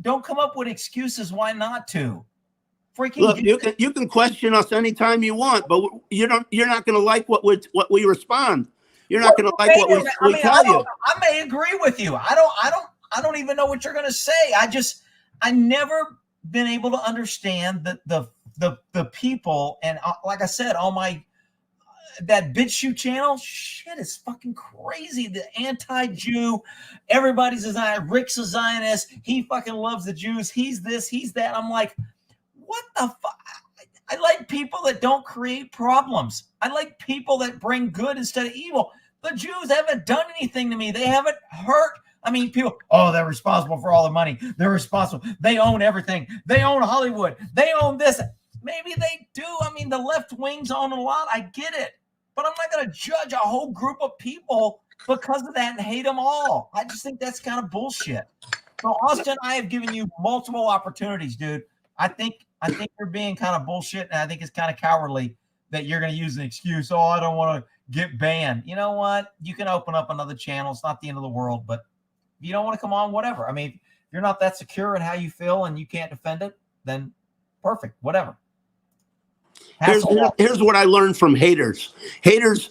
Don't come up with excuses why not to. Freaking look, you can question us anytime you want, but you're not going to like what we respond. You're not going to like what we tell you. I may agree with you. I don't even know what you're going to say. I never been able to understand the people, and like I said, on that Bitchute channel, shit is fucking crazy. The anti-Jew, everybody's a Zionist. Rick's a Zionist. He fucking loves the Jews. He's this, he's that. I'm like, what the fuck? I like people that don't create problems. I like people that bring good instead of evil. The Jews haven't done anything to me. They haven't hurt. I mean, people, they're responsible for all the money. They're responsible. They own everything. They own Hollywood. They own this. Maybe they do. I mean, the left wings own a lot. I get it. But I'm not going to judge a whole group of people because of that and hate them all. I just think that's kind of bullshit. So, Austin, I have given you multiple opportunities, dude. I think you're being kind of bullshit, and I think it's kind of cowardly that you're going to use an excuse. Oh, I don't want to get banned. You know what? You can open up another channel. It's not the end of the world, but if you don't want to come on, whatever. I mean, if you're not that secure in how you feel and you can't defend it, then perfect, whatever. Here's what I learned from haters. Haters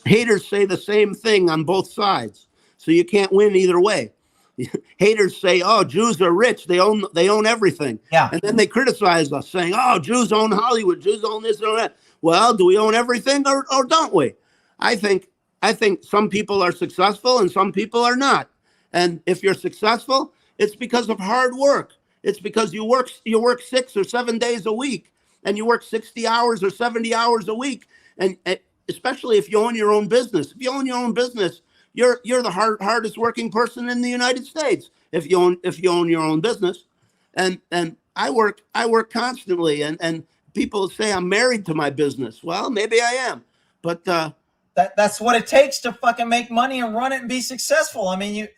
say the same thing on both sides, so you can't win either way. Haters say, "Oh, Jews are rich; they own everything." Yeah. And then they criticize us, saying, "Oh, Jews own Hollywood; Jews own this and that." Well, do we own everything, or don't we? I think some people are successful and some people are not. And if you're successful, it's because of hard work. It's because you work 6 or 7 days a week, and you work 60 hours or 70 hours a week. And especially if you own your own business. If you own your own business, you're the hardest working person in the United States. If you own your own business, and I work constantly, and people say I'm married to my business. Well, maybe I am, but that's what it takes to fucking make money and run it and be successful. I mean,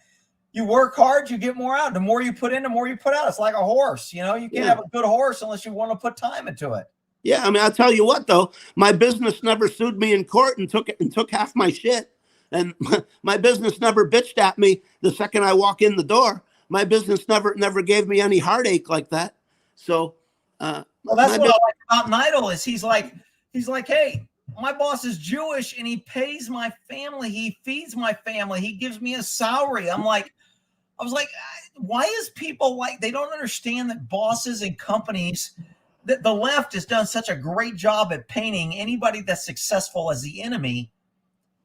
you work hard, you get more out. The more you put in, the more you put out. It's like a horse, you know. You can't have a good horse unless you want to put time into it. Yeah, I mean, I'll tell you what though, my business never sued me in court and took half my shit, and my business never bitched at me the second I walk in the door. My business never gave me any heartache like that. So, well, that's what I like about Nidal is he's like, hey, my boss is Jewish and he pays my family, he feeds my family, he gives me a salary. I was like, why is people like, they don't understand that bosses and companies, that the left has done such a great job at painting anybody that's successful as the enemy.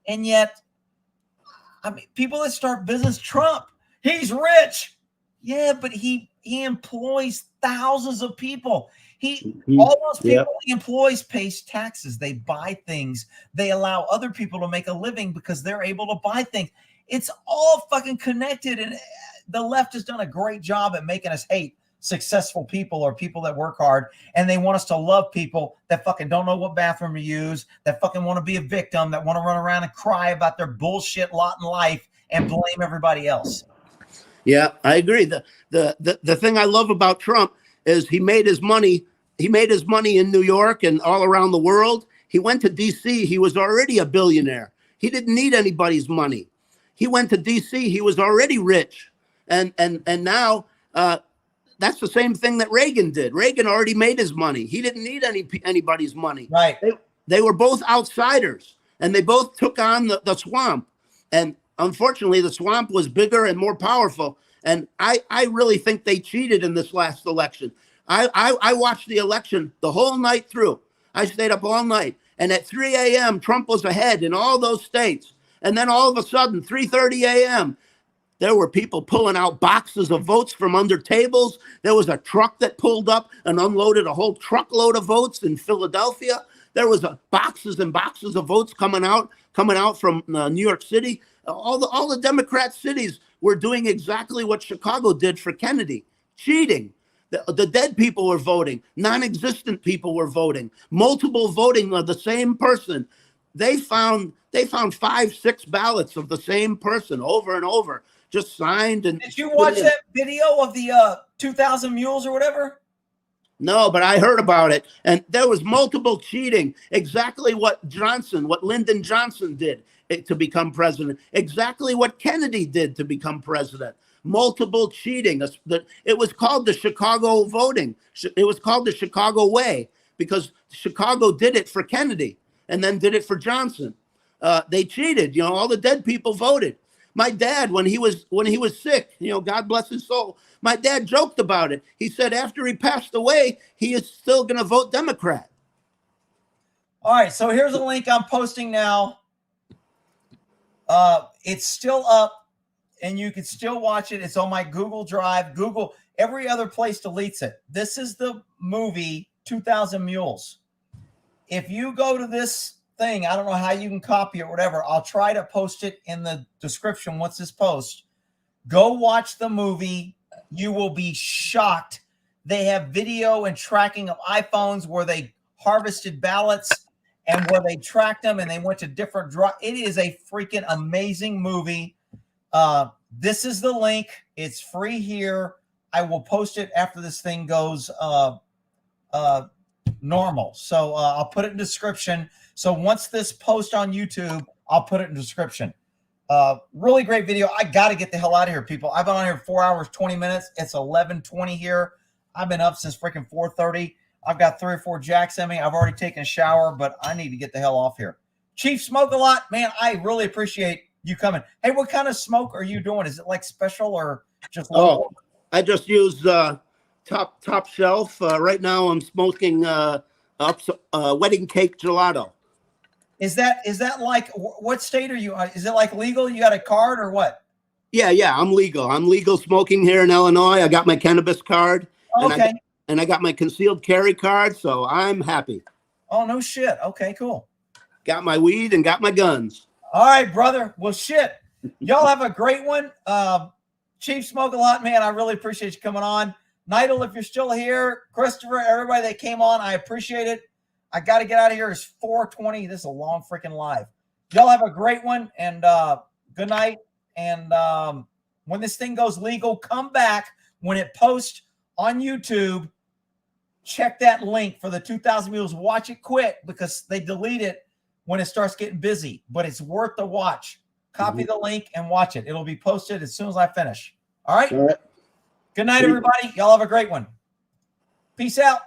And yet, I mean, people that start business, Trump, he's rich. Yeah, but he employs thousands of people. All those people he employs pays taxes. They buy things. They allow other people to make a living because they're able to buy things. It's all fucking connected, and the left has done a great job at making us hate successful people or people that work hard, and they want us to love people that fucking don't know what bathroom to use, that fucking want to be a victim, that want to run around and cry about their bullshit lot in life and blame everybody else. Yeah, I agree. The thing I love about Trump is he made his money in New York and all around the world. He went to DC, he was already a billionaire. He didn't need anybody's money. He went to DC, he was already rich. And now that's the same thing that Reagan did. Reagan already made his money. He didn't need anybody's money. Right. They were both outsiders, and they both took on the swamp. And unfortunately, the swamp was bigger and more powerful. And I really think they cheated in this last election. I watched the election the whole night through. I stayed up all night. And at 3 a.m., Trump was ahead in all those states. And then all of a sudden, 3:30 a.m., there were people pulling out boxes of votes from under tables. There was a truck that pulled up and unloaded a whole truckload of votes in Philadelphia. There was boxes and boxes of votes coming out from New York City. All the Democrat cities were doing exactly what Chicago did for Kennedy, cheating. The dead people were voting. Non-existent people were voting. Multiple voting of the same person. They found 5-6 ballots of the same person over and over, just signed. And did you watch that video of the 2,000 mules or whatever? No, but I heard about it, and there was multiple cheating. Exactly what Lyndon Johnson did to become president. Exactly what Kennedy did to become president. Multiple cheating. It was called the Chicago voting. It was called the Chicago way because Chicago did it for Kennedy and then did it for Johnson. They cheated. You know, all the dead people voted. My dad, when he was sick, you know, God bless his soul, my dad joked about it. He said after he passed away, he is still going to vote Democrat. All right, so here's a link I'm posting now. It's still up, and you can still watch it. It's on my Google Drive. Google, every other place deletes it. This is the movie 2,000 Mules. If you go to this thing, I don't know how you can copy it or whatever. I'll try to post it in the description once this posts. Go watch the movie. You will be shocked. They have video and tracking of iPhones where they harvested ballots and where they tracked them and they went to different It is a freaking amazing movie. This is the link. It's free here. I will post it after this thing goes normal. So I'll put it in description. So once this post on YouTube, I'll put it in description. Really great video. I got to get the hell out of here, people. I've been on here 4 hours, 20 minutes. It's 11:20 here. I've been up since freaking 4:30. I've got 3 or 4 jacks in me. I've already taken a shower, but I need to get the hell off here. Chief Smoke a Lot, man, I really appreciate you coming. Hey, what kind of smoke are you doing? Is it like special or just local? Oh, I just use top shelf. Right now I'm smoking wedding cake gelato. Is that like, what state are you? Is it like legal? You got a card or what? Yeah, I'm legal. I'm legal smoking here in Illinois. I got my cannabis card. Okay. And I got my concealed carry card, so I'm happy. Oh, no shit. Okay, cool. Got my weed and got my guns. All right, brother. Well, shit. Y'all have a great one. Chief Smoke a Lot, man. I really appreciate you coming on. Nigel, if you're still here, Christopher, everybody that came on, I appreciate it. I got to get out of here. It's 4:20. This is a long freaking live. Y'all have a great one, and good night. And when this thing goes legal, come back when it posts on YouTube. Check that link for the 2,000 Mules. Watch it quick because they delete it when it starts getting busy, but it's worth the watch. Copy the link and watch it. It'll be posted as soon as I finish. All right. All right. Good night, everybody. Y'all have a great one. Peace out.